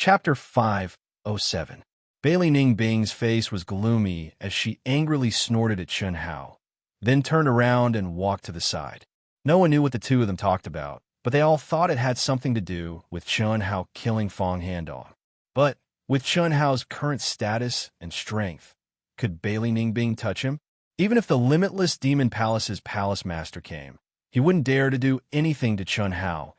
Chapter 507. Bailey Ning Bing's face was gloomy as she angrily snorted at Chun Hao, then turned around and walked to the side. No one knew what the two of them talked about, but they all thought it had something to do with Chun Hao killing Fong Handong. But with Chun Hao's current status and strength, could Bailey Ning Bing touch him? Even if the limitless Demon Palace's palace master came, he wouldn't dare to do anything to Chun Hao,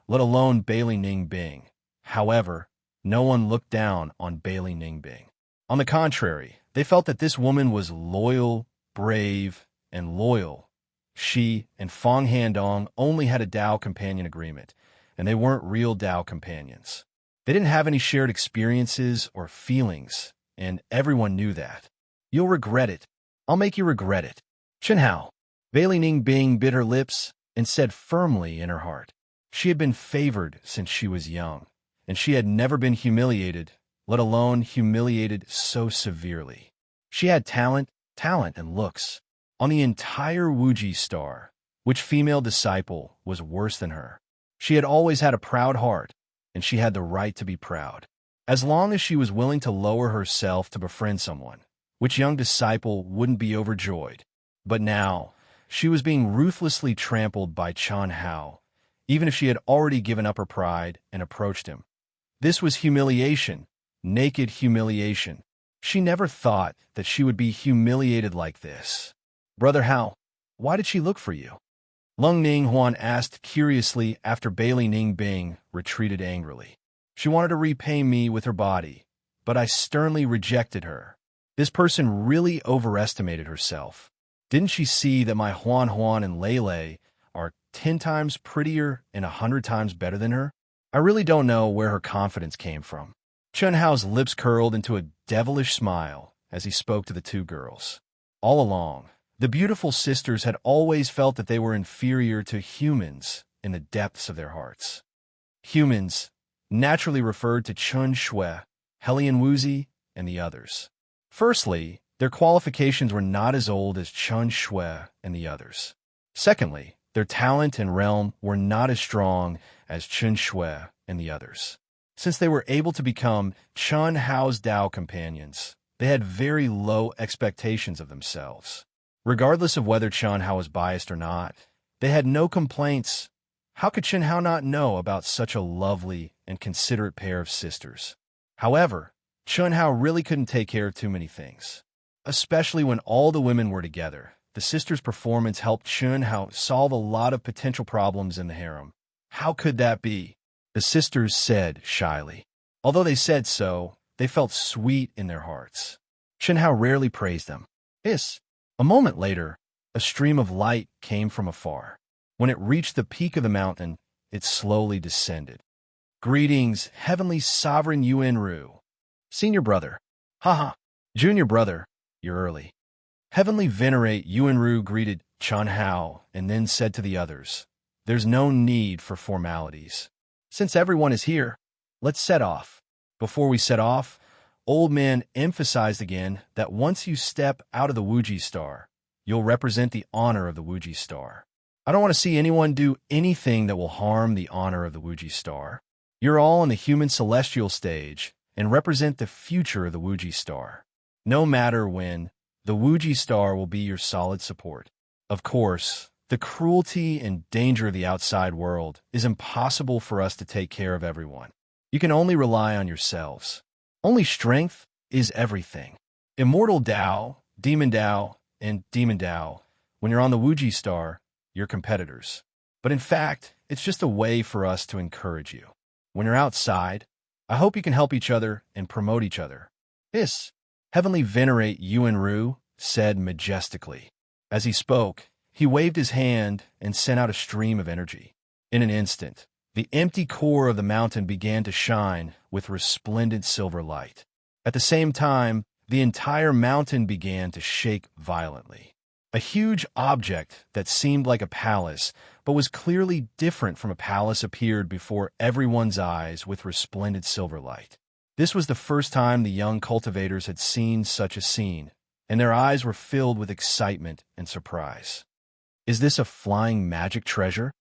let alone Bailey Ning Bing. However, no one looked down on Bailey Ning Bing. On the contrary, they felt that this woman was loyal, brave, and loyal. She and Fong Handong only had a Dao companion agreement, and they weren't real Dao companions. They didn't have any shared experiences or feelings, and everyone knew that. You'll regret it. I'll make you regret it. Chun Hao. Bailey Ning Bing bit her lips and said firmly in her heart. She had been favored since she was young, and she had never been humiliated, let alone humiliated so severely. She had talent, and looks. On the entire Wuji star, which female disciple was worse than her? She had always had a proud heart, and she had the right to be proud. As long as she was willing to lower herself to befriend someone, which young disciple wouldn't be overjoyed? But now, she was being ruthlessly trampled by Chun Hao, even if she had already given up her pride and approached him. This was humiliation, naked humiliation. She never thought that she would be humiliated like this. Brother Hao, why did she look for you? Lung Ning Huan asked curiously after Bailey Ning Bing retreated angrily. She wanted to repay me with her body, but I sternly rejected her. This person really overestimated herself. Didn't she see that my Huan Huan and Lei Lei are 10 times prettier and 100 times better than her? I really don't know where her confidence came from. Chun Hao's lips curled into a devilish smile as he spoke to the two girls. All along, the beautiful sisters had always felt that they were inferior to humans in the depths of their hearts. Humans naturally referred to Chun Shui, Helian Wuzi, and the others. Firstly, their qualifications were not as old as Chun Shui and the others. Secondly, their talent and realm were not as strong as Chun Shui and the others. Since they were able to become Chun Hao's Dao companions, they had very low expectations of themselves. Regardless of whether Chun Hao was biased or not, they had no complaints. How could Chun Hao not know about such a lovely and considerate pair of sisters? However, Chun Hao really couldn't take care of too many things. Especially when all the women were together, the sisters' performance helped Chun Hao solve a lot of potential problems in the harem. How could that be? The sisters said shyly. Although they said so, they felt sweet in their hearts. Chun Hao rarely praised them. Hiss. A moment later, a stream of light came from afar. When it reached the peak of the mountain, it slowly descended. Greetings, Heavenly Sovereign Yuanru. Senior brother. Haha. Junior brother, you're early. Heavenly Venerate Yuanru greeted Chun Hao and then said to the others, there's no need for formalities. Since everyone is here, let's set off. Before we set off, Old Man emphasized again that once you step out of the Wuji star, you'll represent the honor of the Wuji star. I don't want to see anyone do anything that will harm the honor of the Wuji star. You're all on the human celestial stage and represent the future of the Wuji star. No matter when, the Wuji star will be your solid support. Of course, the cruelty and danger of the outside world is impossible for us to take care of everyone. You can only rely on yourselves. Only strength is everything. Immortal Dao, Demon Dao, and Demon Dao, when you're on the Wuji star, you're competitors. But in fact, it's just a way for us to encourage you. When you're outside, I hope you can help each other and promote each other. Hiss. Heavenly Venerate Yuanru said majestically. As he spoke, he waved his hand and sent out a stream of energy. In an instant, the empty core of the mountain began to shine with resplendent silver light. At the same time, the entire mountain began to shake violently. A huge object that seemed like a palace, but was clearly different from a palace, appeared before everyone's eyes with resplendent silver light. This was the first time the young cultivators had seen such a scene, and their eyes were filled with excitement and surprise. Is this a flying magic treasure?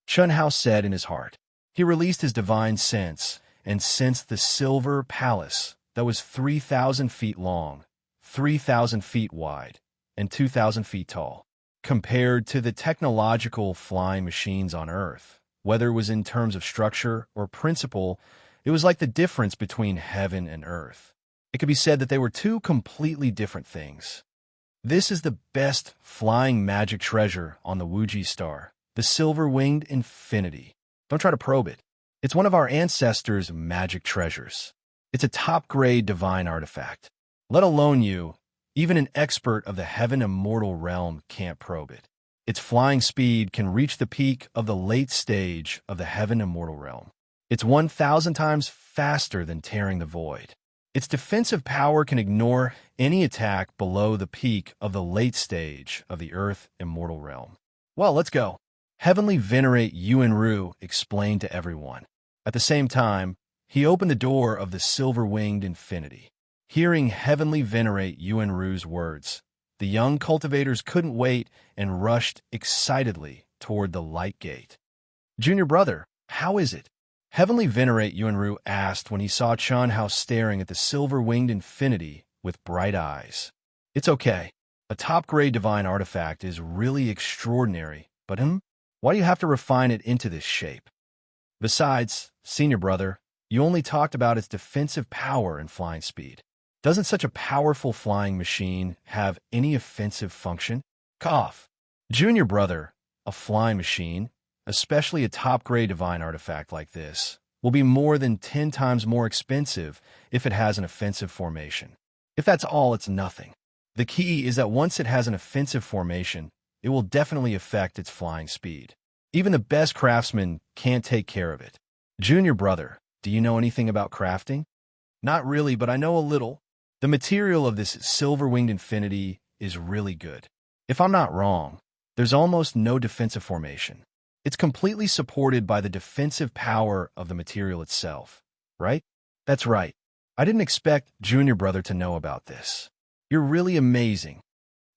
Chun Hao said in his heart. He released his divine sense and sensed the silver palace that was 3,000 feet long, 3,000 feet wide, and 2,000 feet tall. Compared to the technological flying machines on Earth, whether it was in terms of structure or principle, it was like the difference between heaven and earth. It could be said that they were two completely different things. This is the best flying magic treasure on the Wuji star, the silver-winged infinity. Don't try to probe it. It's one of our ancestors' magic treasures. It's a top-grade divine artifact. Let alone you, even an expert of the heaven immortal realm can't probe it. Its flying speed can reach the peak of the late stage of the heaven immortal realm. It's 1,000 times faster than tearing the void. Its defensive power can ignore any attack below the peak of the late stage of the earth immortal realm. Well, let's go. Heavenly Venerate Yuanru explained to everyone. At the same time, he opened the door of the silver-winged infinity. Hearing Heavenly Venerate Yuanru's words, the young cultivators couldn't wait and rushed excitedly toward the light gate. Junior brother, how is it? Heavenly Venerate Yuanru asked when he saw Chun Hao staring at the silver-winged infinity with bright eyes. It's okay. A top-grade divine artifact is really extraordinary, but why do you have to refine it into this shape? Besides, senior brother, you only talked about its defensive power and flying speed. Doesn't such a powerful flying machine have any offensive function? Cough. Junior brother, a flying machine, especially a top-grade divine artifact like this, will be more than 10 times more expensive if it has an offensive formation. If that's all, it's nothing. The key is that once it has an offensive formation, it will definitely affect its flying speed. Even the best craftsman can't take care of it. Junior brother, do you know anything about crafting? Not really, but I know a little. The material of this silver-winged infinity is really good. If I'm not wrong, there's almost no defensive formation. It's completely supported by the defensive power of the material itself, right? That's right. I didn't expect Junior brother to know about this. You're really amazing.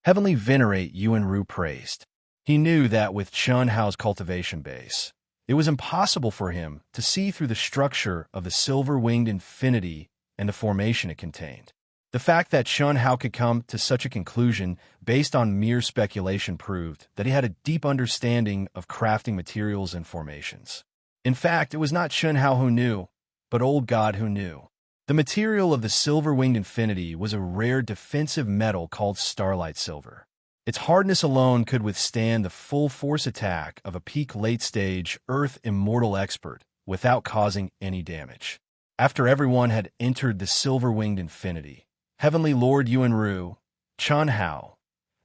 Heavenly Venerate Yuanru praised. He knew that with Chun Hao's cultivation base, it was impossible for him to see through the structure of the silver-winged infinity and the formation it contained. The fact that Chun Hao could come to such a conclusion based on mere speculation proved that he had a deep understanding of crafting materials and formations. In fact, it was not Chun Hao who knew, but Old God who knew. The material of the silver-winged infinity was a rare defensive metal called starlight silver. Its hardness alone could withstand the full force attack of a peak late-stage Earth immortal expert without causing any damage. After everyone had entered the silver-winged infinity, Heavenly Lord Yuanru, Chun Hao,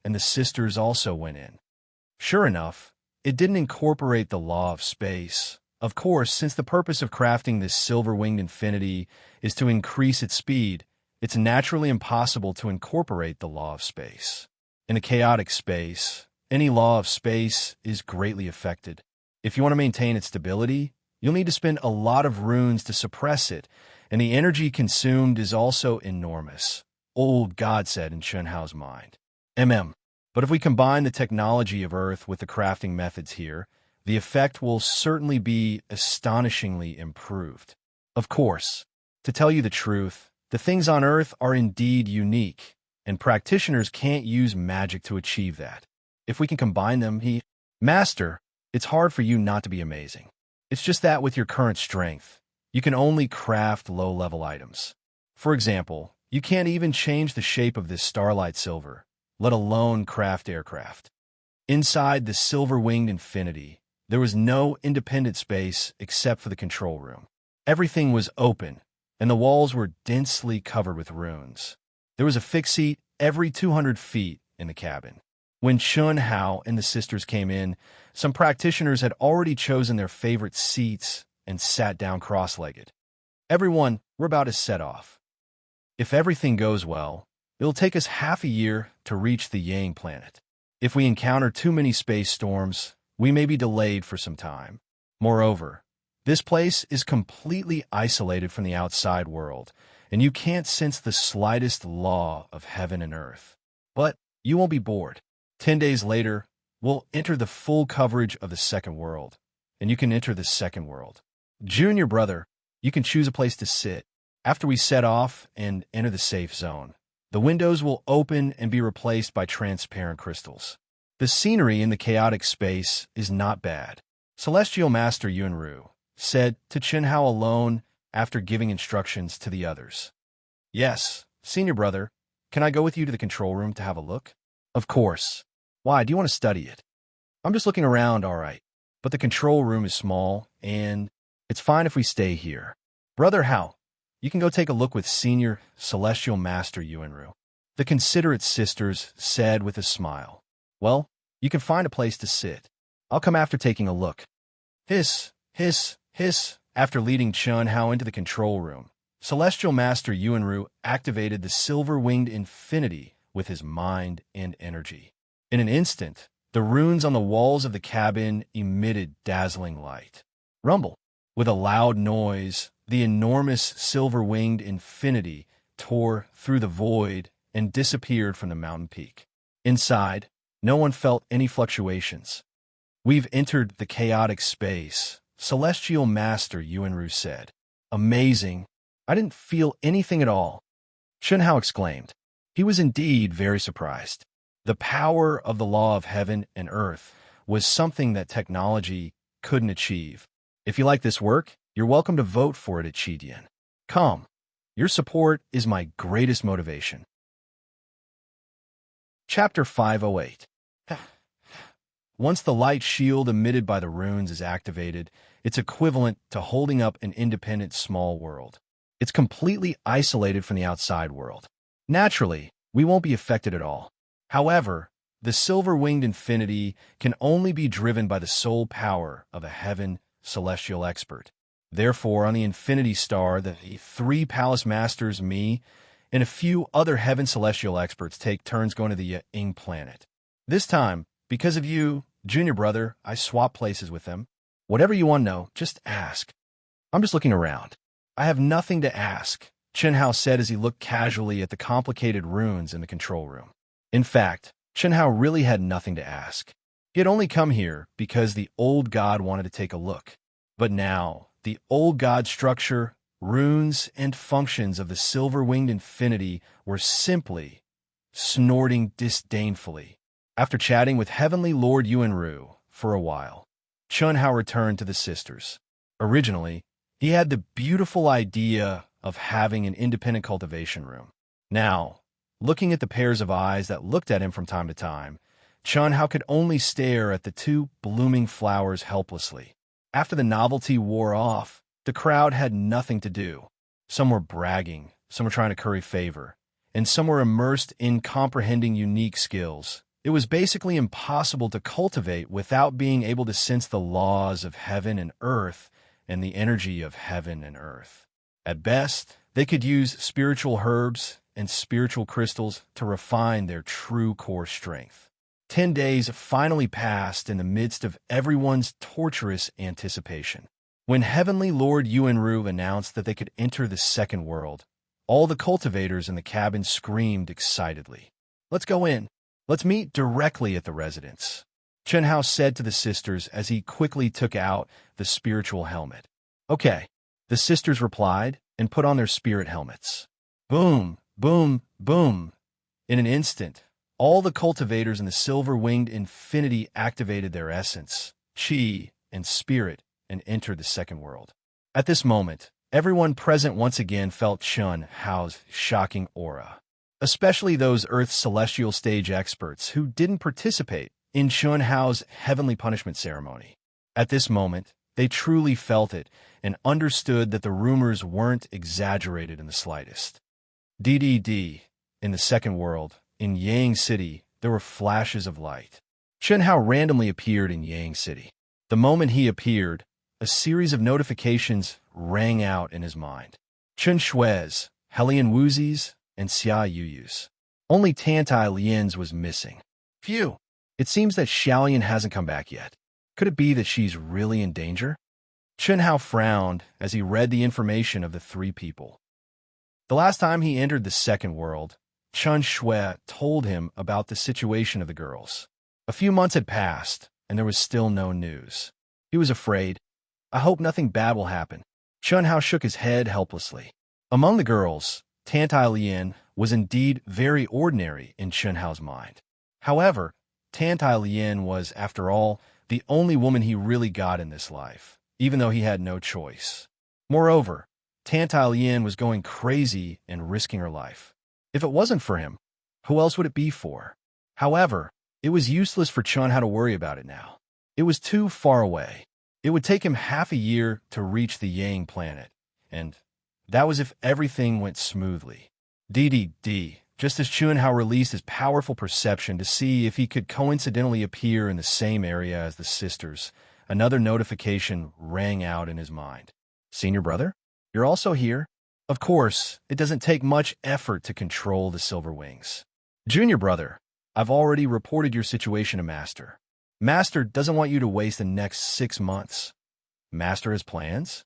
and the sisters also went in. Sure enough, it didn't incorporate the law of space. Of course, since the purpose of crafting this silver-winged infinity is to increase its speed, it's naturally impossible to incorporate the law of space. In a chaotic space, any law of space is greatly affected. If you want to maintain its stability, you'll need to spend a lot of runes to suppress it, and the energy consumed is also enormous. Old God said in Chun Hao's mind. But if we combine the technology of Earth with the crafting methods here, the effect will certainly be astonishingly improved. Of course, to tell you the truth, the things on Earth are indeed unique, and practitioners can't use magic to achieve that. If we can combine them, Master, it's hard for you not to be amazing. It's just that with your current strength, you can only craft low-level items. For example, you can't even change the shape of this starlight silver, let alone craft aircraft. Inside the silver-winged infinity, there was no independent space except for the control room. Everything was open, and the walls were densely covered with runes. There was a fixed seat every 200 feet in the cabin. When Chun Hao and the sisters came in, some practitioners had already chosen their favorite seats and sat down cross-legged. Everyone, we're about to set off. If everything goes well, it'll take us half a year to reach the Yang planet. If we encounter too many space storms, we may be delayed for some time. Moreover, this place is completely isolated from the outside world, and you can't sense the slightest law of heaven and earth. But you won't be bored. 10 days later, we'll enter the full coverage of the second world, and you can enter the second world. Junior brother, You can choose a place to sit. After we set off and enter the safe zone, the windows will open and be replaced by transparent crystals. The scenery in the chaotic space is not bad, Celestial Master Yunru said to Chenhao alone after giving instructions to the others. Yes, senior brother, can I go with you to the control room to have a look? Of course. Why, do you want to study it? I'm just looking around, all right. But the control room is small, and it's fine if we stay here. Brother Hao, you can go take a look with Senior Celestial Master Yunru, the considerate sisters said with a smile. Well, you can find a place to sit. I'll come after taking a look. Hiss, hiss, hiss. After leading Chun Hao into the control room, Celestial Master Yunru activated the silver-winged infinity with his mind and energy. In an instant, the runes on the walls of the cabin emitted dazzling light. Rumble. With a loud noise, the enormous silver-winged infinity tore through the void and disappeared from the mountain peak. Inside, no one felt any fluctuations. We've entered the chaotic space, Celestial Master Yunru said. Amazing. I didn't feel anything at all. Chenhao exclaimed. He was indeed very surprised. The power of the law of heaven and earth was something that technology couldn't achieve. If you like this work, you're welcome to vote for it at Chidian. Come. Your support is my greatest motivation. Chapter 508. Once the light shield emitted by the runes is activated, it's equivalent to holding up an independent small world. It's completely isolated from the outside world. Naturally, we won't be affected at all. However, the silver-winged infinity can only be driven by the sole power of a heaven celestial expert. Therefore, on the Infinity Star, the three Palace Masters, me, and a few other heaven celestial experts take turns going to the Ying planet. This time, because of you, junior brother, I swap places with them. Whatever you want to know, just ask. I'm just looking around. I have nothing to ask, Chenhao said as he looked casually at the complicated runes in the control room. In fact, Chenhao really had nothing to ask. He had only come here because the old god wanted to take a look. But now, the old god structure, runes, and functions of the silver-winged infinity were simply snorting disdainfully. After chatting with Heavenly Lord Yunru for a while, Chenhao returned to the sisters. Originally, he had the beautiful idea of having an independent cultivation room. Now, looking at the pairs of eyes that looked at him from time to time, Chenhao could only stare at the two blooming flowers helplessly. After the novelty wore off, the crowd had nothing to do. Some were bragging, some were trying to curry favor, and some were immersed in comprehending unique skills. It was basically impossible to cultivate without being able to sense the laws of heaven and earth and the energy of heaven and earth. At best, they could use spiritual herbs and spiritual crystals to refine their true core strength. 10 days finally passed in the midst of everyone's torturous anticipation. When Heavenly Lord Yunru announced that they could enter the second world, all the cultivators in the cabin screamed excitedly. Let's go in. Let's meet directly at the residence, Chenhao said to the sisters as he quickly took out the spiritual helmet. Okay, the sisters replied and put on their spirit helmets. Boom, boom, boom. In an instant, all the cultivators in the silver-winged infinity activated their essence, chi, and spirit and entered the second world. At this moment, everyone present once again felt Chun Hao's shocking aura, especially those Earth's celestial stage experts who didn't participate in Chun Hao's heavenly punishment ceremony. At this moment, they truly felt it and understood that the rumors weren't exaggerated in the slightest. DDD, in the second world, in Yang City, there were flashes of light. Chen Hao randomly appeared in Yang City. The moment he appeared, a series of notifications rang out in his mind. Chen Shui's, Helian Wuzi's, and Xia Yuyu's. Only Tantai Lian's was missing. Phew! It seems that Xiaolian hasn't come back yet. Could it be that she's really in danger? Chen Hao frowned as he read the information of the three people. The last time he entered the second world, Chen Shui told him about the situation of the girls. A few months had passed, and there was still no news. He was afraid. I hope nothing bad will happen. Chun Hao shook his head helplessly. Among the girls, Tantai Lien was indeed very ordinary in Chun Hao's mind. However, Tantai Lien was, after all, the only woman he really got in this life, even though he had no choice. Moreover, Tantai Lien was going crazy and risking her life. If it wasn't for him, who else would it be for? However, it was useless for Chun Hao to worry about it now. It was too far away. It would take him half a year to reach the Yang planet, and that was if everything went smoothly. DDD, just as Chun Hao released his powerful perception to see if he could coincidentally appear in the same area as the sisters, another notification rang out in his mind. Senior brother? You're also here? Of course, it doesn't take much effort to control the Silver Wings. Junior brother, I've already reported your situation to Master. Master doesn't want you to waste the next 6 months. Master has plans?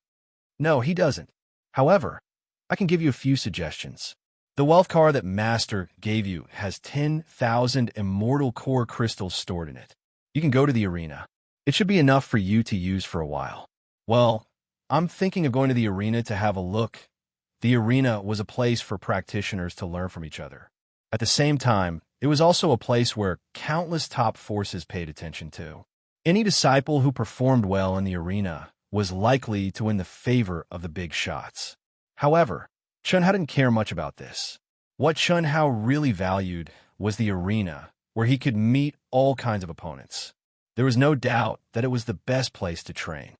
No, he doesn't. However, I can give you a few suggestions. The wealth card that Master gave you has 10,000 immortal core crystals stored in it. You can go to the arena. It should be enough for you to use for a while. Well, I'm thinking of going to the arena to have a look. The arena was a place for practitioners to learn from each other. At the same time, it was also a place where countless top forces paid attention to. Any disciple who performed well in the arena was likely to win the favor of the big shots. However, Chun Hao didn't care much about this. What Chun Hao really valued was the arena, where he could meet all kinds of opponents. There was no doubt that it was the best place to train.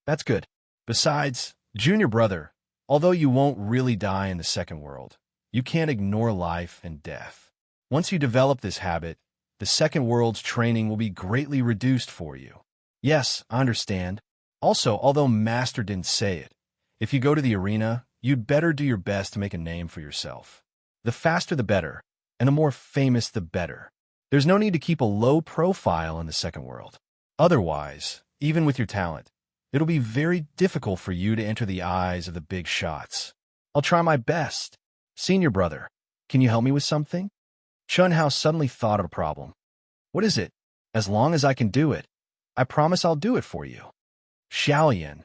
That's good. Besides, junior brother, although you won't really die in the second world, you can't ignore life and death. Once you develop this habit, the second world's training will be greatly reduced for you. Yes, I understand. Also, although Master didn't say it, if you go to the arena, you'd better do your best to make a name for yourself. The faster the better, and the more famous the better. There's no need to keep a low profile in the second world. Otherwise, even with your talent, it'll be very difficult for you to enter the eyes of the big shots. I'll try my best. Senior brother, can you help me with something? Chun Hao suddenly thought of a problem. What is it? As long as I can do it, I promise I'll do it for you. Xiaoyan,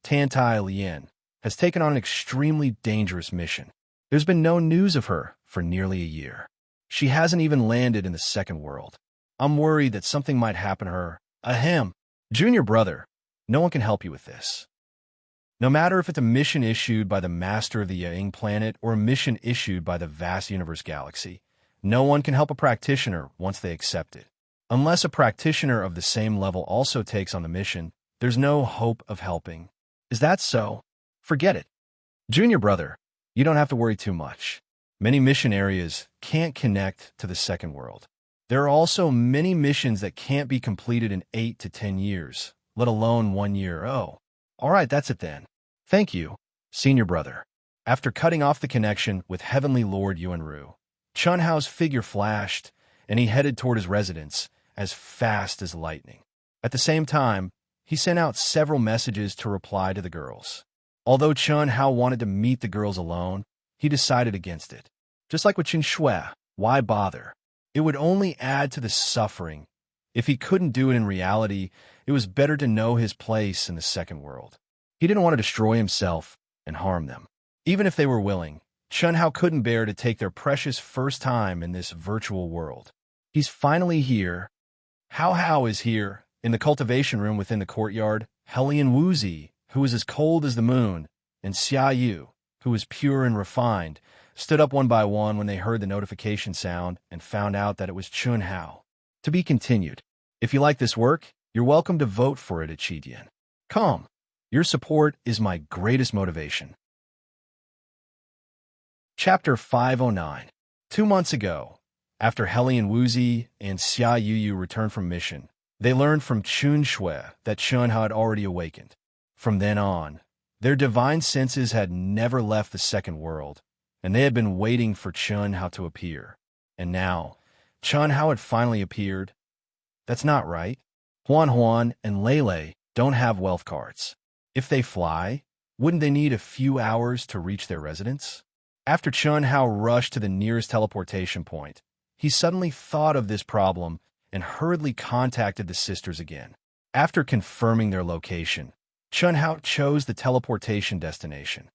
Tantai Lien, has taken on an extremely dangerous mission. There's been no news of her for nearly a year. She hasn't even landed in the second world. I'm worried that something might happen to her. Ahem. Junior brother, no one can help you with this. No matter if it's a mission issued by the master of the Yang planet or a mission issued by the vast universe galaxy, no one can help a practitioner once they accept it. Unless a practitioner of the same level also takes on the mission, there's no hope of helping. Is that so? Forget it. Junior brother, you don't have to worry too much. Many mission areas can't connect to the second world. There are also many missions that can't be completed in 8 to 10 years, let alone 1 year. Oh, all right, that's it then. Thank you, senior brother. After cutting off the connection with Heavenly Lord Yuanru, Chun Hao's figure flashed, and he headed toward his residence as fast as lightning. At the same time, he sent out several messages to reply to the girls. Although Chun Hao wanted to meet the girls alone, he decided against it. Just like with Qin Shui, why bother? It would only add to the suffering. If he couldn't do it in reality, it was better to know his place in the second world. He didn't want to destroy himself and harm them. Even if they were willing, Chun Hao couldn't bear to take their precious first time in this virtual world. He's finally here. Hao Hao is here, in the cultivation room within the courtyard. Hellion Wuzi, who was as cold as the moon, and Xia Yu, who was pure and refined, stood up one by one when they heard the notification sound and found out that it was Chun Hao. To be continued. If you like this work, you're welcome to vote for it at Chidian. Come. Your support is my greatest motivation. Chapter 509. 2 months ago, after Hellion Wuzi and Xia Yu returned from mission, they learned from Chun Shui that Chun Hao had already awakened. From then on, their divine senses had never left the second world, and they had been waiting for Chun Hao to appear. And now, Chun Hao had finally appeared. That's not right. Huan Huan and Lele don't have wealth cards. If they fly, wouldn't they need a few hours to reach their residence? After Chun Hao rushed to the nearest teleportation point, he suddenly thought of this problem and hurriedly contacted the sisters again. After confirming their location, Chun Hao chose the teleportation destination.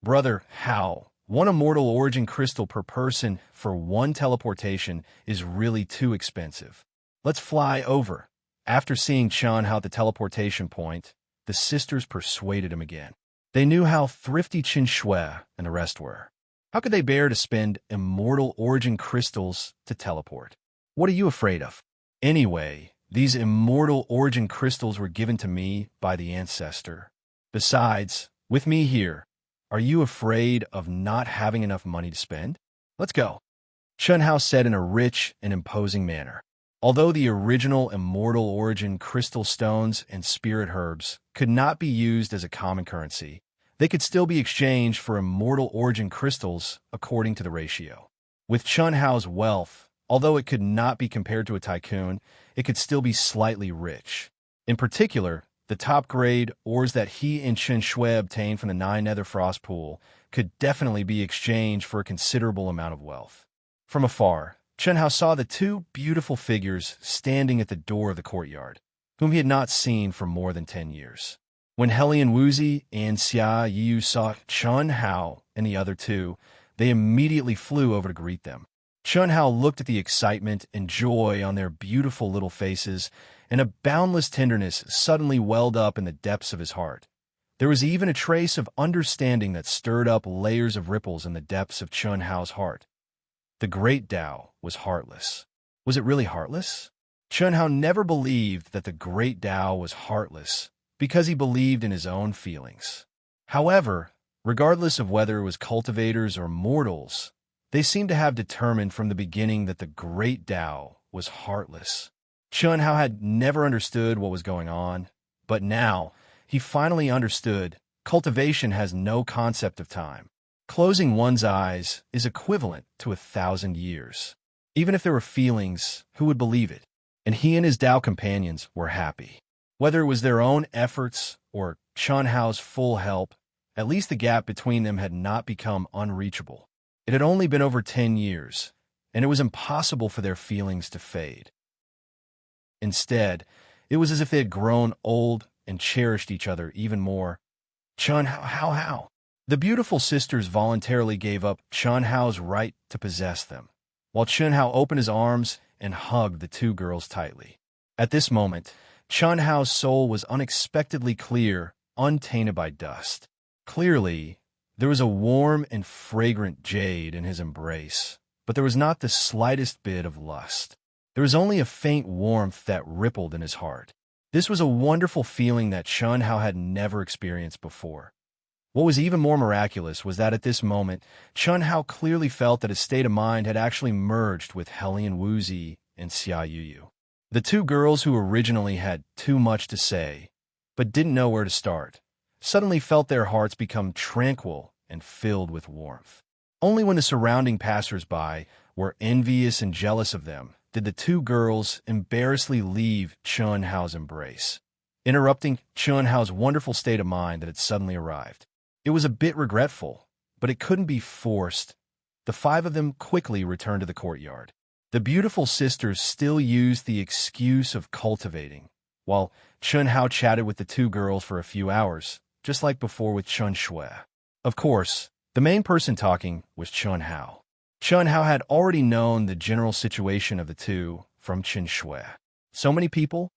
Brother Hao, one immortal origin crystal per person for one teleportation is really too expensive. Let's fly over. After seeing Chun Hao at the teleportation point, the sisters persuaded him again. They knew how thrifty Qin Shui and the rest were. How could they bear to spend immortal origin crystals to teleport? What are you afraid of? Anyway, these immortal origin crystals were given to me by the ancestor. Besides, with me here, are you afraid of not having enough money to spend? Let's go. Chun Hao said in a rich and imposing manner. Although the original immortal origin crystal stones and spirit herbs could not be used as a common currency, they could still be exchanged for immortal origin crystals according to the ratio. With Chun Hao's wealth, although it could not be compared to a tycoon, it could still be slightly rich. In particular, the top-grade ores that he and Qin Shui obtained from the Nine Nether Frost Pool could definitely be exchanged for a considerable amount of wealth. From afar, Chun Hao saw the two beautiful figures standing at the door of the courtyard, whom he had not seen for more than 10 years. When Helian Wuzi and Xia Yu saw Chun Hao and the other two, they immediately flew over to greet them. Chun Hao looked at the excitement and joy on their beautiful little faces, and a boundless tenderness suddenly welled up in the depths of his heart. There was even a trace of understanding that stirred up layers of ripples in the depths of Chun Hao's heart. The great Tao was heartless. Was it really heartless? Chun Hao never believed that the great Tao was heartless because he believed in his own feelings. However, regardless of whether it was cultivators or mortals, they seemed to have determined from the beginning that the great Tao was heartless. Chun Hao had never understood what was going on, but now he finally understood cultivation has no concept of time. Closing one's eyes is equivalent to 1,000 years. Even if there were feelings, who would believe it? And he and his Tao companions were happy. Whether it was their own efforts or Chun Hao's full help, at least the gap between them had not become unreachable. It had only been over 10 years, and it was impossible for their feelings to fade. Instead, it was as if they had grown old and cherished each other even more. Chun Hao, how? The beautiful sisters voluntarily gave up Chun Hao's right to possess them, while Chun Hao opened his arms and hugged the two girls tightly. At this moment, Chun Hao's soul was unexpectedly clear, untainted by dust. Clearly, there was a warm and fragrant jade in his embrace, but there was not the slightest bit of lust. There was only a faint warmth that rippled in his heart. This was a wonderful feeling that Chun Hao had never experienced before. What was even more miraculous was that at this moment, Chun Hao clearly felt that his state of mind had actually merged with Helian Wuzi and Xia Yu. The two girls who originally had too much to say, but didn't know where to start, suddenly felt their hearts become tranquil and filled with warmth. Only when the surrounding passers-by were envious and jealous of them did the two girls embarrassedly leave Chun Hao's embrace, interrupting Chun Hao's wonderful state of mind that had suddenly arrived. It was a bit regretful, but it couldn't be forced. The five of them quickly returned to the courtyard. The beautiful sisters still used the excuse of cultivating, while Chun Hao chatted with the two girls for a few hours, just like before with Qin Shui. Of course, the main person talking was Chun Hao. Chun Hao had already known the general situation of the two from Qin Shui. So many people?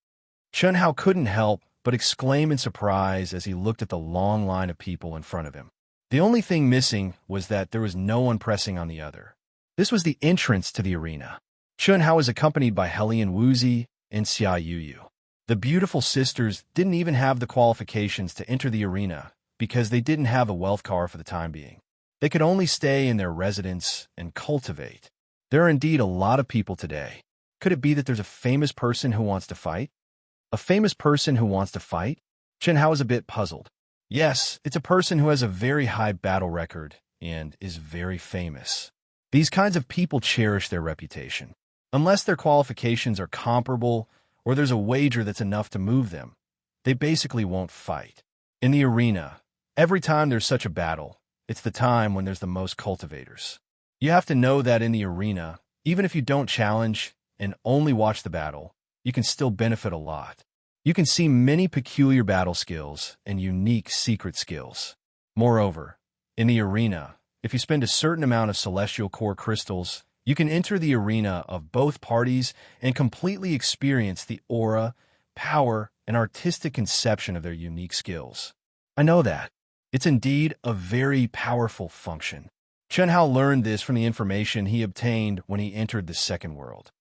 Chun Hao couldn't help but exclaim in surprise as he looked at the long line of people in front of him. The only thing missing was that there was no one pressing on the other. This was the entrance to the arena. Chun Hao was accompanied by Helian Wuzi and Xia Yu. The beautiful sisters didn't even have the qualifications to enter the arena because they didn't have a wealth car for the time being. They could only stay in their residence and cultivate. There are indeed a lot of people today. Could it be that there's a famous person who wants to fight? A famous person who wants to fight? Chun Hao is a bit puzzled. Yes, it's a person who has a very high battle record and is very famous. These kinds of people cherish their reputation. Unless their qualifications are comparable or there's a wager that's enough to move them, they basically won't fight. In the arena, every time there's such a battle, it's the time when there's the most cultivators. You have to know that in the arena, even if you don't challenge and only watch the battle, you can still benefit a lot. You can see many peculiar battle skills and unique secret skills. Moreover, in the arena, if you spend a certain amount of celestial core crystals, you can enter the arena of both parties and completely experience the aura, power, and artistic conception of their unique skills. I know that. It's indeed a very powerful function. Chen Hao learned this from the information he obtained when he entered the second world.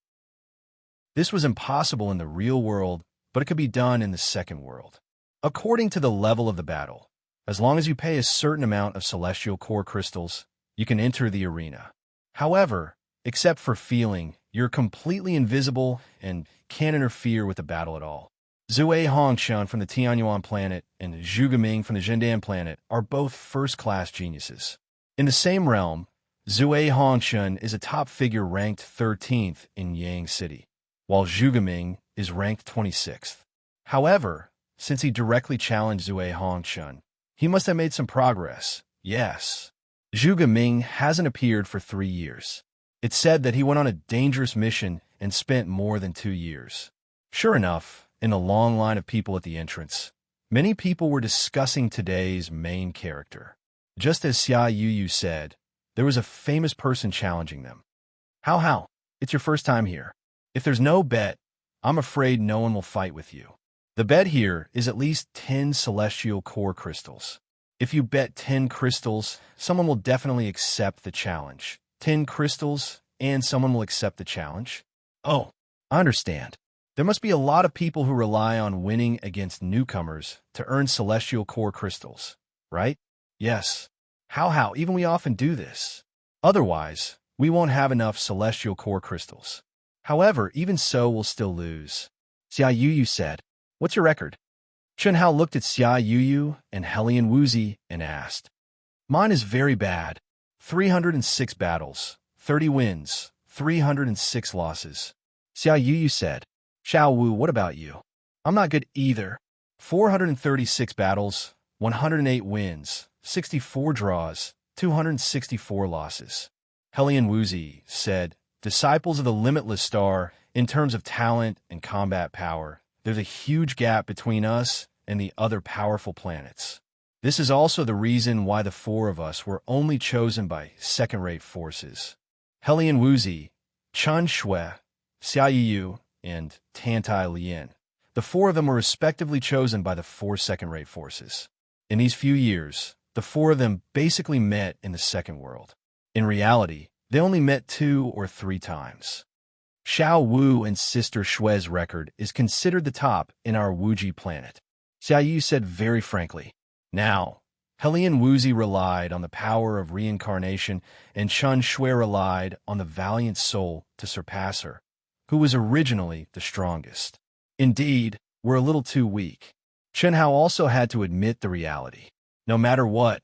This was impossible in the real world, but it could be done in the second world. According to the level of the battle, as long as you pay a certain amount of celestial core crystals, you can enter the arena. However, except for feeling, you're completely invisible and can't interfere with the battle at all. Zui Hongshan from the Tianyuan planet and Zhu Gaming from the Zhendan planet are both first-class geniuses. In the same realm, Zui Hongshan is a top figure ranked 13th in Yang City, while Zhu Gaming is ranked 26th. However, since he directly challenged Zui Hongshan, he must have made some progress. Yes. Zhu Gaming hasn't appeared for 3 years. It's said that he went on a dangerous mission and spent more than 2 years. Sure enough, in the long line of people at the entrance, many people were discussing today's main character. Just as Xia Yuyu said, there was a famous person challenging them. How? It's your first time here. If there's no bet, I'm afraid no one will fight with you. The bet here is at least 10 celestial core crystals. If you bet 10 crystals, someone will definitely accept the challenge. 10 crystals, and someone will accept the challenge? Oh, I understand. There must be a lot of people who rely on winning against newcomers to earn celestial core crystals, right? Yes. How? Even we often do this. Otherwise, we won't have enough celestial core crystals. However, even so, we'll still lose. Xia Yuyu said, "What's your record?" Chen Hao looked at Xia Yuyu and Helian Wuzi and asked, "Mine is very bad. 306 battles, 30 wins, 306 losses." Xia Yuyu said, "Xiao Wu, what about you?" "I'm not good either. 436 battles, 108 wins, 64 draws, 264 losses." Helian Wuzi said, "Disciples of the Limitless Star, in terms of talent and combat power, there's a huge gap between us and the other powerful planets. This is also the reason why the 4 of us were only chosen by second-rate forces. Helian Wuzi, Chen Shui, Xia Yu, and Tantai Lian. The 4 of them were respectively chosen by the 4 second-rate forces. In these few years, the 4 of them basically met in the second world. In reality, they only met 2 or 3 times. Xiao Wu and Sister Shui's record is considered the top in our Wuji planet." Xia Yu said very frankly. Now, Helian Wuzi relied on the power of reincarnation, and Chen Shui relied on the valiant soul to surpass her, who was originally the strongest. Indeed, we're a little too weak. Chen Hao also had to admit the reality. No matter what,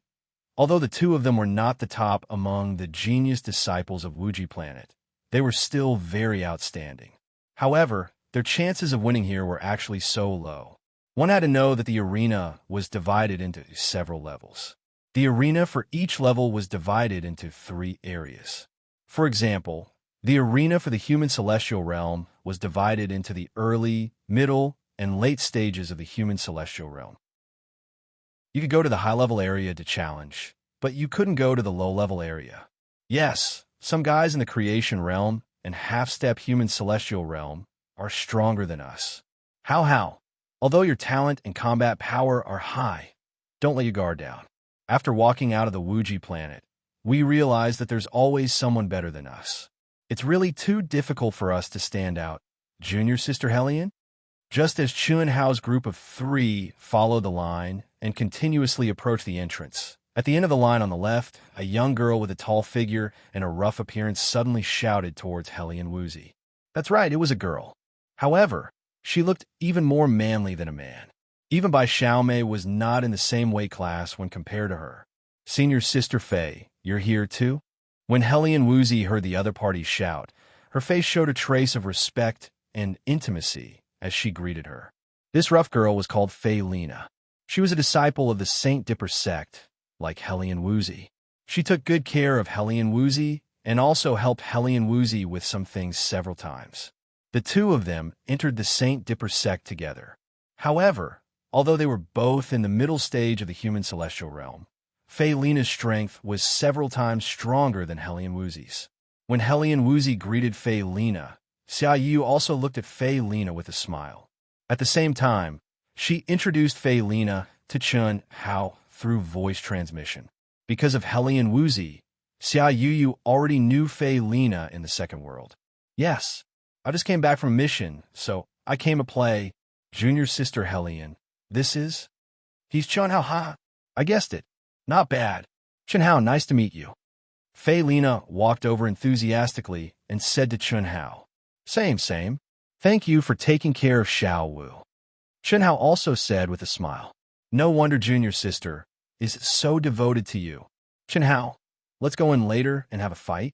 although the 2 of them were not the top among the genius disciples of Wuji planet, they were still very outstanding. However, their chances of winning here were actually so low. One had to know that the arena was divided into several levels. The arena for each level was divided into 3 areas. For example, the arena for the human celestial realm was divided into the early, middle, and late stages of the human celestial realm. You could go to the high-level area to challenge, but you couldn't go to the low-level area. Yes, some guys in the creation realm and half-step human celestial realm are stronger than us. How? Although your talent and combat power are high, don't let your guard down. After walking out of the Wuji planet, we realize that there's always someone better than us. It's really too difficult for us to stand out. Junior Sister Helian? Just as Chun Hao's group of 3 followed the line and continuously approached the entrance, at the end of the line on the left, a young girl with a tall figure and a rough appearance suddenly shouted towards Helian Wuzi. That's right, it was a girl. However, she looked even more manly than a man. Even Bai Xiaomei was not in the same weight class when compared to her. "Senior Sister Fei, you're here too?" When Helian Wuzi heard the other party shout, her face showed a trace of respect and intimacy as she greeted her. This rough girl was called Fei Lina. She was a disciple of the Saint Dipper sect, like Helian Wuzi. She took good care of Helian Wuzi and also helped Helian Wuzi with some things several times. The 2 of them entered the Saint Dipper sect together. However, although they were both in the middle stage of the human celestial realm, Fei Lina's strength was several times stronger than Hellion Wuzi's. When Hellion Wuzi greeted Fei Lina, Xia Yu also looked at Fei Lina with a smile. At the same time, she introduced Fei Lina to Chun Hao through voice transmission. Because of Hellion Wuzi, Xia Yu already knew Fei Lina in the second world. Yes, I just came back from a mission, so I came to play Junior Sister Hellion. This is? He's Chun Hao. Ha! I guessed it. Not bad. Chun Hao, nice to meet you. Fei Lina walked over enthusiastically and said to Chun Hao, Same. Thank you for taking care of Xiao Wu. Chun Hao also said with a smile, No wonder Junior Sister is so devoted to you. Chun Hao, let's go in later and have a fight.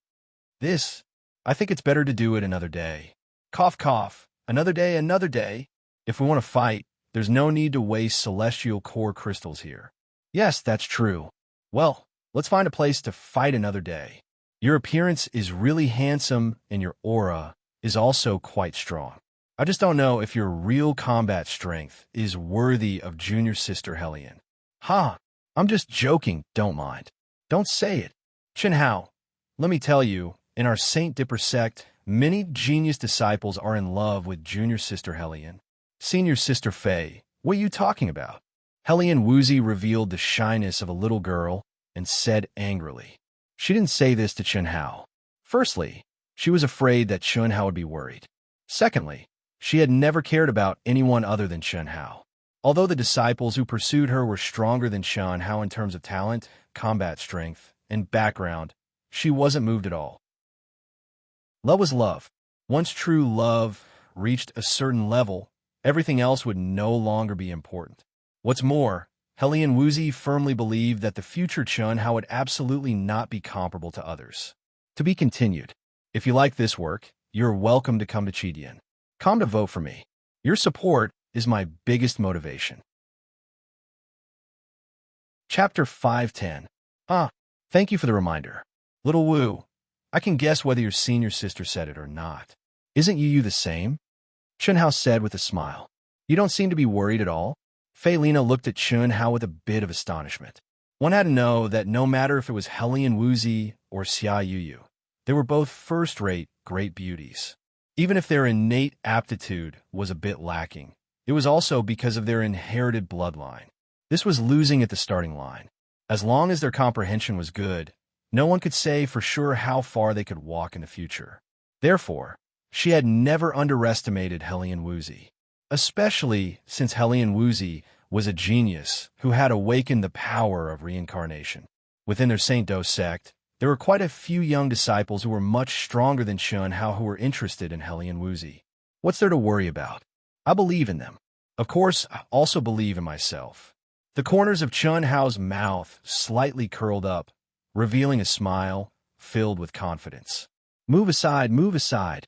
I think it's better to do it another day. Cough, cough. Another day. If we want to fight, there's no need to waste celestial core crystals here. Yes, that's true. Well, let's find a place to fight another day. Your appearance is really handsome and your aura is also quite strong. I just don't know if your real combat strength is worthy of Junior Sister Hellion. Ha! I'm just joking, don't mind. Don't say it. Chun Hao, let me tell you, in our Saint Dipper sect, many genius disciples are in love with Junior Sister Hellion. Senior Sister Fei, what are you talking about? Hellion Wuzi revealed the shyness of a little girl and said angrily. She didn't say this to Chun Hao. Firstly, she was afraid that Chun Hao would be worried. Secondly, she had never cared about anyone other than Chun Hao. Although the disciples who pursued her were stronger than Chun Hao in terms of talent, combat strength, and background, she wasn't moved at all. Love was love. Once true love reached a certain level, everything else would no longer be important. What's more, Hellion Wuzi firmly believed that the future Chun Hao would absolutely not be comparable to others. To be continued. If you like this work, you're welcome to come to Chidian. Come to vote for me. Your support is my biggest motivation. Chapter 510. Thank you for the reminder. Little Wu, I can guess whether your senior sister said it or not. Isn't you the same? Chun Hao said with a smile. You don't seem to be worried at all? Fei Lina looked at Chun Hao with a bit of astonishment. One had to know that no matter if it was Hellion Wuzi or Xia Yu, they were both first-rate great beauties. Even if their innate aptitude was a bit lacking, it was also because of their inherited bloodline. This was losing at the starting line. As long as their comprehension was good, no one could say for sure how far they could walk in the future. Therefore, she had never underestimated Hellion Wuzi, especially since Hellion Wuzi was a genius who had awakened the power of reincarnation. Within their Saint Do sect, there were quite a few young disciples who were much stronger than Chun Hao who were interested in Hellion Wuzi. What's there to worry about? I believe in them. Of course, I also believe in myself. The corners of Chun Hao's mouth slightly curled up, revealing a smile filled with confidence. Move aside. Move aside.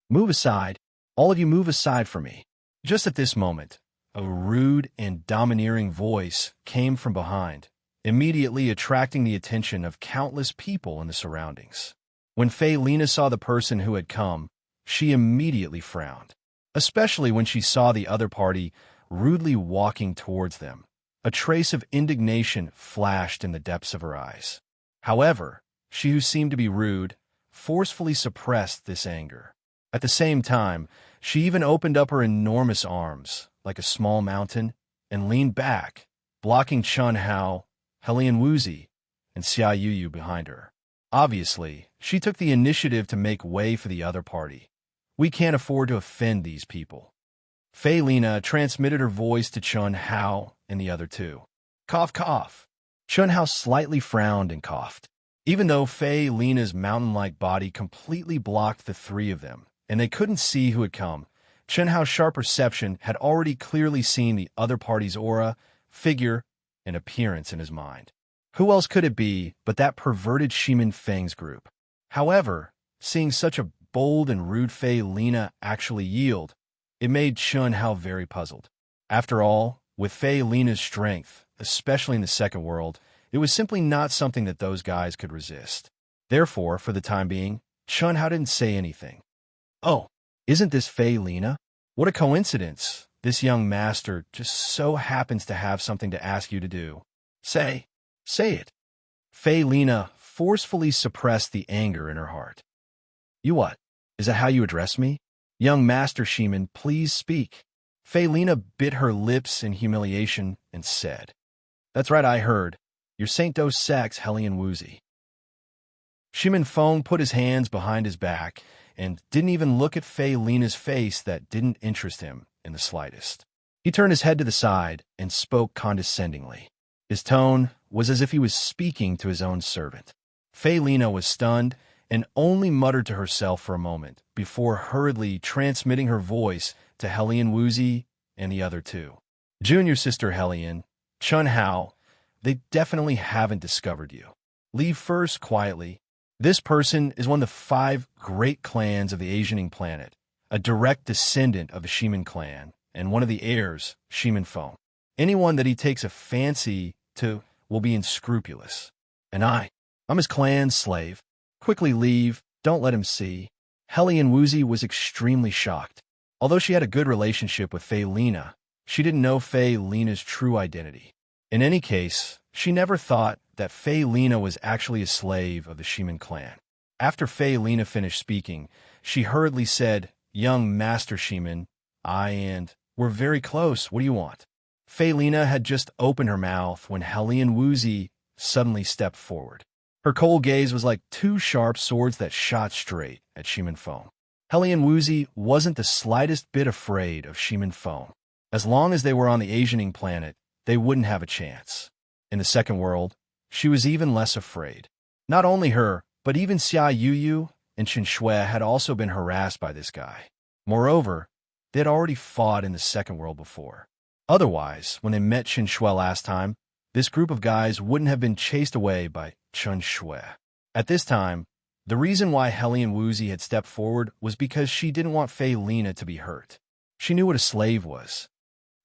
All of you move aside for me. Just at this moment, a rude and domineering voice came from behind, immediately attracting the attention of countless people in the surroundings. When Fei Lina saw the person who had come, she immediately frowned, especially when she saw the other party rudely walking towards them. A trace of indignation flashed in the depths of her eyes. However, she who seemed to be rude forcefully suppressed this anger. At the same time, she even opened up her enormous arms, like a small mountain, and leaned back, blocking Chun Hao, Hellion Wuzi, and Xia Yu behind her. Obviously, she took the initiative to make way for the other party. We can't afford to offend these people. Fei Lina transmitted her voice to Chun Hao and the other two. Cough, cough. Chun Hao slightly frowned and coughed. Even though Fei Lina's mountain-like body completely blocked the three of them, and they couldn't see who had come, Chun Hao's sharp perception had already clearly seen the other party's aura, figure, and appearance in his mind. Who else could it be but that perverted Shimin Feng's group? However, seeing such a bold and rude Fei Lina actually yield, it made Chun Hao very puzzled. After all, with Fei Lina's strength, especially in the second world, it was simply not something that those guys could resist. Therefore, for the time being, Chun Hao didn't say anything. Oh, isn't this Fei Lina? What a coincidence. this young master just so happens to have something to ask you to do. Say it. Fei Lena forcefully suppressed the anger in her heart. You what? Is that how you address me? Young Master Shemin, please speak. Fei Lena bit her lips in humiliation and said, That's right, I heard. You're Saint Dos Sex, Hellion Woozy. Shimin Feng put his hands behind his back and didn't even look at Fei Lena's face that didn't interest him in the slightest. He turned his head to the side and spoke condescendingly. His tone was as if he was speaking to his own servant. Fei Lena was stunned and only muttered to herself for a moment before hurriedly transmitting her voice to Hellion Woozy and the other two. Junior sister Hellion, Chun Hao, they definitely haven't discovered you. Leave first quietly. This person is one of the 5 great clans of the Asianing planet, a direct descendant of the Shimin clan, and one of the heirs, Shimin Feng. Anyone that he takes a fancy to will be unscrupulous. And I'm his clan's slave. Quickly leave, don't let him see. Hellion Woozy was extremely shocked. Although she had a good relationship with Fei Lena, she didn't know Fei Lena's true identity. In any case, she never thought that Fei Lena was actually a slave of the Shimin clan. After Fei Lena finished speaking, she hurriedly said, Young Master Shimin, we're very close, what do you want? Fei Lena had just opened her mouth when Hellion Woozy suddenly stepped forward. Her cold gaze was like 2 sharp swords that shot straight at Shimin Feng. Hellion Woozy wasn't the slightest bit afraid of Shimin Feng. As long as they were on the Asianing planet, they wouldn't have a chance. In the second world, she was even less afraid. Not only her, but even Xia Yuyu and Chen Shui had also been harassed by this guy. Moreover, they had already fought in the second world before. Otherwise, when they met Chen Shui last time, this group of guys wouldn't have been chased away by Chen Shui. At this time, the reason why Hellion Woozy had stepped forward was because she didn't want Fei Lena to be hurt. She knew what a slave was.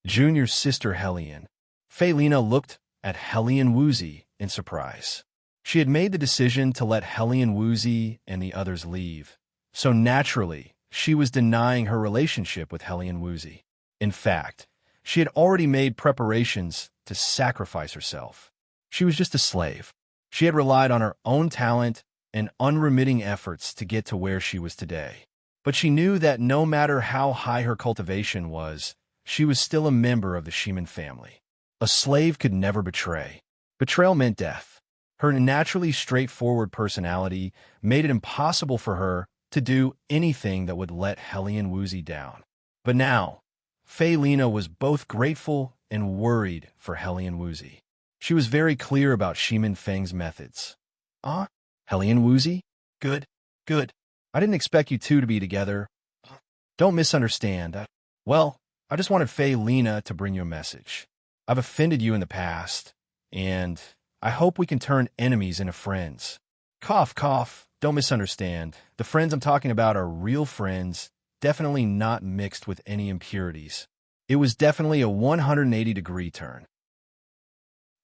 Junior sister Hellion. Fei Lena looked at Hellion Woozy in surprise. She had made the decision to let Hellion Woozy and the others leave, so naturally, she was denying her relationship with Hellion Woozy. In fact, she had already made preparations to sacrifice herself. She was just a slave. She had relied on her own talent and unremitting efforts to get to where she was today. But she knew that no matter how high her cultivation was, she was still a member of the Shimin family. A slave could never betray. Betrayal meant death. Her naturally straightforward personality made it impossible for her to do anything that would let Hellion Woozy down. But now, Fei Lena was both grateful and worried for Hellion Woozy. She was very clear about Shimin Feng's methods. Hellion Woozy? Good. I didn't expect you two to be together. Don't misunderstand. I just wanted Fei Lena to bring you a message. I've offended you in the past, and I hope we can turn enemies into friends. Cough, cough. Don't misunderstand. The friends I'm talking about are real friends, definitely not mixed with any impurities. It was definitely a 180-degree turn.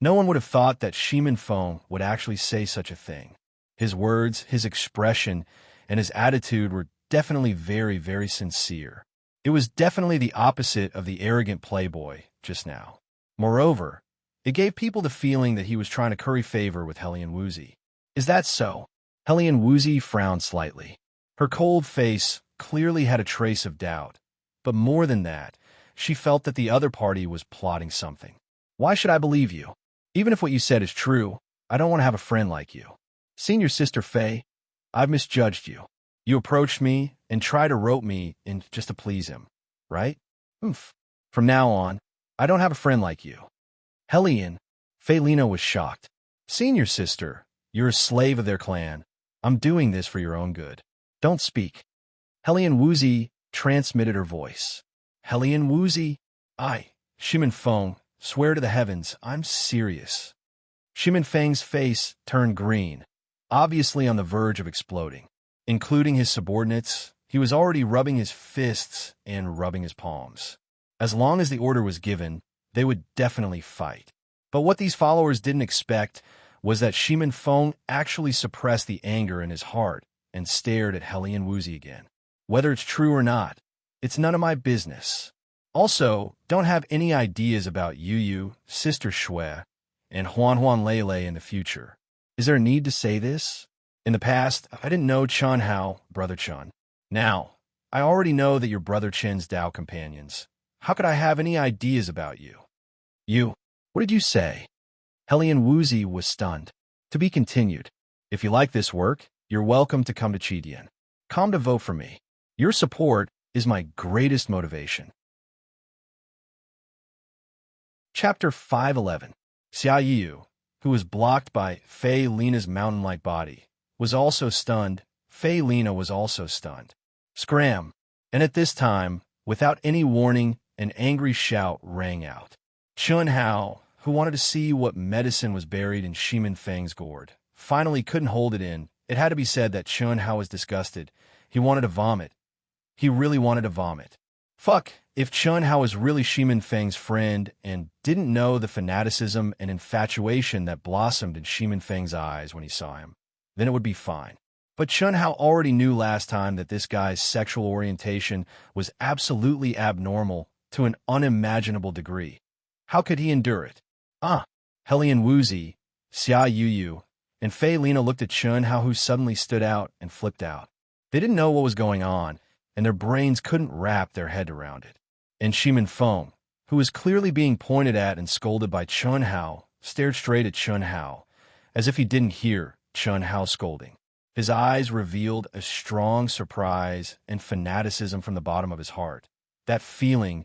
No one would have thought that Shimin Feng would actually say such a thing. His words, his expression, and his attitude were definitely very, very sincere. It was definitely the opposite of the arrogant playboy just now. Moreover, it gave people the feeling that he was trying to curry favor with Hellion Woozy. Is that so? Hellion Woozy frowned slightly. Her cold face clearly had a trace of doubt, but more than that, she felt that the other party was plotting something. Why should I believe you? Even if what you said is true, I don't want to have a friend like you. Senior sister Fei, I've misjudged you. You approached me and tried to rope me in just to please him, right? Oof. From now on, I don't have a friend like you. Hellion, Fei Lena was shocked. Senior sister, you're a slave of their clan. I'm doing this for your own good. Don't speak. Hellion Woozy transmitted her voice. Hellion Woozy, Shimin Feng, swear to the heavens, I'm serious. Shimin Feng's face turned green, obviously on the verge of exploding. Including his subordinates, he was already rubbing his fists and rubbing his palms. As long as the order was given, they would definitely fight. But what these followers didn't expect was that Shimin Feng actually suppressed the anger in his heart and stared at Hellion Woozy again. Whether it's true or not, it's none of my business. Also, don't have any ideas about Yu, Sister Shui, and Huan Lele in the future. Is there a need to say this? In the past, I didn't know Chun Hao, Brother Chun. Now, I already know that you're Brother Chin's Tao companions. How could I have any ideas about you? You, what did you say? Helian Wuzi was stunned. To be continued. If you like this work, you're welcome to come to Chidian. Come to vote for me. Your support is my greatest motivation. Chapter 511. Xia Yu, who was blocked by Fei Lina's mountain-like body, was also stunned. Fei Lina was also stunned. Scram! And at this time, without any warning, an angry shout rang out. Chun Hao, who wanted to see what medicine was buried in Shimin Feng's gourd, finally couldn't hold it in. It had to be said that Chun Hao was disgusted. He wanted to vomit. He really wanted to vomit. Fuck, if Chun Hao was really Shimin Feng's friend and didn't know the fanaticism and infatuation that blossomed in Shimin Feng's eyes when he saw him, then it would be fine. But Chun Hao already knew last time that this guy's sexual orientation was absolutely abnormal to an unimaginable degree. How could he endure it? Helian Wuzi, Xia Yu, and Fei Lina looked at Chun Hao, who suddenly stood out and flipped out. They didn't know what was going on, and their brains couldn't wrap their head around it. And Shimin Feng, who was clearly being pointed at and scolded by Chun Hao, stared straight at Chun Hao, as if he didn't hear Chun Hao's scolding. His eyes revealed a strong surprise and fanaticism from the bottom of his heart. That feeling,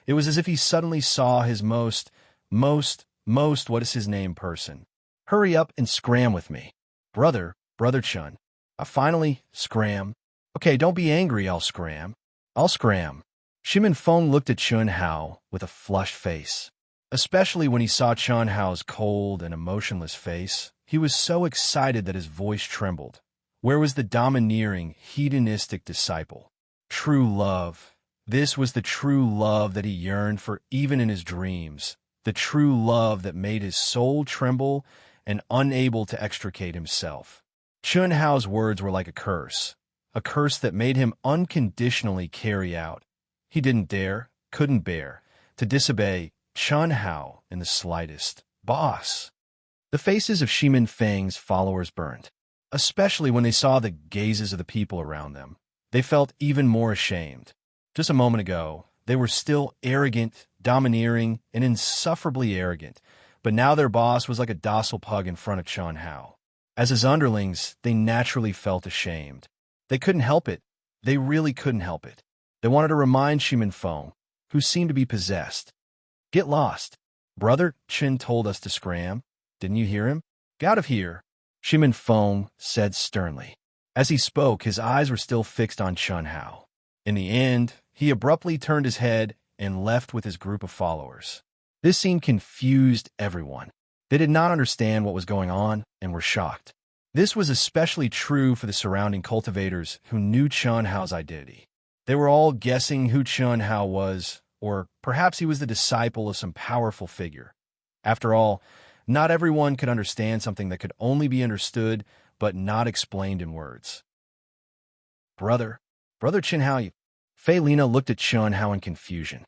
it was as if he suddenly saw his most, what is his name person. Hurry up and scram with me. Brother Chun. Finally, scram. Okay, don't be angry, I'll scram. Shimin Feng looked at Chun Hao with a flushed face. Especially when he saw Chun Hao's cold and emotionless face, he was so excited that his voice trembled. Where was the domineering, hedonistic disciple? True love. This was the true love that he yearned for even in his dreams. The true love that made his soul tremble and unable to extricate himself. Chun Hao's words were like a curse that made him unconditionally carry out. He didn't dare, couldn't bear, to disobey Chun Hao in the slightest. Boss! The faces of Shimin Feng's followers burned, especially when they saw the gazes of the people around them. They felt even more ashamed. Just a moment ago, they were still arrogant, domineering, and insufferably arrogant, but now their boss was like a docile pug in front of Chun Hao. As his underlings, they naturally felt ashamed. They couldn't help it. They really couldn't help it. They wanted to remind Shimin Feng, who seemed to be possessed. Get lost. Brother Chin told us to scram. Didn't you hear him? Get out of here, Shimin Feng said sternly. As he spoke, his eyes were still fixed on Chun Hao. In the end, he abruptly turned his head and left with his group of followers. This scene confused everyone. They did not understand what was going on and were shocked. This was especially true for the surrounding cultivators who knew Chun Hao's identity. They were all guessing who Chun Hao was, or perhaps he was the disciple of some powerful figure. After all, not everyone could understand something that could only be understood but not explained in words. Brother Chun Hao. Fei Lina looked at Chun Hao in confusion.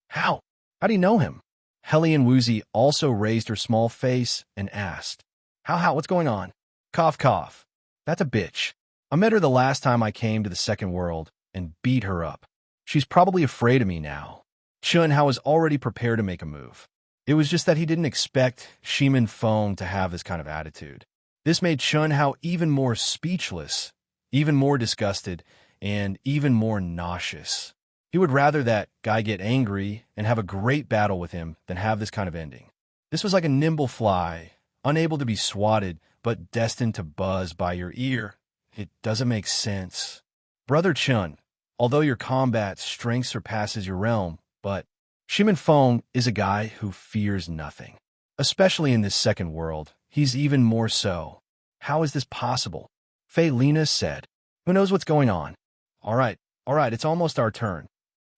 How? How do you know him? Helian Wuzi also raised her small face and asked, How, what's going on? Cough, cough. That's a bitch. I met her the last time I came to the second world and beat her up. She's probably afraid of me now. Chun Hao was already prepared to make a move. It was just that he didn't expect Shimin Feng to have this kind of attitude. This made Chun Hao even more speechless, even more disgusted, and even more nauseous. He would rather that guy get angry and have a great battle with him than have this kind of ending. This was like a nimble fly, unable to be swatted, but destined to buzz by your ear. It doesn't make sense. Brother Chun, although your combat strength surpasses your realm, but Shimin Feng is a guy who fears nothing. Especially in this second world, he's even more so. How is this possible? Fei Lina said. Who knows what's going on? All right, it's almost our turn.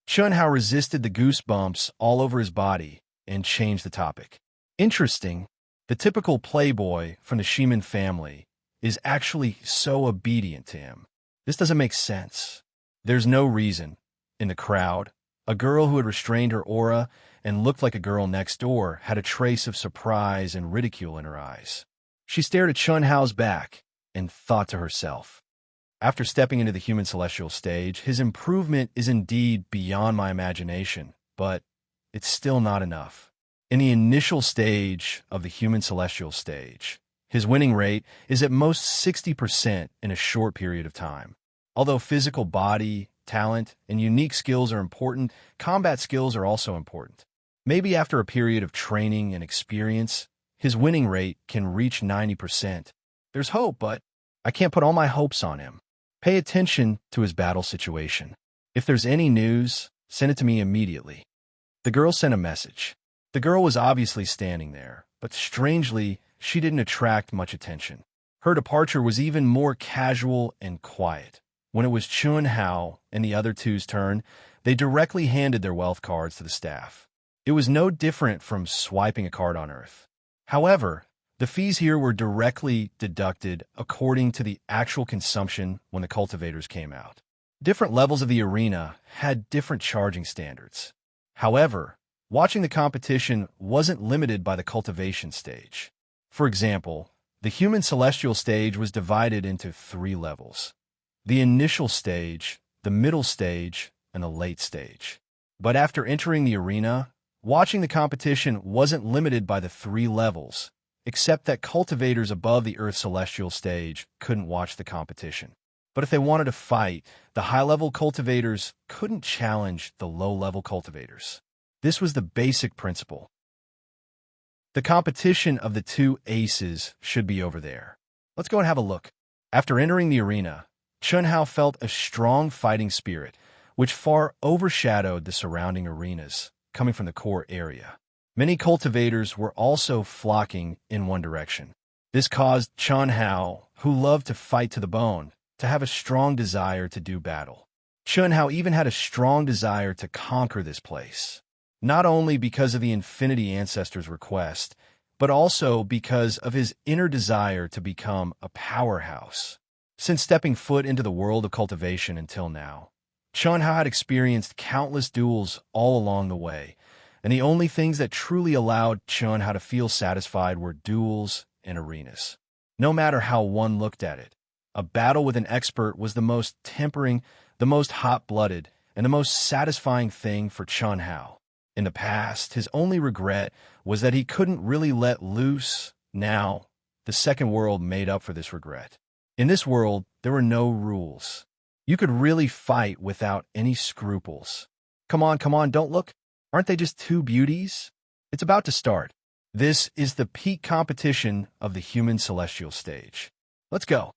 Chun Hao resisted the goosebumps all over his body and changed the topic. Interesting, the typical playboy from the Shimin family is actually so obedient to him. This doesn't make sense. There's no reason, in the crowd, A girl who had restrained her aura and looked like a girl next door had a trace of surprise and ridicule in her eyes. She stared at Chun Hao's back and thought to herself, after stepping into the human celestial stage, his improvement is indeed beyond my imagination, but it's still not enough. In the initial stage of the human celestial stage, his winning rate is at most 60% in a short period of time. Although physical body, talent, and unique skills are important, combat skills are also important. Maybe after a period of training and experience, his winning rate can reach 90%. There's hope, but I can't put all my hopes on him. Pay attention to his battle situation. If there's any news, send it to me immediately. The girl sent a message. The girl was obviously standing there, but strangely, she didn't attract much attention. Her departure was even more casual and quiet. When it was Chun Hao and the other two's turn, they directly handed their wealth cards to the staff. It was no different from swiping a card on Earth. However, the fees here were directly deducted according to the actual consumption when the cultivators came out. Different levels of the arena had different charging standards. However, watching the competition wasn't limited by the cultivation stage. For example, the human celestial stage was divided into 3 levels: the initial stage, the middle stage, and the late stage. But after entering the arena, watching the competition wasn't limited by the 3 levels, except that cultivators above the Earth celestial stage couldn't watch the competition. But if they wanted to fight, the high-level cultivators couldn't challenge the low-level cultivators. This was the basic principle. The competition of the 2 aces should be over there. Let's go and have a look. After entering the arena, Chun Hao felt a strong fighting spirit, which far overshadowed the surrounding arenas, coming from the core area. Many cultivators were also flocking in one direction. This caused Chun Hao, who loved to fight to the bone, to have a strong desire to do battle. Chun Hao even had a strong desire to conquer this place, not only because of the Infinity Ancestor's request, but also because of his inner desire to become a powerhouse. Since stepping foot into the world of cultivation until now, Chun Hao had experienced countless duels all along the way, and the only things that truly allowed Chun Hao to feel satisfied were duels and arenas. No matter how one looked at it, a battle with an expert was the most tempering, the most hot-blooded, and the most satisfying thing for Chun Hao. In the past, his only regret was that he couldn't really let loose. Now, the second world made up for this regret. In this world, there were no rules. You could really fight without any scruples. Come on, don't look. Aren't they just 2 beauties? It's about to start. This is the peak competition of the human celestial stage. Let's go.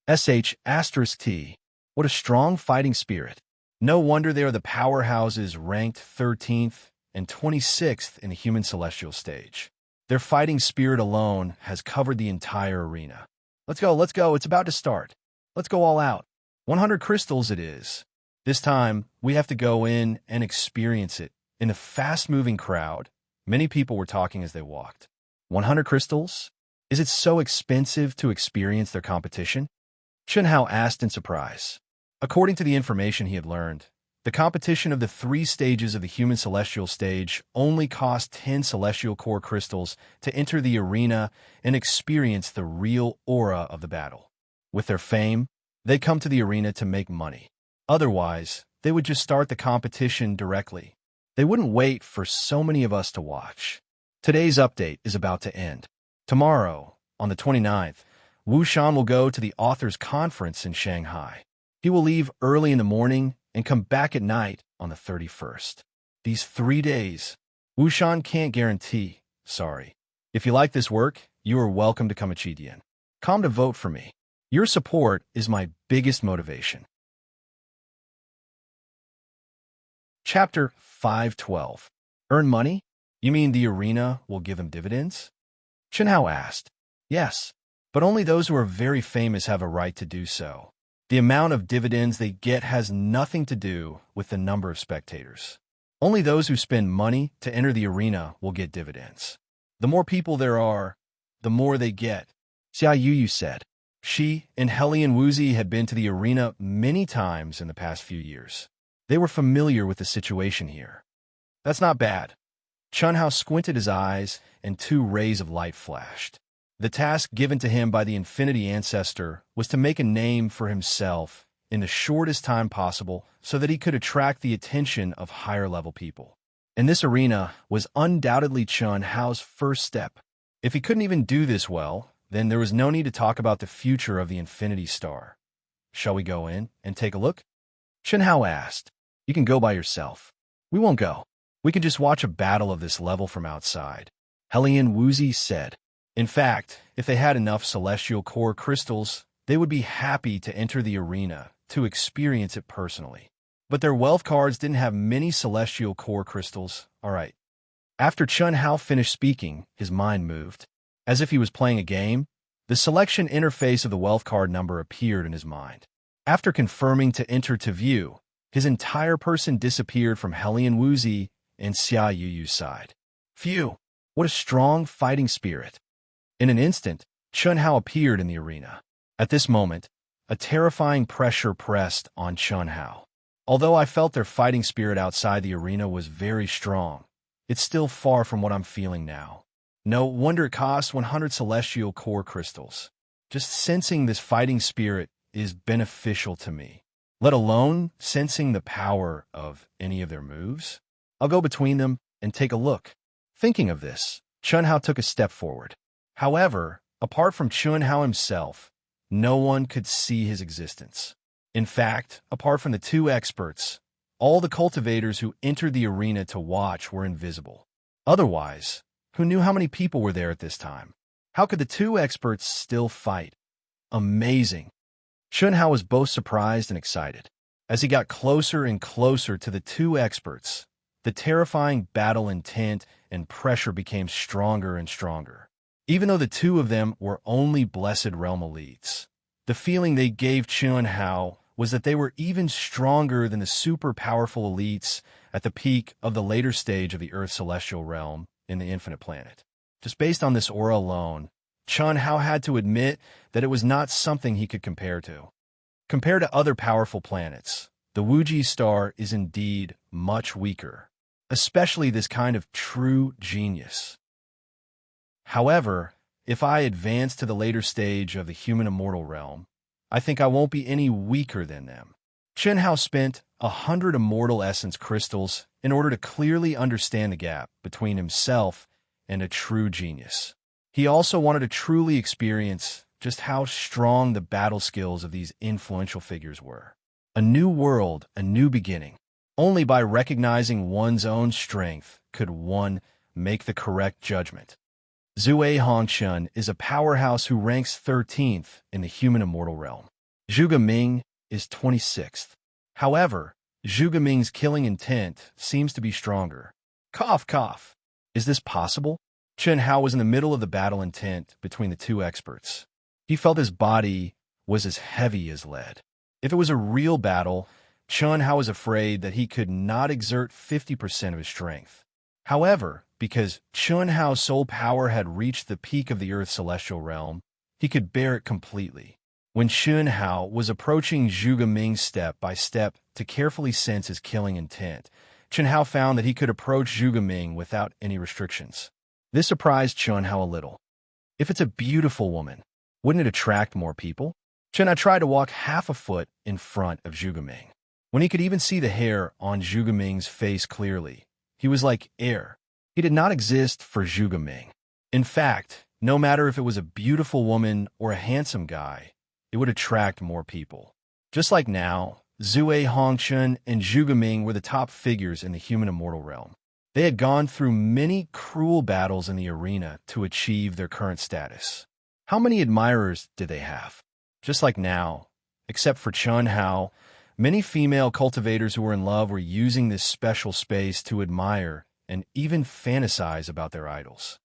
SH*T. What a strong fighting spirit. No wonder they are the powerhouses ranked 13th and 26th in the human celestial stage. Their fighting spirit alone has covered the entire arena. Let's go, it's about to start. Let's go all out. 100 crystals it is. This time, we have to go in and experience it. In the fast-moving crowd, many people were talking as they walked. 100 crystals? Is it so expensive to experience their competition? Chun Hao asked in surprise. According to the information he had learned, the competition of the 3 stages of the human celestial stage only cost 10 celestial core crystals to enter the arena and experience the real aura of the battle. With their fame, they come to the arena to make money. Otherwise, they would just start the competition directly. They wouldn't wait for so many of us to watch. Today's update is about to end. Tomorrow, on the 29th, Wu Shan will go to the authors' conference in Shanghai. He will leave early in the morning and come back at night on the 31st. These 3 days, Wu Shan can't guarantee. Sorry. If you like this work, you are welcome to come a Chidian. Come to vote for me. Your support is my biggest motivation. Chapter 512. Earn money? You mean the arena will give him dividends? Chun Hao asked. Yes, but only those who are very famous have a right to do so. The amount of dividends they get has nothing to do with the number of spectators. Only those who spend money to enter the arena will get dividends. The more people there are, the more they get. Xia Yu said. She and Hellion Wuzi had been to the arena many times in the past few years. They were familiar with the situation here. That's not bad. Chunhao squinted his eyes, and 2 rays of light flashed. The task given to him by the Infinity Ancestor was to make a name for himself in the shortest time possible so that he could attract the attention of higher-level people. And this arena was undoubtedly Chunhao's first step. If he couldn't even do this well, then there was no need to talk about the future of the Infinity Star. Shall we go in and take a look? Chunhao asked. You can go by yourself. We won't go. We can just watch a battle of this level from outside, Helian Wuzi said. In fact, if they had enough celestial core crystals, they would be happy to enter the arena to experience it personally. But their wealth cards didn't have many celestial core crystals. All right. After Chunhao finished speaking, his mind moved. As if he was playing a game, the selection interface of the wealth card number appeared in his mind. After confirming to enter to view, his entire person disappeared from Helian Wuzi and Xia Yuyu's side. Phew! What a strong fighting spirit! In an instant, Chunhao appeared in the arena. At this moment, a terrifying pressure pressed on Chunhao. Although I felt their fighting spirit outside the arena was very strong, it's still far from what I'm feeling now. No wonder it costs 100 celestial core crystals. Just sensing this fighting spirit is beneficial to me, let alone sensing the power of any of their moves. I'll go between them and take a look. Thinking of this, Chunhao took a step forward. However, apart from Chunhao himself, no one could see his existence. In fact, apart from the 2 experts, all the cultivators who entered the arena to watch were invisible. Otherwise, who knew how many people were there at this time? How could the 2 experts still fight? Amazing. Chunhao was both surprised and excited. As he got closer and closer to the 2 experts, the terrifying battle intent and pressure became stronger and stronger. Even though the 2 of them were only Blessed Realm elites, the feeling they gave Chunhao was that they were even stronger than the super powerful elites at the peak of the later stage of the Earth Celestial Realm in the Infinite Planet. Just based on this aura alone, Chunhao had to admit that it was not something he could compare to. Compared to other powerful planets, the Wuji star is indeed much weaker, especially this kind of true genius. However, if I advance to the later stage of the human immortal realm, I think I won't be any weaker than them. Chunhao spent 100 immortal essence crystals in order to clearly understand the gap between himself and a true genius. He also wanted to truly experience just how strong the battle skills of these influential figures were. A new world, a new beginning. Only by recognizing one's own strength could one make the correct judgment. Zhuge Hongchun is a powerhouse who ranks 13th in the human immortal realm. Zhuge Ming is 26th. However, Zhuge Ming's killing intent seems to be stronger. Cough, cough. Is this possible? Chunhao was in the middle of the battle intent between the 2 experts. He felt his body was as heavy as lead. If it was a real battle, Chunhao was afraid that he could not exert 50% of his strength. However, because Chunhao's soul power had reached the peak of the Earth's celestial realm, he could bear it completely. When Chunhao was approaching Zhuge Ming step by step to carefully sense his killing intent, Chunhao found that he could approach Zhuge Ming without any restrictions. This surprised Chunhao a little. If it's a beautiful woman, wouldn't it attract more people? Chunhao tried to walk half a foot in front of Zhuge Ming. When he could even see the hair on Zhuge Ming's face clearly, he was like air. He did not exist for Zhuge Ming. In fact, no matter if it was a beautiful woman or a handsome guy, it would attract more people. Just like now, Zhuge Hongchun and Zhuge Ming were the top figures in the human immortal realm. They had gone through many cruel battles in the arena to achieve their current status. How many admirers did they have? Just like now, except for Chunhao, many female cultivators who were in love were using this special space to admire and even fantasize about their idols.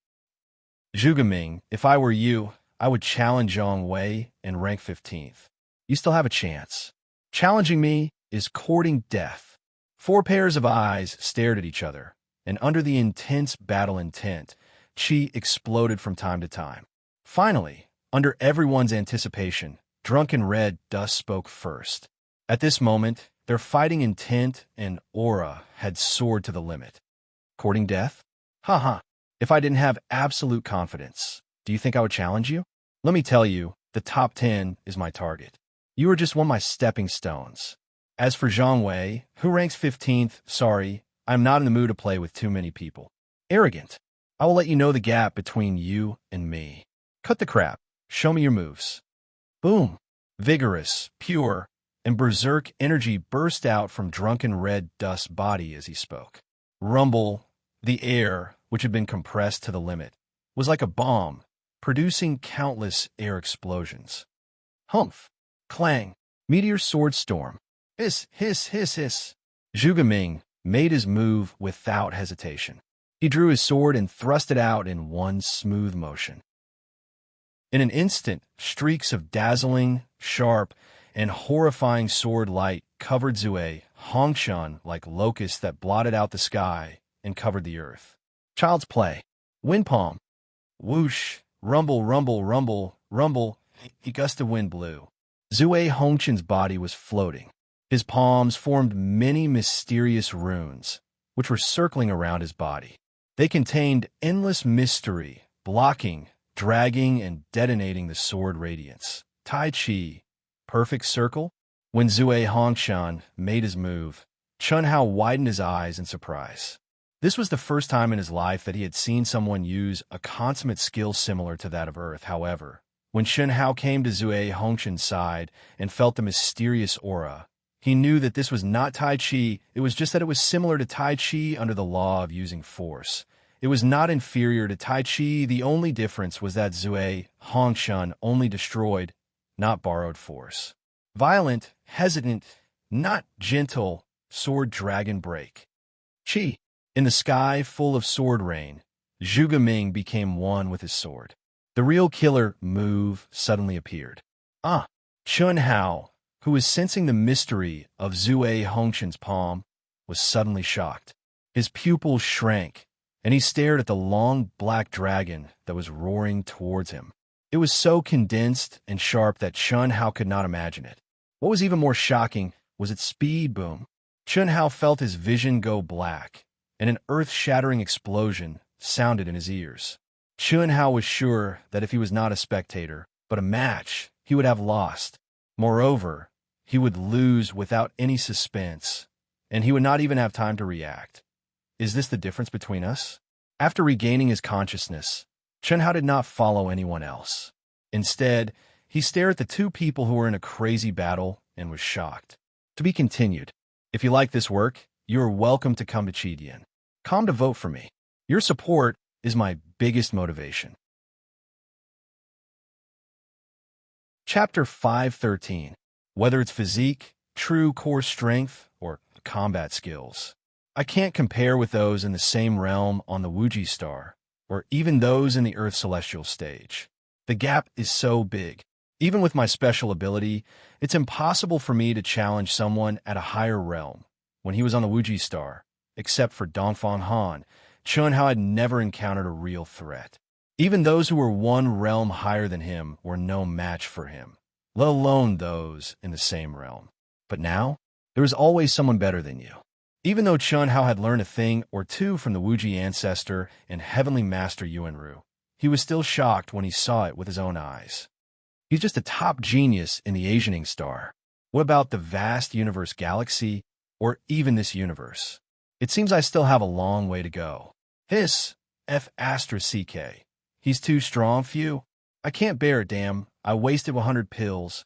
Zhuge Ming, if I were you, I would challenge Zhang Wei and rank 15th. You still have a chance. Challenging me is courting death. 4 pairs of eyes stared at each other, and under the intense battle intent, Qi exploded from time to time. Finally, under everyone's anticipation, Drunken Red Dust spoke first. At this moment, Their fighting intent and aura had soared to the limit. Courting death? Haha. If I didn't have absolute confidence, do you think I would challenge you? Let me tell you, the top 10 is my target. You are just one of my stepping stones. As for Zhang Wei, who ranks 15th, sorry, I'm not in the mood to play with too many people. Arrogant. I will let you know the gap between you and me. Cut the crap. Show me your moves. Boom. Vigorous, pure, and berserk energy burst out from drunken red dust's body as he spoke. Rumble, the air, which had been compressed to the limit, was like a bomb, producing countless air explosions. Humph. Clang. Meteor sword storm. Hiss, hiss, hiss, hiss. Zhuge Ming made his move without hesitation. He drew his sword and thrust it out in one smooth motion. In an instant, streaks of dazzling, sharp, and horrifying sword light covered Zue Hongshan like locusts that blotted out the sky and covered the earth. Child's play. Wind palm. Whoosh. Rumble, rumble, rumble, rumble. A gust of wind blew. Zue Hongshan's body was floating. His palms formed many mysterious runes, which were circling around his body. They contained endless mystery, blocking, dragging, and detonating the sword radiance. Tai Chi. Perfect circle? When Zue Hongshan made his move, Chun Hao widened his eyes in surprise. This was the first time in his life that he had seen someone use a consummate skill similar to that of Earth. However, when Chun Hao came to Zue Hongshan's side and felt the mysterious aura, he knew that this was not Tai Chi, it was just that it was similar to Tai Chi under the law of using force. It was not inferior to Tai Chi, the only difference was that Zue Hongshan only destroyed, not borrowed force. Violent, hesitant, not gentle, sword dragon break. Chi. In the sky full of sword rain, Zhuge Ming became one with his sword. The real killer move suddenly appeared. Chun Hao, who was sensing the mystery of Zue Hongshan's palm, was suddenly shocked. His pupils shrank, and he stared at the long black dragon that was roaring towards him. It was so condensed and sharp that Chun Hao could not imagine it. What was even more shocking was its speed. Boom. Chun Hao felt his vision go black, and an earth-shattering explosion sounded in his ears. Chun Hao was sure that if he was not a spectator, but a match, he would have lost. Moreover, he would lose without any suspense, and he would not even have time to react. Is this the difference between us? After regaining his consciousness, Chun Hao did not follow anyone else. Instead, he stared at the two people who were in a crazy battle and was shocked. To be continued. If you like this work, you are welcome to come to Chidian. Come to vote for me. Your support is my biggest motivation. Chapter 513. Whether it's physique, true core strength, or combat skills. I can't compare with those in the same realm on the Wuji star, or even those in the Earth celestial stage. The gap is so big. Even with my special ability, it's impossible for me to challenge someone at a higher realm. When he was on the Wuji star, except for Dongfang Han, Chun Hao had never encountered a real threat. Even those who were one realm higher than him were no match for him, let alone those in the same realm. But now, there is always someone better than you. Even though Chun Hao had learned a thing or two from the Wuji ancestor and heavenly master Yuanru, he was still shocked when he saw it with his own eyes. He's just a top genius in the Asianing star. What about the vast universe galaxy, or even this universe? It seems I still have a long way to go. Hiss, F***CK. He's too strong for you? I can't bear it, damn. I wasted 100 pills.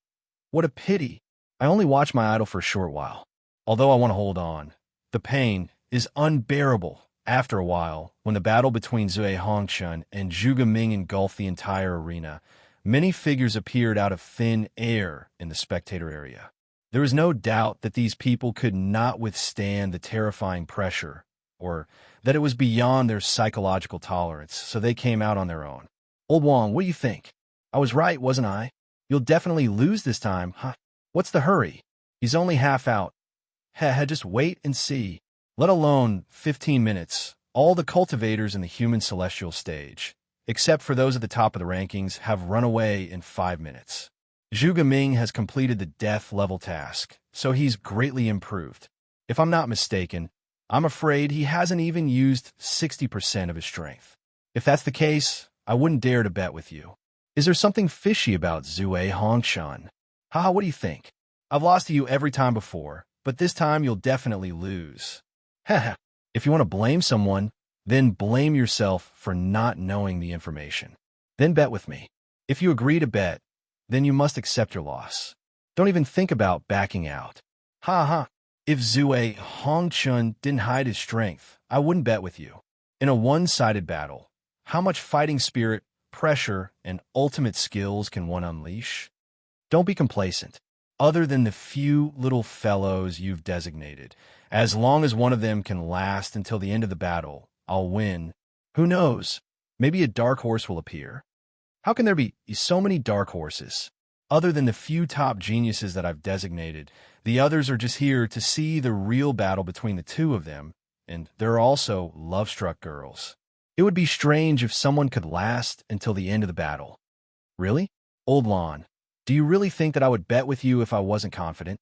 What a pity. I only watched my idol for a short while. Although I want to hold on. The pain is unbearable. After a while, when the battle between Zue Hongshan and Zhuge Ming engulfed the entire arena, many figures appeared out of thin air in the spectator area. There was no doubt that these people could not withstand the terrifying pressure, or that it was beyond their psychological tolerance, so they came out on their own. Old Wong, what do you think? I was right, wasn't I? You'll definitely lose this time, huh? What's the hurry? He's only half out. Heh, just wait and see. Let alone 15 minutes. All the cultivators in the human celestial stage, except for those at the top of the rankings, have run away in 5 minutes. Zhuge Ming has completed the death level task, so he's greatly improved. If I'm not mistaken, I'm afraid he hasn't even used 60% of his strength. If that's the case, I wouldn't dare to bet with you. Is there something fishy about Zue Hongshan? Haha, what do you think? I've lost to you every time before, but this time you'll definitely lose. Haha, if you want to blame someone, then blame yourself for not knowing the information. Then bet with me. If you agree to bet, then you must accept your loss. Don't even think about backing out. Ha ha. If Zue Hongchun didn't hide his strength, I wouldn't bet with you. In a one-sided battle, how much fighting spirit, pressure, and ultimate skills can one unleash? Don't be complacent. Other than the few little fellows you've designated, as long as one of them can last until the end of the battle, I'll win. Who knows? Maybe a dark horse will appear. How can there be so many dark horses? Other than the few top geniuses that I've designated, the others are just here to see the real battle between the two of them, and there are also love-struck girls. It would be strange if someone could last until the end of the battle. Really? Old Lon, do you really think that I would bet with you if I wasn't confident?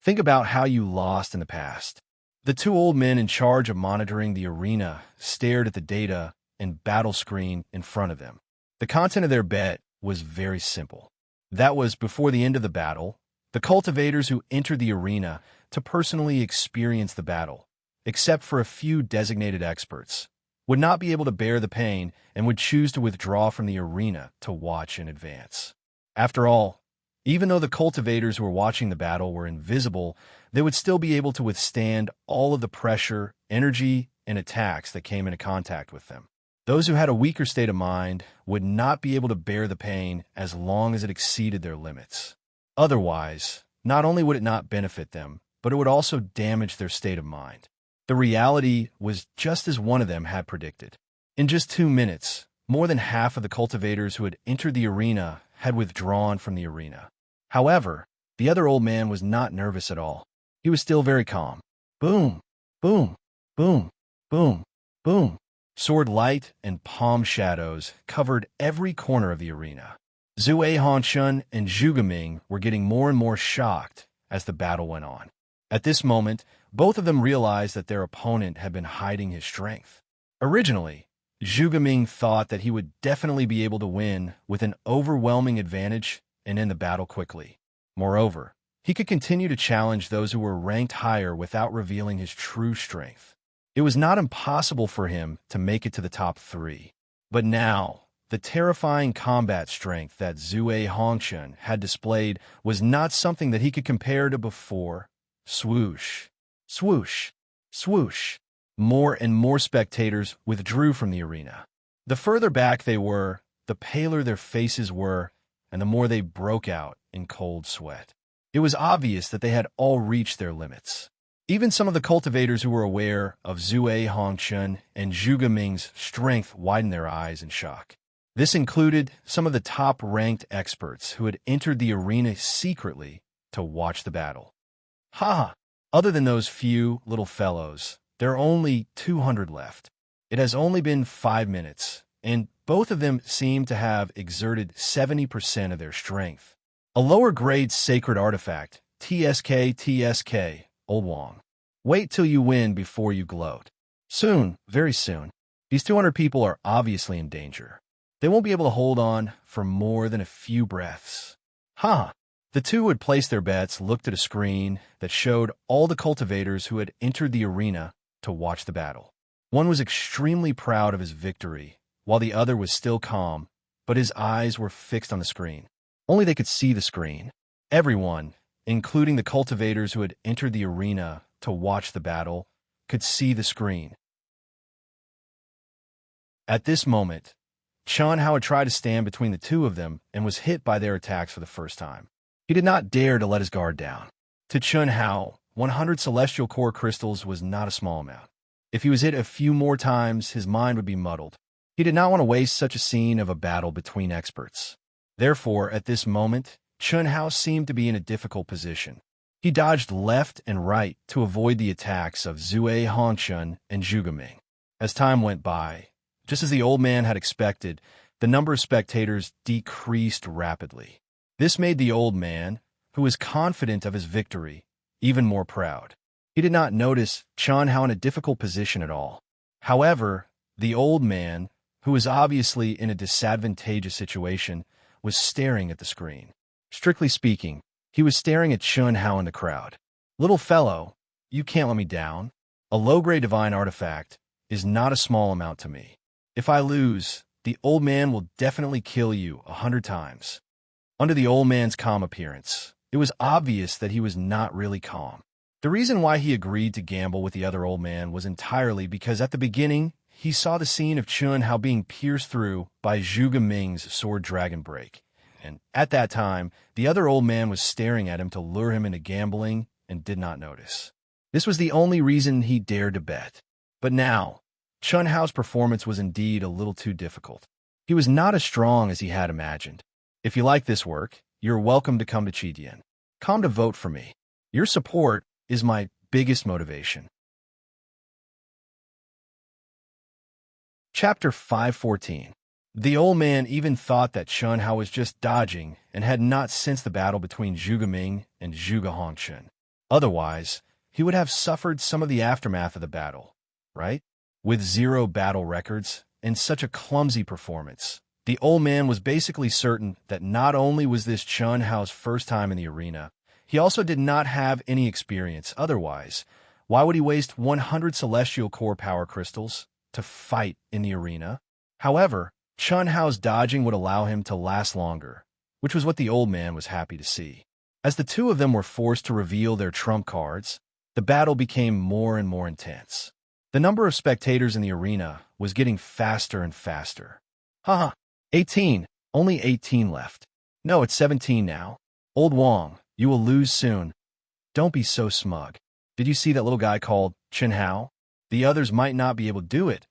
Think about how you lost in the past. The two old men in charge of monitoring the arena stared at the data and battle screen in front of them. The content of their bet was very simple. That was, before the end of the battle, the cultivators who entered the arena to personally experience the battle, except for a few designated experts, would not be able to bear the pain and would choose to withdraw from the arena to watch in advance. After all, even though the cultivators who were watching the battle were invisible, they would still be able to withstand all of the pressure, energy, and attacks that came into contact with them. Those who had a weaker state of mind would not be able to bear the pain as long as it exceeded their limits. Otherwise, not only would it not benefit them, but it would also damage their state of mind. The reality was just as one of them had predicted. In just 2 minutes, more than half of the cultivators who had entered the arena had withdrawn from the arena. However, the other old man was not nervous at all. He was still very calm. Boom, boom, boom, boom, boom. Sword light and palm shadows covered every corner of the arena. Zue Hanshun and Zhuge Ming were getting more and more shocked as the battle went on. At this moment, both of them realized that their opponent had been hiding his strength. Originally, Zhuge Ming thought that he would definitely be able to win with an overwhelming advantage and end the battle quickly. Moreover, he could continue to challenge those who were ranked higher without revealing his true strength. It was not impossible for him to make it to the top 3. But now, the terrifying combat strength that Zue Hongchun had displayed was not something that he could compare to before. Swoosh, swoosh, swoosh. More and more spectators withdrew from the arena. The further back they were, the paler their faces were, and the more they broke out in cold sweat. It was obvious that they had all reached their limits. Even some of the cultivators who were aware of Zue Hongchun and Zhuge Ming's strength widened their eyes in shock. This included some of the top-ranked experts who had entered the arena secretly to watch the battle. Ha! Other than those few little fellows, there are only 200 left. It has only been 5 minutes, and both of them seem to have exerted 70% of their strength. A lower-grade sacred artifact, TSK, Old Wong. Wait till you win before you gloat. Soon, very soon, these 200 people are obviously in danger. They won't be able to hold on for more than a few breaths. Ha! The two who had placed their bets looked at a screen that showed all the cultivators who had entered the arena to watch the battle. One was extremely proud of his victory, while the other was still calm, but his eyes were fixed on the screen. Only they could see the screen. Everyone, including the cultivators who had entered the arena to watch the battle, could see the screen. At this moment, Chun Hao had tried to stand between the two of them and was hit by their attacks for the first time. He did not dare to let his guard down. To Chun Hao, 100 celestial core crystals was not a small amount. If he was hit a few more times, his mind would be muddled. He did not want to waste such a scene of a battle between experts. Therefore, at this moment, Chun Hao seemed to be in a difficult position. He dodged left and right to avoid the attacks of Zue Hongchun and Zhuge Ming. As time went by, just as the old man had expected, the number of spectators decreased rapidly. This made the old man, who was confident of his victory, even more proud. He did not notice Chun Hao in a difficult position at all. However, the old man, who was obviously in a disadvantageous situation, was staring at the screen. Strictly speaking, he was staring at Chun Hao in the crowd. "Little fellow, you can't let me down. A low-grade divine artifact is not a small amount to me. If I lose, the old man will definitely kill you 100 times. Under the old man's calm appearance, it was obvious that he was not really calm. The reason why he agreed to gamble with the other old man was entirely because at the beginning, he saw the scene of Chun Hao being pierced through by Zhuge Ming's sword dragon break. And at that time, the other old man was staring at him to lure him into gambling and did not notice. This was the only reason he dared to bet. But now, Chun Hao's performance was indeed a little too difficult. He was not as strong as he had imagined. If you like this work, you're welcome to come to Chidian. Come to vote for me. Your support is my biggest motivation. Chapter 514. The old man even thought that Chun Hao was just dodging and had not sensed the battle between Zhuge Ming and Zhuge Hongchen. Otherwise, he would have suffered some of the aftermath of the battle, right? With 0 battle records and such a clumsy performance, the old man was basically certain that not only was this Chun Hao's first time in the arena, he also did not have any experience. Otherwise, why would he waste 100 celestial core power crystals to fight in the arena? However, Chun Hao's dodging would allow him to last longer, which was what the old man was happy to see. As the two of them were forced to reveal their trump cards, the battle became more and more intense. The number of spectators in the arena was getting faster and faster. Haha, 18. Only 18 left. No, it's 17 now. Old Wong, you will lose soon. Don't be so smug. Did you see that little guy called Chun Hao? The others might not be able to do it,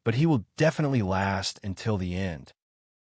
but he will definitely last until the end.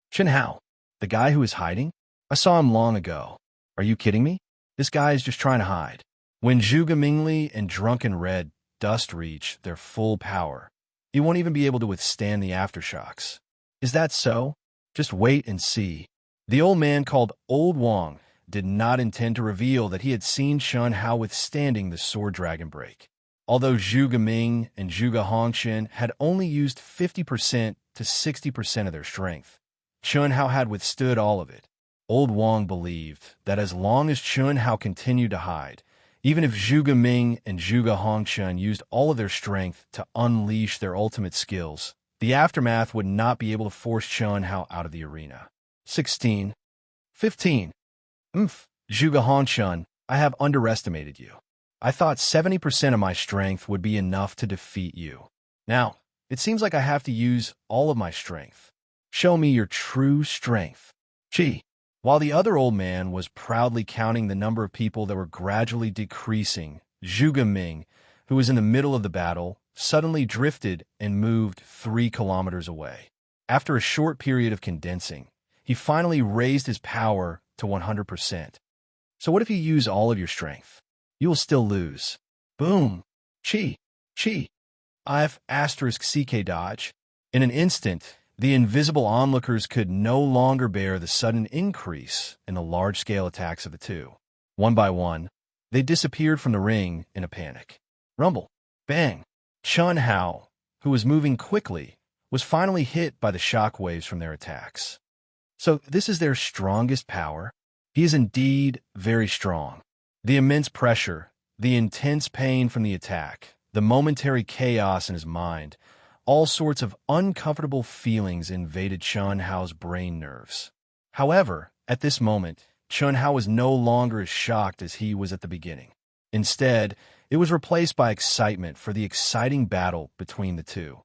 Chun Hao, the guy who is hiding? I saw him long ago. Are you kidding me? This guy is just trying to hide. When Zhuge Mingli and Drunken Red Dust reach their full power, he won't even be able to withstand the aftershocks. Is that so? Just wait and see. The old man called Old Wong did not intend to reveal that he had seen Chun Hao withstanding the sword dragon break. Although Zhuge Ming and Zhuge Hongchen had only used 50% to 60% of their strength, Chun Hao had withstood all of it. Old Wong believed that as long as Chun Hao continued to hide, even if Zhuge Ming and Zhuge Hongchen used all of their strength to unleash their ultimate skills, the aftermath would not be able to force Chun Hao out of the arena. 16. 15. Zhuge Hongchen, I have underestimated you. I thought 70% of my strength would be enough to defeat you. Now, it seems like I have to use all of my strength. Show me your true strength. Gee. While the other old man was proudly counting the number of people that were gradually decreasing, Zhuge Ming, who was in the middle of the battle, suddenly drifted and moved 3 kilometers away. After a short period of condensing, he finally raised his power to 100%. So what if you use all of your strength? You will still lose. Boom. Chi. I've asterisk CK dodge. In an instant, the invisible onlookers could no longer bear the sudden increase in the large-scale attacks of the two. One by one, they disappeared from the ring in a panic. Rumble. Bang. Chun Hao, who was moving quickly, was finally hit by the shock waves from their attacks. So this is their strongest power. He is indeed very strong. The immense pressure, the intense pain from the attack, the momentary chaos in his mind, all sorts of uncomfortable feelings invaded Chun Hao's brain nerves. However, at this moment, Chun Hao was no longer as shocked as he was at the beginning. Instead, it was replaced by excitement for the exciting battle between the two.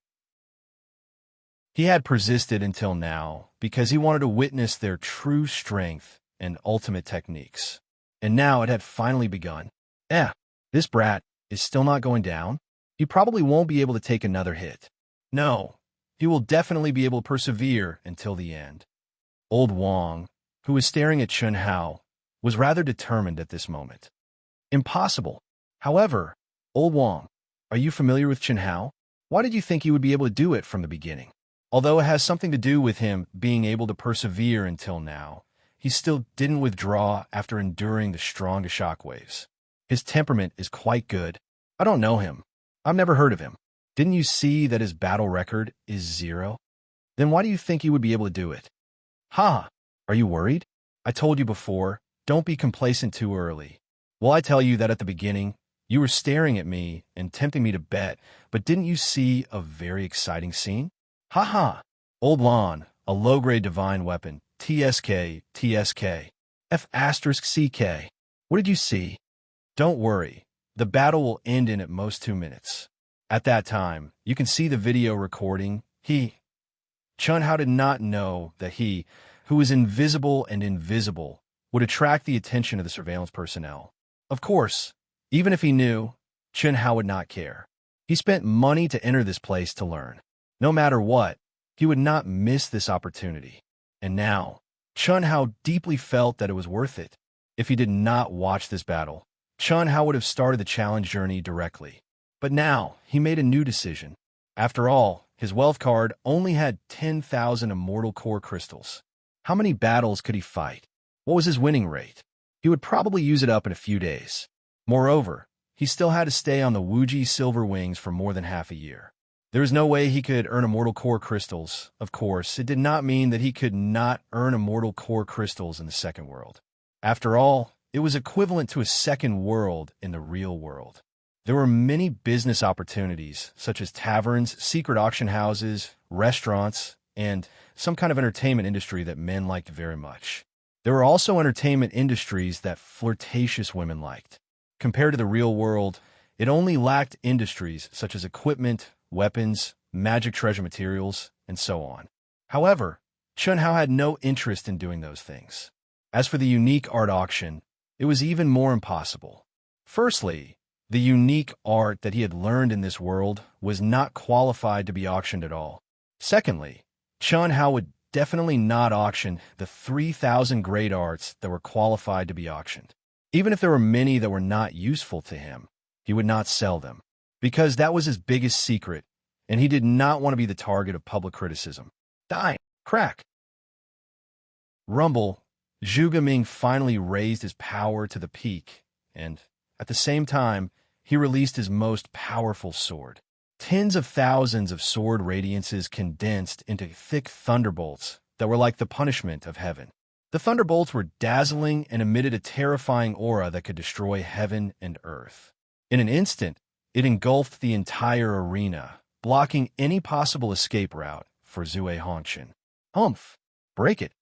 He had persisted until now because he wanted to witness their true strength and ultimate techniques. And now it had finally begun. This brat is still not going down? He probably won't be able to take another hit. No, he will definitely be able to persevere until the end. Old Wong, who was staring at Chun Hao, was rather determined at this moment. Impossible. However, Old Wong, are you familiar with Chun Hao? Why did you think he would be able to do it from the beginning? Although it has something to do with him being able to persevere until now, he still didn't withdraw after enduring the strongest shockwaves. His temperament is quite good. I don't know him. I've never heard of him. Didn't you see that his battle record is 0? Then why do you think he would be able to do it? Ha! Are you worried? I told you before, don't be complacent too early. Well, I tell you that at the beginning, you were staring at me and tempting me to bet, but didn't you see a very exciting scene? Ha ha! Old Lon, a low-grade divine weapon, TSK, TSK, F*CK. What did you see? Don't worry, the battle will end in at most 2 minutes. At that time, you can see the video recording. Chun Hao did not know that he, who is invisible and invisible, would attract the attention of the surveillance personnel. Of course, even if he knew, Chun Hao would not care. He spent money to enter this place to learn. No matter what, he would not miss this opportunity. And now, Chun Hao deeply felt that it was worth it. If he did not watch this battle, Chun Hao would have started the challenge journey directly. But now, he made a new decision. After all, his wealth card only had 10,000 immortal core crystals. How many battles could he fight? What was his winning rate? He would probably use it up in a few days. Moreover, he still had to stay on the Wuji Silver Wings for more than half a year. There was no way he could earn immortal core crystals. Of course, it did not mean that he could not earn immortal core crystals in the second world. After all, it was equivalent to a second world in the real world. There were many business opportunities, such as taverns, secret auction houses, restaurants, and some kind of entertainment industry that men liked very much. There were also entertainment industries that flirtatious women liked. Compared to the real world, it only lacked industries such as equipment, weapons, magic treasure materials, and so on. However, Chun Hao had no interest in doing those things. As for the unique art auction, it was even more impossible. Firstly, the unique art that he had learned in this world was not qualified to be auctioned at all. Secondly, Chun Hao would definitely not auction the 3,000 great arts that were qualified to be auctioned. Even if there were many that were not useful to him, he would not sell them, because that was his biggest secret, and he did not want to be the target of public criticism. Die! Crack! Rumble, Zhuge Ming finally raised his power to the peak, and, at the same time, he released his most powerful sword. Tens of thousands of sword radiances condensed into thick thunderbolts that were like the punishment of heaven. The thunderbolts were dazzling and emitted a terrifying aura that could destroy heaven and earth. In an instant, it engulfed the entire arena, blocking any possible escape route for Zue Hongqian. Humph! Break it!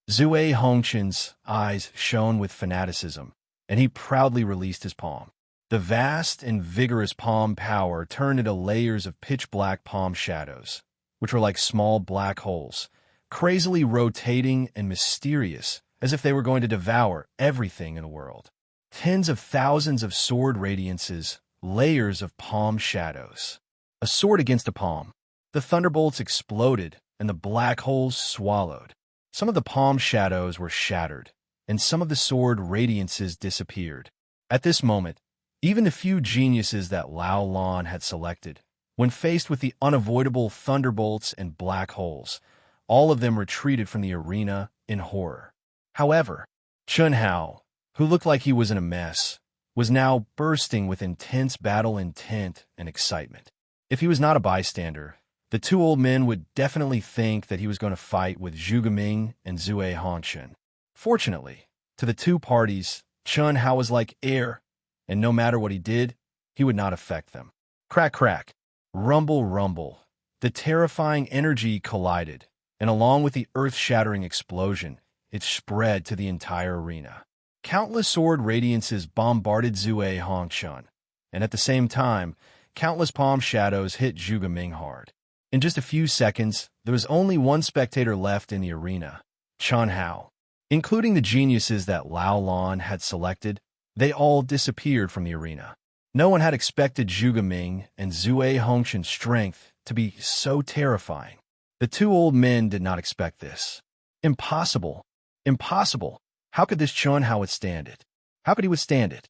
Zue Hongqian's eyes shone with fanaticism, and he proudly released his palm. The vast and vigorous palm power turned into layers of pitch-black palm shadows, which were like small black holes, crazily rotating and mysterious, as if they were going to devour everything in the world. Tens of thousands of sword radiances, layers of palm shadows. A sword against a palm. The thunderbolts exploded, and the black holes swallowed. Some of the palm shadows were shattered, and some of the sword radiances disappeared. At this moment, even the few geniuses that Lao Lan had selected, when faced with the unavoidable thunderbolts and black holes, all of them retreated from the arena in horror. However, Chun Hao, who looked like he was in a mess, was now bursting with intense battle intent and excitement. If he was not a bystander, the two old men would definitely think that he was going to fight with Zhuge Ming and Zue Hongqian. Fortunately, to the two parties, Chun Hao was like air, and no matter what he did, he would not affect them. Crack, crack, rumble, rumble. The terrifying energy collided, and along with the earth-shattering explosion, it spread to the entire arena. Countless sword radiances bombarded Zue Hongqian, and at the same time, countless palm shadows hit Zhuge Ming hard. In just a few seconds, there was only one spectator left in the arena, Chun Hao. Including the geniuses that Lao Lan had selected, they all disappeared from the arena. No one had expected Zhuge Ming and Zue Hongqian's strength to be so terrifying. The two old men did not expect this. Impossible. Impossible. How could this Chun Hao withstand it? How could he withstand it?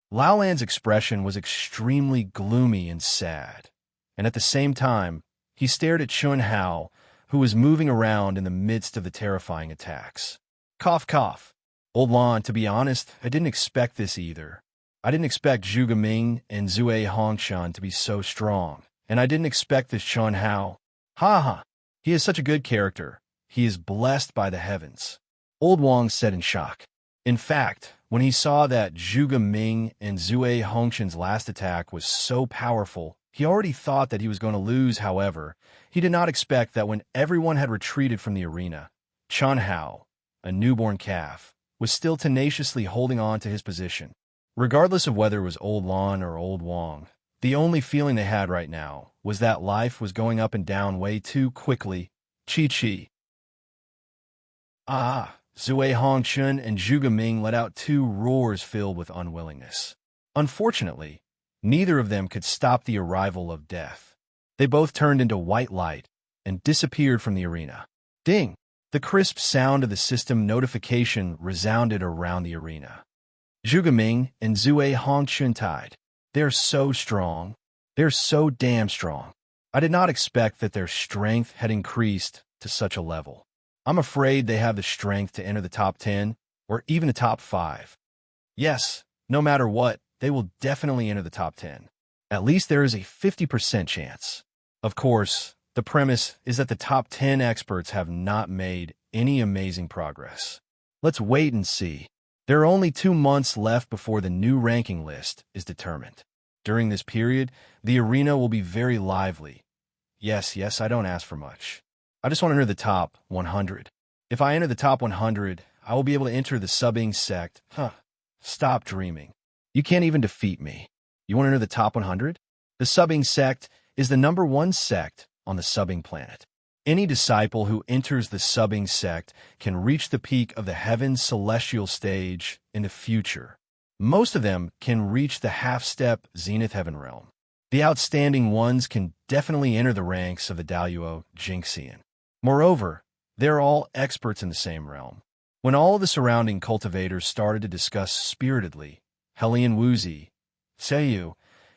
Lao Lan's expression was extremely gloomy and sad, and at the same time, he stared at Chun Hao who was moving around in the midst of the terrifying attacks. Cough, cough. Old Lan, to be honest, I didn't expect this either. I didn't expect Zhuge Ming and Zui Hongshan to be so strong, and I didn't expect this Chun Hao. Ha ha. He is such a good character. He is blessed by the heavens. Old Wang said in shock. In fact, when he saw that Zhuge Ming and Zui Hongshan's last attack was so powerful, he already thought that he was going to lose. However, he did not expect that when everyone had retreated from the arena, Chun Hao, a newborn calf, was still tenaciously holding on to his position. Regardless of whether it was Old Lan or Old Wang, the only feeling they had right now was that life was going up and down way too quickly. Chi-chi. Ah! Zui Hongshan and Zhuge Ming let out two roars filled with unwillingness. Unfortunately, neither of them could stop the arrival of death. They both turned into white light and disappeared from the arena. Ding! The crisp sound of the system notification resounded around the arena. Zhuge Ming and Zui Hongshan tied. They're so strong. They're so damn strong. I did not expect that their strength had increased to such a level. I'm afraid they have the strength to enter the top 10 or even the top 5. Yes, no matter what, they will definitely enter the top 10. At least there is a 50% chance. Of course, the premise is that the top 10 experts have not made any amazing progress. Let's wait and see. There are only 2 months left before the new ranking list is determined. During this period, the arena will be very lively. Yes, I don't ask for much. I just want to enter the top 100. If I enter the top 100, I will be able to enter the subbing sect. Stop dreaming. You can't even defeat me. You want to enter the top 100? The subbing sect is the #1 sect on the subbing planet. Any disciple who enters the subbing sect can reach the peak of the heaven's celestial stage in the future. Most of them can reach the half-step zenith heaven realm. The outstanding ones can definitely enter the ranks of the Daluo Jinxian. Moreover, they're all experts in the same realm. When all the surrounding cultivators started to discuss spiritedly, Helian Wuzi, Seiyu,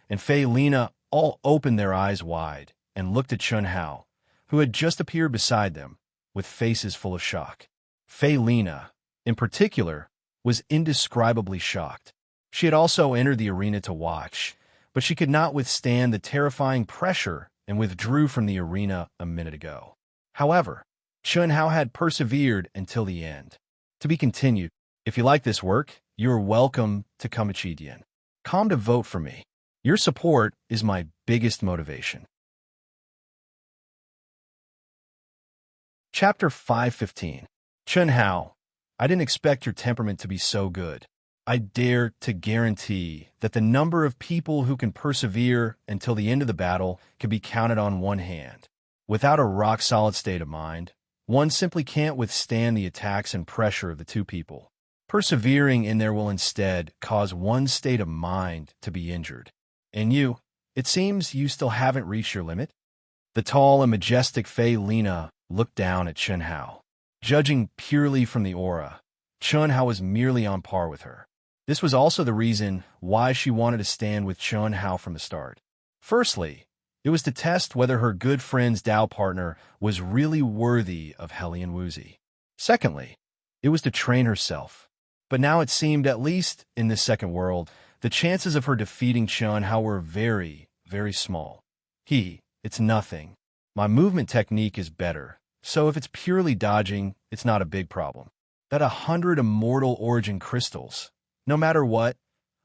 and Fei Lina all opened their eyes wide and looked at Chun Hao, who had just appeared beside them, with faces full of shock. Fei Lina, in particular, was indescribably shocked. She had also entered the arena to watch, but she could not withstand the terrifying pressure and withdrew from the arena a minute ago. However, Chun Hao had persevered until the end. To be continued. If you like this work, you are welcome to Conceited. Come to vote for me. Your support is my biggest motivation. Chapter 515. Chun Hao, I didn't expect your temperament to be so good. I dare to guarantee that the number of people who can persevere until the end of the battle can be counted on one hand. Without a rock-solid state of mind, one simply can't withstand the attacks and pressure of the two people. Persevering in there will instead cause one's state of mind to be injured. And you, it seems you still haven't reached your limit? The tall and majestic Fei Lina looked down at Chun Hao. Judging purely from the aura, Chun Hao was merely on par with her. This was also the reason why she wanted to stand with Chun Hao from the start. Firstly, it was to test whether her good friend's Dao partner was really worthy of Helian Wuzi. Secondly, it was to train herself. But now it seemed, at least in this second world, the chances of her defeating Chun Hao were very, very small. It's nothing. My movement technique is better, so if it's purely dodging, it's not a big problem. That 100 immortal origin crystals. No matter what,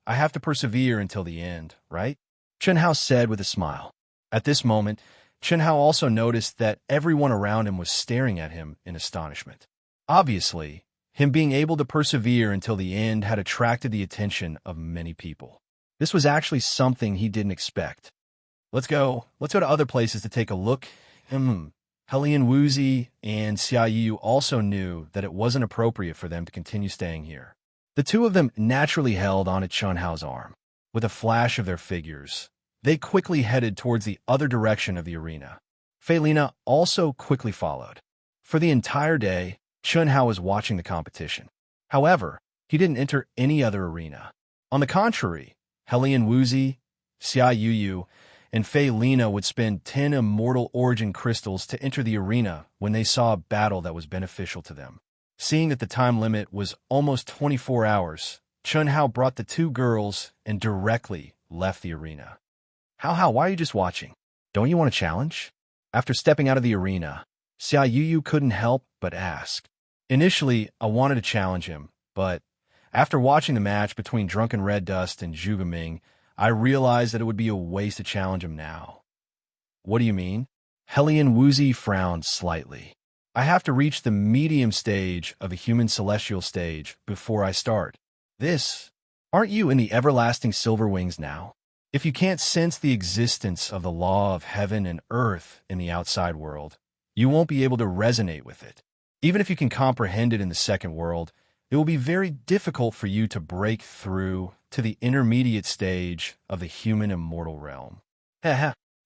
I have to persevere until the end, right? Chun Hao said with a smile. At this moment, Chun Hao also noticed that everyone around him was staring at him in astonishment. Obviously, him being able to persevere until the end had attracted the attention of many people. This was actually something he didn't expect. Let's go to other places to take a look. Helian Wuzi and Xiaoyu also knew that it wasn't appropriate for them to continue staying here. The two of them naturally held onto Chun Hao's arm. With a flash of their figures, they quickly headed towards the other direction of the arena. Fei Lina also quickly followed. For the entire day, Chun Hao was watching the competition. However, he didn't enter any other arena. On the contrary, Helian Wuzi, Xiaoyu, and Fei Lena would spend 10 immortal origin crystals to enter the arena when they saw a battle that was beneficial to them. Seeing that the time limit was almost 24 hours, Chun Hao brought the two girls and directly left the arena. How, why are you just watching? Don't you want a challenge? After stepping out of the arena, Xia Yuyu couldn't help but ask. Initially, I wanted to challenge him, but after watching the match between Drunken Red Dust and Zhuge Ming, I realized that it would be a waste to challenge him now. What do you mean? Hellion Wuzi frowned slightly. I have to reach the medium stage of a human celestial stage before I start. Aren't you in the everlasting silver wings now? If you can't sense the existence of the law of heaven and earth in the outside world, you won't be able to resonate with it. Even if you can comprehend it in the second world, it will be very difficult for you to break through to the intermediate stage of the human immortal realm.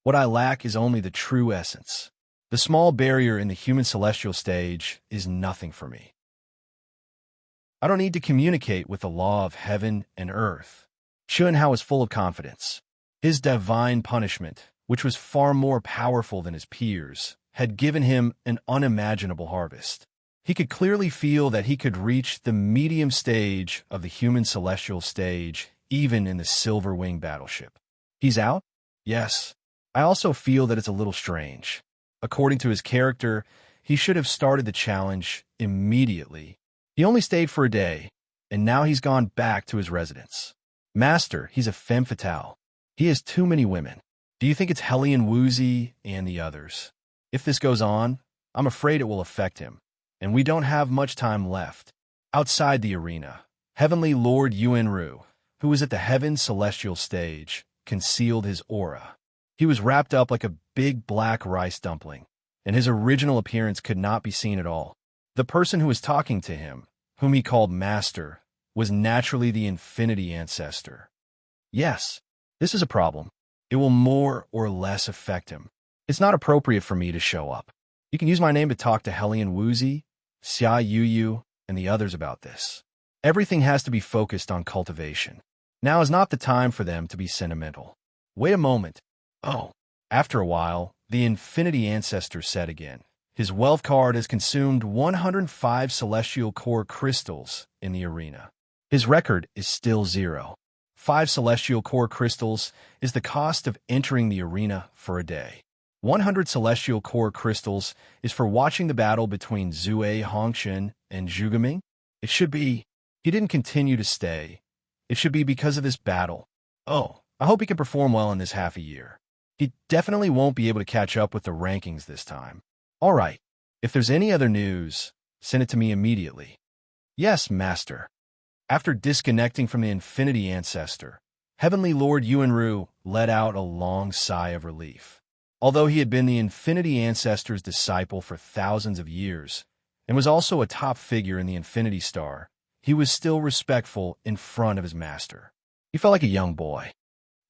What I lack is only the true essence. The small barrier in the human celestial stage is nothing for me. I don't need to communicate with the law of heaven and earth. Chun Hao was full of confidence. His divine punishment, which was far more powerful than his peers, had given him an unimaginable harvest. He could clearly feel that he could reach the medium stage of the human celestial stage, even in the Silver Wing battleship. He's out? Yes. I also feel that it's a little strange. According to his character, he should have started the challenge immediately. He only stayed for a day, and now he's gone back to his residence. Master, he's a femme fatale. He has too many women. Do you think it's Hellion Wuzi and the others? If this goes on, I'm afraid it will affect him, and we don't have much time left. Outside the arena, Heavenly Lord Yuanru, who was at the Heaven Celestial stage, concealed his aura. He was wrapped up like a big black rice dumpling, and his original appearance could not be seen at all. The person who was talking to him, whom he called Master, was naturally the Infinity Ancestor. Yes, this is a problem. It will more or less affect him. It's not appropriate for me to show up. You can use my name to talk to Hellion Wuzi, Xia Yuyu, and the others about this. Everything has to be focused on cultivation. Now is not the time for them to be sentimental. Wait a moment. Oh. After a while, the Infinity Ancestor said again. His wealth card has consumed 105 celestial core crystals in the arena. His record is still 0. 5 celestial core crystals is the cost of entering the arena for a day. 100 celestial core crystals is for watching the battle between Zue Hongchen and Zhuge Ming. It should be. He didn't continue to stay. It should be because of this battle. Oh, I hope he can perform well in this half a year. He definitely won't be able to catch up with the rankings this time. All right. If there's any other news, send it to me immediately. Yes, Master. After disconnecting from the Infinity Ancestor, Heavenly Lord Yuanru let out a long sigh of relief. Although he had been the Infinity Ancestor's disciple for thousands of years, and was also a top figure in the Infinity Star, he was still respectful in front of his master. He felt like a young boy.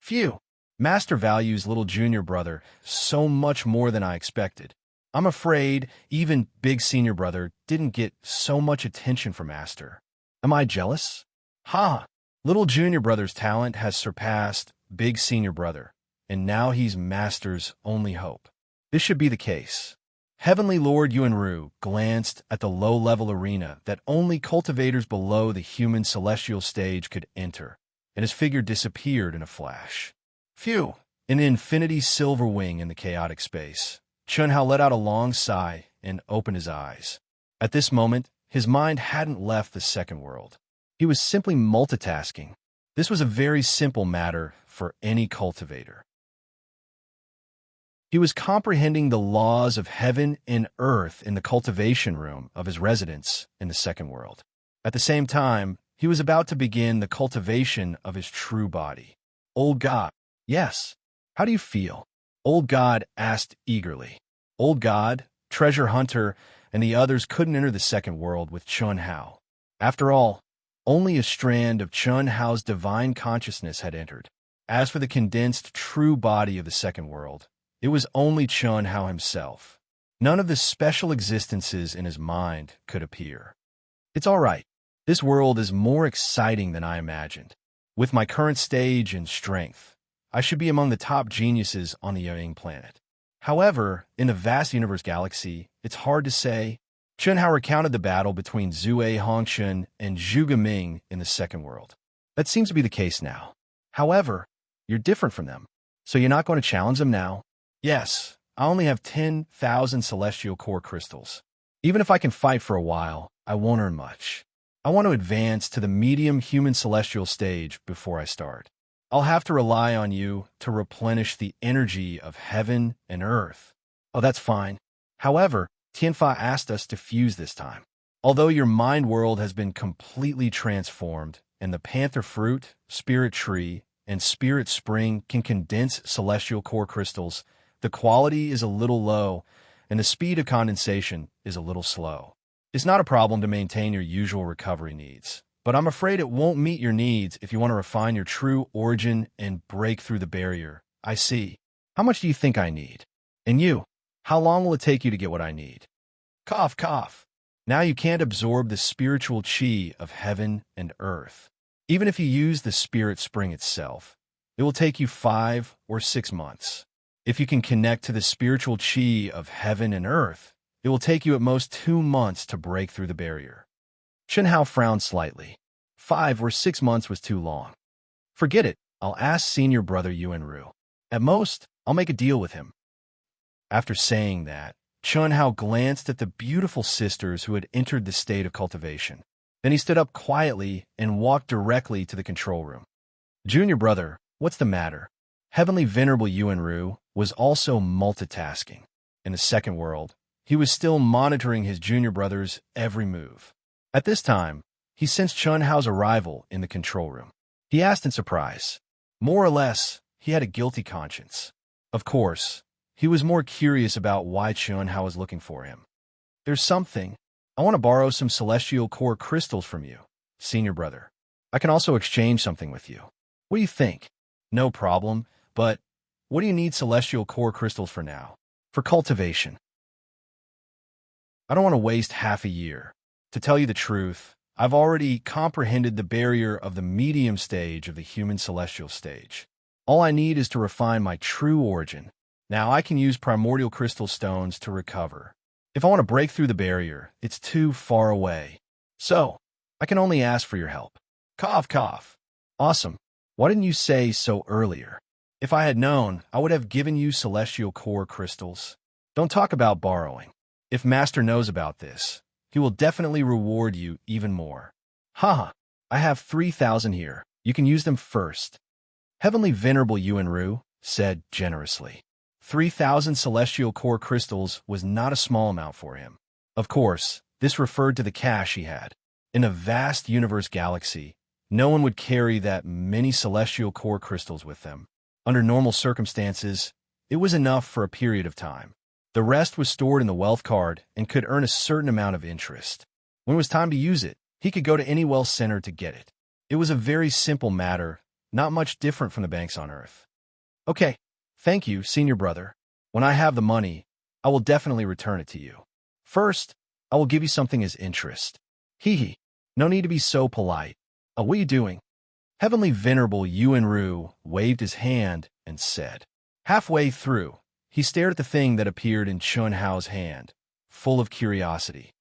Phew! Master values little junior brother so much more than I expected. I'm afraid even big senior brother didn't get so much attention from Master. Am I jealous? Ha! Little junior brother's talent has surpassed big senior brother, and now he's Master's only hope. This should be the case. Heavenly Lord Yuanru glanced at the low-level arena that only cultivators below the human celestial stage could enter, and his figure disappeared in a flash. Phew! In an infinity silver wing in the chaotic space, Chun Hao let out a long sigh and opened his eyes. At this moment, his mind hadn't left the second world. He was simply multitasking. This was a very simple matter for any cultivator. He was comprehending the laws of heaven and earth in the cultivation room of his residence in the second world. At the same time, he was about to begin the cultivation of his true body. Old God. Yes. How do you feel? Old God asked eagerly. Old God, Treasure Hunter, and the others couldn't enter the second world with Chun Hao. After all, only a strand of Chun Hao's divine consciousness had entered. As for the condensed true body of the second world, it was only Chun Hao himself. None of the special existences in his mind could appear. It's all right. This world is more exciting than I imagined. With my current stage and strength, I should be among the top geniuses on the young planet. However, in the vast universe galaxy, it's hard to say. Chunhao recounted the battle between Zue Hongshun and Zhuge Ming in the Second World. That seems to be the case now. However, you're different from them, so you're not going to challenge them now? Yes, I only have 10,000 celestial core crystals. Even if I can fight for a while, I won't earn much. I want to advance to the medium human celestial stage before I start. I'll have to rely on you to replenish the energy of heaven and earth. Oh, that's fine. However, Tianfa asked us to fuse this time. Although your mind world has been completely transformed, and the panther fruit, spirit tree, and spirit spring can condense celestial core crystals, the quality is a little low, and the speed of condensation is a little slow. It's not a problem to maintain your usual recovery needs, but I'm afraid it won't meet your needs if you want to refine your true origin and break through the barrier. I see. How much do you think I need? And you? How long will it take you to get what I need? Cough, cough. Now you can't absorb the spiritual chi of heaven and earth. Even if you use the spirit spring itself, it will take you 5 or 6 months. If you can connect to the spiritual chi of heaven and earth, it will take you at most 2 months to break through the barrier. Chunhao frowned slightly. 5 or 6 months was too long. Forget it. I'll ask senior brother Yuanru. At most, I'll make a deal with him. After saying that, Chunhao glanced at the beautiful sisters who had entered the state of cultivation. Then he stood up quietly and walked directly to the control room. Junior brother, what's the matter? Heavenly Venerable Yuanru was also multitasking. In the second world, he was still monitoring his junior brother's every move. At this time, he sensed Chunhao's arrival in the control room. He asked in surprise. More or less, he had a guilty conscience. Of course, he was more curious about why Chunhao was looking for him. There's something. I want to borrow some celestial core crystals from you, senior brother. I can also exchange something with you. What do you think? No problem, but what do you need celestial core crystals for now? For cultivation. I don't want to waste half a year. To tell you the truth, I've already comprehended the barrier of the medium stage of the human celestial stage. All I need is to refine my true origin. Now I can use primordial crystal stones to recover. If I want to break through the barrier, it's too far away. So, I can only ask for your help. Cough, cough. Awesome. Why didn't you say so earlier? If I had known, I would have given you celestial core crystals. Don't talk about borrowing. If Master knows about this, he will definitely reward you even more. Haha, I have 3,000 here. You can use them first. Heavenly Venerable Yuanru said generously. 3,000 celestial core crystals was not a small amount for him. Of course, this referred to the cash he had. In a vast universe galaxy, no one would carry that many celestial core crystals with them. Under normal circumstances, it was enough for a period of time. The rest was stored in the wealth card and could earn a certain amount of interest. When it was time to use it, he could go to any wealth center to get it. It was a very simple matter, not much different from the banks on Earth. Okay, thank you, senior brother. When I have the money, I will definitely return it to you. First, I will give you something as interest. Hee hee, no need to be so polite. Oh, what are you doing? Heavenly Venerable Yuanru waved his hand and said. Halfway through, he stared at the thing that appeared in Chunhao's hand, full of curiosity.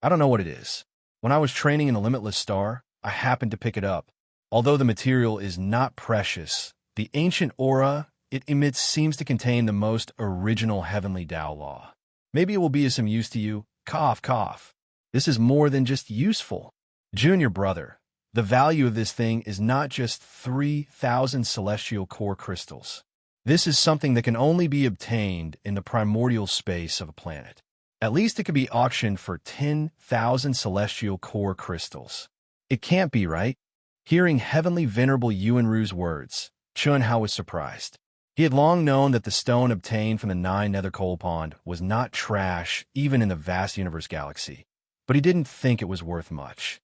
I don't know what it is. When I was training in the Limitless Star, I happened to pick it up. Although the material is not precious, the ancient aura it emits seems to contain the most original heavenly Tao law. Maybe it will be of some use to you. Cough, cough. This is more than just useful. Junior brother, the value of this thing is not just 3,000 celestial core crystals. This is something that can only be obtained in the primordial space of a planet. At least it could be auctioned for 10,000 celestial core crystals. It can't be, right? Hearing Heavenly Venerable Yuanru's words, Chunhao was surprised. He had long known that the stone obtained from the 9 Nether Coal Pond was not trash even in the vast universe galaxy, but he didn't think it was worth much.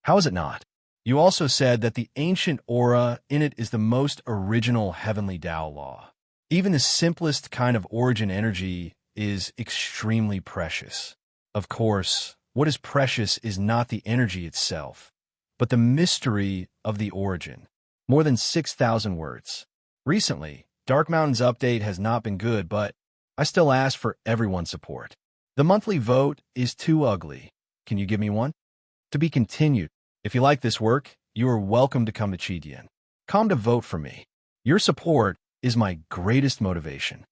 How is it not? You also said that the ancient aura in it is the most original heavenly Tao law. Even the simplest kind of origin energy is extremely precious. Of course, what is precious is not the energy itself, but the mystery of the origin. More than 6,000 words. Recently, Dark Mountain's update has not been good, but I still ask for everyone's support. The monthly vote is too ugly. Can you give me one? To be continued. If you like this work, you are welcome to come to Chidian. Come to vote for me. Your support is my greatest motivation.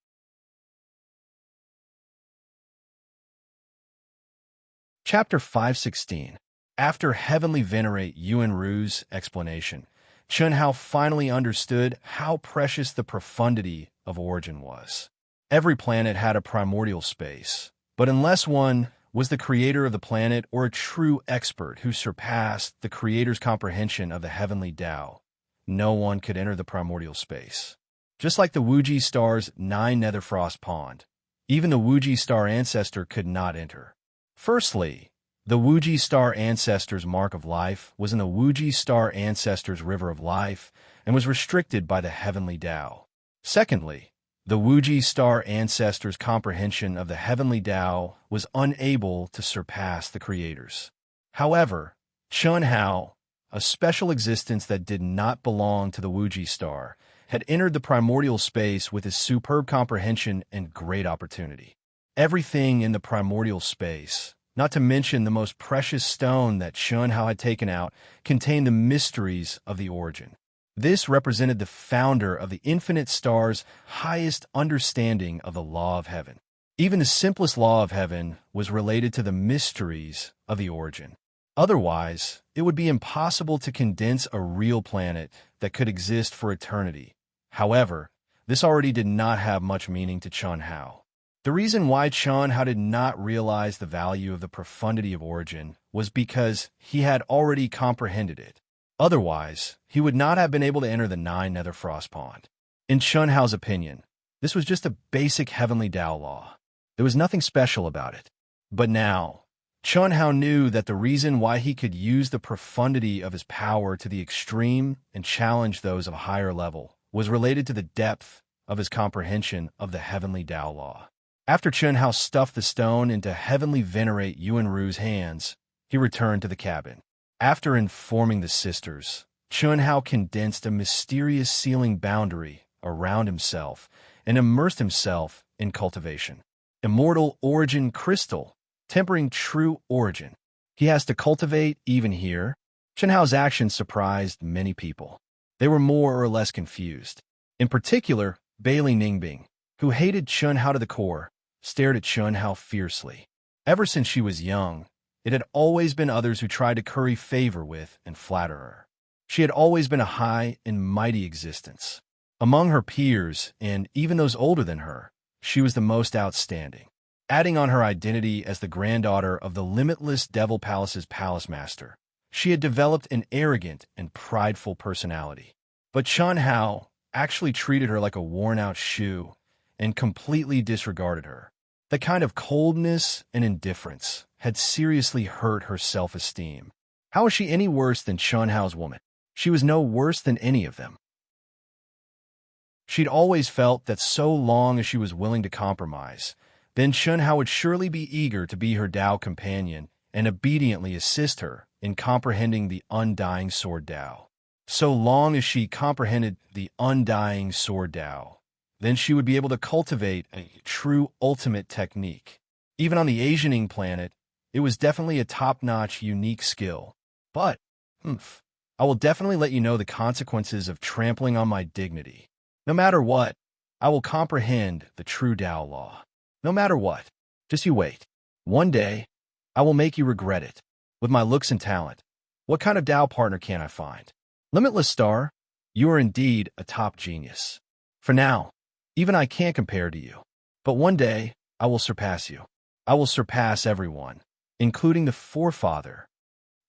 Chapter 516. After Heavenly Venerate Yuan Ru's explanation, Chunhao finally understood how precious the profundity of origin was. Every planet had a primordial space, but unless one was the creator of the planet or a true expert who surpassed the creator's comprehension of the heavenly Tao, no one could enter the primordial space. Just like the Wuji star's 9 Netherfrost Pond, even the Wuji star ancestor could not enter. Firstly, the Wuji star ancestor's mark of life was in the Wuji star ancestor's river of life and was restricted by the heavenly Tao. Secondly, the Wuji star ancestor's comprehension of the heavenly Tao was unable to surpass the creator's. However, Chunhao, a special existence that did not belong to the Wuji star, had entered the primordial space with his superb comprehension and great opportunity. Everything in the primordial space, not to mention the most precious stone that Chunhao had taken out, contained the mysteries of the origin. This represented the founder of the infinite star's highest understanding of the law of heaven. Even the simplest law of heaven was related to the mysteries of the origin. Otherwise, it would be impossible to condense a real planet that could exist for eternity. However, this already did not have much meaning to Chunhao. The reason why Chunhao did not realize the value of the profundity of origin was because he had already comprehended it. Otherwise, he would not have been able to enter the 9 Netherfrost Pond. In Chunhao's opinion, this was just a basic heavenly Tao law. There was nothing special about it. But now, Chunhao knew that the reason why he could use the profundity of his power to the extreme and challenge those of a higher level was related to the depth of his comprehension of the heavenly Tao law. After Chunhao stuffed the stone into Heavenly Venerate Yuan Ru's hands, he returned to the cabin. After informing the sisters, Chunhao condensed a mysterious sealing boundary around himself and immersed himself in cultivation. Immortal Origin Crystal, tempering true origin. He has to cultivate even here. Chunhao's actions surprised many people. They were more or less confused. In particular, Bailey Ningbing, who hated Chunhao to the core, stared at Chunhao fiercely. Ever since she was young, it had always been others who tried to curry favor with and flatter her. She had always been a high and mighty existence. Among her peers, and even those older than her, she was the most outstanding. Adding on her identity as the granddaughter of the Limitless Devil Palace's palace master, she had developed an arrogant and prideful personality. But Chunhao actually treated her like a worn-out shoe and completely disregarded her. The kind of coldness and indifference had seriously hurt her self-esteem. How was she any worse than Chunhao's woman? She was no worse than any of them. She'd always felt that so long as she was willing to compromise, then Chunhao would surely be eager to be her Tao companion and obediently assist her in comprehending the undying sword Tao. So long as she comprehended the undying sword Tao, then she would be able to cultivate a true ultimate technique. Even on the Asianing planet, it was definitely a top-notch, unique skill. But, I will definitely let you know the consequences of trampling on my dignity. No matter what, I will comprehend the true Tao law. No matter what, just you wait. One day, I will make you regret it. With my looks and talent, what kind of Tao partner can I find? Limitless Star, you are indeed a top genius. For now, even I can't compare to you. But one day, I will surpass you. I will surpass everyone, including the forefather.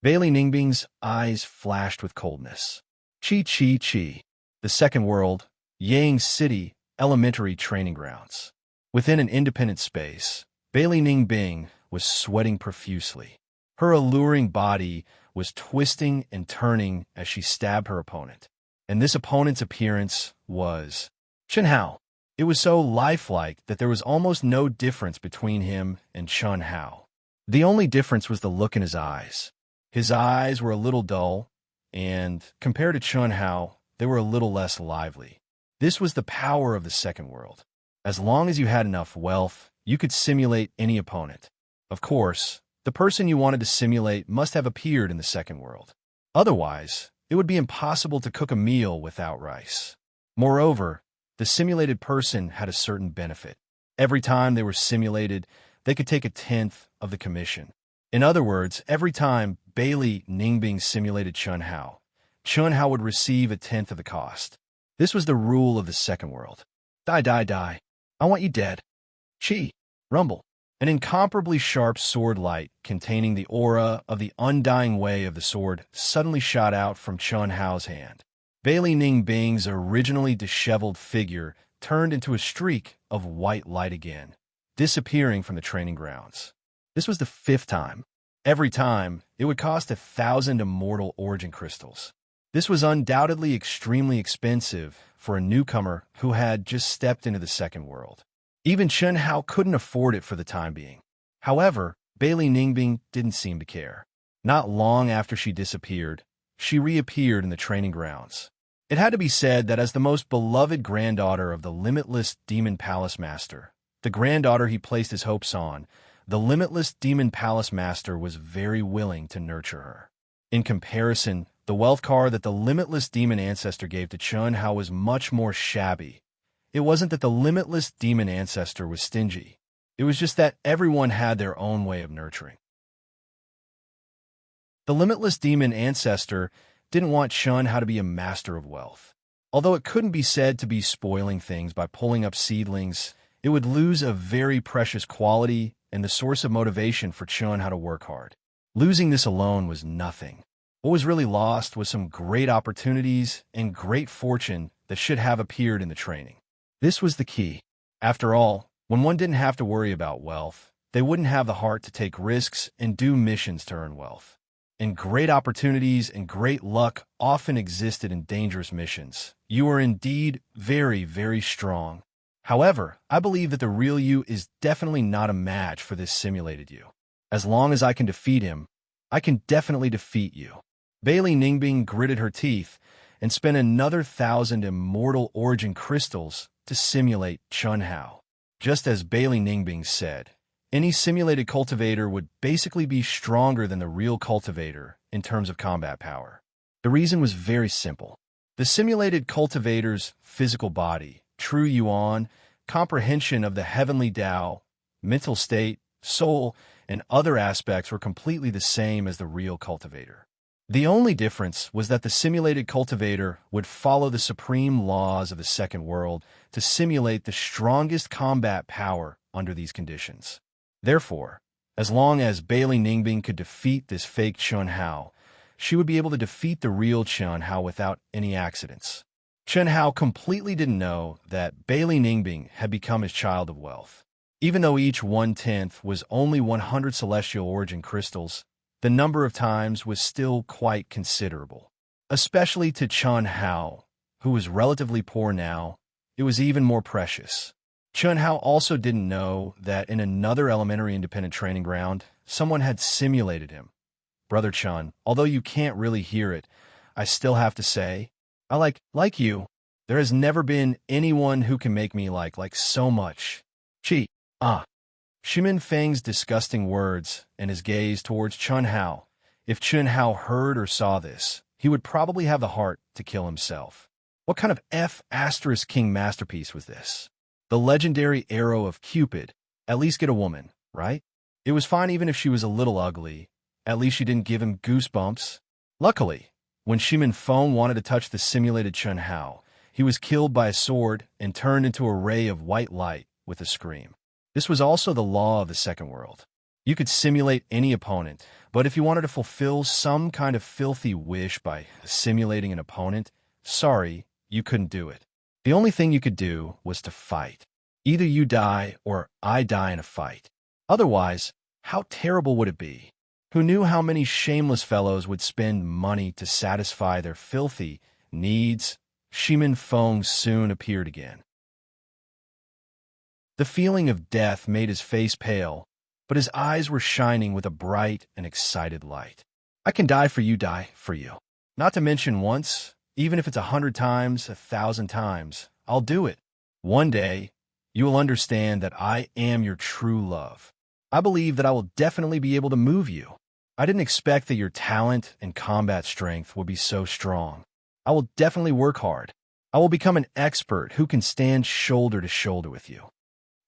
Bailey Ningbing's eyes flashed with coldness. Chi. The second world, Yang City Elementary Training Grounds. Within an independent space, Bailey Ningbing was sweating profusely. Her alluring body was twisting and turning as she stabbed her opponent. And this opponent's appearance was Chunhao. It was so lifelike that there was almost no difference between him and Chunhao. The only difference was the look in his eyes. His eyes were a little dull, and, compared to Chunhao, they were a little less lively. This was the power of the second world. As long as you had enough wealth, you could simulate any opponent. Of course, the person you wanted to simulate must have appeared in the second world. Otherwise, it would be impossible to cook a meal without rice. Moreover, the simulated person had a certain benefit. Every time they were simulated, they could take a tenth of the commission. In other words, every time Bailey Ningbing simulated Chun Hao would receive a tenth of the cost. This was the rule of the second world. Die, die, die. I want you dead. Chi. Rumble. An incomparably sharp sword light containing the aura of the undying way of the sword suddenly shot out from Chun Hao's hand. Bailey Ningbing's originally disheveled figure turned into a streak of white light again, disappearing from the training grounds. This was the 5th time. Every time, it would cost 1,000 immortal origin crystals. This was undoubtedly extremely expensive for a newcomer who had just stepped into the second world. Even Chun Hao couldn't afford it for the time being. However, Bailey Ningbing didn't seem to care. Not long after she disappeared, she reappeared in the training grounds. It had to be said that as the most beloved granddaughter of the limitless Demon Palace Master, the granddaughter he placed his hopes on, the limitless Demon Palace Master was very willing to nurture her. In comparison, the wealth card that the limitless Demon Ancestor gave to Chun Hao was much more shabby. It wasn't that the limitless Demon Ancestor was stingy. It was just that everyone had their own way of nurturing. The limitless Demon Ancestor didn't want Chun Hao to be a master of wealth. Although it couldn't be said to be spoiling things by pulling up seedlings, it would lose a very precious quality and the source of motivation for Chun Hao to work hard. Losing this alone was nothing. What was really lost was some great opportunities and great fortune that should have appeared in the training. This was the key. After all, when one didn't have to worry about wealth, they wouldn't have the heart to take risks and do missions to earn wealth. And great opportunities and great luck often existed in dangerous missions. You are indeed very, very strong. However, I believe that the real you is definitely not a match for this simulated you. As long as I can defeat him, I can definitely defeat you. Bailey Ningbing gritted her teeth and spent another 1,000 immortal origin crystals to simulate Chun Hao. Just as Bailey Ningbing said, any simulated cultivator would basically be stronger than the real cultivator in terms of combat power. The reason was very simple. The simulated cultivator's physical body, true yuan, comprehension of the heavenly Tao, mental state, soul, and other aspects were completely the same as the real cultivator. The only difference was that the simulated cultivator would follow the supreme laws of the second world to simulate the strongest combat power under these conditions. Therefore, as long as Bailey Ningbing could defeat this fake Chun Hao, she would be able to defeat the real Chun Hao without any accidents. Chun Hao completely didn't know that Bailey Ningbing had become his child of wealth. Even though each 1/10 was only 100 celestial origin crystals, the number of times was still quite considerable. Especially to Chun Hao, who was relatively poor now, it was even more precious. Chun Hao also didn't know that in another elementary independent training ground, someone had simulated him. Brother Chun, although you can't really hear it, I still have to say, I like you. There has never been anyone who can make me like so much. Chi. Shimin Feng's disgusting words and his gaze towards Chun Hao. If Chun Hao heard or saw this, he would probably have the heart to kill himself. What kind of King masterpiece was this? The legendary arrow of Cupid. At least get a woman, right? It was fine even if she was a little ugly. At least she didn't give him goosebumps. Luckily, when Shimin Feng wanted to touch the simulated Chun Hao, he was killed by a sword and turned into a ray of white light with a scream. This was also the law of the second world. You could simulate any opponent, but if you wanted to fulfill some kind of filthy wish by simulating an opponent, sorry, you couldn't do it. The only thing you could do was to fight. Either you die or I die in a fight. Otherwise, how terrible would it be? Who knew how many shameless fellows would spend money to satisfy their filthy needs? Shimin Feng soon appeared again. The feeling of death made his face pale, but his eyes were shining with a bright and excited light. I can die for you. Not to mention once, even if it's 100 times, 1,000 times, I'll do it. One day, you will understand that I am your true love. I believe that I will definitely be able to move you. I didn't expect that your talent and combat strength would be so strong. I will definitely work hard. I will become an expert who can stand shoulder to shoulder with you.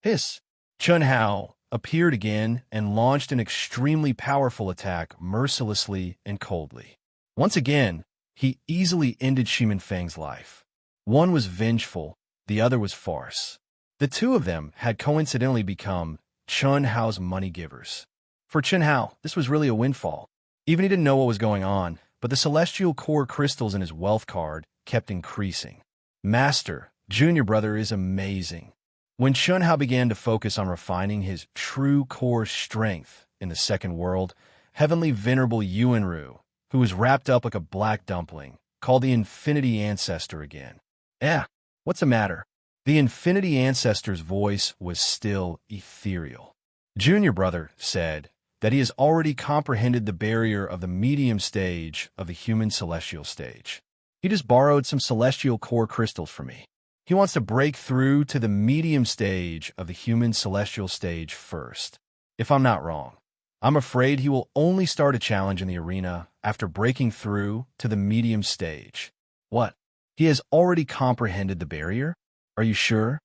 Hiss. Chun Hao appeared again and launched an extremely powerful attack mercilessly and coldly. Once again, he easily ended Shimin Feng's life. One was vengeful, the other was farce. The two of them had coincidentally become Chun Hao's money givers. For Chun Hao, this was really a windfall. Even he didn't know what was going on, but the celestial core crystals in his wealth card kept increasing. Master, junior brother is amazing. When Chun Hao began to focus on refining his true core strength in the second world, heavenly venerable Yuanru, who was wrapped up like a black dumpling, called the Infinity Ancestor again. What's the matter? The Infinity Ancestor's voice was still ethereal. Junior brother said that he has already comprehended the barrier of the medium stage of the human celestial stage. He just borrowed some celestial core crystals from me. He wants to break through to the medium stage of the human celestial stage first. If I'm not wrong, I'm afraid he will only start a challenge in the arena after breaking through to the medium stage. What? He has already comprehended the barrier? Are you sure?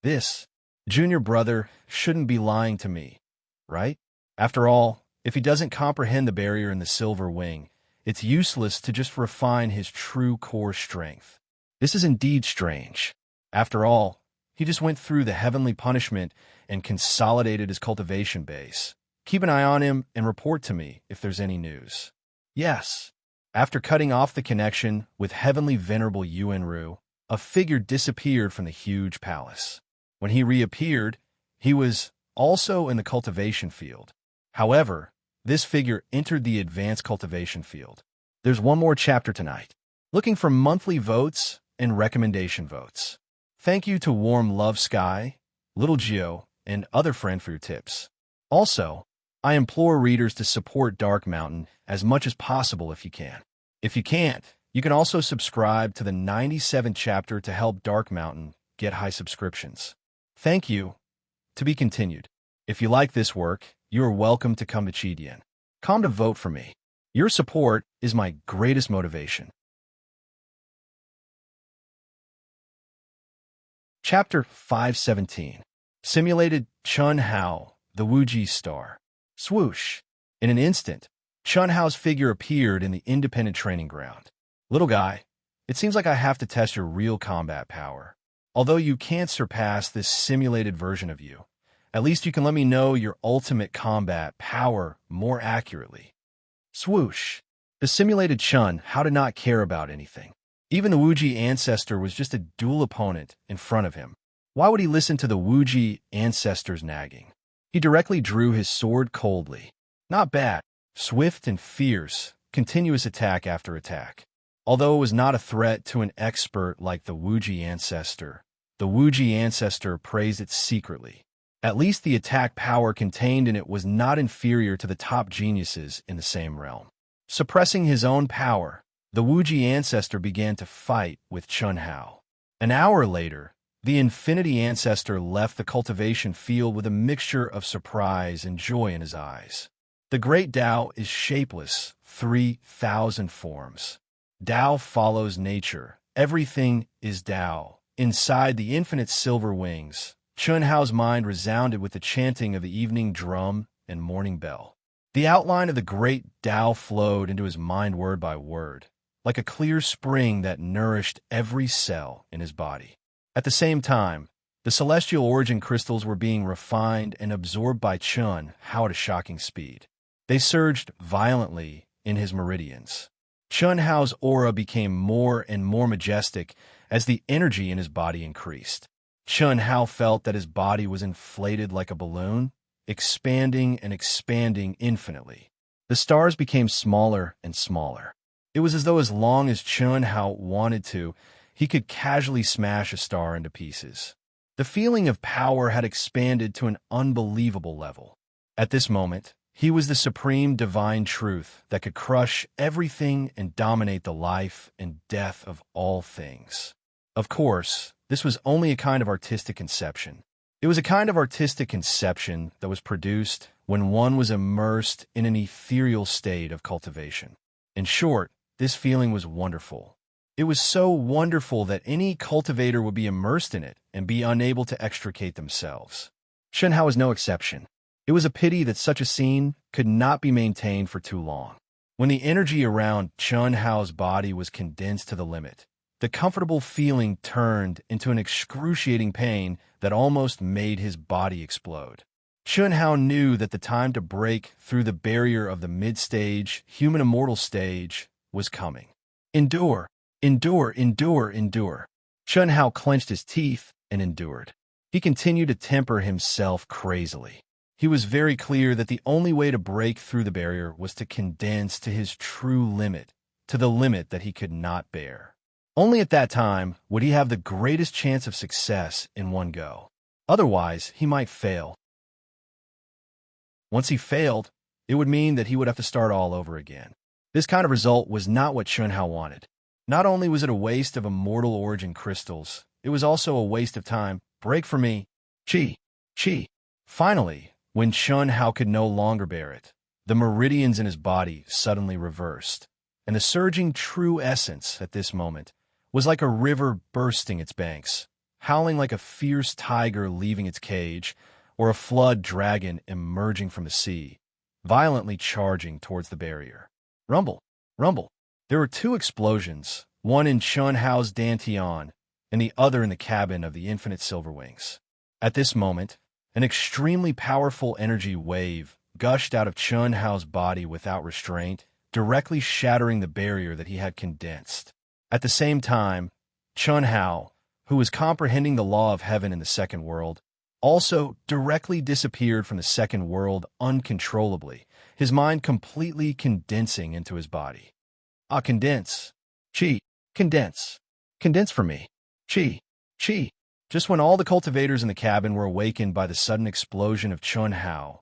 This junior brother shouldn't be lying to me, right? After all, if he doesn't comprehend the barrier in the silver wing, it's useless to just refine his true core strength. This is indeed strange. After all, he just went through the heavenly punishment and consolidated his cultivation base. Keep an eye on him and report to me if there's any news. Yes. After cutting off the connection with heavenly venerable Yuanru, a figure disappeared from the huge palace. When he reappeared, he was also in the cultivation field. However, this figure entered the advanced cultivation field. There's one more chapter tonight. Looking for monthly votes and recommendation votes. Thank you to Warm Love Sky, Little Geo, and other friend for your tips. Also, I implore readers to support Dark Mountain as much as possible if you can. If you can't, you can also subscribe to the 97th chapter to help Dark Mountain get high subscriptions. Thank you. To be continued. If you like this work, you are welcome to come to Chidian. Come to vote for me. Your support is my greatest motivation. Chapter 517. Simulated Chun Hao, the Wuji Star. Swoosh. In an instant, Chun Hao's figure appeared in the independent training ground. Little guy, it seems like I have to test your real combat power. Although you can't surpass this simulated version of you, at least you can let me know your ultimate combat power more accurately. Swoosh. The simulated Chun Hao did not care about anything. Even the Wuji ancestor was just a dual opponent in front of him. Why would he listen to the Wuji ancestor's nagging? He directly drew his sword coldly. Not bad. Swift and fierce, continuous attack after attack. Although it was not a threat to an expert like the Wuji ancestor praised it secretly. At least the attack power contained in it was not inferior to the top geniuses in the same realm. Suppressing his own power, the Wuji ancestor began to fight with Chun Hao. An hour later, the Infinity Ancestor left the cultivation field with a mixture of surprise and joy in his eyes. The great Tao is shapeless, 3,000 forms. Tao follows nature. Everything is Tao. Inside the infinite silver wings, Chun Hao's mind resounded with the chanting of the evening drum and morning bell. The outline of the great Tao flowed into his mind word by word, like a clear spring that nourished every cell in his body. At the same time, the celestial origin crystals were being refined and absorbed by Chun Hao at a shocking speed. They surged violently in his meridians. Chun Hao's aura became more and more majestic as the energy in his body increased. Chun Hao felt that his body was inflated like a balloon, expanding and expanding infinitely. The stars became smaller and smaller. It was as though as long as Chun Hao wanted to, he could casually smash a star into pieces. The feeling of power had expanded to an unbelievable level. At this moment, he was the supreme divine truth that could crush everything and dominate the life and death of all things. Of course, This was only a kind of artistic conception. It was a kind of artistic conception that was produced when one was immersed in an ethereal state of cultivation. In short, this feeling was wonderful. It was so wonderful that any cultivator would be immersed in it and be unable to extricate themselves. Chunhao was no exception. It was a pity that such a scene could not be maintained for too long. When the energy around Chunhao's body was condensed to the limit, the comfortable feeling turned into an excruciating pain that almost made his body explode. Chunhao knew that the time to break through the barrier of the mid-stage, human immortal stage, was coming. Endure, endure, endure, endure. Chunhao clenched his teeth and endured. He continued to temper himself crazily. He was very clear that the only way to break through the barrier was to condense to his true limit, to the limit that he could not bear. Only at that time would he have the greatest chance of success in one go. Otherwise, he might fail. Once he failed, it would mean that he would have to start all over again. This kind of result was not what Chunhao wanted. Not only was it a waste of immortal origin crystals, it was also a waste of time. Break for me. Chi. Chi. Finally, when Chunhao could no longer bear it, the meridians in his body suddenly reversed, and the surging true essence at this moment was like a river bursting its banks, howling like a fierce tiger leaving its cage, or a flood dragon emerging from the sea, violently charging towards the barrier. Rumble, rumble. There were two explosions, one in Chunhao's dantian, and the other in the cabin of the infinite Silverwings. At this moment, an extremely powerful energy wave gushed out of Chunhao's body without restraint, directly shattering the barrier that he had condensed. At the same time, Chunhao, who was comprehending the law of heaven in the second world, also directly disappeared from the second world uncontrollably, his mind completely condensing into his body. Ah, condense. Chi. Condense. Condense for me. Chi. Chi. Just when all the cultivators in the cabin were awakened by the sudden explosion of Chunhao,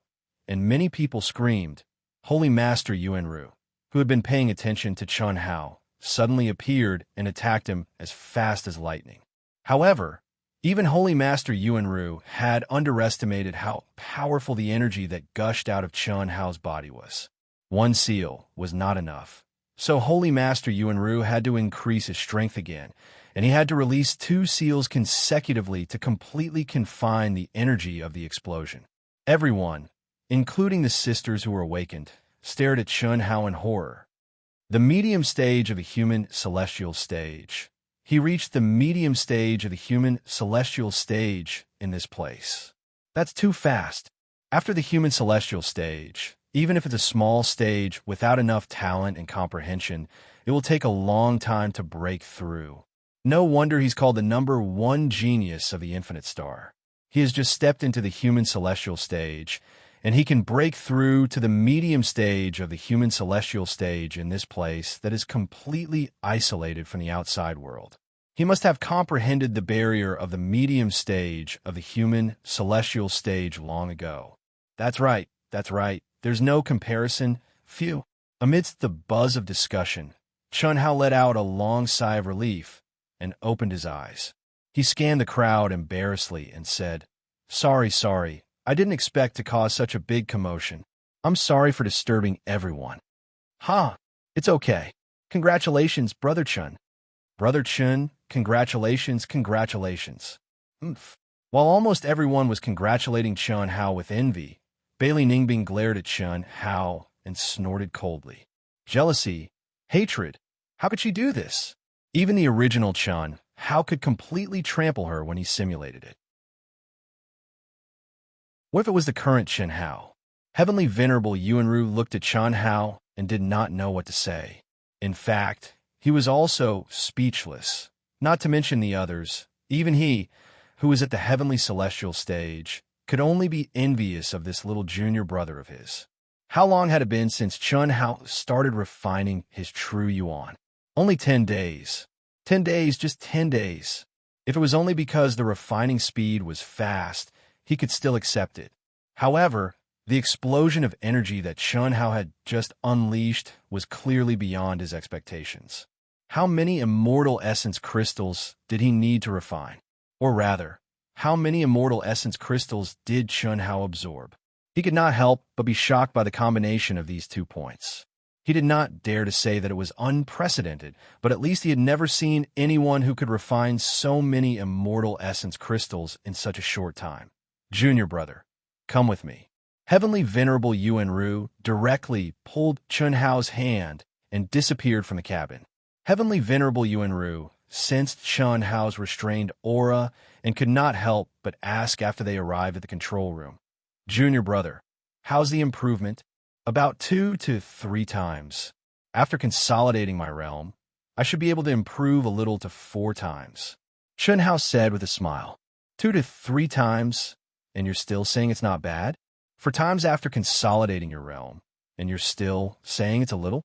and many people screamed, Holy Master Yuanru, who had been paying attention to Chunhao, suddenly appeared and attacked him as fast as lightning. However, even Holy Master Yuanru had underestimated how powerful the energy that gushed out of Chunhao's body was. One seal was not enough. So Holy Master Yuanru had to increase his strength again, and he had to release 2 seals consecutively to completely confine the energy of the explosion. Everyone, including the sisters who were awakened, stared at Chunhao in horror. The medium stage of the human celestial stage. He reached the medium stage of the human celestial stage in this place. That's too fast. After the human celestial stage, even if it's a small stage without enough talent and comprehension, it will take a long time to break through. No wonder he's called the #1 genius of the infinite star. He has just stepped into the human celestial stage, and he can break through to the medium stage of the human celestial stage in this place that is completely isolated from the outside world. He must have comprehended the barrier of the medium stage of the human celestial stage long ago. That's right, that's right. There's no comparison. Phew. Amidst the buzz of discussion, Chunhao let out a long sigh of relief and opened his eyes. He scanned the crowd embarrassedly and said, Sorry, I didn't expect to cause such a big commotion. I'm sorry for disturbing everyone. Ha! It's okay. Congratulations, Brother Chun. Brother Chun, congratulations, congratulations. Oomph. While almost everyone was congratulating Chunhao with envy, Bailey Ningbing glared at Chunhao and snorted coldly. Jealousy, hatred. How could she do this? Even the original Chun, how could completely trample her when he simulated it? What if it was the current Chunhao? Heavenly Venerable Yuanru looked at Chunhao and did not know what to say. In fact, he was also speechless, not to mention the others. Even he, who was at the heavenly celestial stage, could only be envious of this little junior brother of his. How long had it been since Chunhao started refining his true yuan? Only 10 days. 10 days, just 10 days. If it was only because the refining speed was fast, he could still accept it. However, the explosion of energy that Chunhao had just unleashed was clearly beyond his expectations. How many immortal essence crystals did he need to refine? Or rather, how many immortal essence crystals did Chun Hao absorb? He could not help but be shocked by the combination of these 2 points. He did not dare to say that it was unprecedented, but at least he had never seen anyone who could refine so many immortal essence crystals in such a short time. Junior brother, come with me. Heavenly Venerable Yuan Ru directly pulled Chun Hao's hand and disappeared from the cabin. Heavenly Venerable Yuan Ru sensed Chun Hao's restrained aura and could not help but ask after they arrived at the control room. Junior brother, how's the improvement? About 2 to 3 times. After consolidating my realm, I should be able to improve a little to 4 times. Chun Hao said with a smile. 2 to 3 times, and you're still saying it's not bad? 4 times after consolidating your realm, and you're still saying it's a little?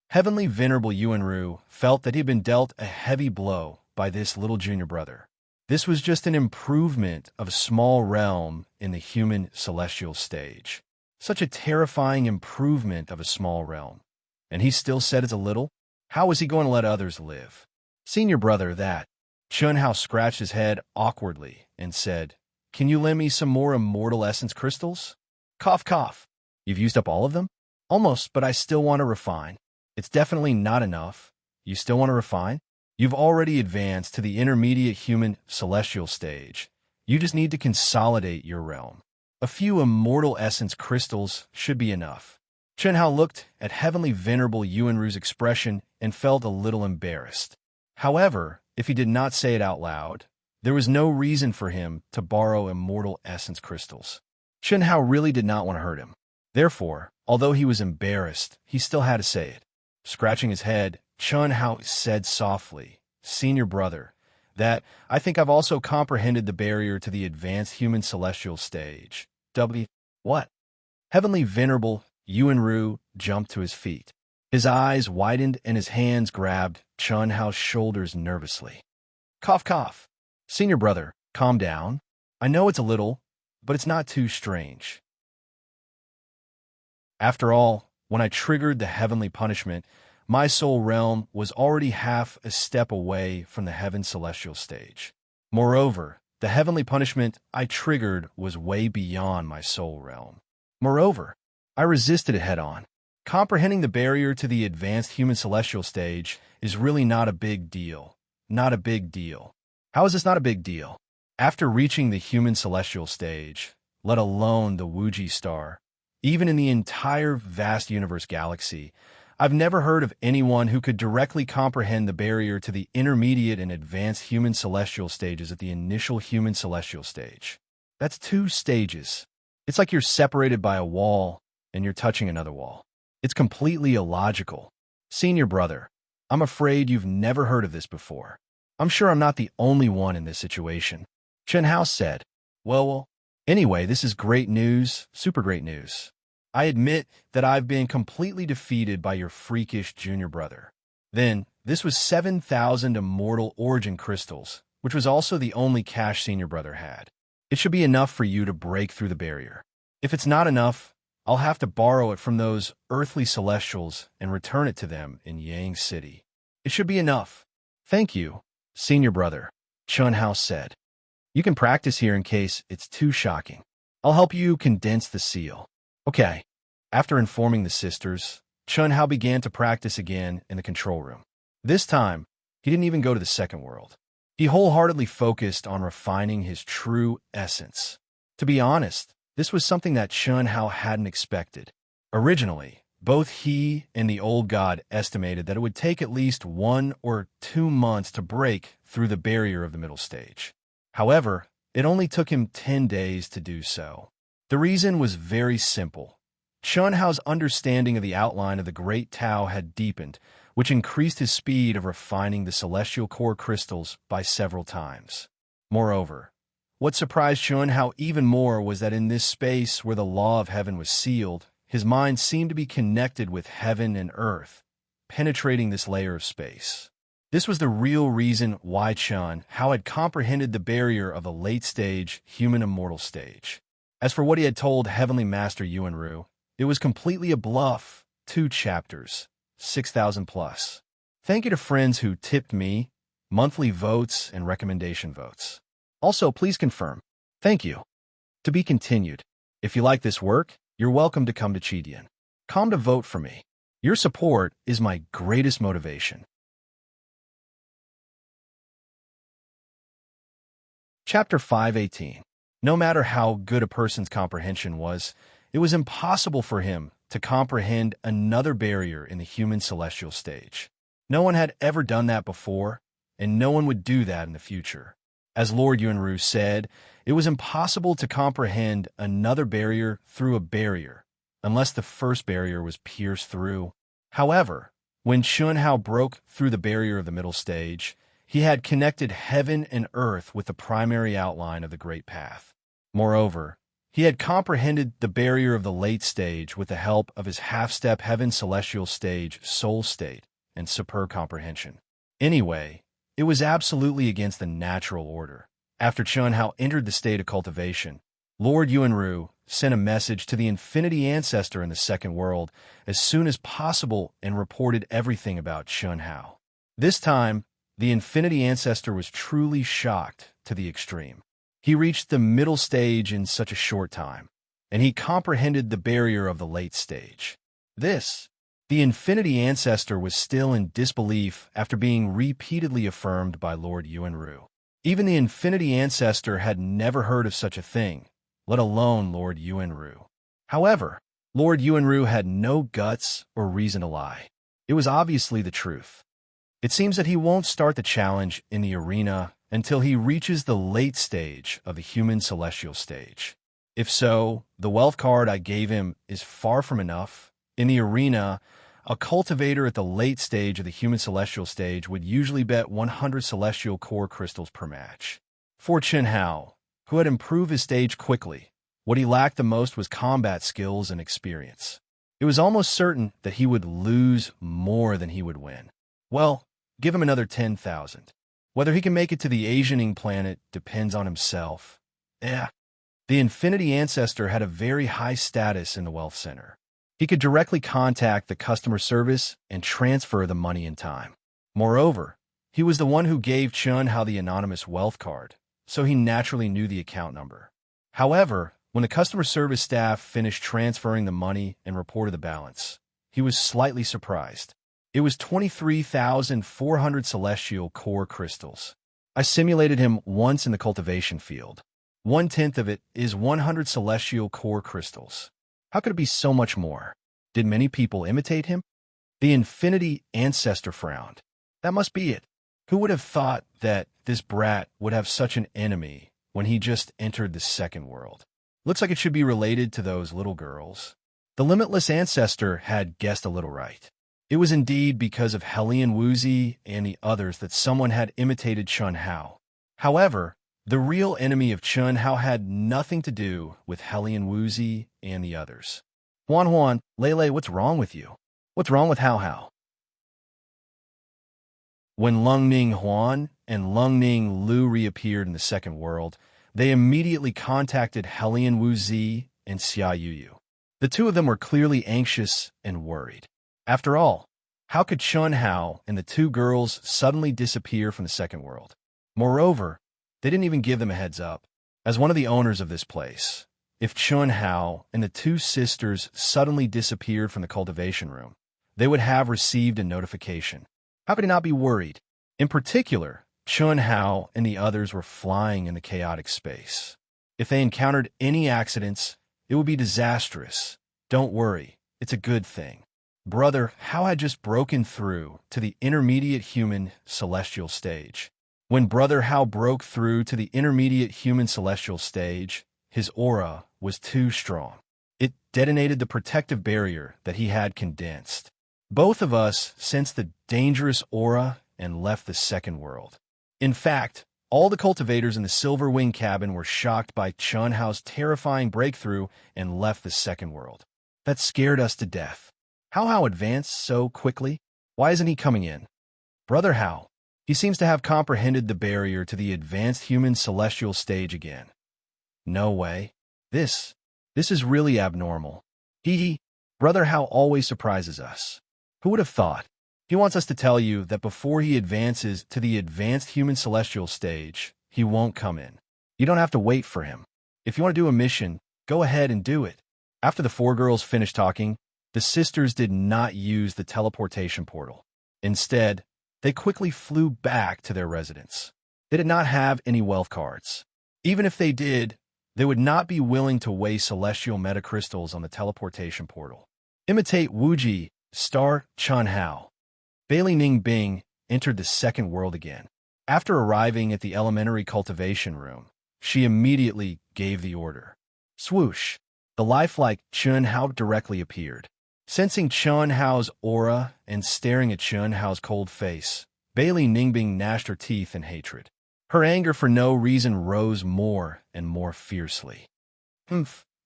Heavenly Venerable Yuan Ru felt that he had been dealt a heavy blow by this little junior brother. This was just an improvement of a small realm in the human celestial stage. Such a terrifying improvement of a small realm. And he still said it's a little? How was he going to let others live? Senior brother, that. Chun Hao scratched his head awkwardly and said, Can you lend me some more immortal essence crystals? Cough, cough. You've used up all of them? Almost, but I still want to refine. It's definitely not enough. You still want to refine? You've already advanced to the intermediate human celestial stage. You just need to consolidate your realm. A few immortal essence crystals should be enough. Chun Hao looked at Heavenly Venerable Yuan Ru's expression and felt a little embarrassed. However, if he did not say it out loud, there was no reason for him to borrow immortal essence crystals. Chun Hao really did not want to hurt him. Therefore, although he was embarrassed, he still had to say it. Scratching his head, Chun Hao said softly, Senior brother, that I think I've also comprehended the barrier to the advanced human celestial stage. What? Heavenly Venerable Yuan Ru jumped to his feet. His eyes widened and his hands grabbed Chun Hao's shoulders nervously. Cough, cough. Senior brother, calm down. I know it's a little, but it's not too strange. After all, when I triggered the heavenly punishment, my soul realm was already half a step away from the heaven celestial stage. Moreover, the heavenly punishment I triggered was way beyond my soul realm. Moreover, I resisted it head-on. Comprehending the barrier to the advanced human celestial stage is really not a big deal. Not a big deal. How is this not a big deal? After reaching the human celestial stage, let alone the Wuji star, even in the entire vast universe galaxy, I've never heard of anyone who could directly comprehend the barrier to the intermediate and advanced human celestial stages at the initial human celestial stage. That's 2 stages. It's like you're separated by a wall and you're touching another wall. It's completely illogical. Senior brother, I'm afraid you've never heard of this before. I'm sure I'm not the only one in this situation. Chun Hao said, Well, anyway, this is great news, super great news. I admit that I've been completely defeated by your freakish junior brother. Then, this was 7,000 immortal origin crystals, which was also the only cash senior brother had. It should be enough for you to break through the barrier. If it's not enough, I'll have to borrow it from those earthly celestials and return it to them in Yang City. It should be enough. Thank you, senior brother, Chun Hao said. You can practice here in case it's too shocking. I'll help you condense the seal. Okay. After informing the sisters, Chun Hao began to practice again in the control room. This time, he didn't even go to the second world. He wholeheartedly focused on refining his true essence. To be honest, this was something that Chun Hao hadn't expected. Originally, both he and the old god estimated that it would take at least 1 or 2 months to break through the barrier of the middle stage. However, it only took him 10 days to do so. The reason was very simple. Chun Hao's understanding of the outline of the Great Tao had deepened, which increased his speed of refining the celestial core crystals by several times. Moreover, what surprised Chun Hao even more was that in this space where the law of heaven was sealed, his mind seemed to be connected with heaven and earth, penetrating this layer of space. This was the real reason why Chun Hao had comprehended the barrier of a late-stage human immortal stage. As for what he had told Heavenly Master Yuan Ru, it was completely a bluff. 2 chapters, 6,000 plus. Thank you to friends who tipped me, monthly votes, and recommendation votes. Also, please confirm. Thank you. To be continued. If you like this work, you're welcome to come to Chidian. Come to vote for me. Your support is my greatest motivation. Chapter 518. No matter how good a person's comprehension was, it was impossible for him to comprehend another barrier in the human celestial stage. No one had ever done that before, and no one would do that in the future. As Lord Yunru said, it was impossible to comprehend another barrier through a barrier, unless the first barrier was pierced through. However, when Chunhao broke through the barrier of the middle stage, he had connected heaven and earth with the primary outline of the Great Path. Moreover, he had comprehended the barrier of the late stage with the help of his half-step heaven celestial stage soul state and superb comprehension. Anyway, it was absolutely against the natural order. After Chunhao entered the state of cultivation, Lord Yuanru sent a message to the Infinity Ancestor in the second world as soon as possible and reported everything about Chunhao. This time, the Infinity Ancestor was truly shocked to the extreme. He reached the middle stage in such a short time, and he comprehended the barrier of the late stage. The Infinity Ancestor was still in disbelief after being repeatedly affirmed by Lord Yuanru. Even the Infinity Ancestor had never heard of such a thing, let alone Lord Yuanru. However, Lord Yuanru had no guts or reason to lie. It was obviously the truth. It seems that he won't start the challenge in the arena until he reaches the late stage of the human celestial stage. If so, the wealth card I gave him is far from enough. In the arena, a cultivator at the late stage of the human celestial stage would usually bet 100 celestial core crystals per match. For Chunhao, who had improved his stage quickly, what he lacked the most was combat skills and experience. It was almost certain that he would lose more than he would win. Well, give him another 10,000. Whether he can make it to the Asianing planet depends on himself. The Infinity Ancestor had a very high status in the Wealth Center. He could directly contact the customer service and transfer the money in time. Moreover, he was the one who gave Chunhao the anonymous wealth card, so he naturally knew the account number. However, when the customer service staff finished transferring the money and reported the balance, he was slightly surprised. It was 23,400 celestial core crystals. I simulated him once in the cultivation field. 1/10 of it is 100 celestial core crystals. How could it be so much more? Did many people imitate him? The Infinity Ancestor frowned. That must be it. Who would have thought that this brat would have such an enemy when he just entered the second world? Looks like it should be related to those little girls. The Limitless Ancestor had guessed a little right. It was indeed because of Hellion Wuzi and the others that someone had imitated Chunhao. However, the real enemy of Chunhao had nothing to do with Hellion Wuzi and the others. Huan, Lele, what's wrong with you? What's wrong with Hao? When Lungning Huan and Lungning Lu reappeared in the second world, they immediately contacted Hellion Wuzi and Xia Yuyu. The two of them were clearly anxious and worried. After all, how could Chunhao and the two girls suddenly disappear from the second world? Moreover, they didn't even give them a heads up. As one of the owners of this place, if Chunhao and the two sisters suddenly disappeared from the cultivation room, they would have received a notification. How could he not be worried? In particular, Chunhao and the others were flying in the chaotic space. If they encountered any accidents, it would be disastrous. Don't worry, it's a good thing. Brother Hao had just broken through to the intermediate human celestial stage. When Brother Hao broke through to the intermediate human celestial stage, his aura was too strong. It detonated the protective barrier that he had condensed. Both of us sensed the dangerous aura and left the second world. In fact, all the cultivators in the Silver Wing cabin were shocked by Chunhao's terrifying breakthrough and left the second world. That scared us to death. How advanced so quickly? Why isn't he coming in? Brother Hao. He seems to have comprehended the barrier to the advanced human celestial stage again. No way. This is really abnormal. Brother Hao always surprises us. Who would have thought? He wants us to tell you that before he advances to the advanced human celestial stage, he won't come in. You don't have to wait for him. If you want to do a mission, go ahead and do it. After the four girls finished talking, the sisters did not use the teleportation portal. Instead, they quickly flew back to their residence. They did not have any wealth cards. Even if they did, they would not be willing to waste celestial metacrystals on the teleportation portal. Imitate Wuji, star Chun Hao. Bailey Ning Bing entered the second world again. After arriving at the elementary cultivation room, she immediately gave the order. Swoosh! The lifelike Chun Hao directly appeared. Sensing Chun Hao's aura and staring at Chun Hao's cold face, Bailey Ningbing gnashed her teeth in hatred. Her anger for no reason rose more and more fiercely.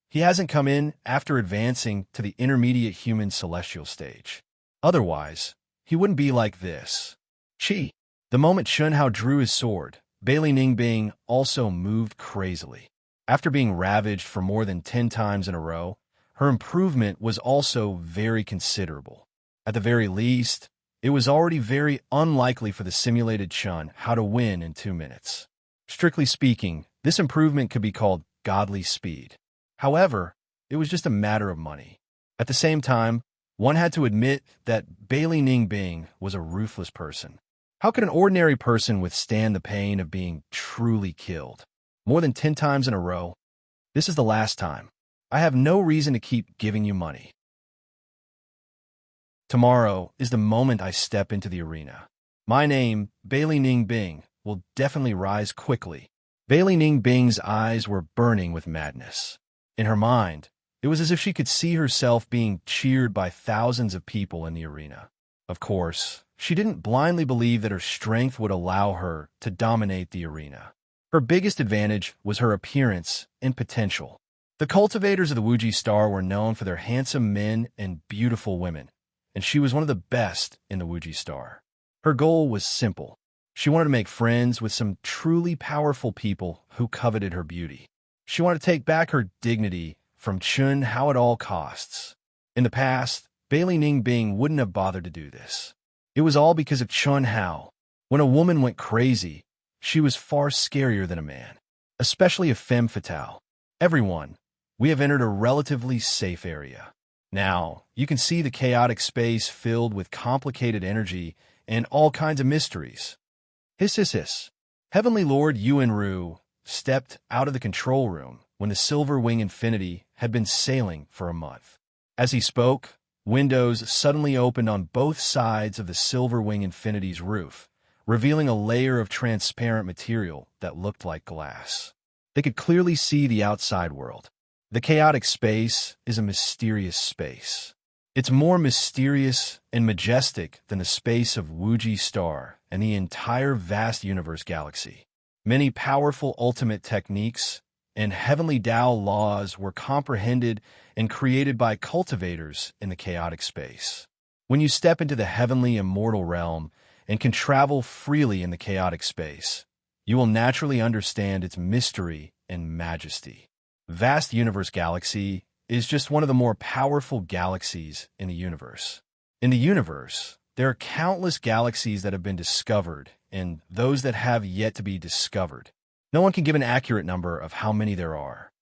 He hasn't come in after advancing to the intermediate human celestial stage. Otherwise, he wouldn't be like this. Chi! The moment Chun Hao drew his sword, Bailey Ningbing also moved crazily. After being ravaged for more than 10 times in a row, her improvement was also very considerable. At the very least, it was already very unlikely for the simulated Chun Hao to win in 2 minutes. Strictly speaking, this improvement could be called godly speed. However, it was just a matter of money. At the same time, one had to admit that Bailey Ningbing was a ruthless person. How could an ordinary person withstand the pain of being truly killed? More than 10 times in a row? This is the last time. I have no reason to keep giving you money. Tomorrow is the moment I step into the arena. My name, Bailey Ningbing, will definitely rise quickly. Bailey Ningbing's eyes were burning with madness. In her mind, it was as if she could see herself being cheered by thousands of people in the arena. Of course, she didn't blindly believe that her strength would allow her to dominate the arena. Her biggest advantage was her appearance and potential. The cultivators of the Wuji Star were known for their handsome men and beautiful women, and she was one of the best in the Wuji Star. Her goal was simple. She wanted to make friends with some truly powerful people who coveted her beauty. She wanted to take back her dignity from Chun Hao at all costs. In the past, Bailey Ningbing wouldn't have bothered to do this. It was all because of Chun Hao. When a woman went crazy, she was far scarier than a man, especially a femme fatale. Everyone, we have entered a relatively safe area. Now, you can see the chaotic space filled with complicated energy and all kinds of mysteries. Hiss, hiss, hiss. Heavenly Lord Yuanru stepped out of the control room when the Silver Wing Infinity had been sailing for a month. As he spoke, windows suddenly opened on both sides of the Silver Wing Infinity's roof, revealing a layer of transparent material that looked like glass. They could clearly see the outside world. The chaotic space is a mysterious space. It's more mysterious and majestic than the space of Wuji Star and the entire vast universe galaxy. Many powerful ultimate techniques and heavenly Tao laws were comprehended and created by cultivators in the chaotic space. When you step into the heavenly immortal realm and can travel freely in the chaotic space, you will naturally understand its mystery and majesty. Vast Universe Galaxy is just one of the more powerful galaxies in the universe. In the universe, there are countless galaxies that have been discovered and those that have yet to be discovered. No one can give an accurate number of how many there are.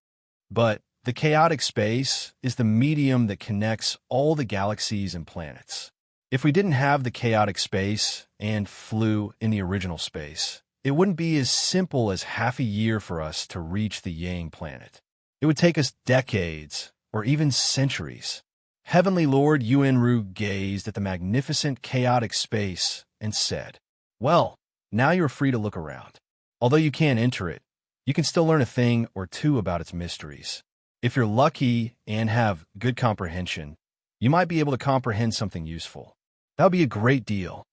But the chaotic space is the medium that connects all the galaxies and planets. If we didn't have the chaotic space and flew in the original space, it wouldn't be as simple as half a year for us to reach the Yang planet. It would take us decades or even centuries. Heavenly Lord Yuanru gazed at the magnificent chaotic space and said, "Well, now you're free to look around. Although you can't enter it, you can still learn a thing or two about its mysteries. If you're lucky and have good comprehension, you might be able to comprehend something useful. That would be a great deal."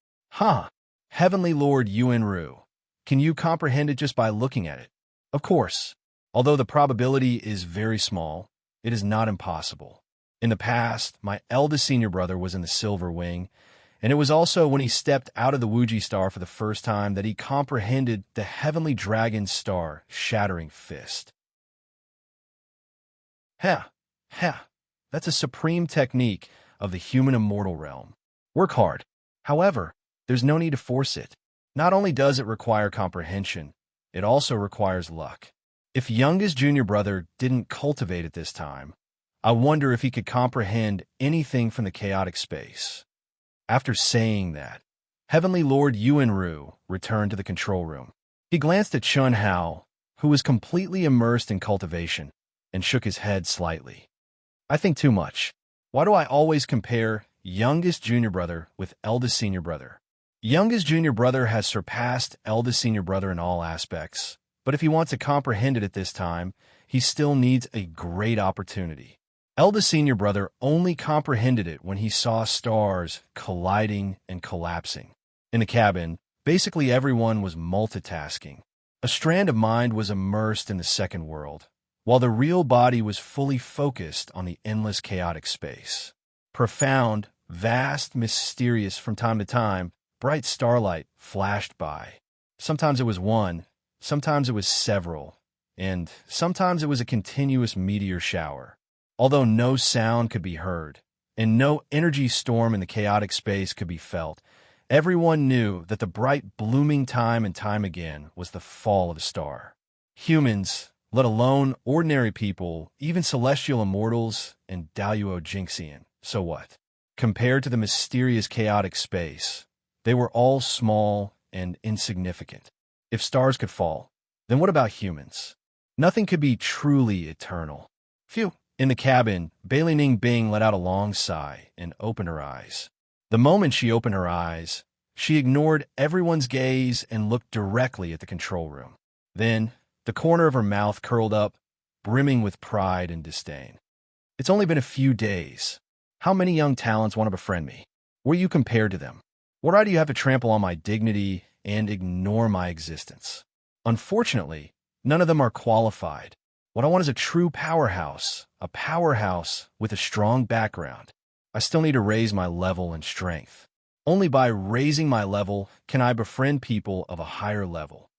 Heavenly Lord Yuanru, can you comprehend it just by looking at it? Of course. Although the probability is very small, it is not impossible. In the past, my eldest senior brother was in the Silver Wing, and it was also when he stepped out of the Wuji Star for the first time that he comprehended the Heavenly Dragon Star shattering fist. That's a supreme technique of the human immortal realm. Work hard. However, there's no need to force it. Not only does it require comprehension, it also requires luck. If youngest junior brother didn't cultivate it this time, I wonder if he could comprehend anything from the chaotic space. After saying that, Heavenly Lord Yuanru returned to the control room. He glanced at Chun Hao, who was completely immersed in cultivation, and shook his head slightly. I think too much. Why do I always compare youngest junior brother with eldest senior brother? Youngest junior brother has surpassed eldest senior brother in all aspects, but if he wants to comprehend it at this time, he still needs a great opportunity. Eldest senior brother only comprehended it when he saw stars colliding and collapsing. In the cabin, basically everyone was multitasking. A strand of mind was immersed in the second world, while the real body was fully focused on the endless chaotic space. Profound, vast, mysterious from time to time, bright starlight flashed by. Sometimes it was one, sometimes it was several, and sometimes it was a continuous meteor shower. Although no sound could be heard, and no energy storm in the chaotic space could be felt, everyone knew that the bright blooming time and time again was the fall of a star. Humans, let alone ordinary people, even celestial immortals and Daluo Jinxian, so what? Compared to the mysterious chaotic space, they were all small and insignificant. If stars could fall, then what about humans? Nothing could be truly eternal. Phew. In the cabin, Bailey Ning Bing let out a long sigh and opened her eyes. The moment she opened her eyes, she ignored everyone's gaze and looked directly at the control room. Then, the corner of her mouth curled up, brimming with pride and disdain. It's only been a few days. How many young talents want to befriend me? Were you compared to them? What right do you have to trample on my dignity and ignore my existence? Unfortunately, none of them are qualified. What I want is a true powerhouse, a powerhouse with a strong background. I still need to raise my level and strength. Only by raising my level can I befriend people of a higher level.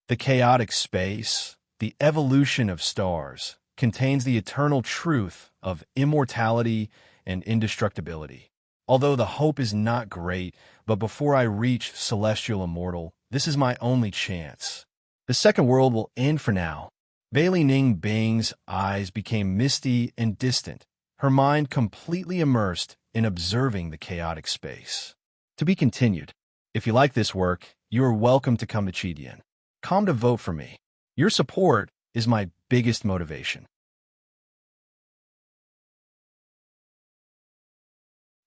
The chaotic space, the evolution of stars, contains the eternal truth of immortality and indestructibility. Although the hope is not great, but before I reach celestial immortal, this is my only chance. The second world will end for now. Bailey Ning Bing's eyes became misty and distant, her mind completely immersed in observing the chaotic space. To be continued. If you like this work, you are welcome to come to Chidian. Come to vote for me. Your support is my biggest motivation.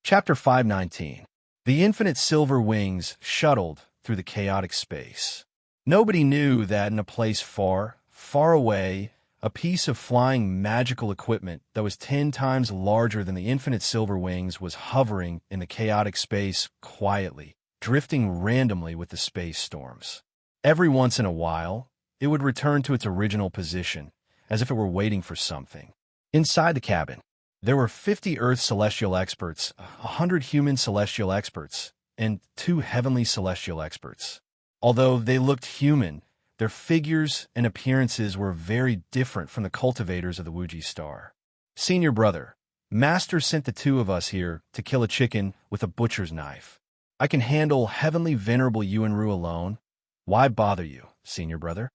Chapter 519. The infinite silver wings shuttled through the chaotic space. Nobody knew that in a place far, far away, a piece of flying magical equipment that was 10 times larger than the infinite silver wings was hovering in the chaotic space quietly, drifting randomly with the space storms. Every once in a while, it would return to its original position, as if it were waiting for something. Inside the cabin, there were 50 Earth celestial experts, 100 human celestial experts, and 2 heavenly celestial experts. Although they looked human, their figures and appearances were very different from the cultivators of the Wuji star. Senior brother, Master sent the 2 of us here to kill a chicken with a butcher's knife. I can handle heavenly venerable Yuanru alone. Why bother you, senior brother?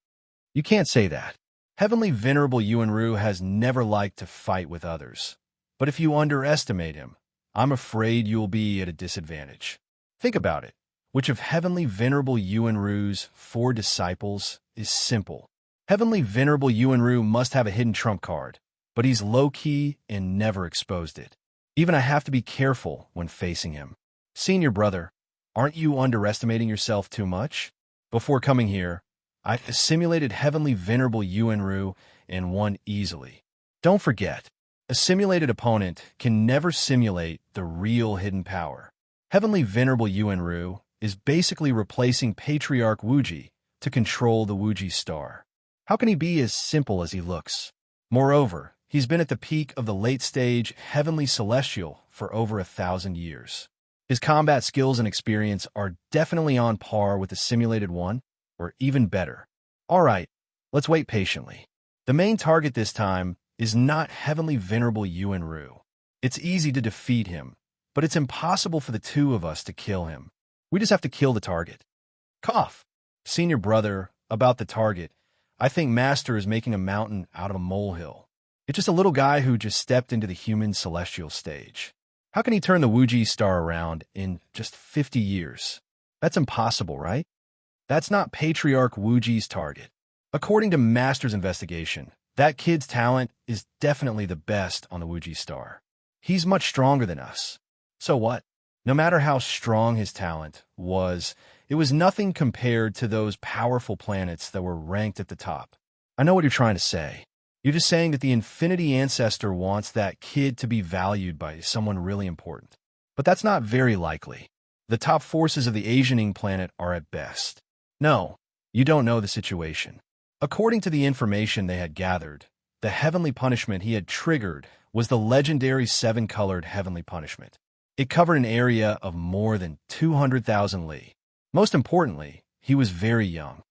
You can't say that. Heavenly venerable Yuanru has never liked to fight with others. But if you underestimate him, I'm afraid you'll be at a disadvantage. Think about it. Which of Heavenly Venerable Yuanru's 4 disciples is simple? Heavenly Venerable Yuanru must have a hidden trump card, but he's low-key and never exposed it. Even I have to be careful when facing him. Senior brother, aren't you underestimating yourself too much? Before coming here, I simulated Heavenly Venerable Yuanru and won easily. Don't forget, a simulated opponent can never simulate the real hidden power. Heavenly Venerable Yuanru is basically replacing Patriarch Wuji to control the Wuji star. How can he be as simple as he looks? Moreover, he's been at the peak of the late-stage Heavenly Celestial for over 1,000 years. His combat skills and experience are definitely on par with the simulated one, or even better. All right, let's wait patiently. The main target this time is not Heavenly Venerable Yuanru. It's easy to defeat him, but it's impossible for the 2 of us to kill him. We just have to kill the target. Cough. Senior brother, about the target, I think Master is making a mountain out of a molehill. It's just a little guy who just stepped into the human celestial stage. How can he turn the Wuji star around in just 50 years? That's impossible, right? That's not Patriarch Wuji's target. According to Master's investigation, that kid's talent is definitely the best on the Wuji star. He's much stronger than us. So what? No matter how strong his talent was, it was nothing compared to those powerful planets that were ranked at the top. I know what you're trying to say. You're just saying that the Infinity Ancestor wants that kid to be valued by someone really important. But that's not very likely. The top forces of the Asianing planet are at best. No, you don't know the situation. According to the information they had gathered, the heavenly punishment he had triggered was the legendary seven-colored heavenly punishment. It covered an area of more than 200,000 li. Most importantly, he was very young.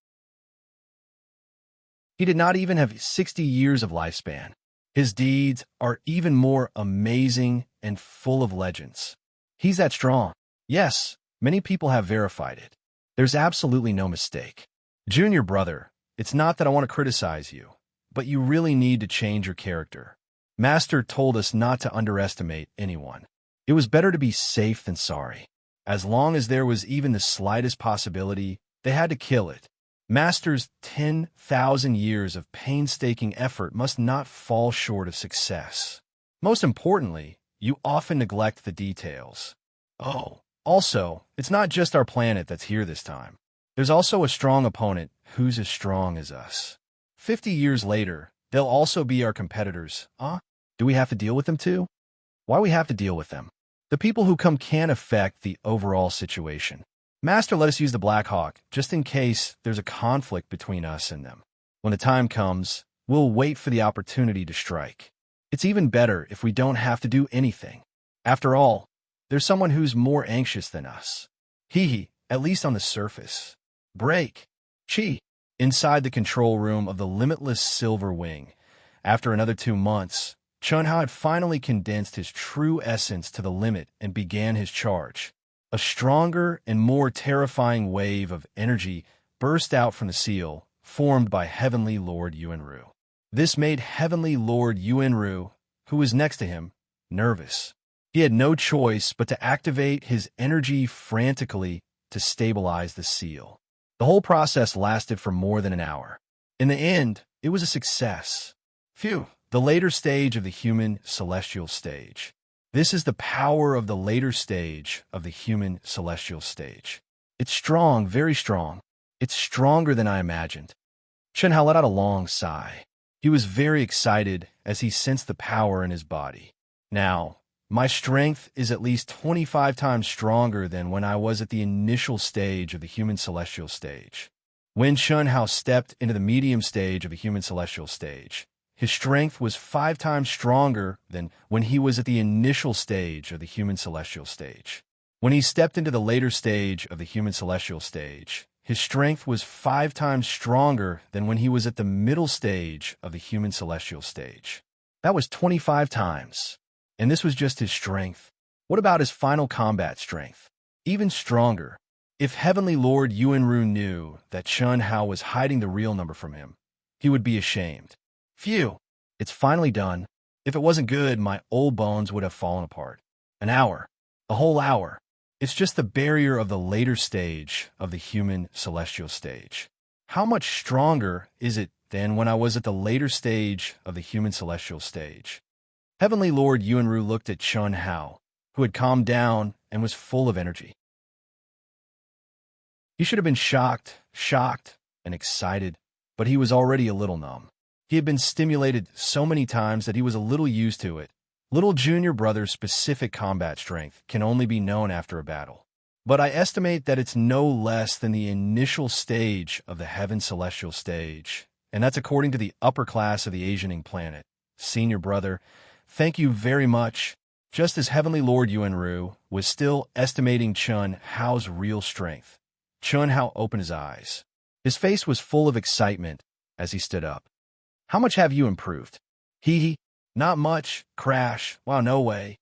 He did not even have 60 years of lifespan. His deeds are even more amazing and full of legends. He's that strong. Yes, many people have verified it. There's absolutely no mistake. Junior brother, it's not that I want to criticize you, but you really need to change your character. Master told us not to underestimate anyone. It was better to be safe than sorry. As long as there was even the slightest possibility, they had to kill it. Master's 10,000 years of painstaking effort must not fall short of success. Most importantly, you often neglect the details. Oh, also, it's not just our planet that's here this time. There's also a strong opponent who's as strong as us. 50 years later, they'll also be our competitors. Do we have to deal with them too? Why we have to deal with them? The people who come can affect the overall situation. Master let us use the Black Hawk just in case there's a conflict between us and them. When the time comes, we'll wait for the opportunity to strike. It's even better if we don't have to do anything. After all, there's someone who's more anxious than us. At least on the surface. Break. Chi. Inside the control room of the limitless Silver Wing, after another 2 months, Chunhao had finally condensed his true essence to the limit and began his charge. A stronger and more terrifying wave of energy burst out from the seal, formed by Heavenly Lord Yuanru. This made Heavenly Lord Yuanru, who was next to him, nervous. He had no choice but to activate his energy frantically to stabilize the seal. The whole process lasted for more than an hour. In the end, it was a success. Phew, the later stage of the human celestial stage. This is the power of the later stage of the human celestial stage. It's strong, very strong. It's stronger than I imagined. Chunhao let out a long sigh. He was very excited as he sensed the power in his body. Now, my strength is at least 25 times stronger than when I was at the initial stage of the human celestial stage. When Chunhao stepped into the medium stage of the human celestial stage, his strength was 5 times stronger than when he was at the initial stage of the human celestial stage. When he stepped into the later stage of the human celestial stage, his strength was 5 times stronger than when he was at the middle stage of the human celestial stage. That was 25 times. And this was just his strength. What about his final combat strength? Even stronger. If Heavenly Lord Yuanru knew that Chunhao was hiding the real number from him, he would be ashamed. Phew, it's finally done. If it wasn't good, my old bones would have fallen apart. An hour. A whole hour. It's just the barrier of the later stage of the human celestial stage. How much stronger is it than when I was at the later stage of the human celestial stage? Heavenly Lord Yuanru looked at Chunhao, who had calmed down and was full of energy. He should have been shocked, and excited, but he was already a little numb. He had been stimulated so many times that he was a little used to it. Little junior brother's specific combat strength can only be known after a battle. But I estimate that it's no less than the initial stage of the heaven celestial stage, and that's according to the upper class of the Asianing planet. Senior brother, thank you very much. Just as Heavenly Lord Yuanru was still estimating Chunhao's real strength, Chunhao opened his eyes. His face was full of excitement as he stood up. How much have you improved? Not much. Crash. Wow, no way.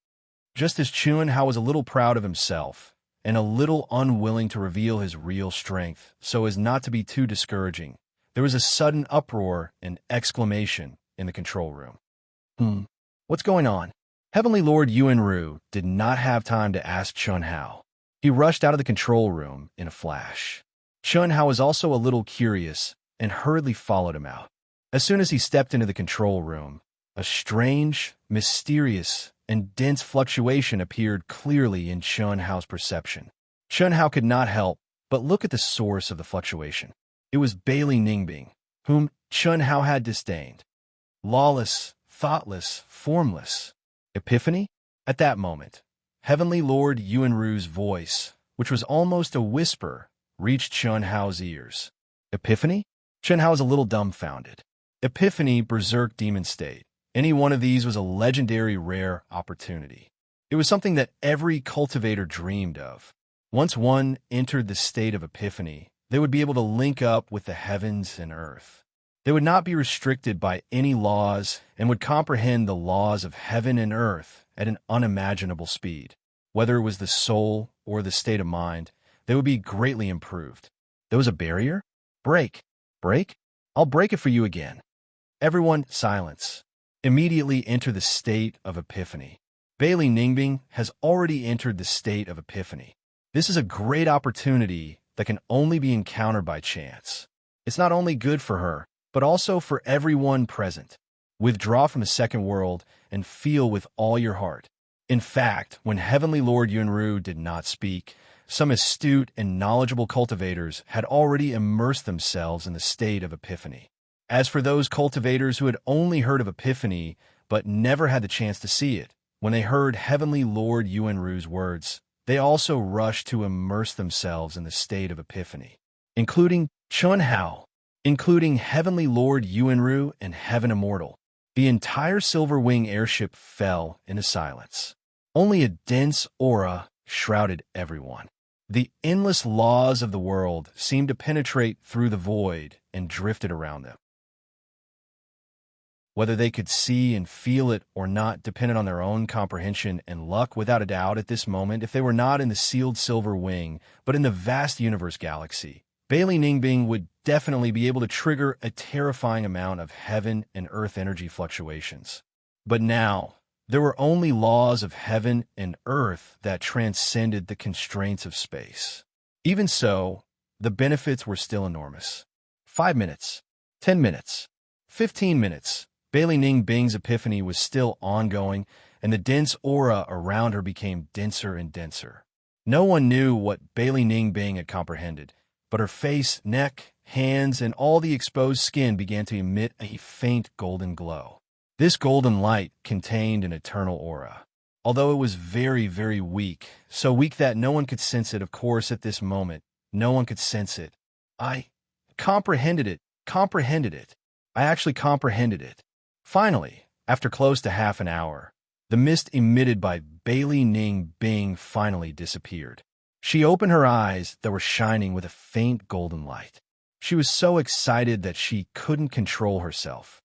Just as Chunhao was a little proud of himself and a little unwilling to reveal his real strength so as not to be too discouraging, There was a sudden uproar and exclamation in the control room. What's going on? Heavenly Lord Yuanru did not have time to ask Chun Hao. He rushed out of the control room in a flash. Chun Hao was also a little curious and hurriedly followed him out. As soon as he stepped into the control room, a strange, mysterious, and dense fluctuation appeared clearly in Chun Hao's perception. Chun Hao could not help but look at the source of the fluctuation. It was Bailey Ningbing, whom Chun Hao had disdained. Lawless, thoughtless, formless. Epiphany? At that moment, Heavenly Lord Yuanru's voice, which was almost a whisper, reached Chun Hao's ears. Epiphany? Chun Hao was a little dumbfounded. Epiphany, Berserk Demon State. Any one of these was a legendary rare opportunity. It was something that every cultivator dreamed of. Once one entered the state of Epiphany, they would be able to link up with the heavens and earth. They would not be restricted by any laws and would comprehend the laws of heaven and earth at an unimaginable speed. Whether it was the soul or the state of mind, they would be greatly improved. There was a barrier? Break. Break? I'll break it for you again. Everyone, silence. Immediately enter the state of Epiphany. Bailey Ningbing has already entered the state of Epiphany. This is a great opportunity that can only be encountered by chance. It's not only good for her, but also for everyone present. Withdraw from the second world and feel with all your heart. In fact, when Heavenly Lord Yuanru did not speak, some astute and knowledgeable cultivators had already immersed themselves in the state of Epiphany. As for those cultivators who had only heard of Epiphany but never had the chance to see it, when they heard Heavenly Lord Yuanru's words, they also rushed to immerse themselves in the state of Epiphany, including Chun Hao, including Heavenly Lord Yuanru and Heaven Immortal. The entire Silver Wing airship fell into silence. Only a dense aura shrouded everyone. The endless laws of the world seemed to penetrate through the void and drifted around them. Whether they could see and feel it or not depended on their own comprehension and luck. Without a doubt, at this moment, if they were not in the sealed Silver Wing, but in the vast universe galaxy, Bailey Ningbing would definitely be able to trigger a terrifying amount of heaven and earth energy fluctuations. But now, there were only laws of heaven and earth that transcended the constraints of space. Even so, the benefits were still enormous. 5 minutes, 10 minutes, 15 minutes. Bailey Ningbing's epiphany was still ongoing, and the dense aura around her became denser and denser. No one knew what Bailey Ningbing had comprehended, but her face, neck, hands, and all the exposed skin began to emit a faint golden glow. This golden light contained an eternal aura. Although it was very, very weak, so weak that no one could sense it, of course, at this moment, no one could sense it. I comprehended it. I actually comprehended it. Finally, after close to half an hour, the mist emitted by Bailey Ningbing finally disappeared. She opened her eyes that were shining with a faint golden light. She was so excited that she couldn't control herself.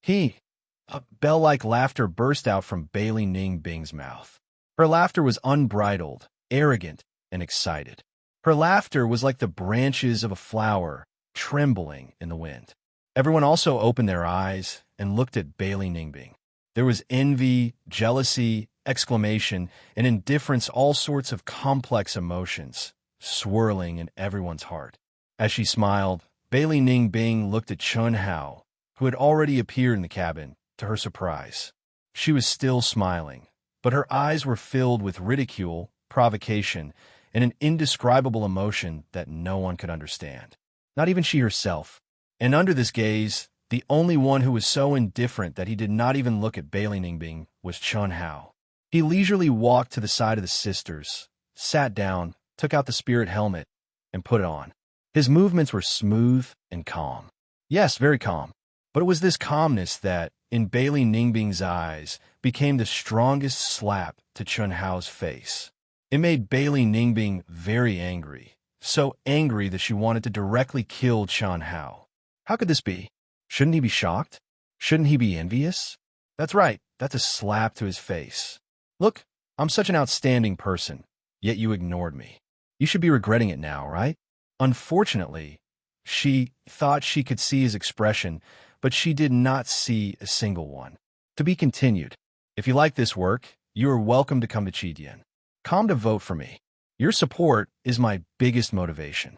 A bell-like laughter burst out from Bailey Ningbing's mouth. Her laughter was unbridled, arrogant, and excited. Her laughter was like the branches of a flower trembling in the wind. Everyone also opened their eyes and looked at Bailey Ningbing. There was envy, jealousy, exclamation, and indifference, all sorts of complex emotions swirling in everyone's heart. As she smiled, Bailey Ningbing looked at Chun Hao, who had already appeared in the cabin. To her surprise, she was still smiling, but her eyes were filled with ridicule, provocation, and an indescribable emotion that no one could understand, not even she herself. And under this gaze, the only one who was so indifferent that he did not even look at Bailey Ningbing was Chun Hao. He leisurely walked to the side of the sisters, sat down, took out the spirit helmet, and put it on. His movements were smooth and calm. Yes, very calm. But it was this calmness that, in Bailey Ningbing's eyes, became the strongest slap to Chun Hao's face. It made Bailey Ningbing very angry, so angry that she wanted to directly kill Chun Hao. How could this be? Shouldn't he be shocked? Shouldn't he be envious? That's right, that's a slap to his face. Look, I'm such an outstanding person, yet you ignored me. You should be regretting it now, right? Unfortunately, She thought she could see his expression, but she did not see a single one. To be continued. If you like this work, you are welcome to come to Chidian. Come to vote for me. Your support is my biggest motivation.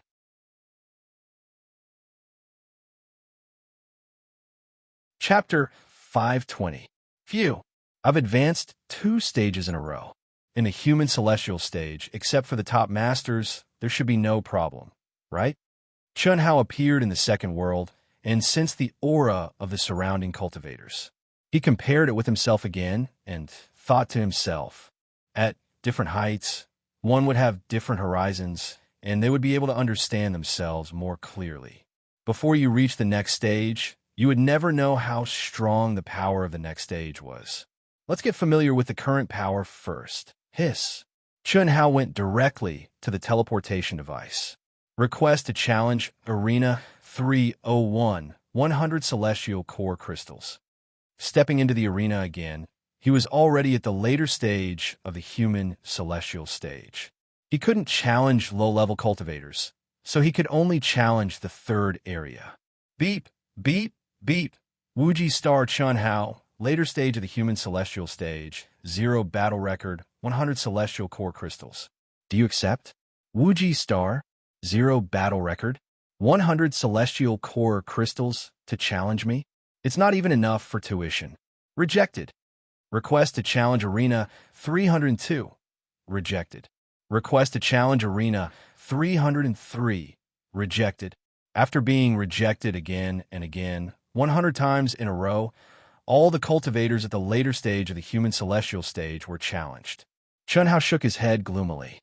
Chapter 520. Phew. I've advanced 2 stages in a row. In the human celestial stage, except for the top masters, there should be no problem, right? Chunhao appeared in the second world and sensed the aura of the surrounding cultivators. He compared it with himself again and thought to himself, at different heights, one would have different horizons, and they would be able to understand themselves more clearly. Before you reach the next stage, you would never know how strong the power of the next stage was. Let's get familiar with the current power first. Hiss. Chunhao went directly to the teleportation device. Request to challenge Arena 301, 100 celestial core crystals. Stepping into the arena again, he was already at the later stage of the human celestial stage. He couldn't challenge low-level cultivators, so he could only challenge the third area. Beep, beep, beep. Wuji Star Chunhao, later stage of the human celestial stage, 0 battle record, 100 celestial core crystals. Do you accept? Wuji Star, 0 battle record, 100 celestial core crystals to challenge me? It's not even enough for tuition. Rejected. Request to challenge Arena 302. Rejected. Request to challenge Arena 303. Rejected. After being rejected again and again, 100 times in a row, all the cultivators at the later stage of the human celestial stage were challenged. Chunhao shook his head gloomily.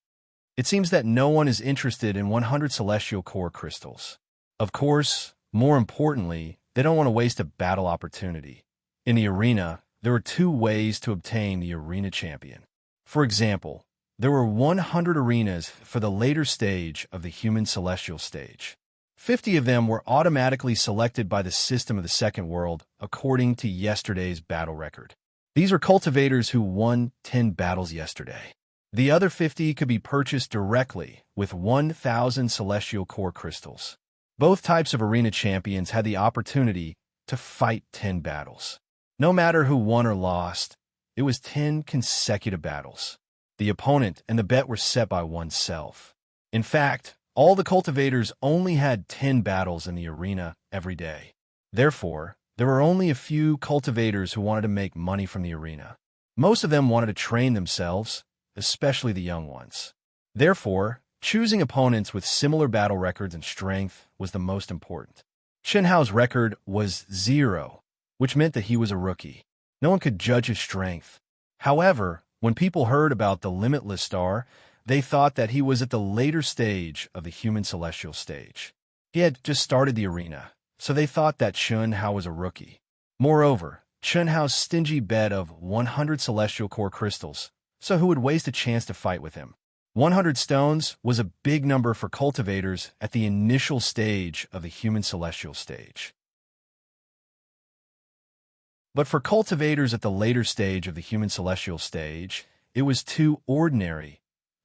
It seems that no one is interested in 100 celestial core crystals. Of course, more importantly, they don't want to waste a battle opportunity. In the arena, there were 2 ways to obtain the arena champion. For example, there were 100 arenas for the later stage of the human celestial stage. 50 of them were automatically selected by the system of the second world according to yesterday's battle record. These were cultivators who won 10 battles yesterday. The other 50 could be purchased directly with 1,000 celestial core crystals. Both types of arena champions had the opportunity to fight 10 battles. No matter who won or lost, it was 10 consecutive battles. The opponent and the bet were set by oneself. In fact, all the cultivators only had 10 battles in the arena every day. Therefore, there were only a few cultivators who wanted to make money from the arena. Most of them wanted to train themselves, especially the young ones. Therefore, choosing opponents with similar battle records and strength was the most important. Chunhao's record was 0, which meant that he was a rookie. No one could judge his strength. However, when people heard about the Limitless Star, they thought that he was at the later stage of the human celestial stage. He had just started the arena, so they thought that Chunhao was a rookie. Moreover, Chunhao's stingy bet of 100 celestial core crystals, so who would waste a chance to fight with him? 100 stones was a big number for cultivators at the initial stage of the human celestial stage. But for cultivators at the later stage of the human celestial stage, it was too ordinary.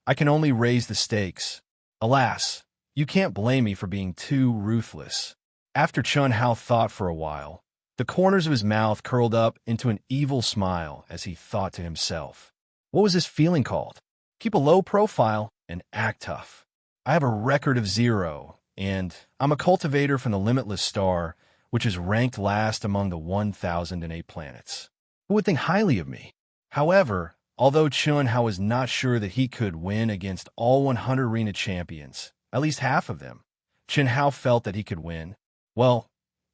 I can only raise the stakes. Alas, you can't blame me for being too ruthless. After Chunhao thought for a while, the corners of his mouth curled up into an evil smile as he thought to himself. What was this feeling called? Keep a low profile and act tough. I have a record of 0, and I'm a cultivator from the Limitless Star, which is ranked last among the 1,008 planets. Who would think highly of me? However, although Chunhao was not sure that he could win against all 100 arena champions, at least half of them, Chunhao felt that he could win. Well,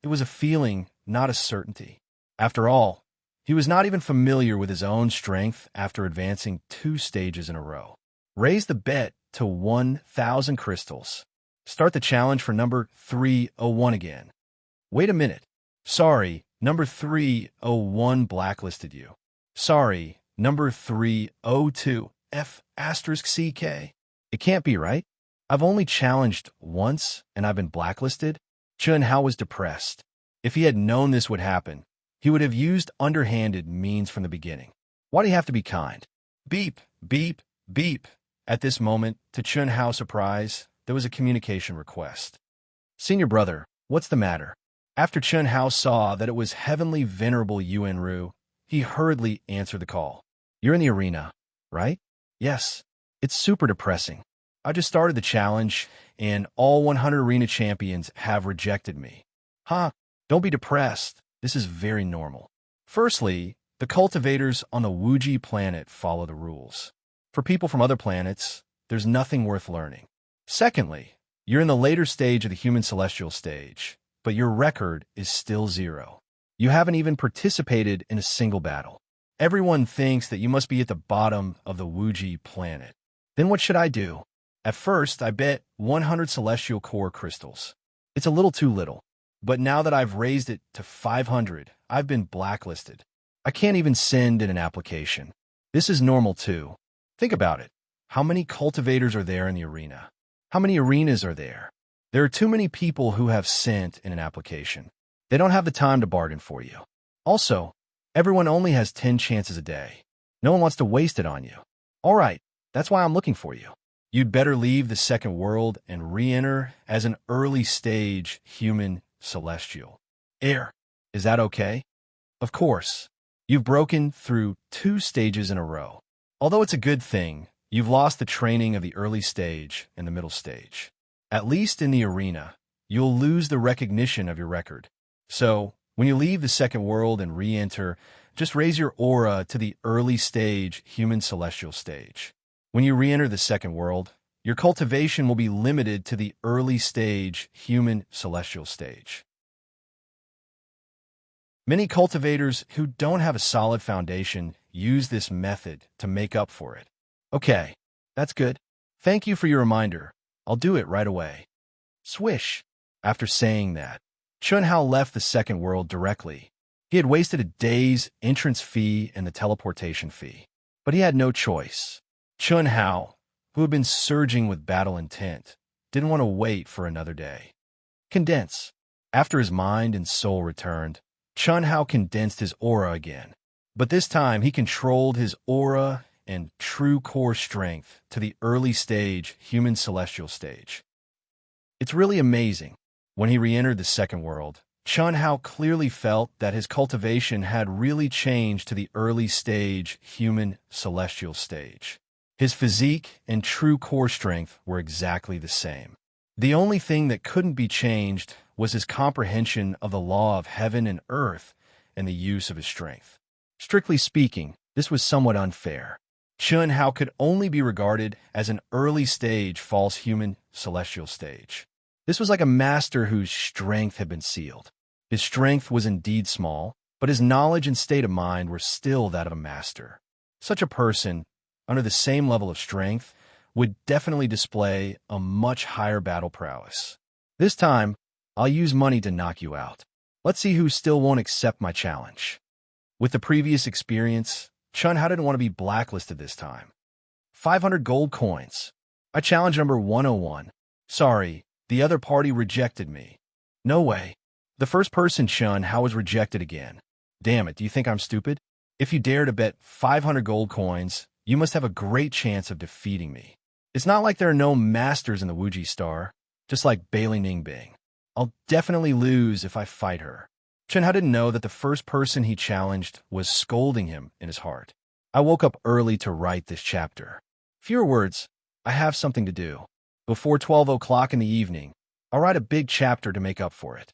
it was a feeling, not a certainty. After all, he was not even familiar with his own strength after advancing 2 stages in a row. Raise the bet to 1,000 crystals. Start the challenge for number 301 again. Wait a minute. Sorry, number 301 blacklisted you. Sorry, number 302 F*CK. It can't be right. I've only challenged once and I've been blacklisted. Chunhao was depressed. If he had known this would happen, he would have used underhanded means from the beginning. Why do you have to be kind? Beep, beep, beep. At this moment, to Chunhao's surprise, there was a communication request. Senior brother, what's the matter? After Chun Hao saw that it was heavenly venerable Yuan Ru, he hurriedly answered the call. You're in the arena, right? Yes. It's super depressing. I just started the challenge, and all 100 arena champions have rejected me. Huh? Don't be depressed. This is very normal. Firstly, the cultivators on the Wuji planet follow the rules. For people from other planets, there's nothing worth learning. Secondly, you're in the later stage of the human celestial stage, but your record is still 0. You haven't even participated in a single battle. Everyone thinks that you must be at the bottom of the Wuji planet. Then what should I do? At first, I bet 100 celestial core crystals. It's a little too little. But now that I've raised it to 500, I've been blacklisted. I can't even send in an application. This is normal too. Think about it. How many cultivators are there in the arena? How many arenas are there? There are too many people who have sent in an application. They don't have the time to bargain for you. Also, everyone only has 10 chances a day. No one wants to waste it on you. All right, that's why I'm looking for you. You'd better leave the second world and re-enter as an early stage human celestial. Air. Is that okay? Of course. You've broken through 2 stages in a row. Although it's a good thing, you've lost the training of the early stage and the middle stage. At least in the arena, you'll lose the recognition of your record. So, when you leave the second world and re-enter, just raise your aura to the early stage human celestial stage. When you re-enter the second world, your cultivation will be limited to the early stage human celestial stage. Many cultivators who don't have a solid foundation use this method to make up for it. Okay, that's good. Thank you for your reminder. I'll do it right away. Swish. After saying that, Chun Hao left the second world directly. He had wasted a day's entrance fee and the teleportation fee. But he had no choice. Chun Hao, who had been surging with battle intent, didn't want to wait for another day. Condense. After his mind and soul returned, Chun Hao condensed his aura again. But this time he controlled his aura and true core strength to the early stage human celestial stage. It's really amazing. When he re-entered the second world, Chun Hao clearly felt that his cultivation had really changed to the early stage human celestial stage. His physique and true core strength were exactly the same. The only thing that couldn't be changed was his comprehension of the law of heaven and earth and the use of his strength. Strictly speaking, this was somewhat unfair. Chun Hao could only be regarded as an early stage false human celestial stage. This was like a master whose strength had been sealed. His strength was indeed small, but his knowledge and state of mind were still that of a master. Such a person, under the same level of strength, would definitely display a much higher battle prowess. This time, I'll use money to knock you out. Let's see who still won't accept my challenge. With the previous experience, Chun Hao didn't want to be blacklisted this time. 500 gold coins. I challenge number 101. Sorry, the other party rejected me. No way. The first person, Chun Hao, was rejected again. Damn it, do you think I'm stupid? If you dare to bet 500 gold coins, you must have a great chance of defeating me. It's not like there are no masters in the Wuji Star, just like Bailey Ningbing. I'll definitely lose if I fight her. Chun Hao didn't know that the first person he challenged was scolding him in his heart. I woke up early to write this chapter. Fewer words, I have something to do. Before 12 o'clock in the evening, I'll write a big chapter to make up for it.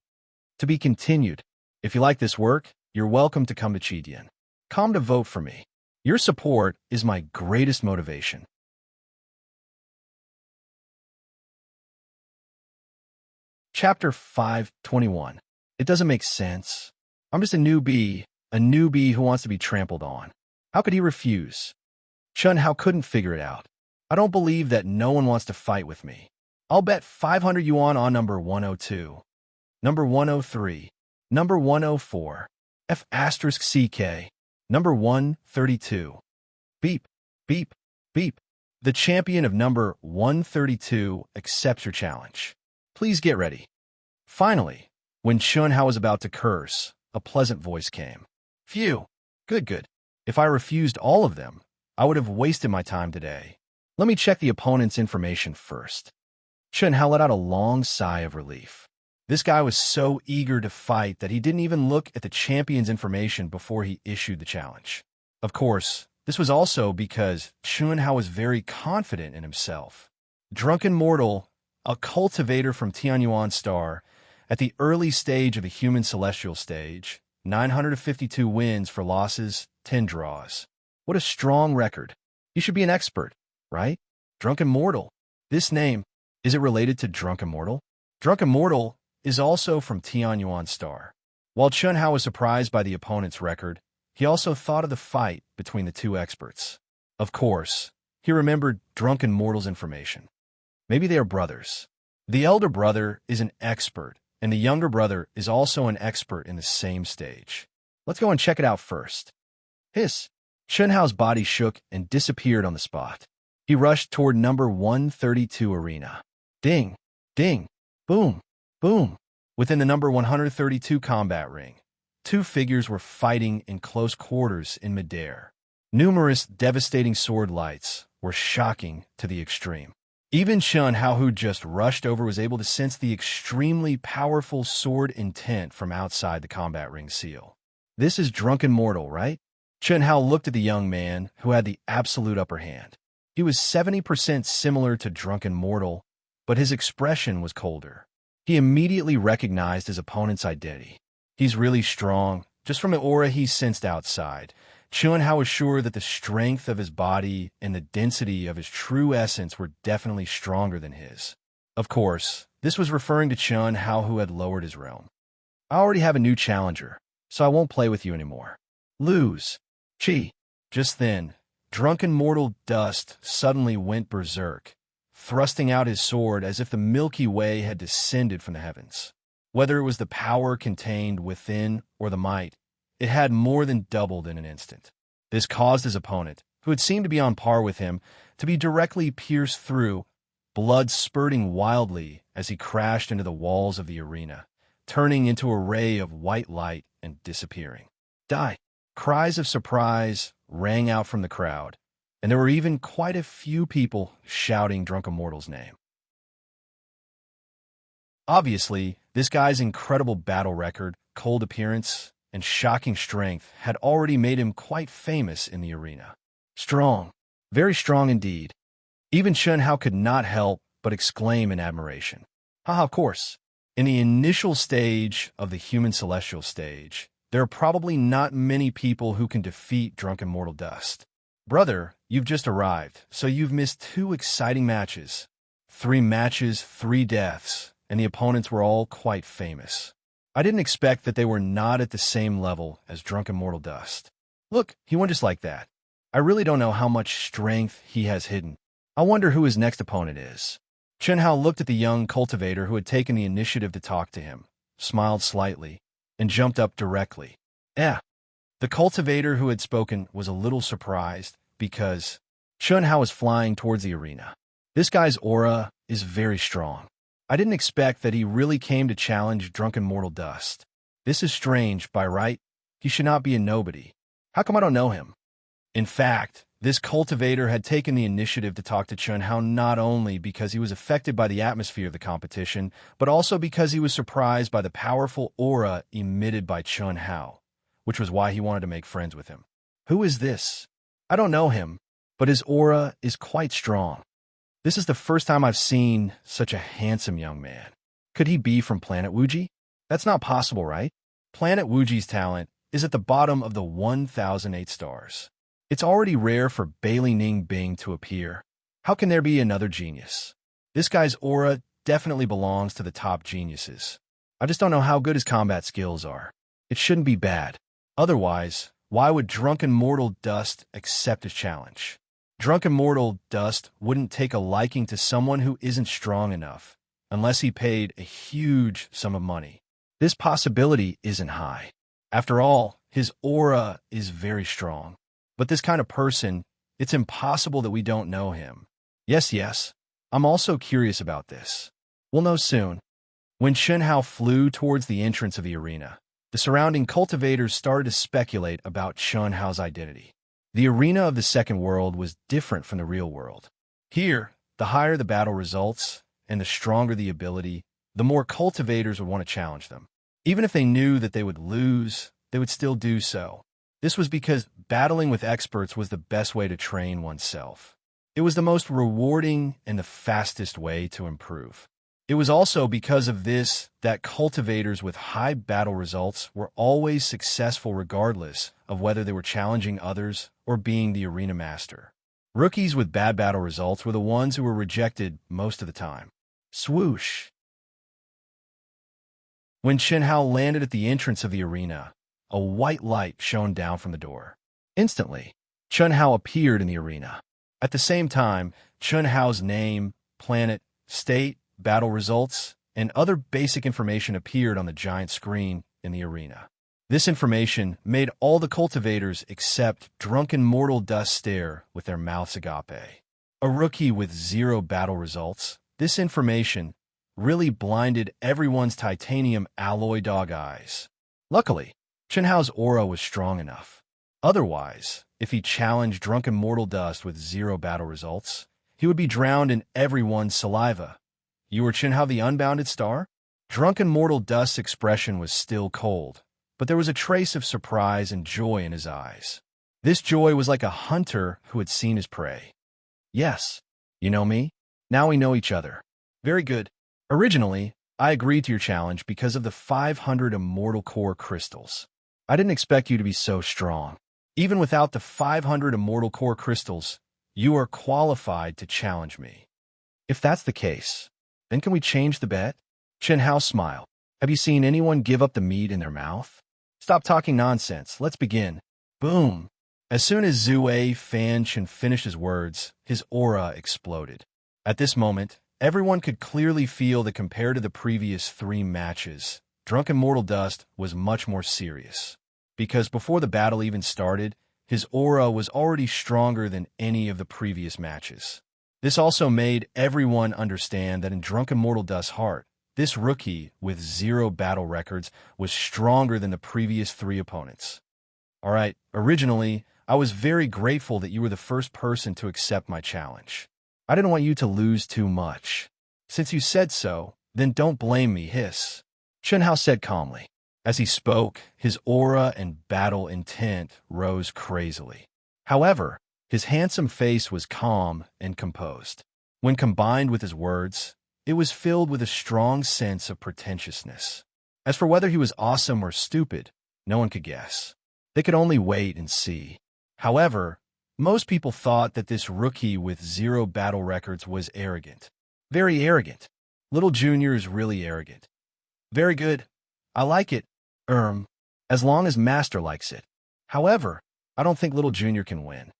To be continued. If you like this work, you're welcome to come to Chidian. Come to vote for me. Your support is my greatest motivation. Chapter 521. It doesn't make sense. I'm just a newbie who wants to be trampled on. How could he refuse? Chun Hao couldn't figure it out. I don't believe that no one wants to fight with me. I'll bet 500 yuan on number 102, number 103, number 104, F***CK, number 132. Beep, beep, beep. The champion of number 132 accepts your challenge. Please get ready. Finally, when Chun Hao was about to curse, a pleasant voice came. Phew. Good. If I refused all of them, I would have wasted my time today. Let me check the opponent's information first. Chun Hao let out a long sigh of relief. This guy was so eager to fight that he didn't even look at the champion's information before he issued the challenge. Of course, this was also because Chunhao was very confident in himself. Drunken Mortal, a cultivator from Tianyuan Star, at the early stage of the human celestial stage, 952 wins for losses, 10 draws. What a strong record. You should be an expert, right? Drunken Mortal. This name, is it related to Drunken Mortal? Drunken Mortal is also from Tianyuan Star. While Chunhao was surprised by the opponent's record, he also thought of the fight between the two experts. Of course, he remembered Drunken Mortal's information. Maybe they are brothers. The elder brother is an expert, and the younger brother is also an expert in the same stage. Let's go and check it out first. Hiss! Chunhao's body shook and disappeared on the spot. He rushed toward number 132 arena. Ding! Ding! Boom! Boom! Within the number 132 combat ring, two figures were fighting in close quarters in midair. Numerous devastating sword lights were shocking to the extreme. Even Chunhao, who just rushed over, was able to sense the extremely powerful sword intent from outside the combat ring seal. This is Drunken Mortal, right? Chunhao looked at the young man who had the absolute upper hand. He was 70% similar to Drunken Mortal, but his expression was colder. He immediately recognized his opponent's identity. He's really strong, just from the aura he sensed outside. Chunhao was sure that the strength of his body and the density of his true essence were definitely stronger than his. Of course, this was referring to Chunhao, who had lowered his realm. I already have a new challenger, so I won't play with you anymore. Lose. Chi. Just then, Drunken Mortal Dust suddenly went berserk, thrusting out his sword as if the Milky Way had descended from the heavens. Whether it was the power contained within or the might, it had more than doubled in an instant. This caused his opponent, who had seemed to be on par with him, to be directly pierced through, blood spurting wildly as he crashed into the walls of the arena, turning into a ray of white light and disappearing. Die! Cries of surprise rang out from the crowd, and there were even quite a few people shouting Drunken Mortal's name. Obviously, this guy's incredible battle record, cold appearance, and shocking strength had already made him quite famous in the arena. Strong. Very strong indeed. Even Chunhao could not help but exclaim in admiration. Haha, of course. In the initial stage of the human celestial stage, there are probably not many people who can defeat Drunken Mortal Dust. Brother, you've just arrived, so you've missed 2 exciting matches. 3 matches, 3 deaths, and the opponents were all quite famous. I didn't expect that they were not at the same level as Drunken Mortal Dust. Look, he won just like that. I really don't know how much strength he has hidden. I wonder who his next opponent is. Chunhao looked at the young cultivator who had taken the initiative to talk to him, smiled slightly, and jumped up directly. The cultivator who had spoken was a little surprised because Chunhao was flying towards the arena. This guy's aura is very strong. I didn't expect that he really came to challenge Drunken Mortal Dust. This is strange, by right? He should not be a nobody. How come I don't know him? In fact, this cultivator had taken the initiative to talk to Chunhao not only because he was affected by the atmosphere of the competition, but also because he was surprised by the powerful aura emitted by Chunhao, which was why he wanted to make friends with him. Who is this? I don't know him, but his aura is quite strong. This is the first time I've seen such a handsome young man. Could he be from Planet Wuji? That's not possible, right? Planet Wuji's talent is at the bottom of the 1008 stars. It's already rare for Bailey Ning Bing to appear. How can there be another genius? This guy's aura definitely belongs to the top geniuses. I just don't know how good his combat skills are. It shouldn't be bad. Otherwise, why would Drunken Mortal Dust accept his challenge? Drunken Mortal Dust wouldn't take a liking to someone who isn't strong enough, unless he paid a huge sum of money. This possibility isn't high. After all, his aura is very strong. But this kind of person, it's impossible that we don't know him. Yes, I'm also curious about this. We'll know soon. When Chunhao flew towards the entrance of the arena, the surrounding cultivators started to speculate about Chunhao's identity. The arena of the second world was different from the real world. Here, the higher the battle results and the stronger the ability, the more cultivators would want to challenge them. Even if they knew that they would lose, they would still do so. This was because battling with experts was the best way to train oneself. It was the most rewarding and the fastest way to improve. It was also because of this that cultivators with high battle results were always successful regardless of whether they were challenging others or being the arena master. Rookies with bad battle results were the ones who were rejected most of the time. Swoosh! When Chen Hao landed at the entrance of the arena, a white light shone down from the door. Instantly, Chen Hao appeared in the arena. At the same time, Chen Hao's name, planet, state, battle results, and other basic information appeared on the giant screen in the arena. This information made all the cultivators except drunken mortal dust stare with their mouths agape. A rookie with 0 battle results, this information really blinded everyone's titanium alloy dog eyes. Luckily, Chen Hao's aura was strong enough. Otherwise, if he challenged drunken mortal dust with 0 battle results, he would be drowned in everyone's saliva. You were Chen Hao the unbounded star? Drunken mortal dust's expression was still cold, but there was a trace of surprise and joy in his eyes. This joy was like a hunter who had seen his prey. Yes, you know me? Now we know each other. Very good. Originally, I agreed to your challenge because of the 500 immortal core crystals. I didn't expect you to be so strong. Even without the 500 immortal core crystals, you are qualified to challenge me. If that's the case, then can we change the bet? Chen Hao smiled. Have you seen anyone give up the meat in their mouth? Stop talking nonsense. Let's begin. Boom. As soon as Zue Fanchen finished his words, his aura exploded. At this moment, everyone could clearly feel that compared to the previous 3 matches, Drunken Mortal Dust was much more serious. Because before the battle even started, his aura was already stronger than any of the previous matches. This also made everyone understand that in Drunken Mortal Dust's heart, this rookie with 0 battle records was stronger than the previous 3 opponents. Alright, originally, I was very grateful that you were the first person to accept my challenge. I didn't want you to lose too much. Since you said so, then don't blame me, hiss. Chen Hao said calmly. As he spoke, his aura and battle intent rose crazily. However, his handsome face was calm and composed. When combined with his words, it was filled with a strong sense of pretentiousness. As for whether he was awesome or stupid, no one could guess. They could only wait and see. However, most people thought that this rookie with 0 battle records was arrogant. Very arrogant. Little Junior is really arrogant. Very good. I like it. As long as Master likes it. However, I don't think Little Junior can win.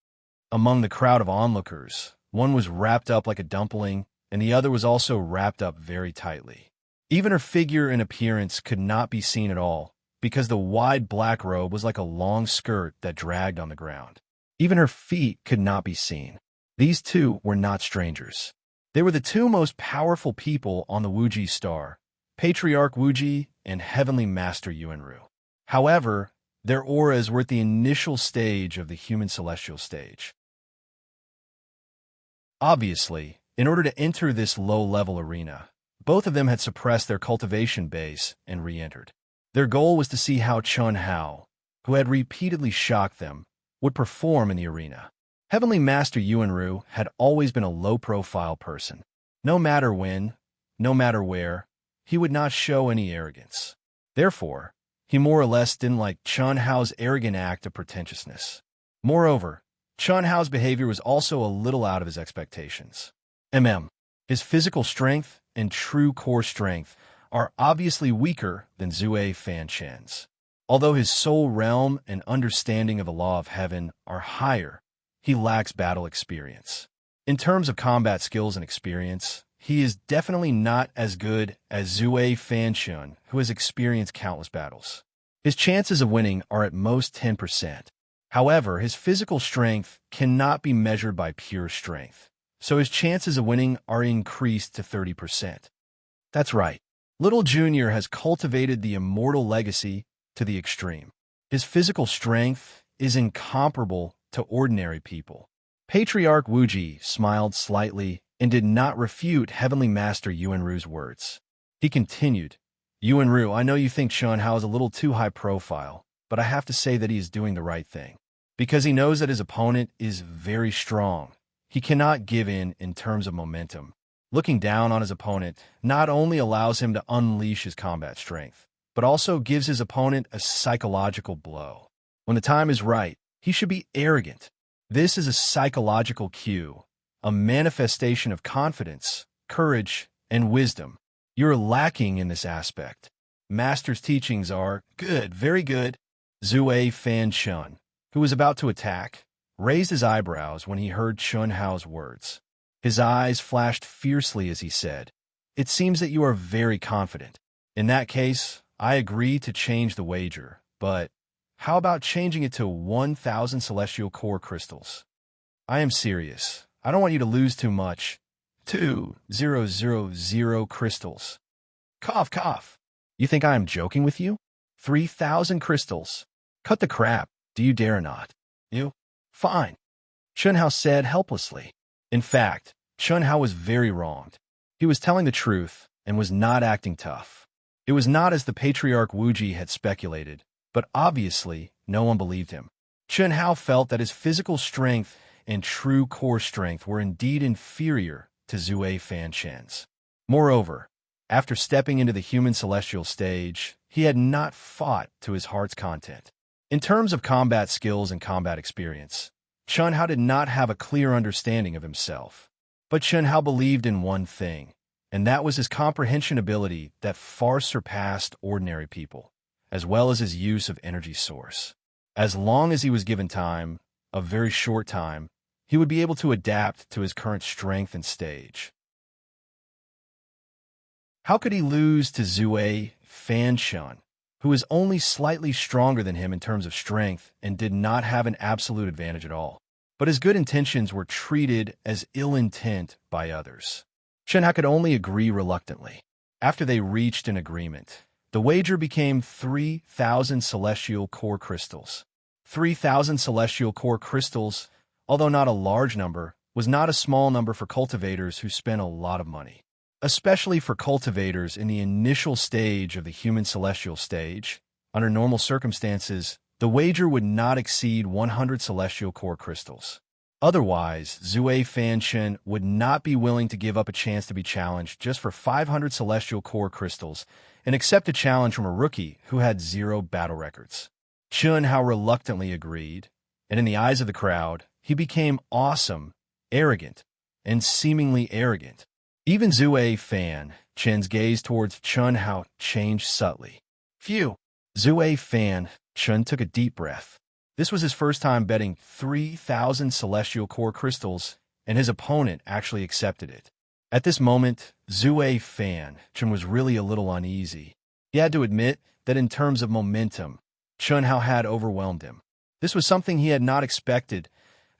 Among the crowd of onlookers, one was wrapped up like a dumpling, and the other was also wrapped up very tightly. Even her figure and appearance could not be seen at all, because the wide black robe was like a long skirt that dragged on the ground. Even her feet could not be seen. These two were not strangers. They were the 2 most powerful people on the Wuji star, Patriarch Wuji and Heavenly Master Yuanru. However, their auras were at the initial stage of the human celestial stage. Obviously, in order to enter this low-level arena, both of them had suppressed their cultivation base and re-entered. Their goal was to see how Chen Hao, who had repeatedly shocked them, would perform in the arena. Heavenly Master Yuanru had always been a low-profile person. No matter when, no matter where, he would not show any arrogance. Therefore, he more or less didn't like Chen Hao's arrogant act of pretentiousness. Moreover, Chen Hao's behavior was also a little out of his expectations. His physical strength and true core strength are obviously weaker than Zue Fanchen's. Although his soul realm and understanding of the law of heaven are higher, he lacks battle experience. In terms of combat skills and experience, he is definitely not as good as Zue Fanchen, who has experienced countless battles. His chances of winning are at most 10%. However, his physical strength cannot be measured by pure strength, so his chances of winning are increased to 30%. That's right. Little Junior has cultivated the immortal legacy to the extreme. His physical strength is incomparable to ordinary people. Patriarch Wuji smiled slightly and did not refute Heavenly Master Yuanru's words. He continued, Yuanru, I know you think Chun Hao is a little too high profile, but I have to say that he is doing the right thing. Because he knows that his opponent is very strong. He cannot give in terms of momentum. Looking down on his opponent not only allows him to unleash his combat strength, but also gives his opponent a psychological blow. When the time is right, he should be arrogant. This is a psychological cue, a manifestation of confidence, courage, and wisdom. You're lacking in this aspect. Master's teachings are good, very good. Zue Fan Chun, who was about to attack, raised his eyebrows when he heard Chun Hao's words. His eyes flashed fiercely as he said, It seems that you are very confident. In that case, I agree to change the wager, but how about changing it to 1,000 celestial core crystals? I am serious. I don't want you to lose too much. 2,000 crystals. Cough, cough. You think I am joking with you? 3,000 crystals. Cut the crap. Do you dare not? You? Fine. Chun Hao said helplessly. In fact, Chun Hao was very wronged. He was telling the truth and was not acting tough. It was not as the patriarch Wu Ji had speculated, but obviously no one believed him. Chun Hao felt that his physical strength and true core strength were indeed inferior to Zue Fan Chen's. Moreover, after stepping into the human celestial stage, he had not fought to his heart's content. In terms of combat skills and combat experience, Chun Hao did not have a clear understanding of himself. But Chun Hao believed in one thing, and that was his comprehension ability that far surpassed ordinary people, as well as his use of energy source. As long as he was given time, a very short time, he would be able to adapt to his current strength and stage. How could he lose to Zue Fan Chun, who is only slightly stronger than him in terms of strength and did not have an absolute advantage at all? But his good intentions were treated as ill intent by others. Chun Hao could only agree reluctantly. After they reached an agreement, the wager became 3,000 celestial core crystals. 3,000 celestial core crystals, although not a large number, was not a small number for cultivators who spent a lot of money. Especially for cultivators in the initial stage of the human celestial stage, under normal circumstances, the wager would not exceed 100 celestial core crystals. Otherwise, Zue Fan Chun would not be willing to give up a chance to be challenged just for 500 celestial core crystals and accept a challenge from a rookie who had 0 battle records. Chun Hao reluctantly agreed, and in the eyes of the crowd, he became awesome, arrogant, and seemingly arrogant. Even Zue Fan Chen's gaze towards Chun Hao changed subtly. Phew! Zue Fan Chun took a deep breath. This was his first time betting 3,000 celestial core crystals, and his opponent actually accepted it. At this moment, Zue Fan Chun was really a little uneasy. He had to admit that in terms of momentum, Chun Hao had overwhelmed him. This was something he had not expected.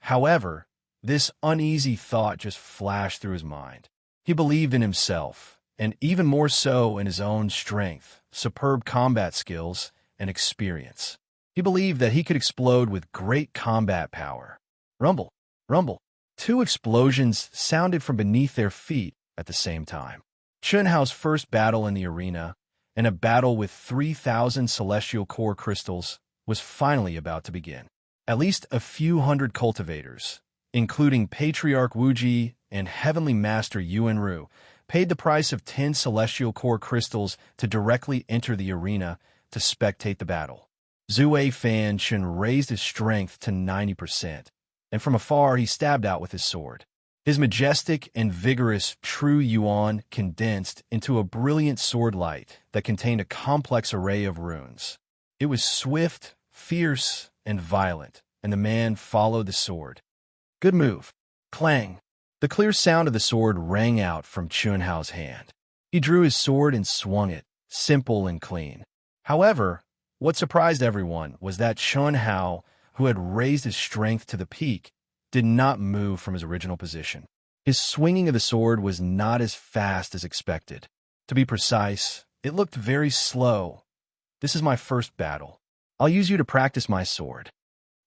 However, this uneasy thought just flashed through his mind. He believed in himself, and even more so in his own strength, superb combat skills, and experience. He believed that he could explode with great combat power. Rumble, rumble. 2 explosions sounded from beneath their feet at the same time. Chun Hao's first battle in the arena, and a battle with 3,000 celestial core crystals, was finally about to begin. At least a few hundred cultivators, including Patriarch Wu Ji and Heavenly Master Yuanru, paid the price of 10 celestial core crystals to directly enter the arena to spectate the battle. Zue Fan Chun raised his strength to 90%, and from afar he stabbed out with his sword. His majestic and vigorous true yuan condensed into a brilliant sword light that contained a complex array of runes. It was swift, fierce, and violent, and the man followed the sword. Good move. Clang. The clear sound of the sword rang out from Chun Hao's hand. He drew his sword and swung it, simple and clean. However, what surprised everyone was that Chun Hao, who had raised his strength to the peak, did not move from his original position. His swinging of the sword was not as fast as expected. To be precise, it looked very slow. This is my first battle. I'll use you to practice my sword.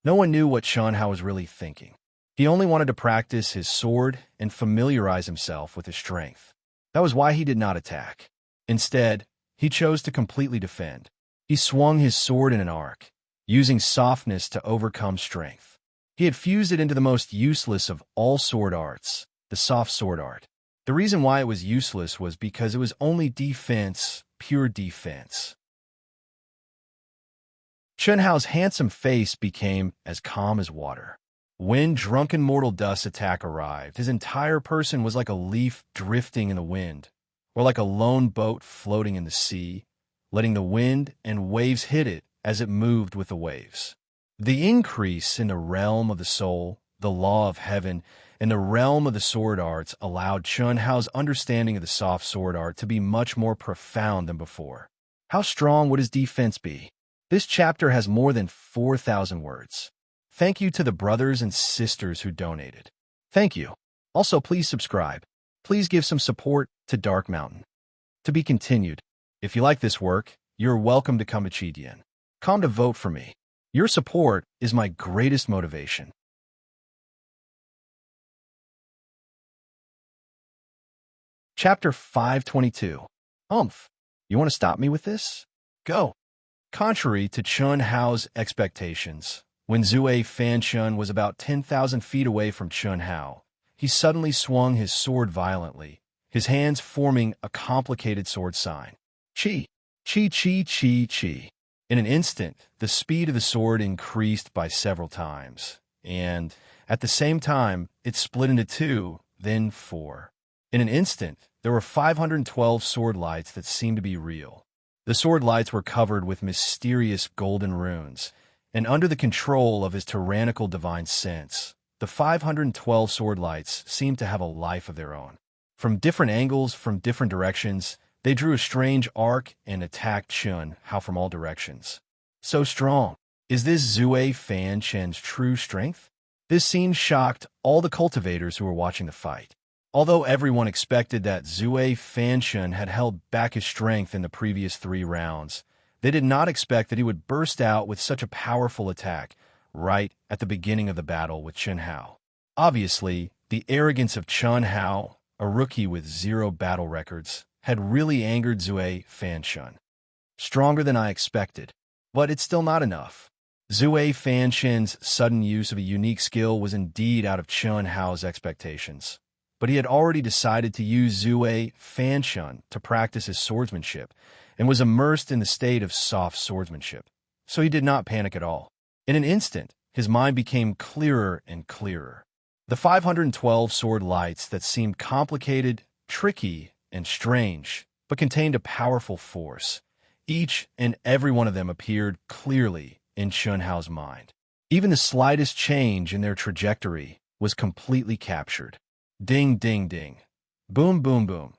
No one knew what Chun Hao was really thinking. He only wanted to practice his sword and familiarize himself with his strength. That was why he did not attack. Instead, he chose to completely defend. He swung his sword in an arc, using softness to overcome strength. He had fused it into the most useless of all sword arts, the soft sword art. The reason why it was useless was because it was only defense, pure defense. Chun Hao's handsome face became as calm as water. When drunken mortal dust's attack arrived, his entire person was like a leaf drifting in the wind, or like a lone boat floating in the sea, letting the wind and waves hit it as it moved with the waves. The increase in the realm of the soul, the law of heaven, and the realm of the sword arts allowed Chun Hao's understanding of the soft sword art to be much more profound than before. How strong would his defense be? This chapter has more than 4,000 words. Thank you to the brothers and sisters who donated. Thank you. Also, please subscribe. Please give some support to Dark Mountain. To be continued. If you like this work, you're welcome to come to Chidian. Come to vote for me. Your support is my greatest motivation. Chapter 522. You want to stop me with this? Go. Contrary to Chun Hao's expectations, when Zue Fanchun was about 10,000 feet away from Chun Hao, he suddenly swung his sword violently, his hands forming a complicated sword sign. Chi, chi, chi, chi, chi. In an instant, the speed of the sword increased by several times, and, at the same time, it split into 2, then 4. In an instant, there were 512 sword lights that seemed to be real. The sword lights were covered with mysterious golden runes, and under the control of his tyrannical divine sense, the 512 sword lights seemed to have a life of their own. From different angles, from different directions, they drew a strange arc and attacked Chun Hao from all directions. So strong. Is this Zue Fanchun's true strength? This scene shocked all the cultivators who were watching the fight. Although everyone expected that Zue Fanchun had held back his strength in the previous 3 rounds, they did not expect that he would burst out with such a powerful attack right at the beginning of the battle with Chun Hao. Obviously, the arrogance of Chun Hao, a rookie with 0 battle records, had really angered Zue Fanchun. Stronger than I expected, but it's still not enough. Zue Fanchun's sudden use of a unique skill was indeed out of Chun Hao's expectations, but he had already decided to use Zue Fanchun to practice his swordsmanship and was immersed in the state of soft swordsmanship, so he did not panic at all. In an instant, his mind became clearer and clearer. The 512 sword lights that seemed complicated, tricky, and strange, but contained a powerful force. Each and every one of them appeared clearly in Chun Hao's mind. Even the slightest change in their trajectory was completely captured. Ding, ding, ding. Boom, boom, boom.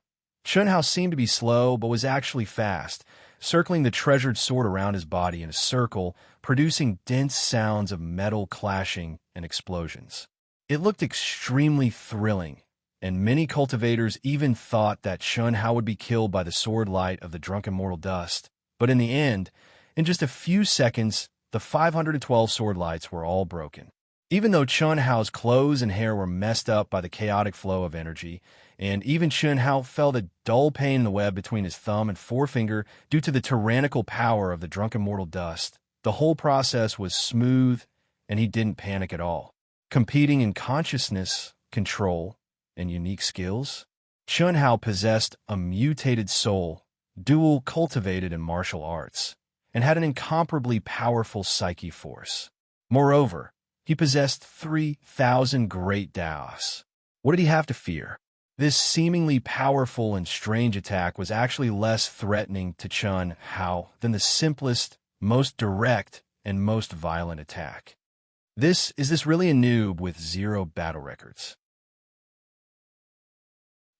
Chun Hao seemed to be slow, but was actually fast, circling the treasured sword around his body in a circle, producing dense sounds of metal clashing and explosions. It looked extremely thrilling, and many cultivators even thought that Chun Hao would be killed by the sword light of the drunken mortal dust. But in the end, in just a few seconds, the 512 sword lights were all broken. Even though Chun Hao's clothes and hair were messed up by the chaotic flow of energy, and even Chun Hao felt a dull pain in the web between his thumb and forefinger due to the tyrannical power of the drunken mortal dust, the whole process was smooth, and he didn't panic at all. Competing in consciousness, control, and unique skills, Chun Hao possessed a mutated soul, dual cultivated in martial arts, and had an incomparably powerful psyche force. Moreover, he possessed 3,000 great Daos. What did he have to fear? This seemingly powerful and strange attack was actually less threatening to Chun Hao than the simplest, most direct, and most violent attack. Is this really a noob with 0 battle records?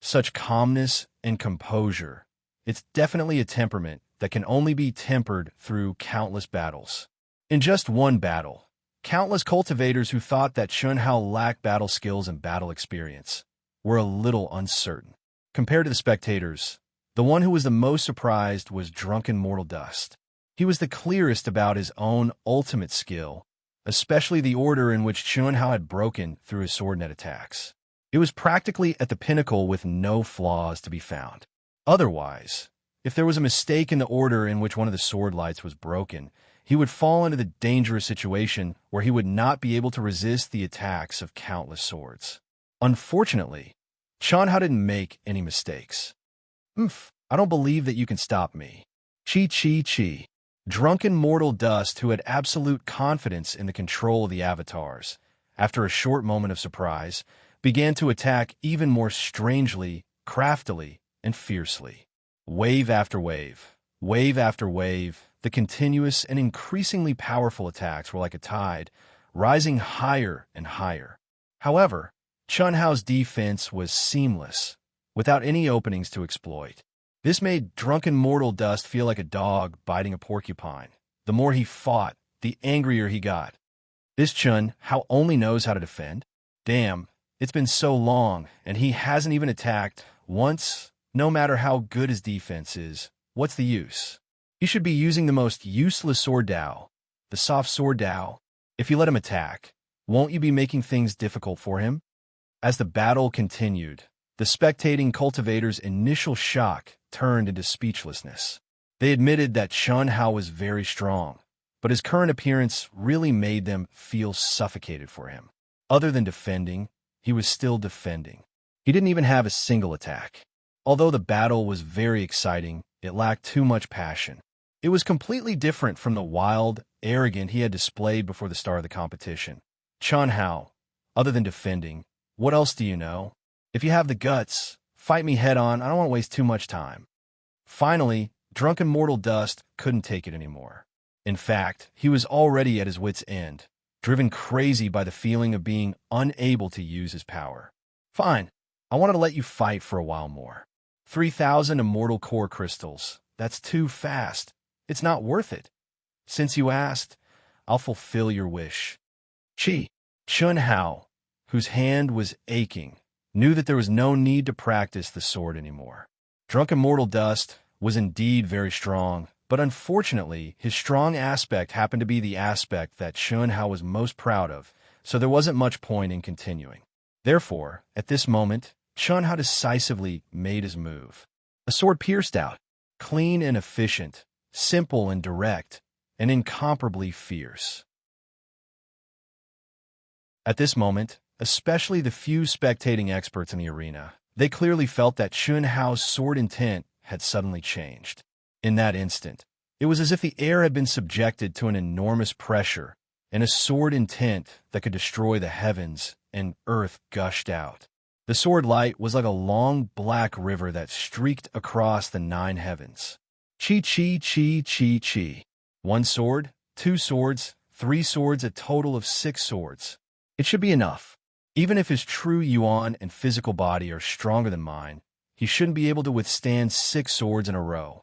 Such calmness and composure. It's definitely a temperament that can only be tempered through countless battles. In just one battle, countless cultivators who thought that Chun Hao lacked battle skills and battle experience were a little uncertain. Compared to the spectators, the one who was the most surprised was drunken mortal dust. He was the clearest about his own ultimate skill, especially the order in which Chun Hao had broken through his sword net attacks. It was practically at the pinnacle with no flaws to be found. Otherwise, If there was a mistake in the order in which one of the sword lights was broken, he would fall into the dangerous situation where he would not be able to resist the attacks of countless swords. Unfortunately, Chun Hao didn't make any mistakes. I don't believe that you can stop me. Chi chi chi. Drunken mortal dust who had absolute confidence in the control of the avatars, after a short moment of surprise, began to attack even more strangely, craftily, and fiercely. Wave after wave, wave after wave, the continuous and increasingly powerful attacks were like a tide, rising higher and higher. However, Chun Hao's defense was seamless, without any openings to exploit. This made drunken mortal dust feel like a dog biting a porcupine. The more he fought, the angrier he got. This Chun Hao only knows how to defend? Damn, it's been so long, and he hasn't even attacked once. No matter how good his defense is, what's the use? He should be using the most useless sword Dao, the soft sword Dao. If you let him attack, won't you be making things difficult for him? As the battle continued, the spectating cultivators' initial shock turned into speechlessness. They admitted that Chun Hao was very strong, but his current appearance really made them feel suffocated for him. Other than defending, he was still defending. He didn't even have a single attack. Although the battle was very exciting, it lacked too much passion. It was completely different from the wild, arrogant he had displayed before the start of the competition. Chun Hao, other than defending, what else do you know? If you have the guts, fight me head-on. I don't want to waste too much time. Finally, drunken mortal dust couldn't take it anymore. In fact, he was already at his wit's end, driven crazy by the feeling of being unable to use his power. Fine, I wanted to let you fight for a while more. 3,000 immortal core crystals. That's too fast. It's not worth it. Since you asked, I'll fulfill your wish. Chun Hao, whose hand was aching, knew that there was no need to practice the sword anymore. Drunken mortal dust was indeed very strong, but unfortunately, his strong aspect happened to be the aspect that Chun Hao was most proud of, so there wasn't much point in continuing. Therefore, at this moment, Chun Hao decisively made his move. A sword pierced out, clean and efficient, simple and direct, and incomparably fierce. At this moment, especially the few spectating experts in the arena, they clearly felt that Chun Hao's sword intent had suddenly changed. In that instant, it was as if the air had been subjected to an enormous pressure, and a sword intent that could destroy the heavens and earth gushed out. The sword light was like a long black river that streaked across the 9 heavens. Chi chi chi chi chi. 1 sword, 2 swords, 3 swords, a total of 6 swords. It should be enough. Even if his true yuan and physical body are stronger than mine, he shouldn't be able to withstand 6 swords in a row.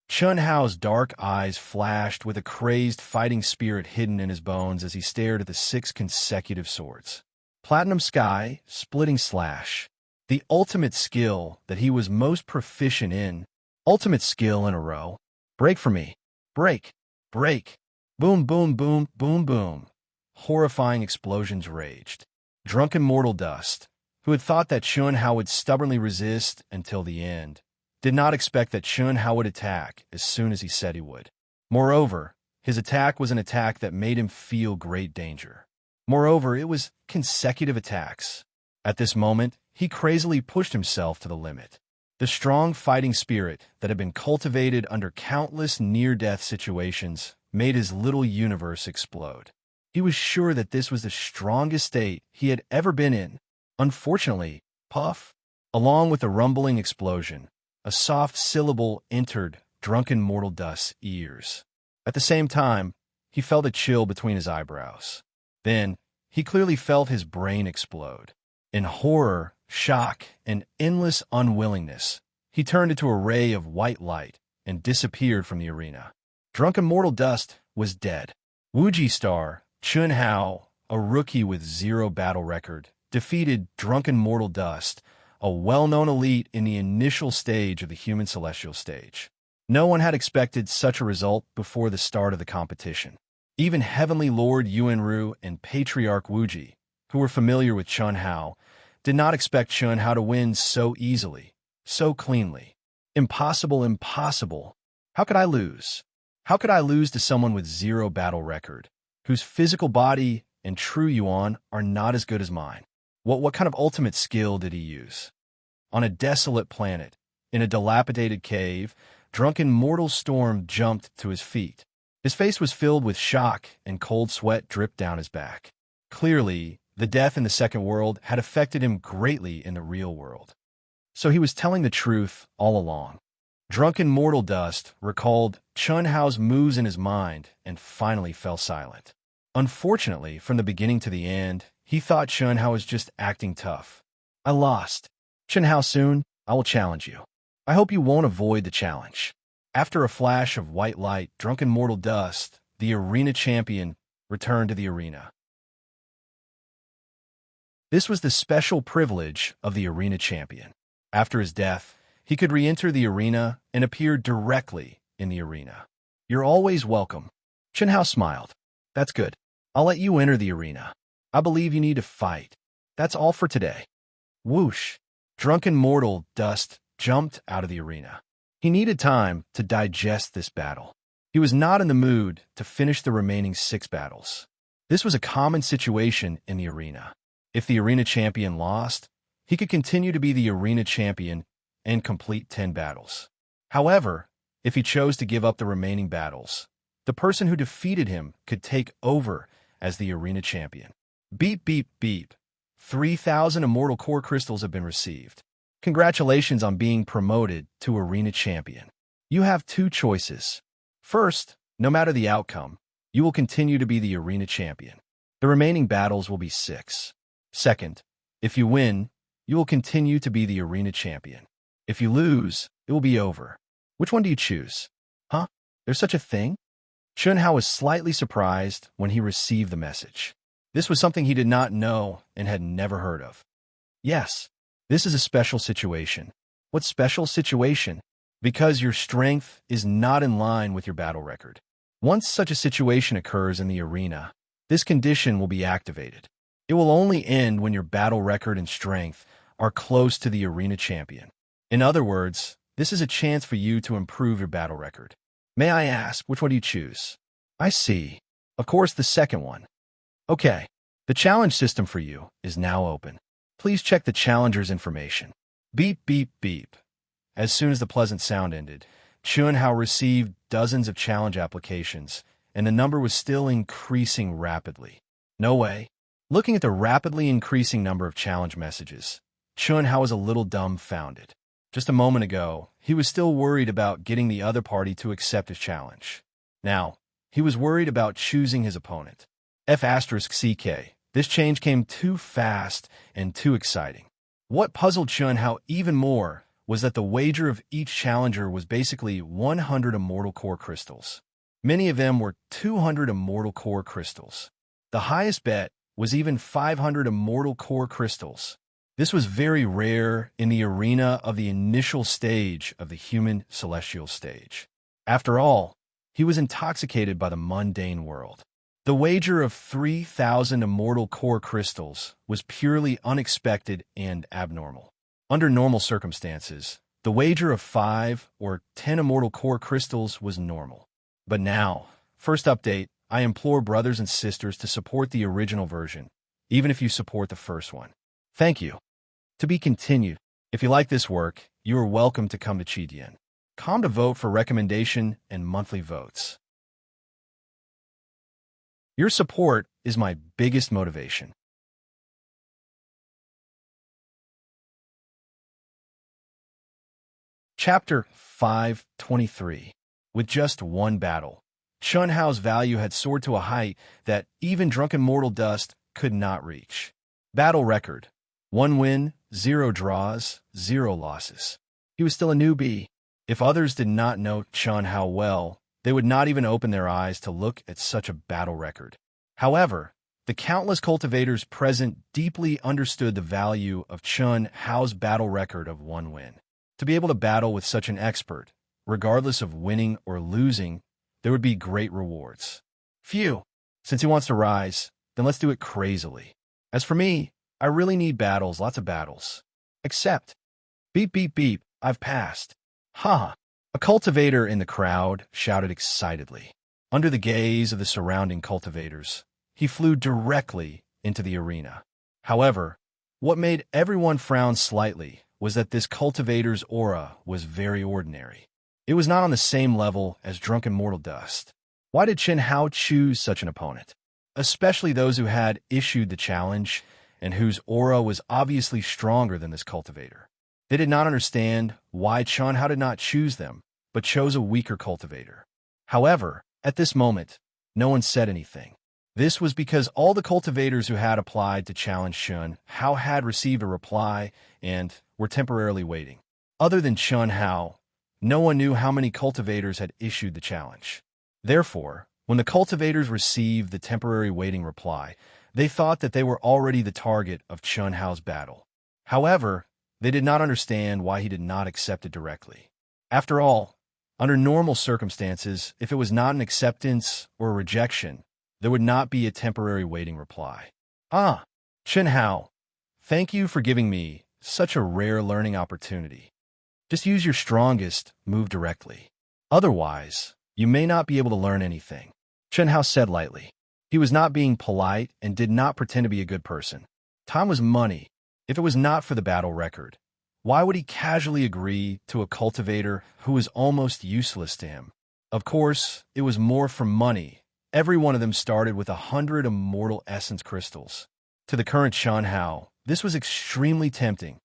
Chun Hao's dark eyes flashed with a crazed fighting spirit hidden in his bones as he stared at the 6 consecutive swords. Platinum Sky, Splitting Slash. The ultimate skill that he was most proficient in. Ultimate skill in a row. Break for me. Break. Break. Boom, boom, boom, boom, boom. Horrifying explosions raged. Drunken mortal dust, who had thought that Chun Hao would stubbornly resist until the end, did not expect that Chun Hao would attack as soon as he said he would. Moreover, his attack was an attack that made him feel great danger. Moreover, it was consecutive attacks. At this moment, he crazily pushed himself to the limit. The strong fighting spirit that had been cultivated under countless near-death situations made his little universe explode. He was sure that this was the strongest state he had ever been in. Unfortunately, puff, along with a rumbling explosion, a soft syllable entered drunken mortal dust's ears. At the same time, he felt a chill between his eyebrows. Then, he clearly felt his brain explode. In horror, shock, and endless unwillingness, he turned into a ray of white light and disappeared from the arena. Drunken mortal dust was dead. Wuji Star, Chun Hao, a rookie with 0 battle record, defeated Drunken Mortal Dust, a well-known elite in the initial stage of the human celestial stage. No one had expected such a result before the start of the competition. Even Heavenly Lord Yuanru and Patriarch Wuji, who were familiar with Chun Hao, did not expect Chun Hao to win so easily, so cleanly. Impossible, impossible. How could I lose? How could I lose to someone with zero battle record, whose physical body and true yuan are not as good as mine? What kind of ultimate skill did he use? On a desolate planet, in a dilapidated cave, drunken mortal Storm jumped to his feet. His face was filled with shock and cold sweat dripped down his back. Clearly, the death in the second world had affected him greatly in the real world. So he was telling the truth all along. Drunken mortal dust recalled Chun Hao's moves in his mind and finally fell silent. Unfortunately, from the beginning to the end, he thought Chun Hao was just acting tough. I lost. Chun Hao, soon, I will challenge you. I hope you won't avoid the challenge. After a flash of white light, drunken mortal dust, the arena champion, returned to the arena. This was the special privilege of the arena champion. After his death, he could re-enter the arena and appear directly in the arena. You're always welcome. Chun Hao smiled. That's good. I'll let you enter the arena. I believe you need to fight. That's all for today. Whoosh! Drunken mortal dust jumped out of the arena. He needed time to digest this battle. He was not in the mood to finish the remaining 6 battles. This was a common situation in the arena. If the arena champion lost, he could continue to be the arena champion and complete 10 battles. However, if he chose to give up the remaining battles, the person who defeated him could take over as the arena champion. Beep, beep, beep. 3,000 immortal core crystals have been received. Congratulations on being promoted to arena champion. You have 2 choices. First, no matter the outcome, you will continue to be the arena champion. The remaining battles will be 6. Second, if you win, you will continue to be the arena champion. If you lose, it will be over. Which one do you choose? Huh? There's such a thing? Chun Hao was slightly surprised when he received the message. This was something he did not know and had never heard of. Yes, this is a special situation. What special situation? Because your strength is not in line with your battle record. Once such a situation occurs in the arena, this condition will be activated. It will only end when your battle record and strength are close to the arena champion. In other words, this is a chance for you to improve your battle record. May I ask, which one do you choose? I see. Of course, the second one. Okay, the challenge system for you is now open. Please check the challenger's information. Beep, beep, beep. As soon as the pleasant sound ended, Chun Hao received dozens of challenge applications, and the number was still increasing rapidly. No way. Looking at the rapidly increasing number of challenge messages, Chun Hao was a little dumbfounded. Just a moment ago, he was still worried about getting the other party to accept his challenge. Now, he was worried about choosing his opponent. F***CK. This change came too fast and too exciting. What puzzled Chun Hao even more was that the wager of each challenger was basically 100 immortal core crystals. Many of them were 200 immortal core crystals. The highest bet was even 500 immortal core crystals. This was very rare in the arena of the initial stage of the human celestial stage. After all, he was intoxicated by the mundane world. The wager of 3,000 immortal core crystals was purely unexpected and abnormal. Under normal circumstances, the wager of 5 or 10 immortal core crystals was normal. But now, first update, I implore brothers and sisters to support the original version, even if you support the first one. Thank you. To be continued. If you like this work, you are welcome to come to Chidian. Come to vote for recommendation and monthly votes. Your support is my biggest motivation. Chapter 523. With just one battle, Chun Hao's value had soared to a height that even drunken mortal dust could not reach. Battle record: 1 win, 0 draws, 0 losses. He was still a newbie. If others did not know Chun Hao well, they would not even open their eyes to look at such a battle record. However, the countless cultivators present deeply understood the value of Chun Hao's battle record of 1 win. To be able to battle with such an expert, regardless of winning or losing, there would be great rewards. Phew! Since he wants to rise, then let's do it crazily. As for me, I really need battles, lots of battles. Except, beep, beep, beep, I've passed. Ha! A cultivator in the crowd shouted excitedly. Under the gaze of the surrounding cultivators, he flew directly into the arena. However, what made everyone frown slightly was that this cultivator's aura was very ordinary. It was not on the same level as drunken mortal dust. Why did Chen Hao choose such an opponent? Especially those who had issued the challenge and whose aura was obviously stronger than this cultivator. They did not understand why Chen Hao did not choose them, but chose a weaker cultivator. However, at this moment, no one said anything. This was because all the cultivators who had applied to challenge Chen Hao had received a reply and were temporarily waiting. Other than Chen Hao, no one knew how many cultivators had issued the challenge. Therefore, when the cultivators received the temporary waiting reply, they thought that they were already the target of Chen Hao's battle. However, they did not understand why he did not accept it directly. After all, under normal circumstances, if it was not an acceptance or a rejection, there would not be a temporary waiting reply. Ah, Chen Hao, thank you for giving me such a rare learning opportunity. Just use your strongest move directly. Otherwise, you may not be able to learn anything, Chen Hao said lightly. He was not being polite and did not pretend to be a good person. Time was money. If it was not for the battle record, why would he casually agree to a cultivator who was almost useless to him? Of course, it was more for money. Every one of them started with 100 immortal essence crystals. To the current Chen Hao, this was extremely tempting.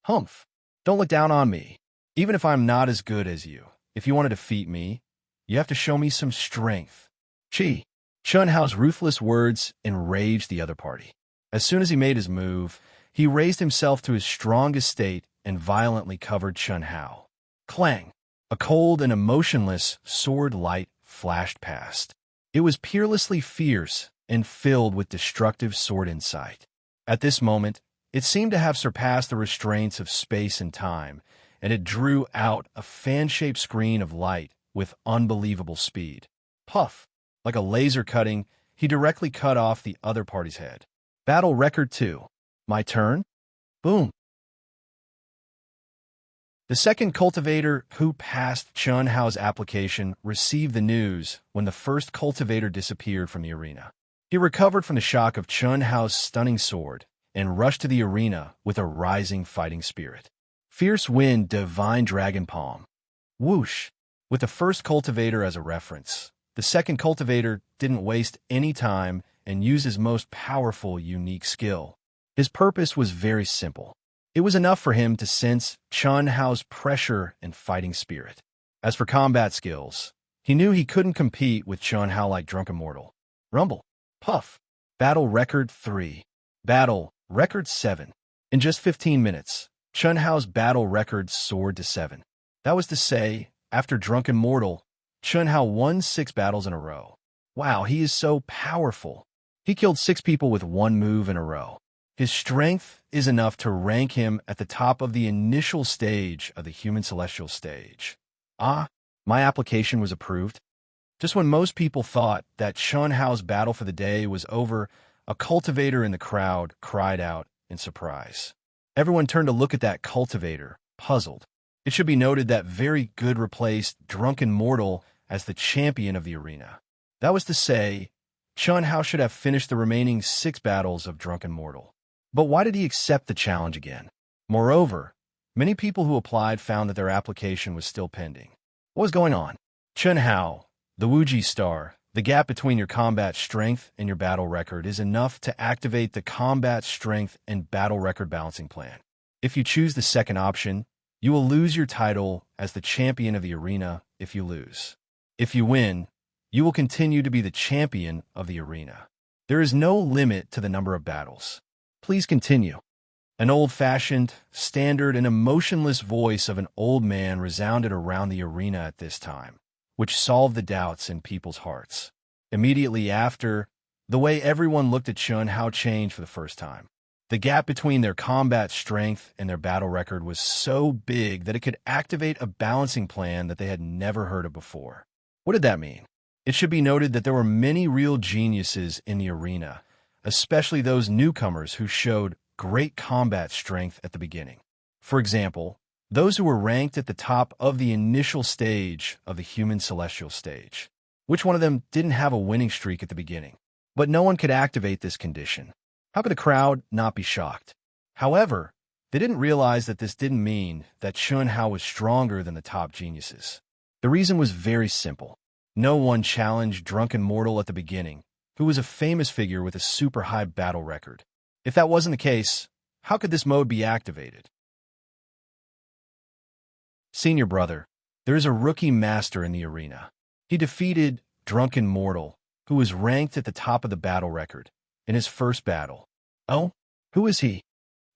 Humph, don't look down on me. Even if I'm not as good as you, if you want to defeat me, you have to show me some strength. Chi. Chen Hao's ruthless words enraged the other party. As soon as he made his move, he raised himself to his strongest state and violently covered Chen Hao. Clang! A cold and emotionless sword light flashed past. It was peerlessly fierce and filled with destructive sword insight. At this moment, it seemed to have surpassed the restraints of space and time, and it drew out a fan-shaped screen of light with unbelievable speed. Puff! Like a laser cutting, he directly cut off the other party's head. Battle Record 2. My turn? Boom! The second cultivator who passed Chen Hao's application received the news when the first cultivator disappeared from the arena. He recovered from the shock of Chen Hao's stunning sword and rushed to the arena with a rising fighting spirit. Fierce Wind Divine Dragon Palm. Whoosh! With the first cultivator as a reference, the second cultivator didn't waste any time and used his most powerful, unique skill. His purpose was very simple. It was enough for him to sense Chen Hao's pressure and fighting spirit. As for combat skills, he knew he couldn't compete with Chen Hao like drunken mortal. Rumble. Puff. Battle Record 3. Battle Record 7. In just 15 minutes, Chen Hao's battle record soared to 7. That was to say, after drunken mortal, Chen Hao won 6 battles in a row. Wow, he is so powerful. He killed 6 people with one move in a row. His strength is enough to rank him at the top of the initial stage of the human celestial stage. Ah, my application was approved. Just when most people thought that Chen Hao's battle for the day was over, a cultivator in the crowd cried out in surprise. Everyone turned to look at that cultivator, puzzled. It should be noted that Very Good replaced Drunken Mortal as the champion of the arena. That was to say, Chen Hao should have finished the remaining 6 battles of Drunken Mortal. But why did he accept the challenge again? Moreover, many people who applied found that their application was still pending. What was going on? Chen Hao, the Wuji star, the gap between your combat strength and your battle record is enough to activate the combat strength and battle record balancing plan. If you choose the second option, you will lose your title as the champion of the arena if you lose. If you win, you will continue to be the champion of the arena. There is no limit to the number of battles. Please continue. An old-fashioned, standard, and emotionless voice of an old man resounded around the arena at this time, which solved the doubts in people's hearts. Immediately after, the way everyone looked at Chen Hao changed for the first time. The gap between their combat strength and their battle record was so big that it could activate a balancing plan that they had never heard of before. What did that mean? It should be noted that there were many real geniuses in the arena, especially those newcomers who showed great combat strength at the beginning. For example, those who were ranked at the top of the initial stage of the human celestial stage. Which one of them didn't have a winning streak at the beginning? But no one could activate this condition. How could the crowd not be shocked? However, they didn't realize that this didn't mean that Chun Hao was stronger than the top geniuses. The reason was very simple. No one challenged Drunken Mortal at the beginning, who was a famous figure with a super high battle record. If that wasn't the case, how could this mode be activated? Senior brother, there is a rookie master in the arena. He defeated Drunken Mortal, who was ranked at the top of the battle record, in his first battle. Oh, who is he?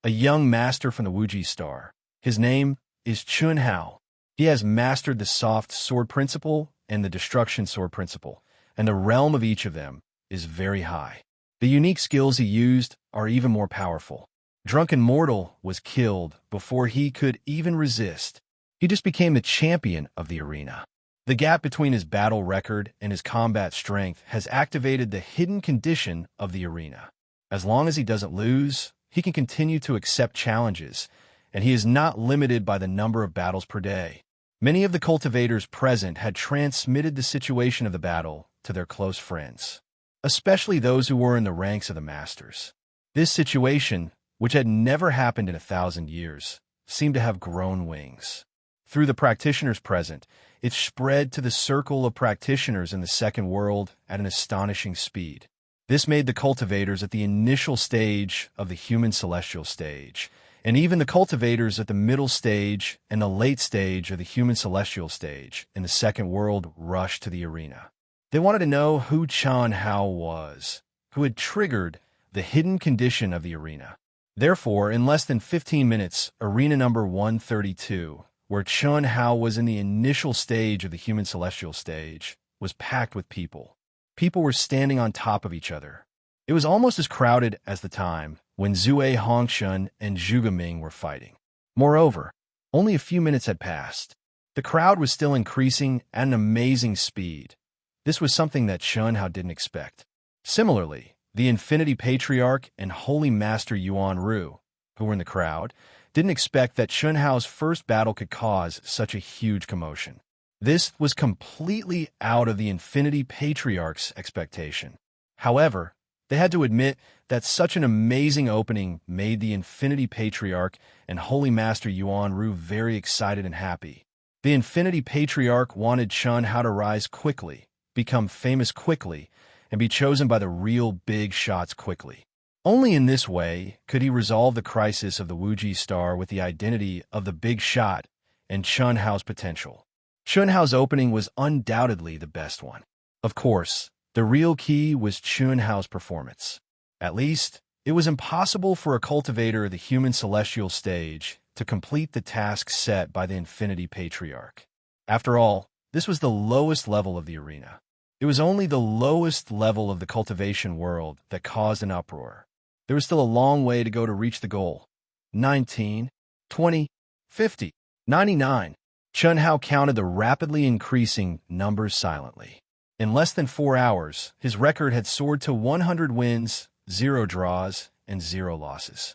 A young master from the Wuji Star. His name is Chun Hao. He has mastered the soft sword principle and the destruction sword principle, and the realm of each of them is very high. The unique skills he used are even more powerful. Drunken Mortal was killed before he could even resist. He just became the champion of the arena. The gap between his battle record and his combat strength has activated the hidden condition of the arena. As long as he doesn't lose, he can continue to accept challenges, and he is not limited by the number of battles per day. Many of the cultivators present had transmitted the situation of the battle to their close friends, especially those who were in the ranks of the masters. This situation, which had never happened in 1,000 years, seemed to have grown wings. Through the practitioners present, it spread to the circle of practitioners in the second world at an astonishing speed. This made the cultivators at the initial stage of the human celestial stage, and even the cultivators at the middle stage and the late stage of the human celestial stage in the second world rush to the arena. They wanted to know who Chun Hao was, who had triggered the hidden condition of the arena. Therefore, in less than 15 minutes, arena number 132, where Chun Hao was in the initial stage of the human celestial stage, was packed with people. People were standing on top of each other. It was almost as crowded as the time when Zue Hongshun and Zhuge Ming were fighting. Moreover, only a few minutes had passed. The crowd was still increasing at an amazing speed. This was something that Chun Hao didn't expect. Similarly, the Infinity Patriarch and Holy Master Yuan Ru, who were in the crowd, didn't expect that Chun Hao's first battle could cause such a huge commotion. This was completely out of the Infinity Patriarch's expectation. However, they had to admit that such an amazing opening made the Infinity Patriarch and Holy Master Yuan Ru very excited and happy. The Infinity Patriarch wanted Chun Hao to rise quickly, become famous quickly, and be chosen by the real big shots quickly. Only in this way could he resolve the crisis of the Wuji Star with the identity of the big shot and Chun Hao's potential. Chun Hao's opening was undoubtedly the best one. Of course, the real key was Chun Hao's performance. At least, it was impossible for a cultivator of the human celestial stage to complete the task set by the Infinity Patriarch. After all, this was the lowest level of the arena. It was only the lowest level of the cultivation world that caused an uproar. There was still a long way to go to reach the goal. 19, 20, 50, 99. Chun Hao counted the rapidly increasing numbers silently. In less than 4 hours, his record had soared to 100 wins, 0 draws, and 0 losses.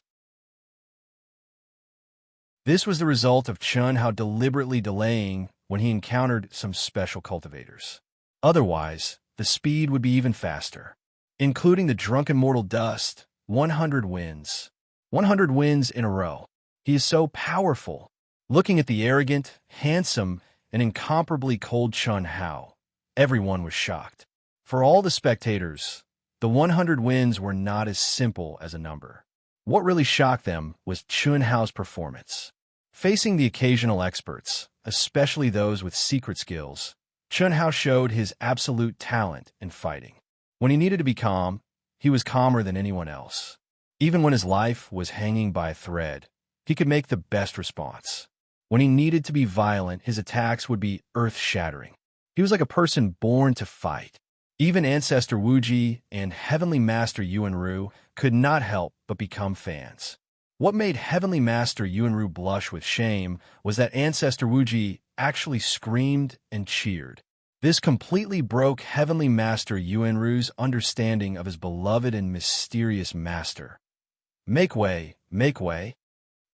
This was the result of Chun Hao deliberately delaying when he encountered some special cultivators. Otherwise, the speed would be even faster. Including the Drunken Mortal Dust, 100 wins. 100 wins in a row. He is so powerful. Looking at the arrogant, handsome, and incomparably cold Chun Hao, everyone was shocked. For all the spectators, the 100 wins were not as simple as a number. What really shocked them was Chun Hao's performance. Facing the occasional experts, especially those with secret skills, Chun Hao showed his absolute talent in fighting. When he needed to be calm, he was calmer than anyone else. Even when his life was hanging by a thread, he could make the best response. When he needed to be violent, his attacks would be earth-shattering. He was like a person born to fight. Even Ancestor Wuji and Heavenly Master Yuan Ru could not help but become fans. What made Heavenly Master Yuan Ru blush with shame was that Ancestor Wuji actually screamed and cheered. This completely broke Heavenly Master Yuan Ru's understanding of his beloved and mysterious master. Make way, make way.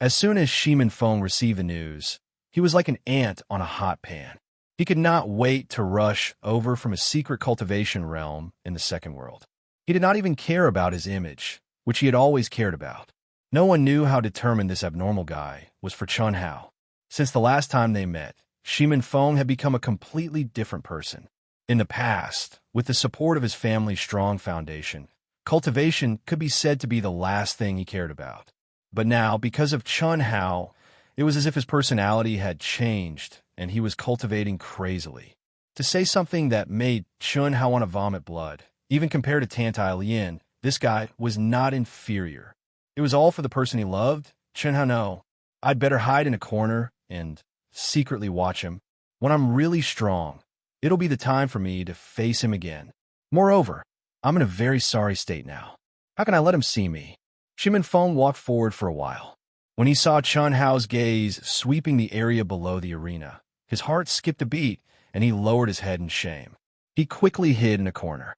As soon as Shimin Feng received the news, he was like an ant on a hot pan. He could not wait to rush over from a secret cultivation realm in the second world. He did not even care about his image, which he had always cared about. No one knew how determined this abnormal guy was for Chun Hao. Since the last time they met, Shimin Feng had become a completely different person. In the past, with the support of his family's strong foundation, cultivation could be said to be the last thing he cared about. But now, because of Chun Hao, it was as if his personality had changed and he was cultivating crazily. To say something that made Chun Hao want to vomit blood, even compared to Tantai Lien, this guy was not inferior. It was all for the person he loved. Chun Hao, no. I'd better hide in a corner and secretly watch him. When I'm really strong, it'll be the time for me to face him again. Moreover, I'm in a very sorry state now. How can I let him see me? Shimin Feng walked forward for a while. When he saw Chun Hao's gaze sweeping the area below the arena, his heart skipped a beat and he lowered his head in shame. He quickly hid in a corner.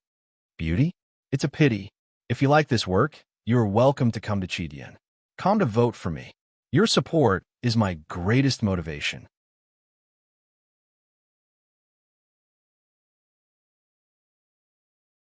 Beauty? It's a pity. If you like this work, you are welcome to come to Chidian. Come to vote for me. Your support is my greatest motivation.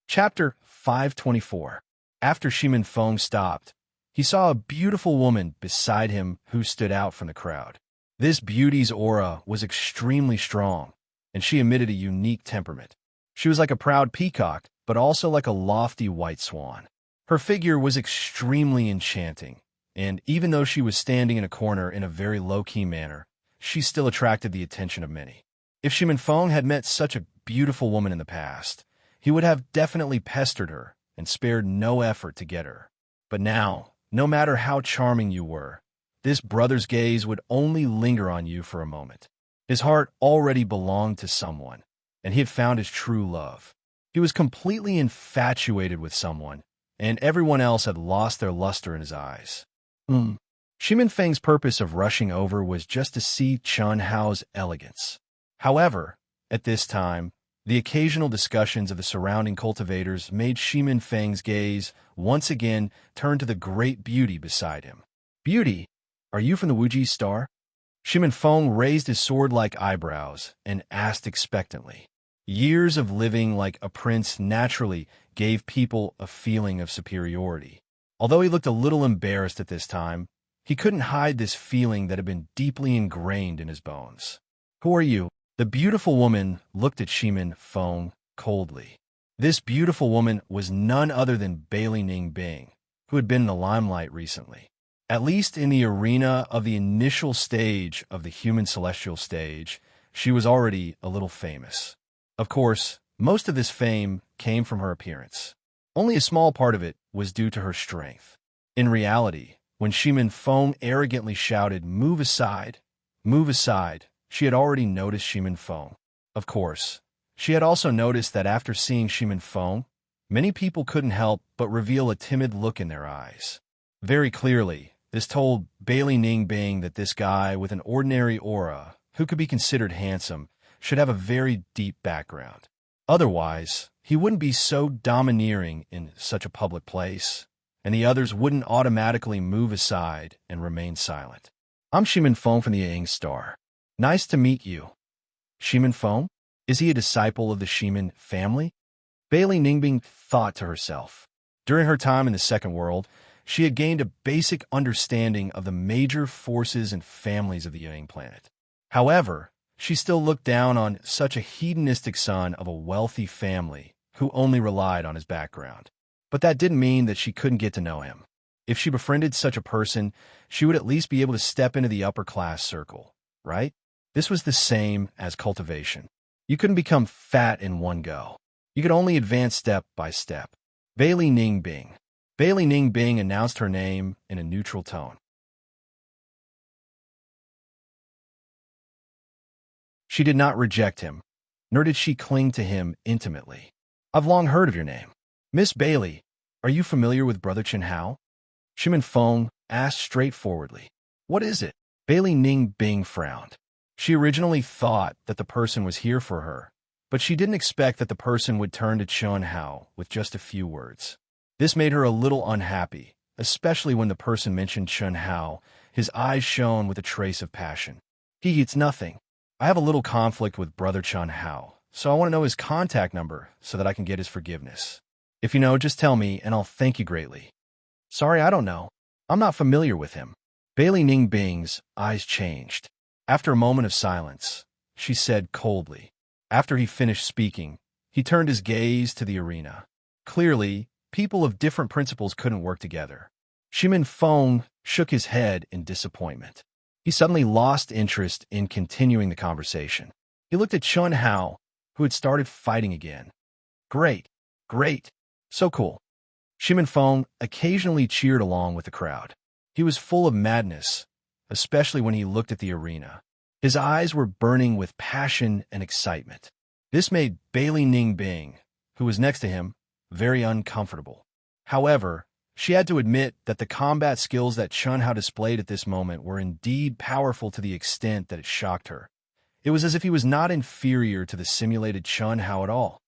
Chapter 524. After Shimin Feng stopped, he saw a beautiful woman beside him who stood out from the crowd. This beauty's aura was extremely strong, and she emitted a unique temperament. She was like a proud peacock, but also like a lofty white swan. Her figure was extremely enchanting, and even though she was standing in a corner in a very low-key manner, she still attracted the attention of many. If Shimin Feng had met such a beautiful woman in the past, he would have definitely pestered her and spared no effort to get her. But now, no matter how charming you were, this brother's gaze would only linger on you for a moment. His heart already belonged to someone, and he had found his true love. He was completely infatuated with someone, and everyone else had lost their luster in his eyes. Shimin Feng's purpose of rushing over was just to see Chun Hao's elegance. However, at this time, the occasional discussions of the surrounding cultivators made Shimin Feng's gaze once again turn to the great beauty beside him. Beauty, are you from the Wuji Star? Shimin Feng raised his sword-like eyebrows and asked expectantly. Years of living like a prince naturally gave people a feeling of superiority. Although he looked a little embarrassed at this time, he couldn't hide this feeling that had been deeply ingrained in his bones. Who are you? The beautiful woman looked at Shimin Feng coldly. This beautiful woman was none other than Bailey Ning Bing, who had been in the limelight recently. At least in the arena of the initial stage of the human celestial stage, she was already a little famous. Of course, most of this fame came from her appearance. Only a small part of it was due to her strength. In reality, when Shimin Feng arrogantly shouted, "Move aside," she had already noticed Shimin Feng. Of course, she had also noticed that after seeing Shimin Feng, many people couldn't help but reveal a timid look in their eyes. Very clearly, this told Bailey Ning Bing that this guy with an ordinary aura, who could be considered handsome, should have a very deep background. Otherwise, he wouldn't be so domineering in such a public place, and the others wouldn't automatically move aside and remain silent. I'm Shimin Feng from the Yang Star. Nice to meet you. Shimin Feng? Is he a disciple of the Shimin family? Bailey Ningbing thought to herself. During her time in the second world, she had gained a basic understanding of the major forces and families of the Yang planet. However, she still looked down on such a hedonistic son of a wealthy family who only relied on his background. But that didn't mean that she couldn't get to know him. If she befriended such a person, she would at least be able to step into the upper-class circle, right? This was the same as cultivation. You couldn't become fat in one go. You could only advance step by step. Bailey Ning Bing. Bailey Ning Bing announced her name in a neutral tone. She did not reject him, nor did she cling to him intimately. I've long heard of your name. Miss Bailey, are you familiar with Brother Chen Hao? Shimin Feng asked straightforwardly. What is it? Bailey Ning Bing frowned. She originally thought that the person was here for her, but she didn't expect that the person would turn to Chun Hao with just a few words. This made her a little unhappy, especially when the person mentioned Chun Hao. His eyes shone with a trace of passion. It's nothing. I have a little conflict with Brother Chun Hao, so I want to know his contact number so that I can get his forgiveness. If you know, just tell me, and I'll thank you greatly. Sorry, I don't know. I'm not familiar with him. Bailey Ning Bing's eyes changed. After a moment of silence, she said coldly. After he finished speaking, he turned his gaze to the arena. Clearly, people of different principles couldn't work together. Shimin Feng shook his head in disappointment. He suddenly lost interest in continuing the conversation. He looked at Chun Hao, who had started fighting again. Great, great, so cool. Shimin Feng occasionally cheered along with the crowd. He was full of madness, especially when he looked at the arena. His eyes were burning with passion and excitement. This made Bailey Ning Bing, who was next to him, very uncomfortable. However, she had to admit that the combat skills that Chun Hao displayed at this moment were indeed powerful to the extent that it shocked her. It was as if he was not inferior to the simulated Chun Hao at all.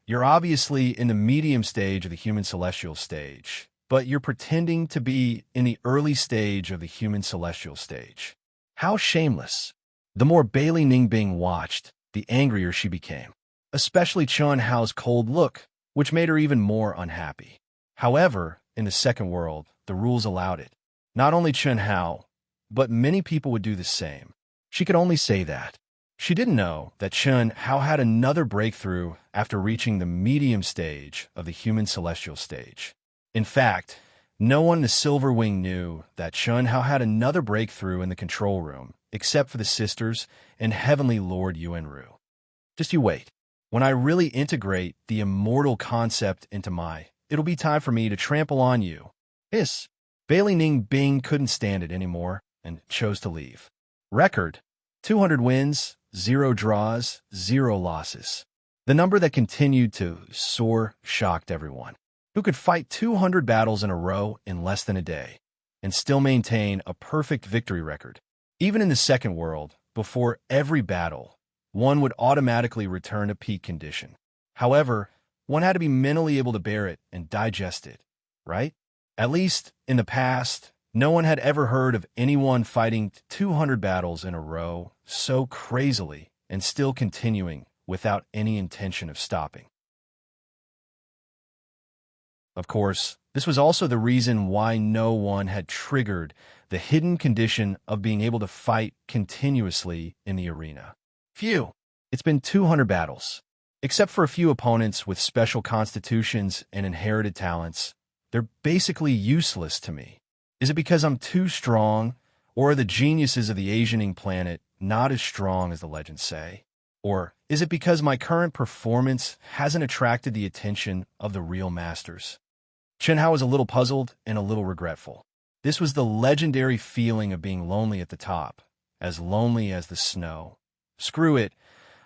You're obviously in the medium stage of the human celestial stage, but you're pretending to be in the early stage of the human celestial stage. How shameless. The more Bailey Ning Bing watched, the angrier she became, especially Chun Hao's cold look, which made her even more unhappy. However, in the second world, the rules allowed it. Not only Chun Hao, but many people would do the same. She could only say that. She didn't know that Chun Hao had another breakthrough after reaching the medium stage of the human celestial stage. In fact, no one in the Silver Wing knew that Chun Hao had another breakthrough in the control room, except for the sisters and Heavenly Lord Yuanru. Just you wait. When I really integrate the immortal concept into it'll be time for me to trample on you. Yes. Bailey Ning Bing couldn't stand it anymore and chose to leave. Record: 200 wins, 0 draws, 0 losses. The number that continued to soar shocked everyone. Who could fight 200 battles in a row in less than a day and still maintain a perfect victory record? Even in the second world, before every battle, one would automatically return to peak condition. However, one had to be mentally able to bear it and digest it, right? At least, in the past, no one had ever heard of anyone fighting 200 battles in a row so crazily and still continuing without any intention of stopping. Of course, this was also the reason why no one had triggered the hidden condition of being able to fight continuously in the arena. Phew! It's been 200 battles. Except for a few opponents with special constitutions and inherited talents, they're basically useless to me. Is it because I'm too strong, or are the geniuses of the Asianing planet not as strong as the legends say? Or is it because my current performance hasn't attracted the attention of the real masters? Chun Hao was a little puzzled and a little regretful. This was the legendary feeling of being lonely at the top, as lonely as the snow. Screw it.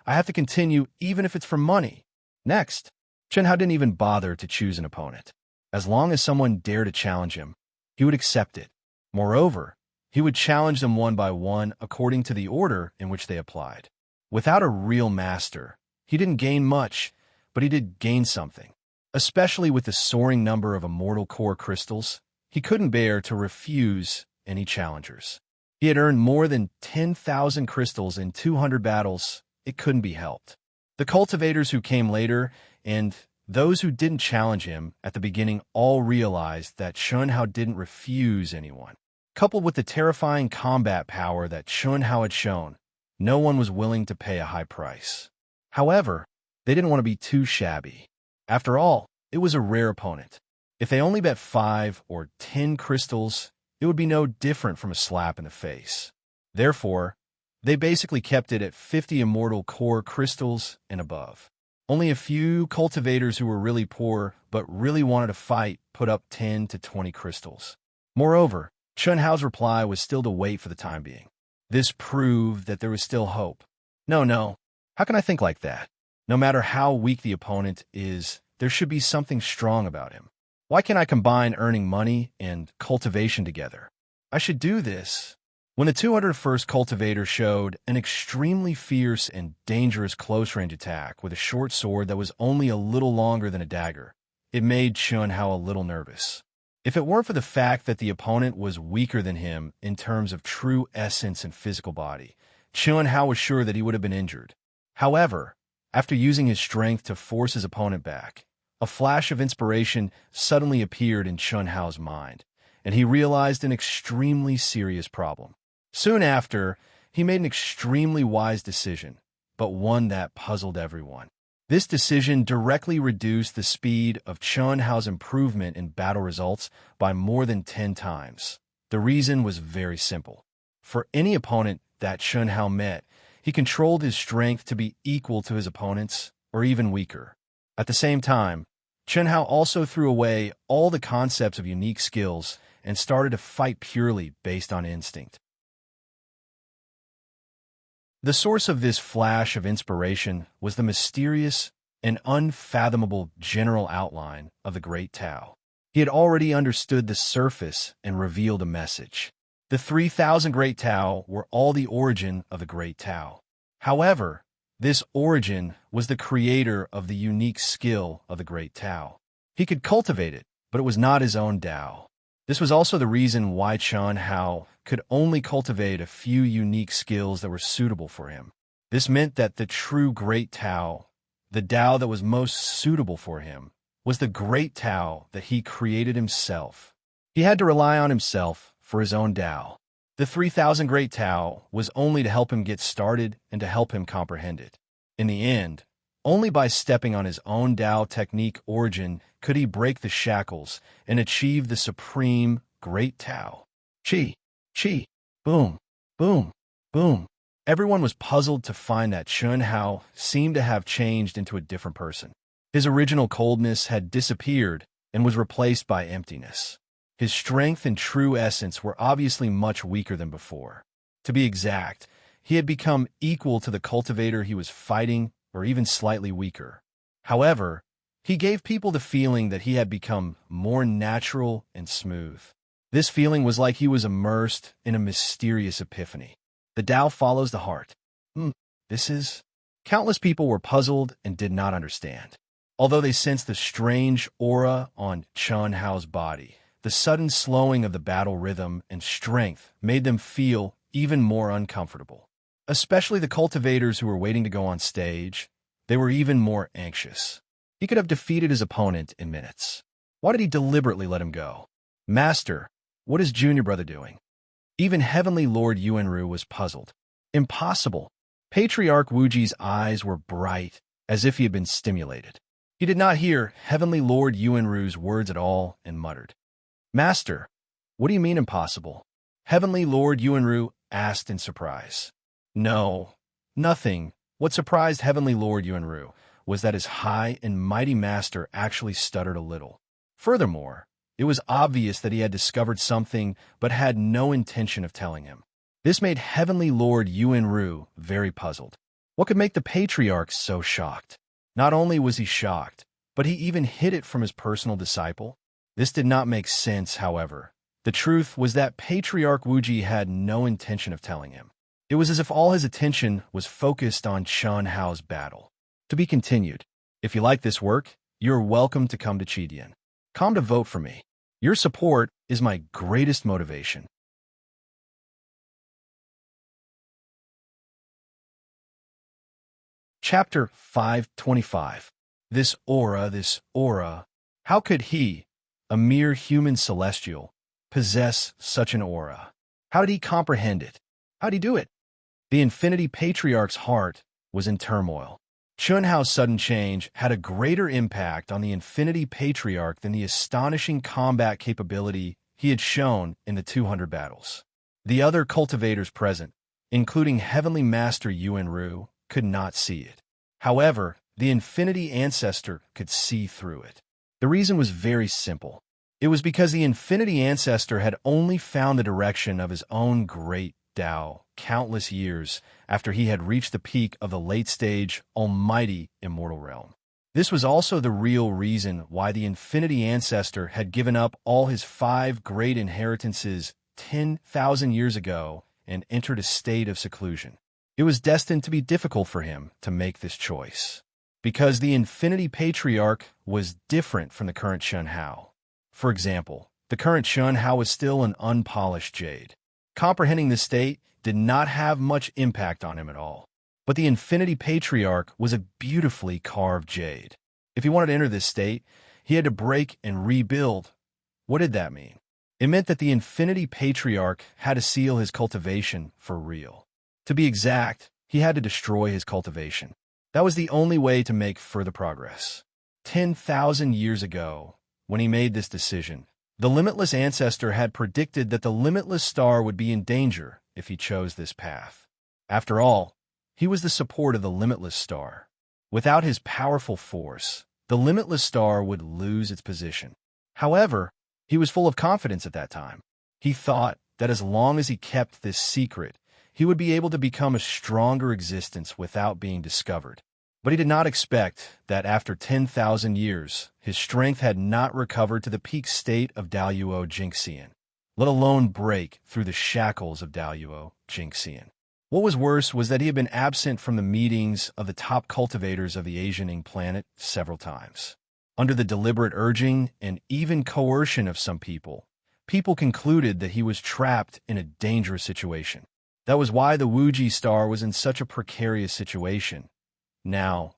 I have to continue even if it's for money. Next, Chun Hao didn't even bother to choose an opponent. As long as someone dared to challenge him, he would accept it. Moreover, he would challenge them one by one according to the order in which they applied. Without a real master, he didn't gain much, but he did gain something. Especially with the soaring number of immortal core crystals, he couldn't bear to refuse any challengers. He had earned more than 10,000 crystals in 200 battles. It couldn't be helped. The cultivators who came later and those who didn't challenge him at the beginning all realized that Chun Hao didn't refuse anyone. Coupled with the terrifying combat power that Chun Hao had shown, no one was willing to pay a high price. However, they didn't want to be too shabby. After all, it was a rare opponent. If they only bet 5 or 10 crystals, it would be no different from a slap in the face. Therefore, they basically kept it at 50 immortal core crystals and above. Only a few cultivators who were really poor but really wanted to fight put up 10 to 20 crystals. Moreover, Chun Hao's reply was still to wait for the time being. This proved that there was still hope. No, how can I think like that? No matter how weak the opponent is, there should be something strong about him. Why can't I combine earning money and cultivation together? I should do this. When the 201st cultivator showed an extremely fierce and dangerous close-range attack with a short sword that was only a little longer than a dagger, it made Chun Hao a little nervous. If it weren't for the fact that the opponent was weaker than him in terms of true essence and physical body, Chun Hao was sure that he would have been injured. However, after using his strength to force his opponent back, a flash of inspiration suddenly appeared in Chun Hao's mind, and he realized an extremely serious problem. Soon after, he made an extremely wise decision, but one that puzzled everyone. This decision directly reduced the speed of Chun Hao's improvement in battle results by more than 10 times. The reason was very simple. For any opponent that Chun Hao met, he controlled his strength to be equal to his opponent's, or even weaker. At the same time, Chun Hao also threw away all the concepts of unique skills and started to fight purely based on instinct. The source of this flash of inspiration was the mysterious and unfathomable general outline of the Great Tao. He had already understood the surface and revealed a message. The 3,000 Great Tao were all the origin of the Great Tao. However, this origin was the creator of the unique skill of the Great Tao. He could cultivate it, but it was not his own Tao. This was also the reason why Chun Hao could only cultivate a few unique skills that were suitable for him. This meant that the true Great Tao, the Tao that was most suitable for him, was the Great Tao that he created himself. He had to rely on himself for his own Tao. The 3,000 Great Tao was only to help him get started and to help him comprehend it. In the end, only by stepping on his own Tao technique origin could he break the shackles and achieve the supreme Great Tao. Chi, chi, boom, boom, boom. Everyone was puzzled to find that Chun Hao seemed to have changed into a different person. His original coldness had disappeared and was replaced by emptiness. His strength and true essence were obviously much weaker than before. To be exact, he had become equal to the cultivator he was fighting, or even slightly weaker. However, he gave people the feeling that he had become more natural and smooth. This feeling was like he was immersed in a mysterious epiphany. The Tao follows the heart. This is... Countless people were puzzled and did not understand. Although they sensed the strange aura on Chun Hao's body, the sudden slowing of the battle rhythm and strength made them feel even more uncomfortable. Especially the cultivators who were waiting to go on stage, they were even more anxious. He could have defeated his opponent in minutes. Why did he deliberately let him go? Master, what is Junior Brother doing? Even Heavenly Lord Yuanru was puzzled. Impossible. Patriarch Wuji's eyes were bright, as if he had been stimulated. He did not hear Heavenly Lord Yuanru's words at all and muttered, Master, what do you mean impossible? Heavenly Lord Yuanru asked in surprise. No, nothing. What surprised Heavenly Lord Yuanru was that his high and mighty master actually stuttered a little. Furthermore, it was obvious that he had discovered something but had no intention of telling him. This made Heavenly Lord Yuanru very puzzled. What could make the Patriarch so shocked? Not only was he shocked, but he even hid it from his personal disciple. This did not make sense, however. The truth was that Patriarch Wuji had no intention of telling him. It was as if all his attention was focused on Chun Hao's battle. To be continued. If you like this work, you're welcome to come to Chidian. Come to vote for me. Your support is my greatest motivation. Chapter 525. This aura, how could he, a mere human celestial, possess such an aura? How did he comprehend it? How did he do it? The Infinity Patriarch's heart was in turmoil. Chun Hao's sudden change had a greater impact on the Infinity Patriarch than the astonishing combat capability he had shown in the 200 battles. The other cultivators present, including Heavenly Master Yuanru, could not see it. However, the Infinity Ancestor could see through it. The reason was very simple. It was because the Infinity Ancestor had only found the direction of his own great Tao countless years after he had reached the peak of the late-stage, almighty immortal realm. This was also the real reason why the Infinity Ancestor had given up all his 5 great inheritances 10,000 years ago and entered a state of seclusion. It was destined to be difficult for him to make this choice, because the Infinity Patriarch was different from the current Chun Hao. For example, The current Chun Hao was still an unpolished jade. Comprehending this state did not have much impact on him at all. But the Infinity Patriarch was a beautifully carved jade. If he wanted to enter this state, he had to break and rebuild. What did that mean? It meant that the Infinity Patriarch had to seal his cultivation for real. To be exact, he had to destroy his cultivation. That was the only way to make further progress. 10,000 years ago, when he made this decision, the Limitless Ancestor had predicted that the Limitless Star would be in danger if he chose this path. After all, he was the support of the Limitless Star. Without his powerful force, the Limitless Star would lose its position. However, he was full of confidence at that time. He thought that as long as he kept this secret, he would be able to become a stronger existence without being discovered. But he did not expect that after 10,000 years, his strength had not recovered to the peak state of Daluo Jingxian, let alone break through the shackles of Daluo Jingxian. What was worse was that he had been absent from the meetings of the top cultivators of the Asianing planet several times. Under the deliberate urging and even coercion of some people, people concluded that he was trapped in a dangerous situation. That was why the Wuji star was in such a precarious situation. Now,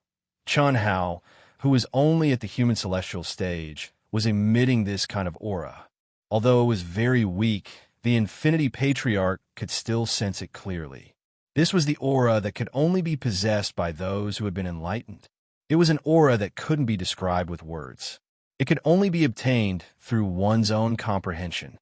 Chun Hao, who was only at the human celestial stage, was emitting this kind of aura. Although it was very weak, the Infinity Patriarch could still sense it clearly. This was the aura that could only be possessed by those who had been enlightened. It was an aura that couldn't be described with words. It could only be obtained through one's own comprehension.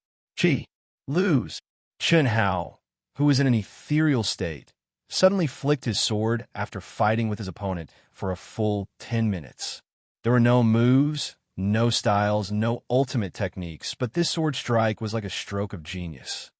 Lose. Chun Hao, who was in an ethereal state, suddenly flicked his sword after fighting with his opponent for a full 10 minutes. There were no moves, no styles, no ultimate techniques, but this sword strike was like a stroke of genius.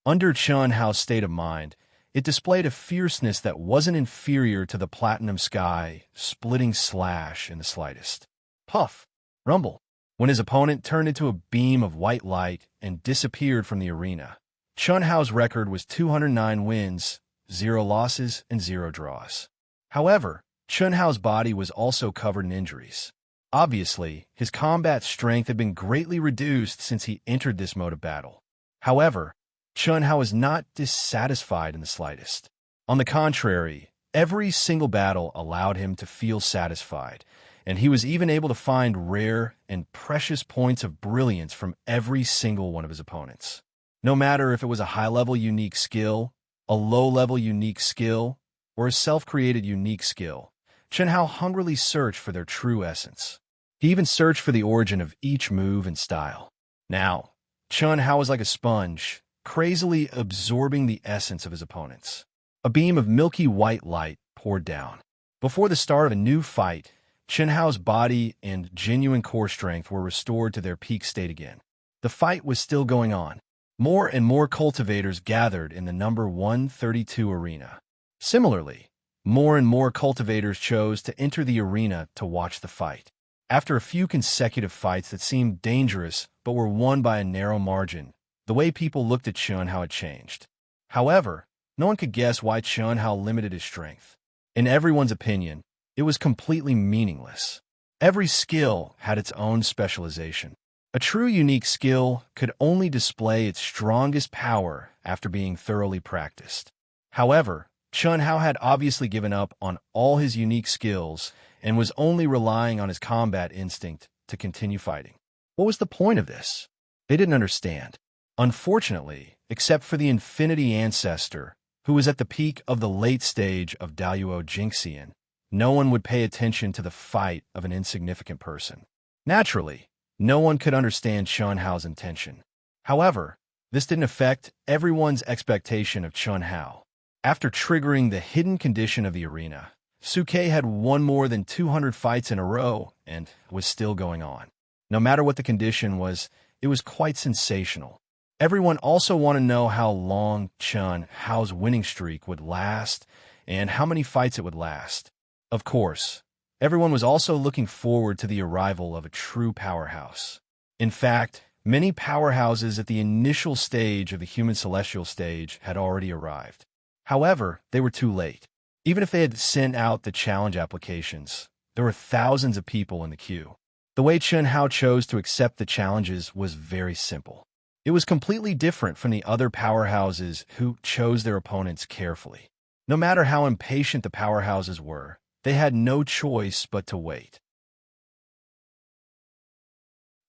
Under Chun Hao's state of mind, it displayed a fierceness that wasn't inferior to the platinum sky, splitting slash in the slightest. Puff! Rumble! When his opponent turned into a beam of white light and disappeared from the arena. Chun Hao's record was 209 wins, 0 losses, and 0 draws. However, Chun Hao's body was also covered in injuries. Obviously, his combat strength had been greatly reduced since he entered this mode of battle. However, Chun Hao was not dissatisfied in the slightest. On the contrary, every single battle allowed him to feel satisfied, and he was even able to find rare and precious points of brilliance from every single one of his opponents. No matter if it was a high-level unique skill, a low-level unique skill, or a self-created unique skill, Chun Hao hungrily searched for their true essence. He even searched for the origin of each move and style. Now, Chun Hao was like a sponge, crazily absorbing the essence of his opponents. A beam of milky white light poured down. Before the start of a new fight, Chun Hao's body and genuine core strength were restored to their peak state again. The fight was still going on. More and more cultivators gathered in the number 132 arena. Similarly, more and more cultivators chose to enter the arena to watch the fight. After a few consecutive fights that seemed dangerous but were won by a narrow margin, the way people looked at Chun Hao had changed. However, no one could guess why Chun Hao limited his strength. In everyone's opinion, it was completely meaningless. Every skill had its own specialization. A true unique skill could only display its strongest power after being thoroughly practiced. However, Chun Hao had obviously given up on all his unique skills and was only relying on his combat instinct to continue fighting. What was the point of this? They didn't understand. Unfortunately, except for the Infinity Ancestor, who was at the peak of the late stage of Daluo Jingxian, no one would pay attention to the fight of an insignificant person. Naturally, no one could understand Chun Hao's intention. However, this didn't affect everyone's expectation of Chun Hao. After triggering the hidden condition of the arena, Suke had won more than 200 fights in a row and was still going on. No matter what the condition was, it was quite sensational. Everyone also wanted to know how long Chun Hao's winning streak would last and how many fights it would last. Of course, everyone was also looking forward to the arrival of a true powerhouse. In fact, many powerhouses at the initial stage of the human celestial stage had already arrived. However, they were too late. Even if they had sent out the challenge applications, there were thousands of people in the queue. The way Chun Hao chose to accept the challenges was very simple. It was completely different from the other powerhouses who chose their opponents carefully. No matter how impatient the powerhouses were, they had no choice but to wait.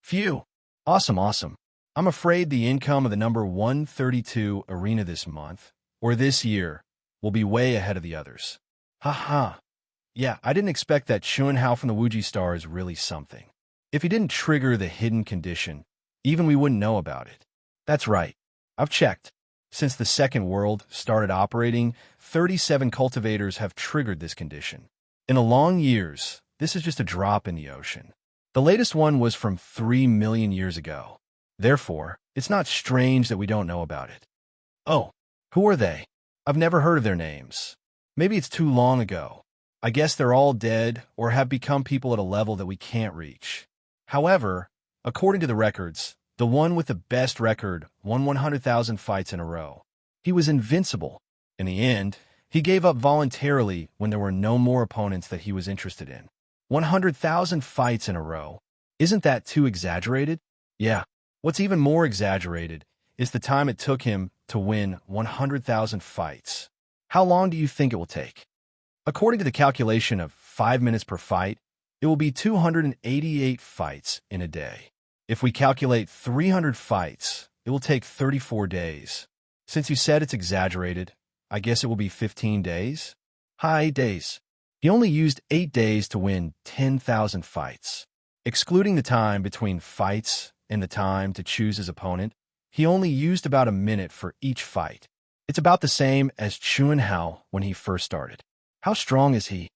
Phew. Awesome, awesome. I'm afraid the income of the number 132 arena this month, or this year, will be way ahead of the others. Haha. Yeah, I didn't expect that Chun Hao from the Wuji Star is really something. If he didn't trigger the hidden condition, even we wouldn't know about it. That's right. I've checked. Since the second world started operating, 37 cultivators have triggered this condition. In the long years, this is just a drop in the ocean. The latest one was from 3 million years ago. Therefore, it's not strange that we don't know about it. Oh, who are they? I've never heard of their names. Maybe it's too long ago. I guess they're all dead or have become people at a level that we can't reach. However, according to the records, the one with the best record won 100,000 fights in a row. He was invincible. In the end, he gave up voluntarily when there were no more opponents that he was interested in. 100,000 fights in a row. Isn't that too exaggerated? Yeah. What's even more exaggerated is the time it took him to win 100,000 fights. How long do you think it will take? According to the calculation of 5 minutes per fight, it will be 288 fights in a day. If we calculate 300 fights, it will take 34 days. Since you said it's exaggerated, I guess it will be 15 days? Hi, days. He only used 8 days to win 10,000 fights. Excluding the time between fights and the time to choose his opponent, he only used about a minute for each fight. It's about the same as Chun Hao when he first started. How strong is he?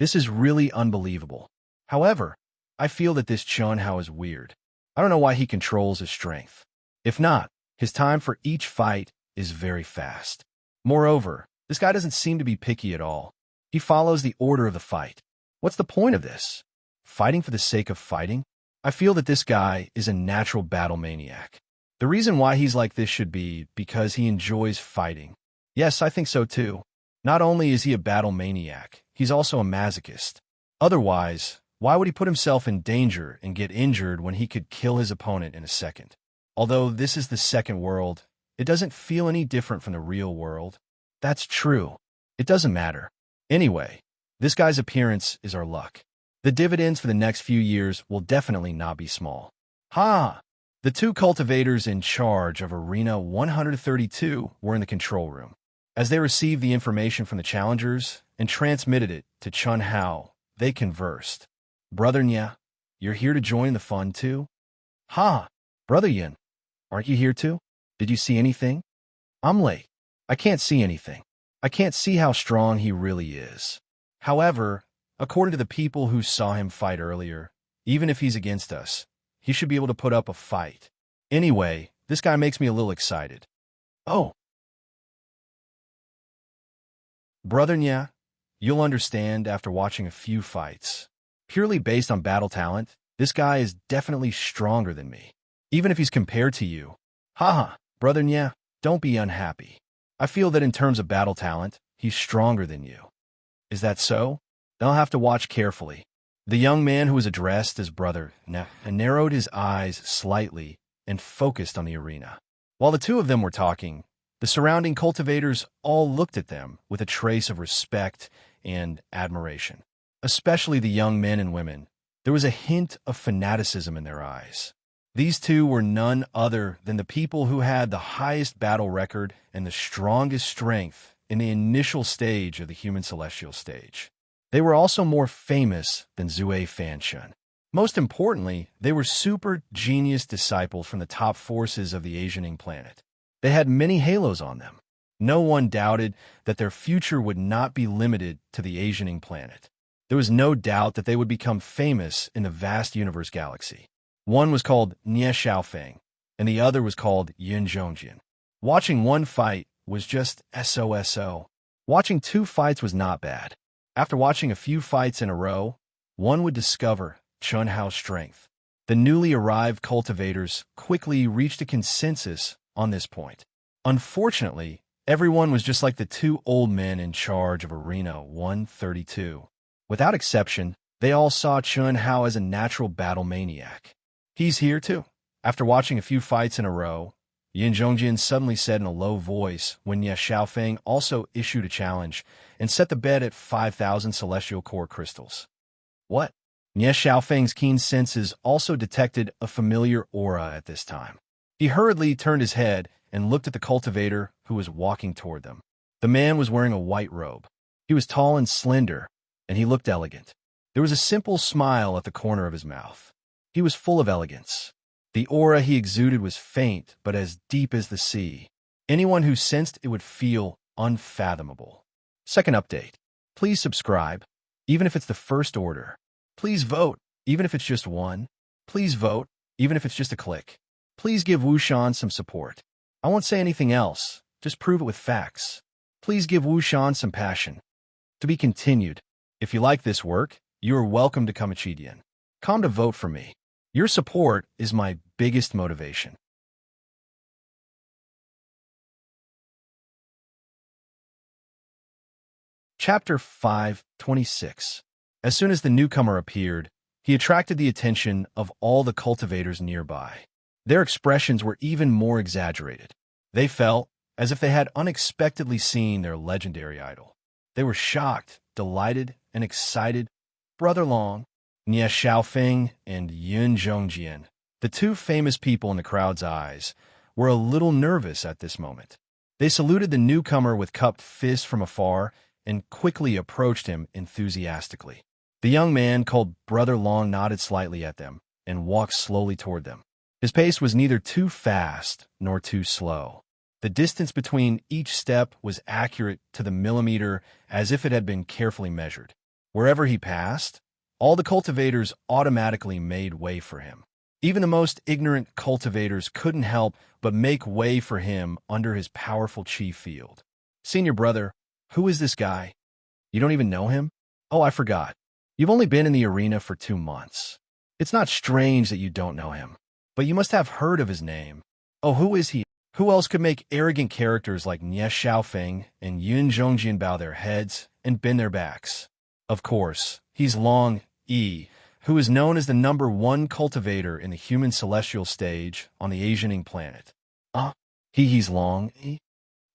This is really unbelievable. However, I feel that this Chun Hao is weird. I don't know why he controls his strength. If not, his time for each fight is very fast. Moreover, this guy doesn't seem to be picky at all. He follows the order of the fight. What's the point of this? Fighting for the sake of fighting? I feel that this guy is a natural battle maniac. The reason why he's like this should be because he enjoys fighting. Yes, I think so too. Not only is he a battle maniac, he's also a masochist. Otherwise, why would he put himself in danger and get injured when he could kill his opponent in a second? Although this is the second world, it doesn't feel any different from the real world. That's true. It doesn't matter. Anyway, this guy's appearance is our luck. The dividends for the next few years will definitely not be small. Ha! The 2 cultivators in charge of Arena 132 were in the control room. As they received the information from the challengers and transmitted it to Chun Hao, they conversed. Brother Nya, you're here to join the fun too? Ha! Brother Yin, aren't you here too? Did you see anything? I'm late. I can't see anything. I can't see how strong he really is. However, according to the people who saw him fight earlier, even if he's against us, he should be able to put up a fight. Anyway, this guy makes me a little excited. Oh. Brother Nya, you'll understand after watching a few fights. Purely based on battle talent, this guy is definitely stronger than me. Even if he's compared to you. Haha, Brother Nya, don't be unhappy. I feel that in terms of battle talent, he's stronger than you. Is that so? Then I'll have to watch carefully. The young man who was addressed as Brother Nya narrowed his eyes slightly and focused on the arena. While the two of them were talking, the surrounding cultivators all looked at them with a trace of respect and admiration. Especially the young men and women, there was a hint of fanaticism in their eyes. These two were none other than the people who had the highest battle record and the strongest strength in the initial stage of the human celestial stage. They were also more famous than Zue Fanshun. Most importantly, they were super genius disciples from the top forces of the Asianing planet. They had many halos on them. No one doubted that their future would not be limited to the Asianing planet. There was no doubt that they would become famous in the vast universe galaxy. One was called Nie Xiaofeng, and the other was called Yin Zhongjin. Watching one fight was just SOSO. Watching 2 fights was not bad. After watching a few fights in a row, one would discover Chun Hao's strength. The newly arrived cultivators quickly reached a consensus on this point. Unfortunately, everyone was just like the 2 old men in charge of Arena 132. Without exception, They all saw Chun Hao as a natural battle maniac. He's here too. After watching a few fights in a row, Yin Zhongjian suddenly said in a low voice when Ye Xiaofeng also issued a challenge and set the bet at 5,000 celestial core crystals. What? Ye Xiaofeng's keen senses also detected a familiar aura at this time. He hurriedly turned his head and looked at the cultivator who was walking toward them. The man was wearing a white robe. He was tall and slender, and he looked elegant. There was a simple smile at the corner of his mouth. He was full of elegance. The aura he exuded was faint, but as deep as the sea. Anyone who sensed it would feel unfathomable. Second update. Please subscribe, even if it's the first order. Please vote, even if it's just one. Please vote, even if it's just a click. Please give Wushan some support. I won't say anything else. Just prove it with facts. Please give Wushan some passion. To be continued. If you like this work, you are welcome to come Chidian. Come to vote for me. Your support is my biggest motivation. Chapter 5:26. As soon as the newcomer appeared, he attracted the attention of all the cultivators nearby. Their expressions were even more exaggerated. They felt as if they had unexpectedly seen their legendary idol. They were shocked, delighted, and excited. Brother Long, Nie Xiaofeng, and Yun Zhongjian, the two famous people in the crowd's eyes, were a little nervous at this moment. They saluted the newcomer with cupped fists from afar and quickly approached him enthusiastically. The young man called Brother Long nodded slightly at them and walked slowly toward them. His pace was neither too fast nor too slow. The distance between each step was accurate to the millimeter, as if it had been carefully measured. Wherever he passed, all the cultivators automatically made way for him. Even the most ignorant cultivators couldn't help but make way for him under his powerful chi field. Senior brother, who is this guy? You don't even know him? Oh, I forgot. You've only been in the arena for 2 months. It's not strange that you don't know him, but you must have heard of his name. Oh, who is he? Who else could make arrogant characters like Nie Xiaofeng and Yun Zhongjian bow their heads and bend their backs? Of course, he's Long Yi, who is known as the #1 cultivator in the human celestial stage on the Asianing planet. He's Long Yi?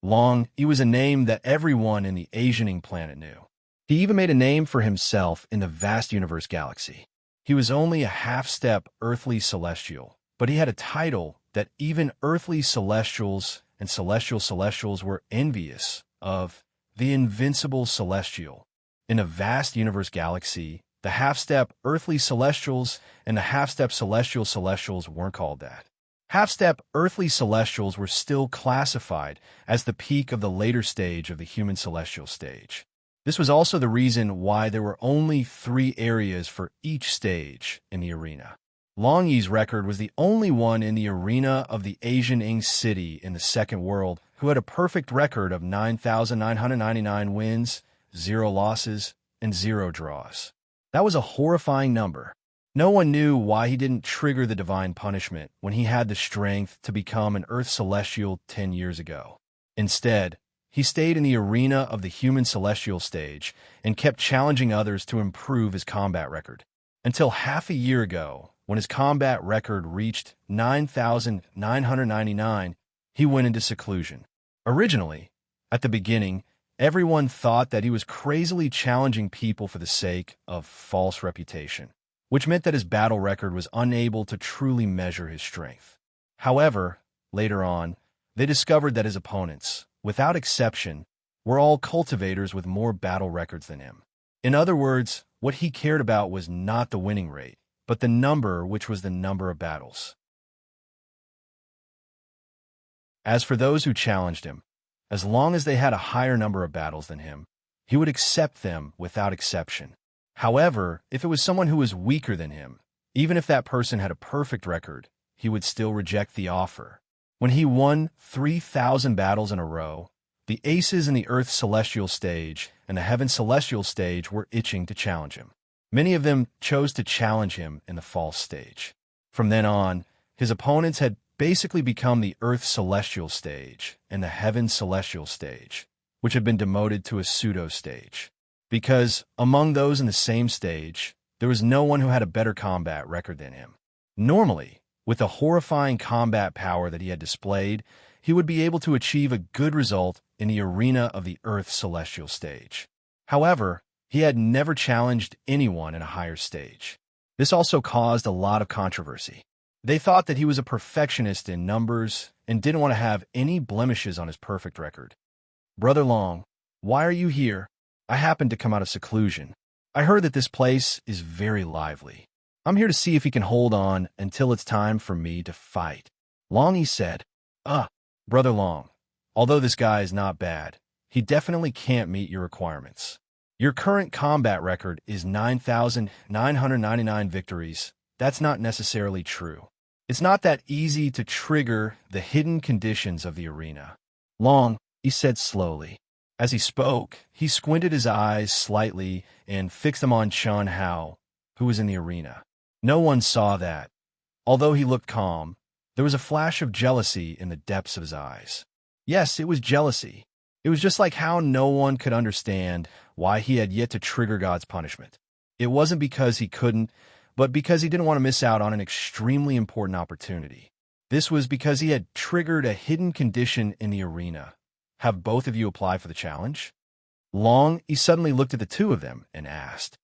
Long Yi was a name that everyone in the Asianing planet knew. He even made a name for himself in the vast universe galaxy. He was only a half-step earthly celestial, but he had a title that even earthly celestials and celestials were envious of: the invincible celestial. In a vast universe galaxy, the half-step earthly celestials and the half-step celestials weren't called that. Half-step earthly celestials were still classified as the peak of the later stage of the human celestial stage. This was also the reason why there were only 3 areas for each stage in the arena. Long Yi's record was the only one in the arena of the Asianing city in the second world who had a perfect record of 9,999 wins, 0 losses, and 0 draws. That was a horrifying number. No one knew why he didn't trigger the divine punishment when he had the strength to become an Earth Celestial 10 years ago. Instead, he stayed in the arena of the human celestial stage and kept challenging others to improve his combat record. Until half a year ago, when his combat record reached 9,999, he went into seclusion. Originally, at the beginning, everyone thought that he was crazily challenging people for the sake of false reputation, which meant that his battle record was unable to truly measure his strength. However, later on, they discovered that his opponents, without exception, were all cultivators with more battle records than him. In other words, what he cared about was not the winning rate, but the number, which was the number of battles. As for those who challenged him, as long as they had a higher number of battles than him, he would accept them without exception. However, if it was someone who was weaker than him, even if that person had a perfect record, he would still reject the offer. When he won 3,000 battles in a row, the aces in the Earth Celestial stage and the Heaven Celestial stage were itching to challenge him. Many of them chose to challenge him in the false stage. From then on, his opponents had basically become the Earth Celestial stage and the Heaven Celestial stage, which had been demoted to a pseudo stage. Because among those in the same stage, there was no one who had a better combat record than him. Normally, with the horrifying combat power that he had displayed, he would be able to achieve a good result in the arena of the Earth's celestial stage. However, he had never challenged anyone in a higher stage. This also caused a lot of controversy. They thought that he was a perfectionist in numbers and didn't want to have any blemishes on his perfect record. "Brother Long, why are you here?" "I happened to come out of seclusion. I heard that this place is very lively. I'm here to see if he can hold on until it's time for me to fight." Longy said, Brother Long, although this guy is not bad, he definitely can't meet your requirements. Your current combat record is 9,999 victories. That's not necessarily true. It's not that easy to trigger the hidden conditions of the arena." "Long," he said slowly. As he spoke, he squinted his eyes slightly and fixed them on Chun Hao, who was in the arena. No one saw that. Although he looked calm, there was a flash of jealousy in the depths of his eyes. Yes, it was jealousy. It was just like how no one could understand why he had yet to trigger God's punishment. It wasn't because he couldn't, but because he didn't want to miss out on an extremely important opportunity. This was because he had triggered a hidden condition in the arena. "Have both of you apply for the challenge?" Long, he suddenly looked at the two of them and asked.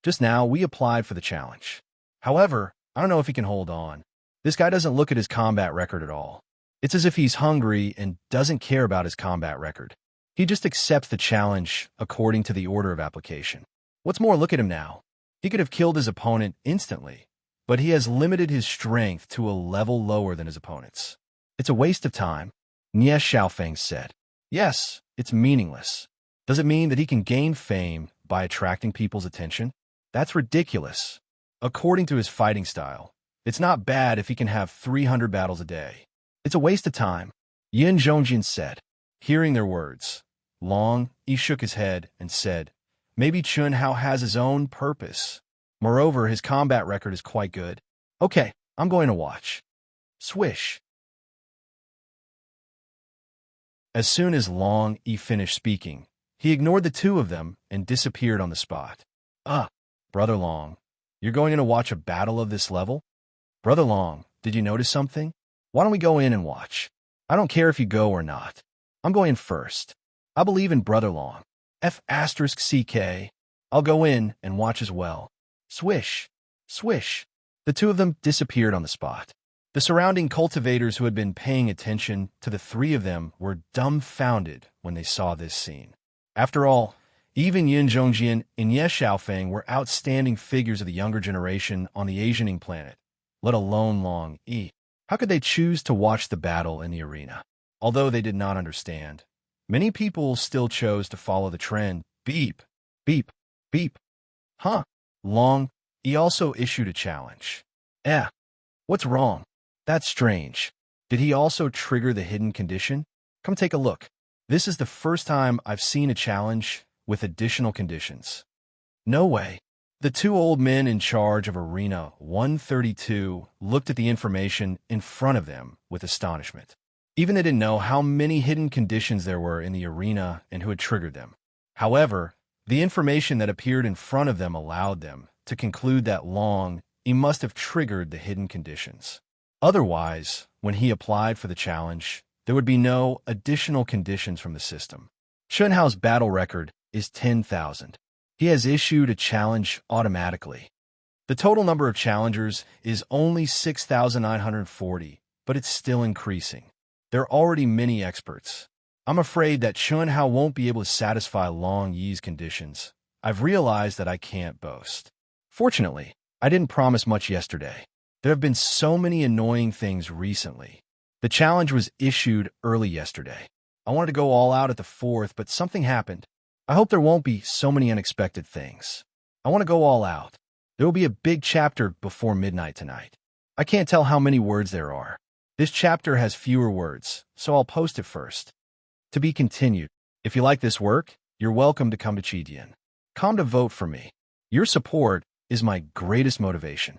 "Just now, we applied for the challenge. However, I don't know if he can hold on. This guy doesn't look at his combat record at all. It's as if he's hungry and doesn't care about his combat record. He just accepts the challenge according to the order of application. What's more, look at him now. He could have killed his opponent instantly, but he has limited his strength to a level lower than his opponent's. It's a waste of time," Nie Xiaofeng said. "Yes, it's meaningless. Does it mean that he can gain fame by attracting people's attention? That's ridiculous. According to his fighting style, it's not bad if he can have 300 battles a day. It's a waste of time," Yin Zhongjin said. Hearing their words, Long, he shook his head and said, "Maybe Chun Hao has his own purpose. Moreover, his combat record is quite good. Okay, I'm going to watch." Swish. As soon as Long Yi finished speaking, he ignored the two of them and disappeared on the spot. Brother Long, you're going in to watch a battle of this level? Brother Long, did you notice something? Why don't we go in and watch? I don't care if you go or not. I'm going first. I believe in Brother Long. F***CK. I'll go in and watch as well. Swish. Swish. The two of them disappeared on the spot. The surrounding cultivators who had been paying attention to the three of them were dumbfounded when they saw this scene. After all, even Yin Zhongjian and Ye Xiaofeng were outstanding figures of the younger generation on the Asianing planet, let alone Long Yi. How could they choose to watch the battle in the arena? Although they did not understand, many people still chose to follow the trend. Beep, beep, beep. Long Yi also issued a challenge. What's wrong? That's strange. Did he also trigger the hidden condition? Come take a look. This is the first time I've seen a challenge with additional conditions. No way. The two old men in charge of Arena 132 looked at the information in front of them with astonishment. Even they didn't know how many hidden conditions there were in the arena and who had triggered them. However, the information that appeared in front of them allowed them to conclude that Long Yi must have triggered the hidden conditions. Otherwise, when he applied for the challenge, there would be no additional conditions from the system. Chun Hao's battle record is 10,000. He has issued a challenge automatically. The total number of challengers is only 6,940, but it's still increasing. There are already many experts. I'm afraid that Chun Hao won't be able to satisfy Long Yi's conditions. I've realized that I can't boast. Fortunately, I didn't promise much yesterday. There have been so many annoying things recently. The challenge was issued early yesterday. I wanted to go all out at the 4th, but something happened. I hope there won't be so many unexpected things. I want to go all out. There will be a big chapter before midnight tonight. I can't tell how many words there are. This chapter has fewer words, so I'll post it first. To be continued. If you like this work, you're welcome to come to Chidian. Come to vote for me. Your support is my greatest motivation.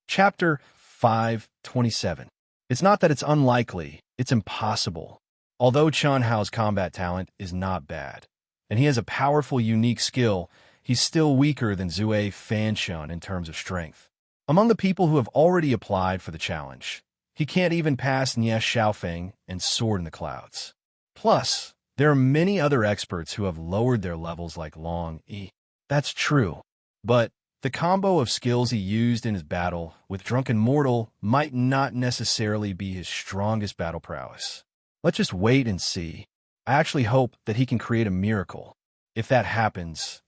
Chapter 527. It's not that it's unlikely, it's impossible. Although Chun Hao's combat talent is not bad, and he has a powerful, unique skill, he's still weaker than Zue Fanshun in terms of strength. Among the people who have already applied for the challenge, he can't even pass Nye Xiaofeng and Sword in the Clouds. Plus, there are many other experts who have lowered their levels like Long Yi. That's true, but the combo of skills he used in his battle with Drunken Mortal might not necessarily be his strongest battle prowess. Let's just wait and see. I actually hope that he can create a miracle. If that happens,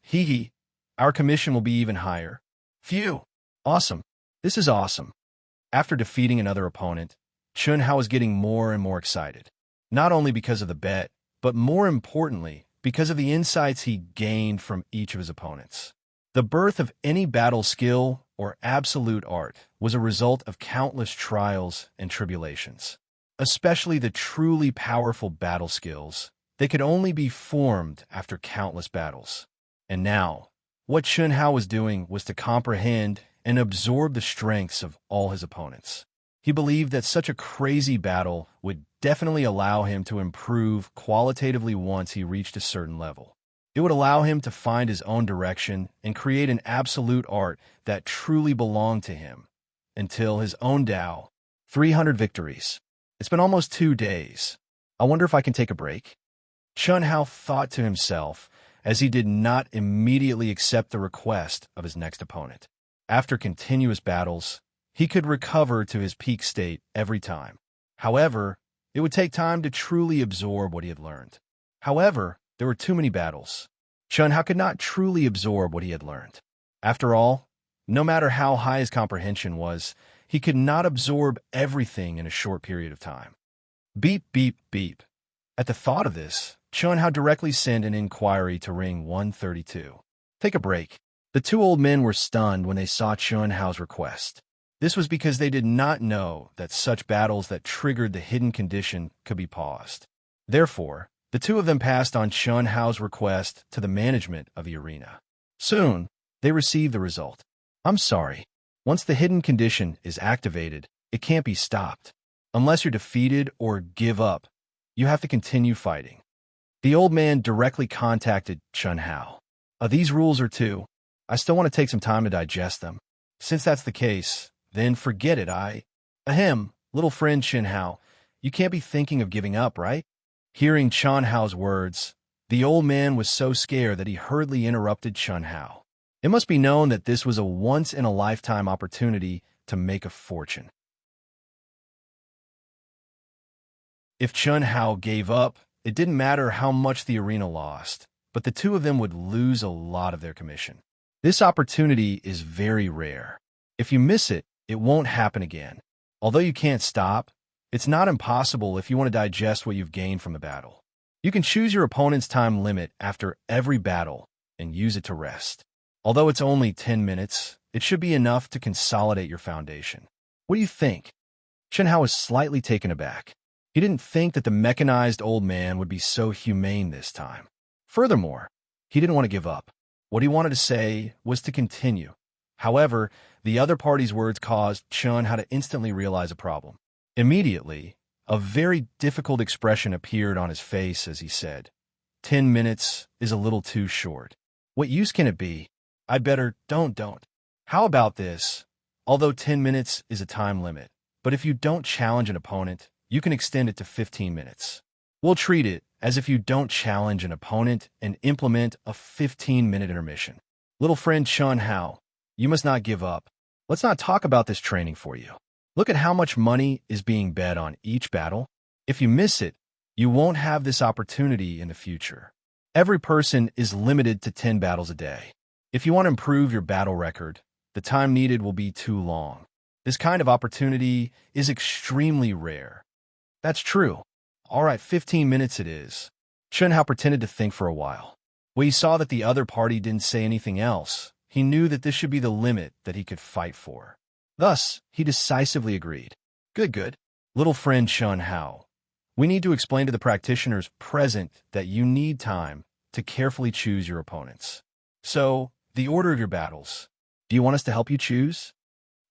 our commission will be even higher. Phew! Awesome. This is awesome. After defeating another opponent, Chun Hao is getting more and more excited. Not only because of the bet, but more importantly, because of the insights he gained from each of his opponents. The birth of any battle skill or absolute art was a result of countless trials and tribulations. Especially the truly powerful battle skills, they could only be formed after countless battles. And now, what Chun Hao was doing was to comprehend and absorb the strengths of all his opponents. He believed that such a crazy battle would definitely allow him to improve qualitatively once he reached a certain level. It would allow him to find his own direction and create an absolute art that truly belonged to him, until his own Tao. 300 victories. It's been almost 2 days. I wonder if I can take a break? Chun Hao thought to himself as he did not immediately accept the request of his next opponent. After continuous battles, he could recover to his peak state every time. However, it would take time to truly absorb what he had learned. However, there were too many battles. Chun Hao could not truly absorb what he had learned. After all, no matter how high his comprehension was, he could not absorb everything in a short period of time. Beep, beep, beep. At the thought of this, Chun Hao directly sent an inquiry to ring 132. Take a break. The two old men were stunned when they saw Chun Hao's request. This was because they did not know that such battles that triggered the hidden condition could be paused. Therefore, the two of them passed on Chun Hao's request to the management of the arena. Soon, they received the result. I'm sorry. Once the hidden condition is activated, it can't be stopped. Unless you're defeated or give up, you have to continue fighting. The old man directly contacted Chun Hao. These rules are too. I still want to take some time to digest them. Since that's the case, then forget it. Little friend Chun Hao, you can't be thinking of giving up, right? Hearing Chun Hao's words, the old man was so scared that he hurriedly interrupted Chun Hao. It must be known that this was a once-in-a-lifetime opportunity to make a fortune. If Chun Hao gave up, it didn't matter how much the arena lost, but the two of them would lose a lot of their commission. This opportunity is very rare. If you miss it, it won't happen again. Although you can't stop, it's not impossible if you want to digest what you've gained from the battle. You can choose your opponent's time limit after every battle and use it to rest. Although it's only 10 minutes, it should be enough to consolidate your foundation. What do you think? Chun Hao was slightly taken aback. He didn't think that the mechanized old man would be so humane this time. Furthermore, he didn't want to give up. What he wanted to say was to continue. However, the other party's words caused Chun Hao to instantly realize a problem. Immediately, a very difficult expression appeared on his face as he said, 10 minutes is a little too short. What use can it be? I'd better don't. How about this? Although 10 minutes is a time limit, but if you don't challenge an opponent, you can extend it to 15 minutes. We'll treat it as if you don't challenge an opponent and implement a 15-minute intermission. Little friend Chun Hao, you must not give up. Let's not talk about this training for you. Look at how much money is being bet on each battle. If you miss it, you won't have this opportunity in the future. Every person is limited to 10 battles a day. If you want to improve your battle record, the time needed will be too long. This kind of opportunity is extremely rare. That's true. All right, 15 minutes it is. Chun Hao pretended to think for a while. When he saw that the other party didn't say anything else, he knew that this should be the limit that he could fight for. Thus, he decisively agreed. Good. Little friend Chun Hao, we need to explain to the practitioners present that you need time to carefully choose your opponents. So, the order of your battles. Do you want us to help you choose?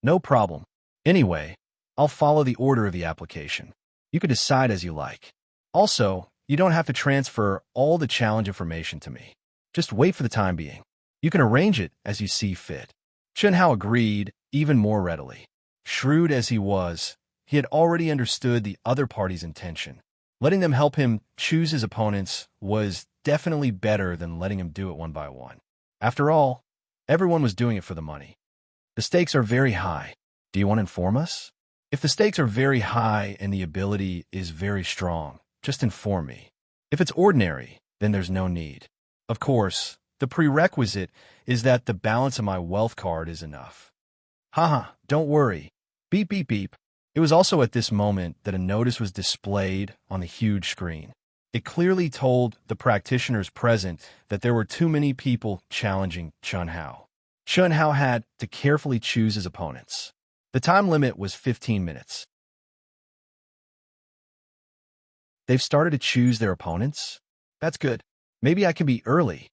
No problem. Anyway, I'll follow the order of the application. You can decide as you like. Also, you don't have to transfer all the challenge information to me. Just wait for the time being. You can arrange it as you see fit. Chen Hao agreed even more readily. Shrewd as he was, he had already understood the other party's intention. Letting them help him choose his opponents was definitely better than letting him do it one by one. After all, everyone was doing it for the money. The stakes are very high. Do you want to inform us? If the stakes are very high and the ability is very strong, just inform me. If it's ordinary, then there's no need. Of course, the prerequisite is that the balance of my wealth card is enough. Haha, don't worry. Beep, beep, beep. It was also at this moment that a notice was displayed on the huge screen. It clearly told the practitioners present that there were too many people challenging Chen Hao. Chen Hao had to carefully choose his opponents. The time limit was 15 minutes. They've started to choose their opponents? That's good. Maybe I can be early.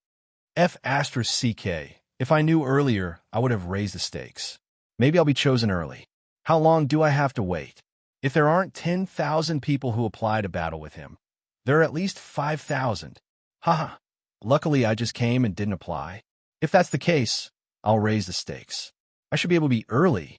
F***CK. If I knew earlier, I would have raised the stakes. Maybe I'll be chosen early. How long do I have to wait? If there aren't 10,000 people who apply to battle with him, there are at least 5,000. Haha. Luckily, I just came and didn't apply. If that's the case, I'll raise the stakes. I should be able to be early.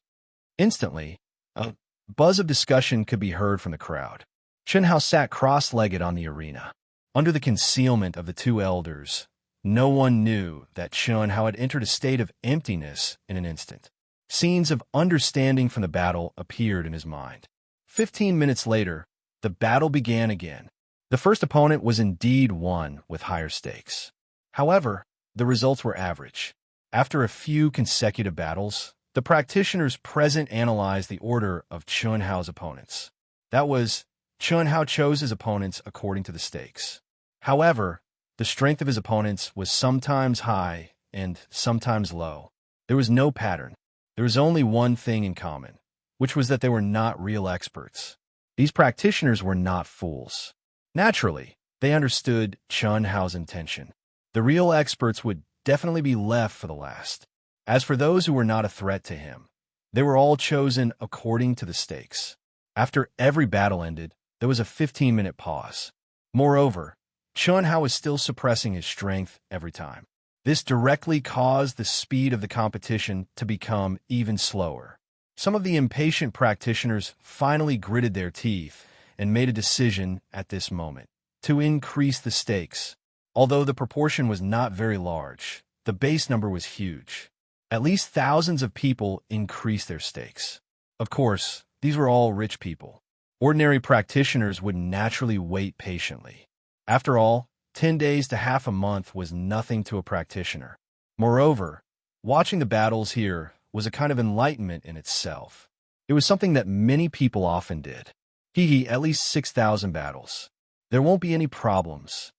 Instantly, a buzz of discussion could be heard from the crowd. Chen Hao sat cross-legged on the arena. Under the concealment of the two elders, no one knew that Chen Hao had entered a state of emptiness in an instant. Scenes of understanding from the battle appeared in his mind. 15 minutes later, the battle began again. The first opponent was indeed one with higher stakes. However, the results were average. After a few consecutive battles, the practitioners present analyzed the order of Chen Hao's opponents. That was, Chen Hao chose his opponents according to the stakes. However, the strength of his opponents was sometimes high and sometimes low. There was no pattern. There was only one thing in common, which was that they were not real experts. These practitioners were not fools. Naturally, they understood Chen Hao's intention. The real experts would definitely be left for the last. As for those who were not a threat to him, they were all chosen according to the stakes. After every battle ended, there was a 15-minute pause. Moreover, Chen Hao was still suppressing his strength every time. This directly caused the speed of the competition to become even slower. Some of the impatient practitioners finally gritted their teeth and made a decision at this moment to increase the stakes. Although the proportion was not very large, the base number was huge. At least thousands of people increased their stakes. Of course, these were all rich people. Ordinary practitioners would naturally wait patiently. After all, 10 days to half a month was nothing to a practitioner. Moreover, watching the battles here was a kind of enlightenment in itself. It was something that many people often did. At least 6,000 battles. There won't be any problems.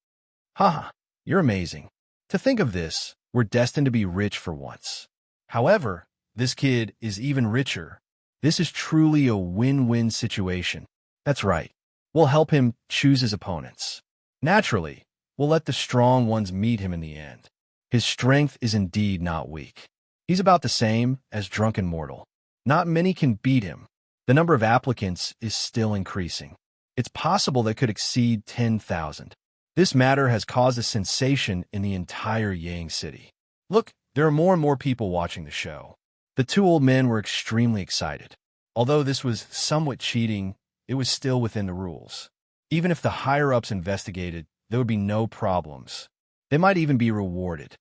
Haha, you're amazing. To think of this, we're destined to be rich for once. However, this kid is even richer. This is truly a win-win situation. That's right. We'll help him choose his opponents. Naturally, we'll let the strong ones meet him in the end. His strength is indeed not weak. He's about the same as drunken mortal. Not many can beat him. The number of applicants is still increasing. It's possible they could exceed 10,000. This matter has caused a sensation in the entire Yang city. Look, there are more and more people watching the show. The two old men were extremely excited. Although this was somewhat cheating, it was still within the rules. Even if the higher-ups investigated, there would be no problems. They might even be rewarded.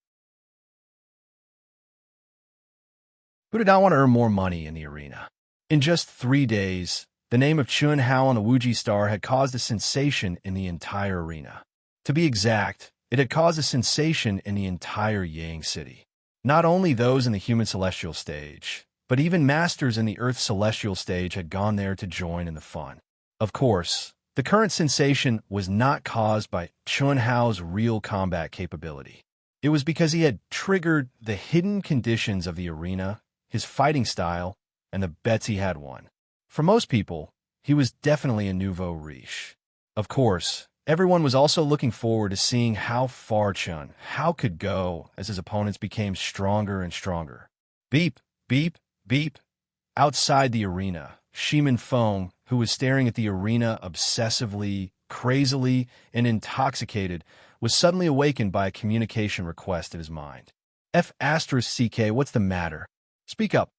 Who did not want to earn more money in the arena? In just 3 days, the name of Chen Hao on the Wuji Star had caused a sensation in the entire arena. To be exact, it had caused a sensation in the entire Yang city. Not only those in the human celestial stage, but even masters in the Earth celestial stage had gone there to join in the fun. Of course, the current sensation was not caused by Chen Hao's real combat capability. It was because he had triggered the hidden conditions of the arena, his fighting style, and the bets he had won. For most people, he was definitely a nouveau riche. Of course, everyone was also looking forward to seeing how far Chen Hao could go as his opponents became stronger and stronger. Beep, beep, beep. Outside the arena, Shimin Feng, who was staring at the arena obsessively, crazily and intoxicated, was suddenly awakened by a communication request in his mind. F***CK, what's the matter? Speak up.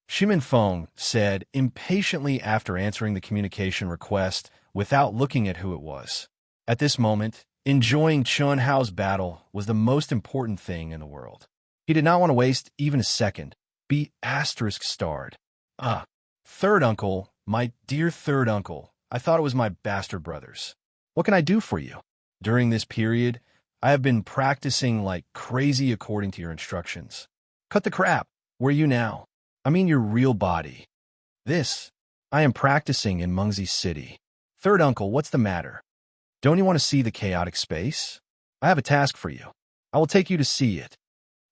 Shimin Feng said impatiently after answering the communication request without looking at who it was. At this moment, enjoying Chun Hao's battle was the most important thing in the world. He did not want to waste even a second. Be ***starred. Third uncle, my dear third uncle, I thought it was my bastard brothers. What can I do for you? During this period, I have been practicing like crazy according to your instructions. Cut the crap. Where are you now? I mean your real body. I am practicing in Mengzi City. Third uncle, what's the matter? Don't you want to see the chaotic space? I have a task for you. I will take you to see it.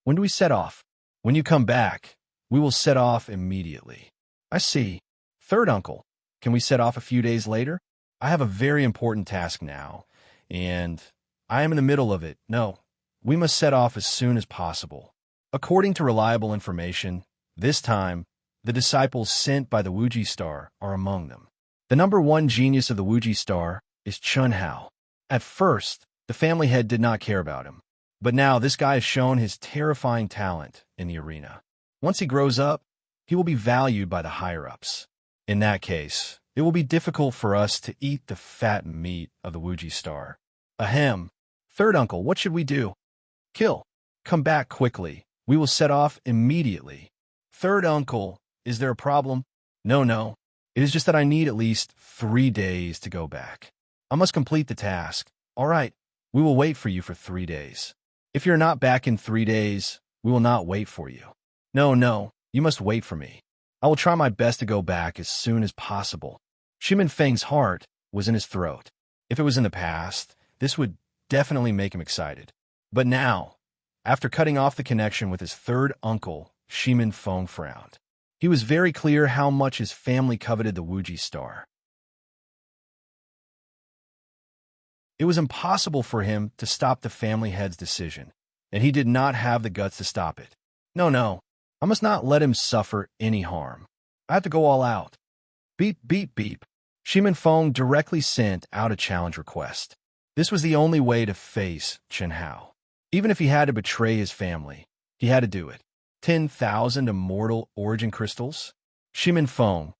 When do we set off? When you come back, we will set off immediately. I see. Third uncle, can we set off a few days later? I have a very important task now, and I am in the middle of it. No, we must set off as soon as possible. According to reliable information, this time, the disciples sent by the Wuji star are among them. The number one genius of the Wuji star is Chun Hao. At first, the family head did not care about him, but now this guy has shown his terrifying talent in the arena. Once he grows up, he will be valued by the higher-ups. In that case, it will be difficult for us to eat the fat meat of the Wuji star. Ahem. Third uncle, what should we do? Kill. Come back quickly. We will set off immediately. Third uncle, is there a problem? No. It is just that I need at least 3 days to go back. I must complete the task. All right, we will wait for you for 3 days. If you're not back in 3 days, we will not wait for you. No, you must wait for me. I will try my best to go back as soon as possible. Shimin Feng's heart was in his throat. If it was in the past, this would definitely make him excited. But now, after cutting off the connection with his third uncle, Shimin Feng frowned. He was very clear how much his family coveted the Wuji star. It was impossible for him to stop the family head's decision, and he did not have the guts to stop it. No, I must not let him suffer any harm. I have to go all out. Beep. Shimin Feng directly sent out a challenge request. This was the only way to face Chun Hao. Even if he had to betray his family, he had to do it. 10,000 immortal origin crystals? Shimin Feng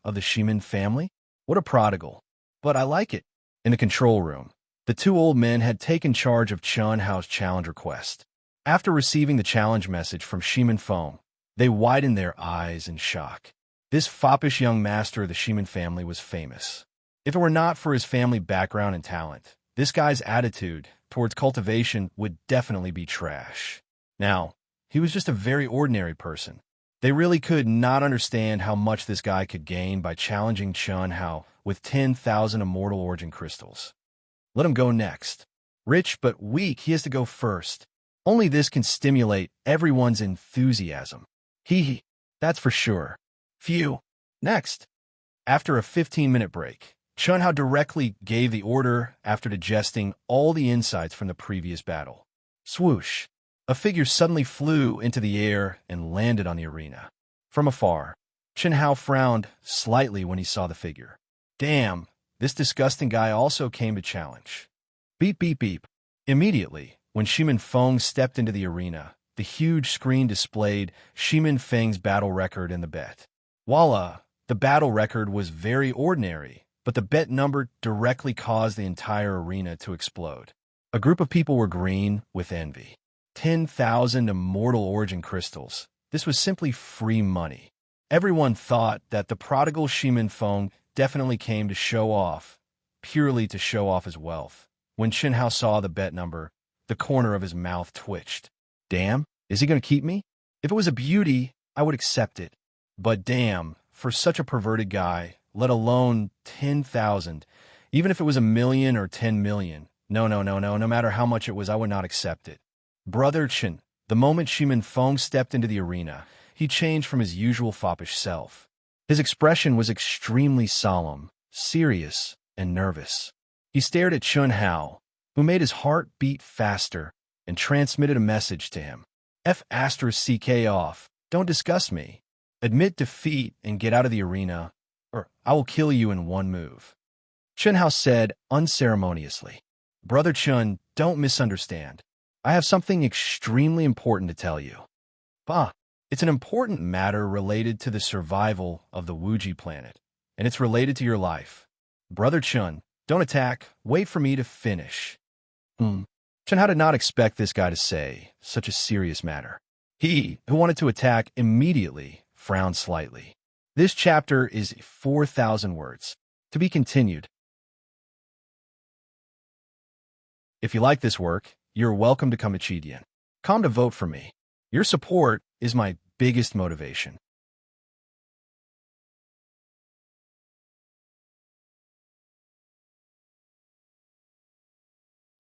of the Shimin family? What a prodigal. But I like it. In the control room, the two old men had taken charge of Chun Hao's challenge request. After receiving the challenge message from Shimin Feng, they widened their eyes in shock. This foppish young master of the Shimin family was famous. If it were not for his family background and talent, this guy's attitude towards cultivation would definitely be trash. Now, he was just a very ordinary person. They really could not understand how much this guy could gain by challenging Chun Hao with 10,000 immortal origin crystals. Let him go next. Rich but weak, he has to go first. Only this can stimulate everyone's enthusiasm. That's for sure. Phew. Next. After a 15-minute break, Chun Hao directly gave the order after digesting all the insights from the previous battle. Swoosh. A figure suddenly flew into the air and landed on the arena. From afar, Chun Hao frowned slightly when he saw the figure. Damn, this disgusting guy also came to challenge. Beep. Immediately, when Shimin Feng stepped into the arena, the huge screen displayed Shimin Feng's battle record and the bet. Voila, the battle record was very ordinary, but the bet number directly caused the entire arena to explode. A group of people were green with envy. 10,000 immortal origin crystals. This was simply free money. Everyone thought that the prodigal Shimin Feng definitely came to show off, purely to show off his wealth. When Chun Hao saw the bet number, the corner of his mouth twitched. Damn, is he going to keep me? If it was a beauty, I would accept it. But damn, for such a perverted guy, let alone 10,000, even if it was 1,000,000 or 10 million, no matter how much it was, I would not accept it. Brother Chen, the moment Shimin Feng stepped into the arena, he changed from his usual foppish self. His expression was extremely solemn, serious, and nervous. He stared at Chun Hao, who made his heart beat faster and transmitted a message to him. F***CK off. Don't discuss me. Admit defeat and get out of the arena, or I will kill you in one move. Chen Hao said unceremoniously. Brother Chun, don't misunderstand. I have something extremely important to tell you. Bah, it's an important matter related to the survival of the Wuji planet, and it's related to your life. Brother Chun, don't attack. Wait for me to finish. Chen Hao did not expect this guy to say such a serious matter. He, who wanted to attack immediately, frowned slightly. This chapter is 4,000 words. To be continued. If you like this work, you're welcome to come to Chidian. Come to vote for me. Your support is my biggest motivation.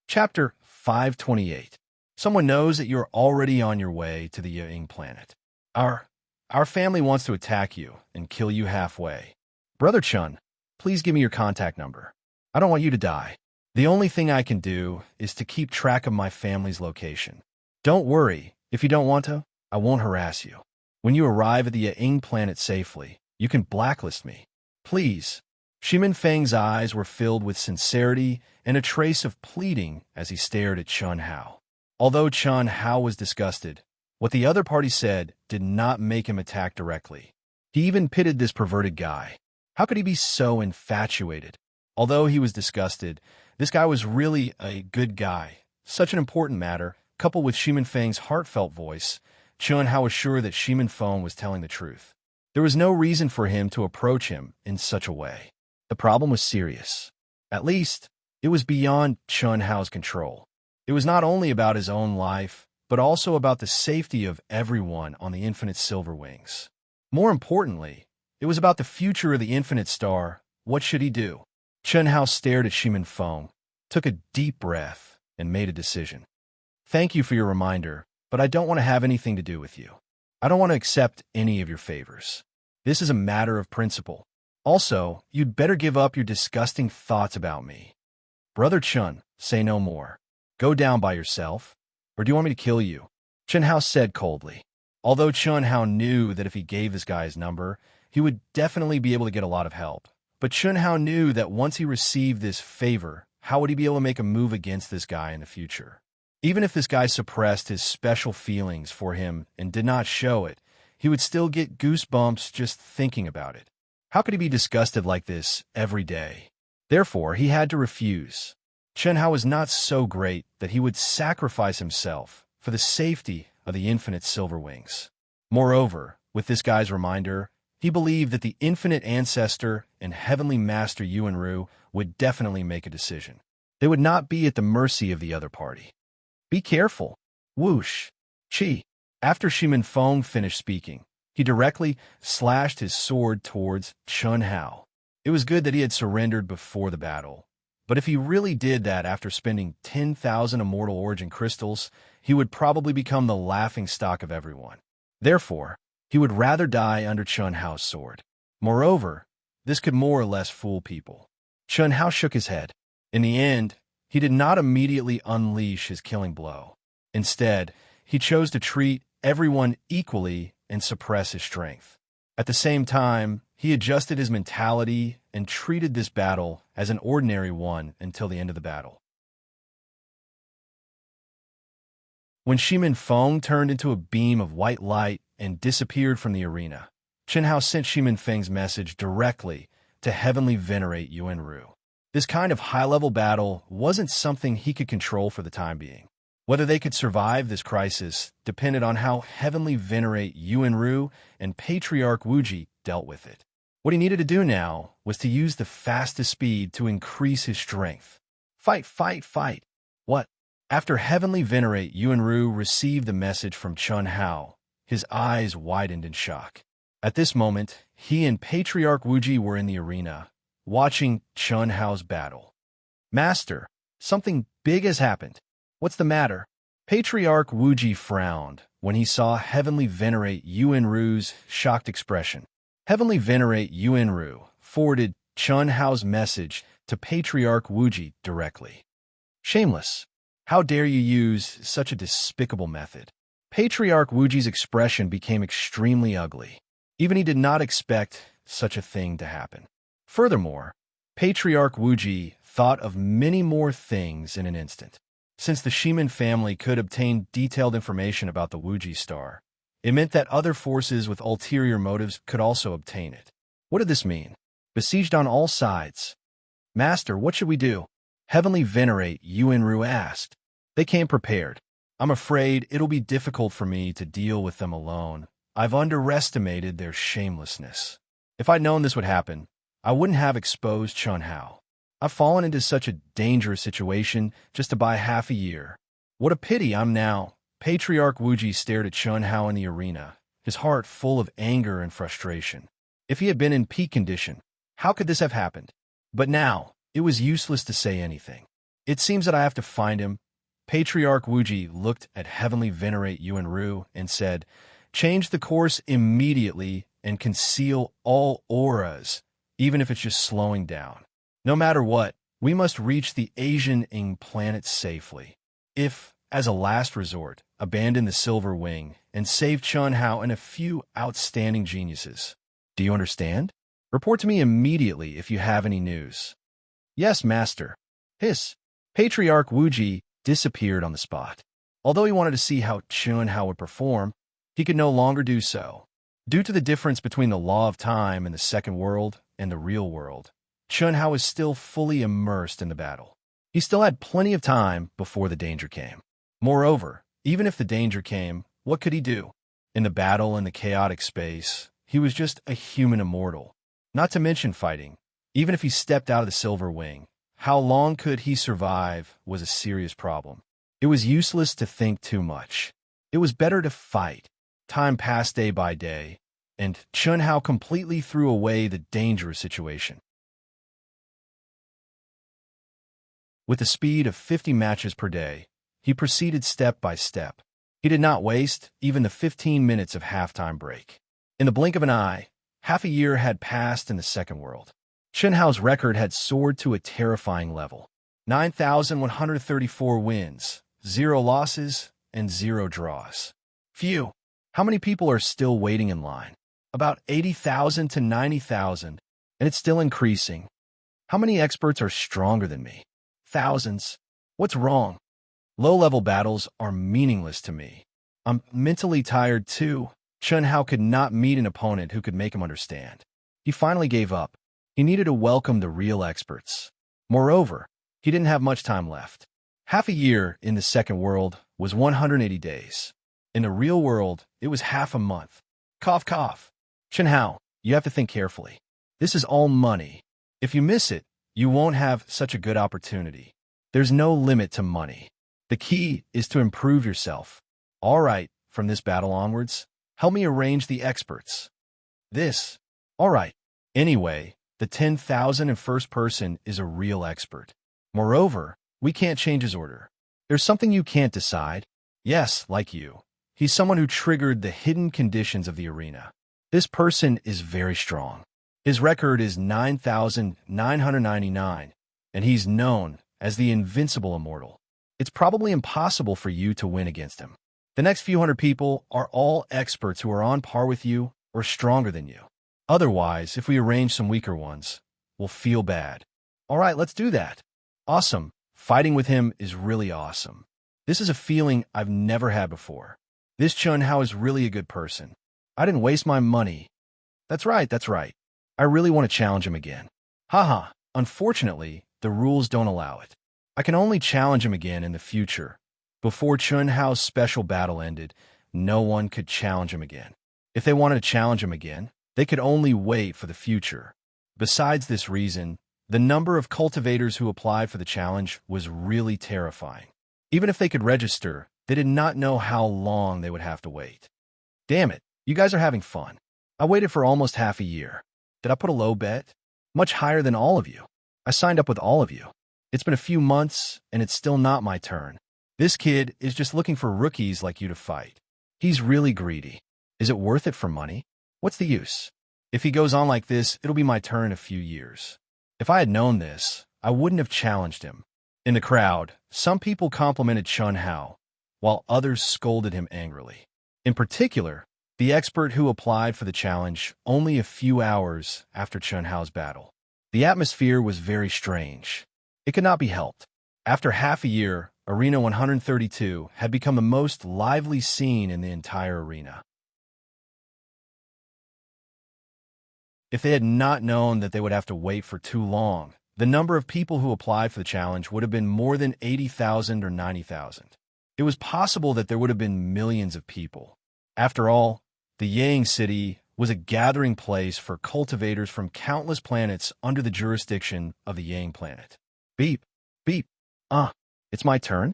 Chapter 528. Someone knows that you're already on your way to the Ying planet. Our family wants to attack you and kill you halfway. Brother Chun, please give me your contact number. I don't want you to die. The only thing I can do is to keep track of my family's location. Don't worry, if you don't want to, I won't harass you. When you arrive at the Ying planet safely, you can blacklist me. Please. Shimin Feng's eyes were filled with sincerity and a trace of pleading as he stared at Chun Hao. Although Chun Hao was disgusted, what the other party said did not make him attack directly. He even pitied this perverted guy. How could he be so infatuated? Although he was disgusted, this guy was really a good guy. Such an important matter, coupled with Shimin Feng's heartfelt voice, Chun Hao was sure that Shimin Feng was telling the truth. There was no reason for him to approach him in such a way. The problem was serious. At least, it was beyond Chun Hao's control. It was not only about his own life, but also about the safety of everyone on the Infinite Silver Wings. More importantly, it was about the future of the Infinite Star. What should he do? Chun Hao stared at Shimin Feng, took a deep breath, and made a decision. Thank you for your reminder, but I don't want to have anything to do with you. I don't want to accept any of your favors. This is a matter of principle. Also, you'd better give up your disgusting thoughts about me. Brother Chun, say no more. Go down by yourself, or do you want me to kill you? Chun Hao said coldly. Although Chun Hao knew that if he gave this guy his number, he would definitely be able to get a lot of help. But Chun Hao knew that once he received this favor, how would he be able to make a move against this guy in the future? Even if this guy suppressed his special feelings for him and did not show it, he would still get goosebumps just thinking about it. How could he be disgusted like this every day? Therefore, he had to refuse. Chun Hao was not so great that he would sacrifice himself for the safety of the Infinite Silver Wings. Moreover, with this guy's reminder, he believed that the Infinite Ancestor and Heavenly Master Yuanru would definitely make a decision. They would not be at the mercy of the other party. Be careful. Whoosh. Chi. After Shimin Feng finished speaking, he directly slashed his sword towards Chun Hao. It was good that he had surrendered before the battle. But if he really did that after spending 10,000 Immortal Origin crystals, he would probably become the laughingstock of everyone. Therefore, he would rather die under Chun Hao's sword. Moreover, this could more or less fool people. Chun Hao shook his head. In the end, he did not immediately unleash his killing blow. Instead, he chose to treat everyone equally and suppress his strength. At the same time, he adjusted his mentality and treated this battle as an ordinary one until the end of the battle. When Shimin Feng turned into a beam of white light and disappeared from the arena, Chen Hao sent Shimin Feng's message directly to Heavenly Venerate Yuanru. This kind of high-level battle wasn't something he could control for the time being. Whether they could survive this crisis depended on how Heavenly Venerate Yuanru and Patriarch Wuji dealt with it. What he needed to do now was to use the fastest speed to increase his strength. Fight, fight, fight. What? After Heavenly Venerate Yuanru received the message from Chun Hao, his eyes widened in shock. At this moment, he and Patriarch Wuji were in the arena, watching Chun Hao's battle. Master, something big has happened. What's the matter? Patriarch Wuji frowned when he saw Heavenly Venerate Yuanru's shocked expression. Heavenly Venerate Yuanru forwarded Chun Hao's message to Patriarch Wuji directly. Shameless. How dare you use such a despicable method? Patriarch Wuji's expression became extremely ugly. Even he did not expect such a thing to happen. Furthermore, Patriarch Wuji thought of many more things in an instant. Since the Shiman family could obtain detailed information about the Wuji star, it meant that other forces with ulterior motives could also obtain it. What did this mean? Besieged on all sides. Master, what should we do? Heavenly Venerate Yuanru asked. They came prepared. I'm afraid it'll be difficult for me to deal with them alone. I've underestimated their shamelessness. If I'd known this would happen, I wouldn't have exposed Chun Hao. I've fallen into such a dangerous situation just to buy half a year. What a pity I'm now. Patriarch Wuji stared at Chun Hao in the arena, his heart full of anger and frustration. If he had been in peak condition, how could this have happened? But now, it was useless to say anything. It seems that I have to find him. Patriarch Wuji looked at Heavenly Venerate Yuanru and said, change the course immediately and conceal all auras, even if it's just slowing down. No matter what, we must reach the Asian Ing planet safely. If, as a last resort, abandon the Silver Wing and save Chun Hao and a few outstanding geniuses. Do you understand? Report to me immediately if you have any news. Yes, Master. Hiss. Patriarch Wuji disappeared on the spot. Although he wanted to see how Chun Hao would perform, he could no longer do so. Due to the difference between the law of time in the second world and the real world, Chun Hao was still fully immersed in the battle. He still had plenty of time before the danger came. Moreover, even if the danger came, what could he do? In the battle in the chaotic space, he was just a human immortal. Not to mention fighting. Even if he stepped out of the Silver Wing, how long could he survive was a serious problem. It was useless to think too much. It was better to fight. Time passed day by day, and Chun Hao completely threw away the dangerous situation. With a speed of 50 matches per day, he proceeded step by step. He did not waste even the 15 minutes of halftime break. In the blink of an eye, half a year had passed in the second world. Chun Hao's record had soared to a terrifying level. 9,134 wins, 0 losses, and 0 draws. Phew! How many people are still waiting in line? About 80,000 to 90,000, and it's still increasing. How many experts are stronger than me? Thousands. What's wrong? Low-level battles are meaningless to me. I'm mentally tired too. Chun Hao could not meet an opponent who could make him understand. He finally gave up. He needed to welcome the real experts. Moreover, he didn't have much time left. Half a year in the second world was 180 days. In the real world, it was half a month. Cough, cough. Chun Hao, you have to think carefully. This is all money. If you miss it, you won't have such a good opportunity. There's no limit to money. The key is to improve yourself. All right, from this battle onwards, help me arrange the experts. This. All right. Anyway, the 10,001st person is a real expert. Moreover, we can't change his order. There's something you can't decide. Yes, like you. He's someone who triggered the hidden conditions of the arena. This person is very strong. His record is 9,999, and he's known as the Invincible Immortal. It's probably impossible for you to win against him. The next few hundred people are all experts who are on par with you or stronger than you. Otherwise, if we arrange some weaker ones, we'll feel bad. All right, let's do that. Awesome. Fighting with him is really awesome. This is a feeling I've never had before. This Chun Hao is really a good person. I didn't waste my money. That's right, that's right. I really want to challenge him again. Haha, unfortunately, the rules don't allow it. I can only challenge him again in the future. Before Chun Hao's special battle ended, no one could challenge him again. If they wanted to challenge him again, they could only wait for the future. Besides this reason, the number of cultivators who applied for the challenge was really terrifying. Even if they could register, they did not know how long they would have to wait. Damn it, you guys are having fun. I waited for almost half a year. Did I put a low bet? Much higher than all of you. I signed up with all of you. It's been a few months, and it's still not my turn. This kid is just looking for rookies like you to fight. He's really greedy. Is it worth it for money? What's the use? If he goes on like this, it'll be my turn in a few years. If I had known this, I wouldn't have challenged him. In the crowd, some people complimented Chun Hao, while others scolded him angrily. In particular, the expert who applied for the challenge only a few hours after Chun Hao's battle. The atmosphere was very strange. It could not be helped. After half a year, Arena 132 had become the most lively scene in the entire arena. If they had not known that they would have to wait for too long, the number of people who applied for the challenge would have been more than 80,000 or 90,000. It was possible that there would have been millions of people. After all, the Yang City was a gathering place for cultivators from countless planets under the jurisdiction of the Yang planet. Beep, beep, it's my turn?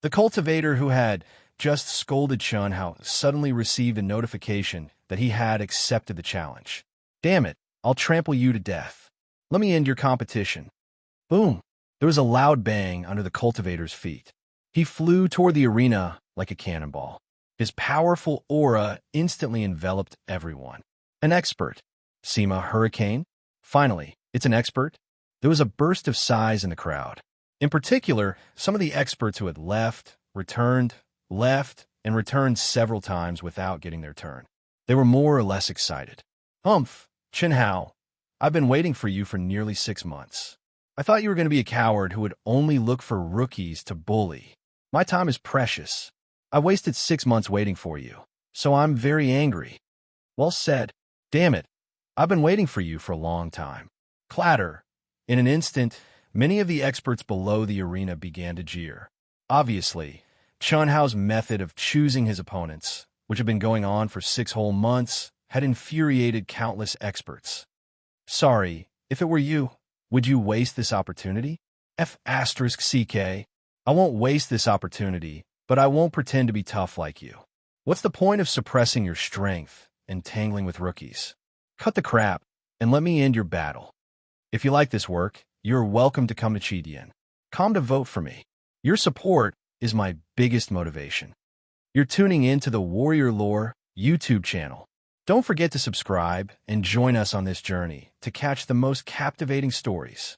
The cultivator who had just scolded Chunhao suddenly received a notification that he had accepted the challenge. Damn it, I'll trample you to death. Let me end your competition. Boom! There was a loud bang under the cultivator's feet. He flew toward the arena like a cannonball. His powerful aura instantly enveloped everyone. An expert. Sema Hurricane? Finally, it's an expert? There was a burst of sighs in the crowd. In particular, some of the experts who had left, left, and returned several times without getting their turn. They were more or less excited. Humph, Chinhao, I've been waiting for you for nearly 6 months. I thought you were going to be a coward who would only look for rookies to bully. My time is precious. I wasted 6 months waiting for you, so I'm very angry. Well said. Damn it, I've been waiting for you for a long time. Clatter. In an instant, many of the experts below the arena began to jeer. Obviously, Chunhao's method of choosing his opponents, which had been going on for 6 whole months, had infuriated countless experts. Sorry, if it were you, would you waste this opportunity? F***CK. I won't waste this opportunity, but I won't pretend to be tough like you. What's the point of suppressing your strength and tangling with rookies? Cut the crap, and let me end your battle. If you like this work, you're welcome to come to Chidian. Come to vote for me. Your support is my biggest motivation. You're tuning in to the Warrior Lore YouTube channel. Don't forget to subscribe and join us on this journey to catch the most captivating stories.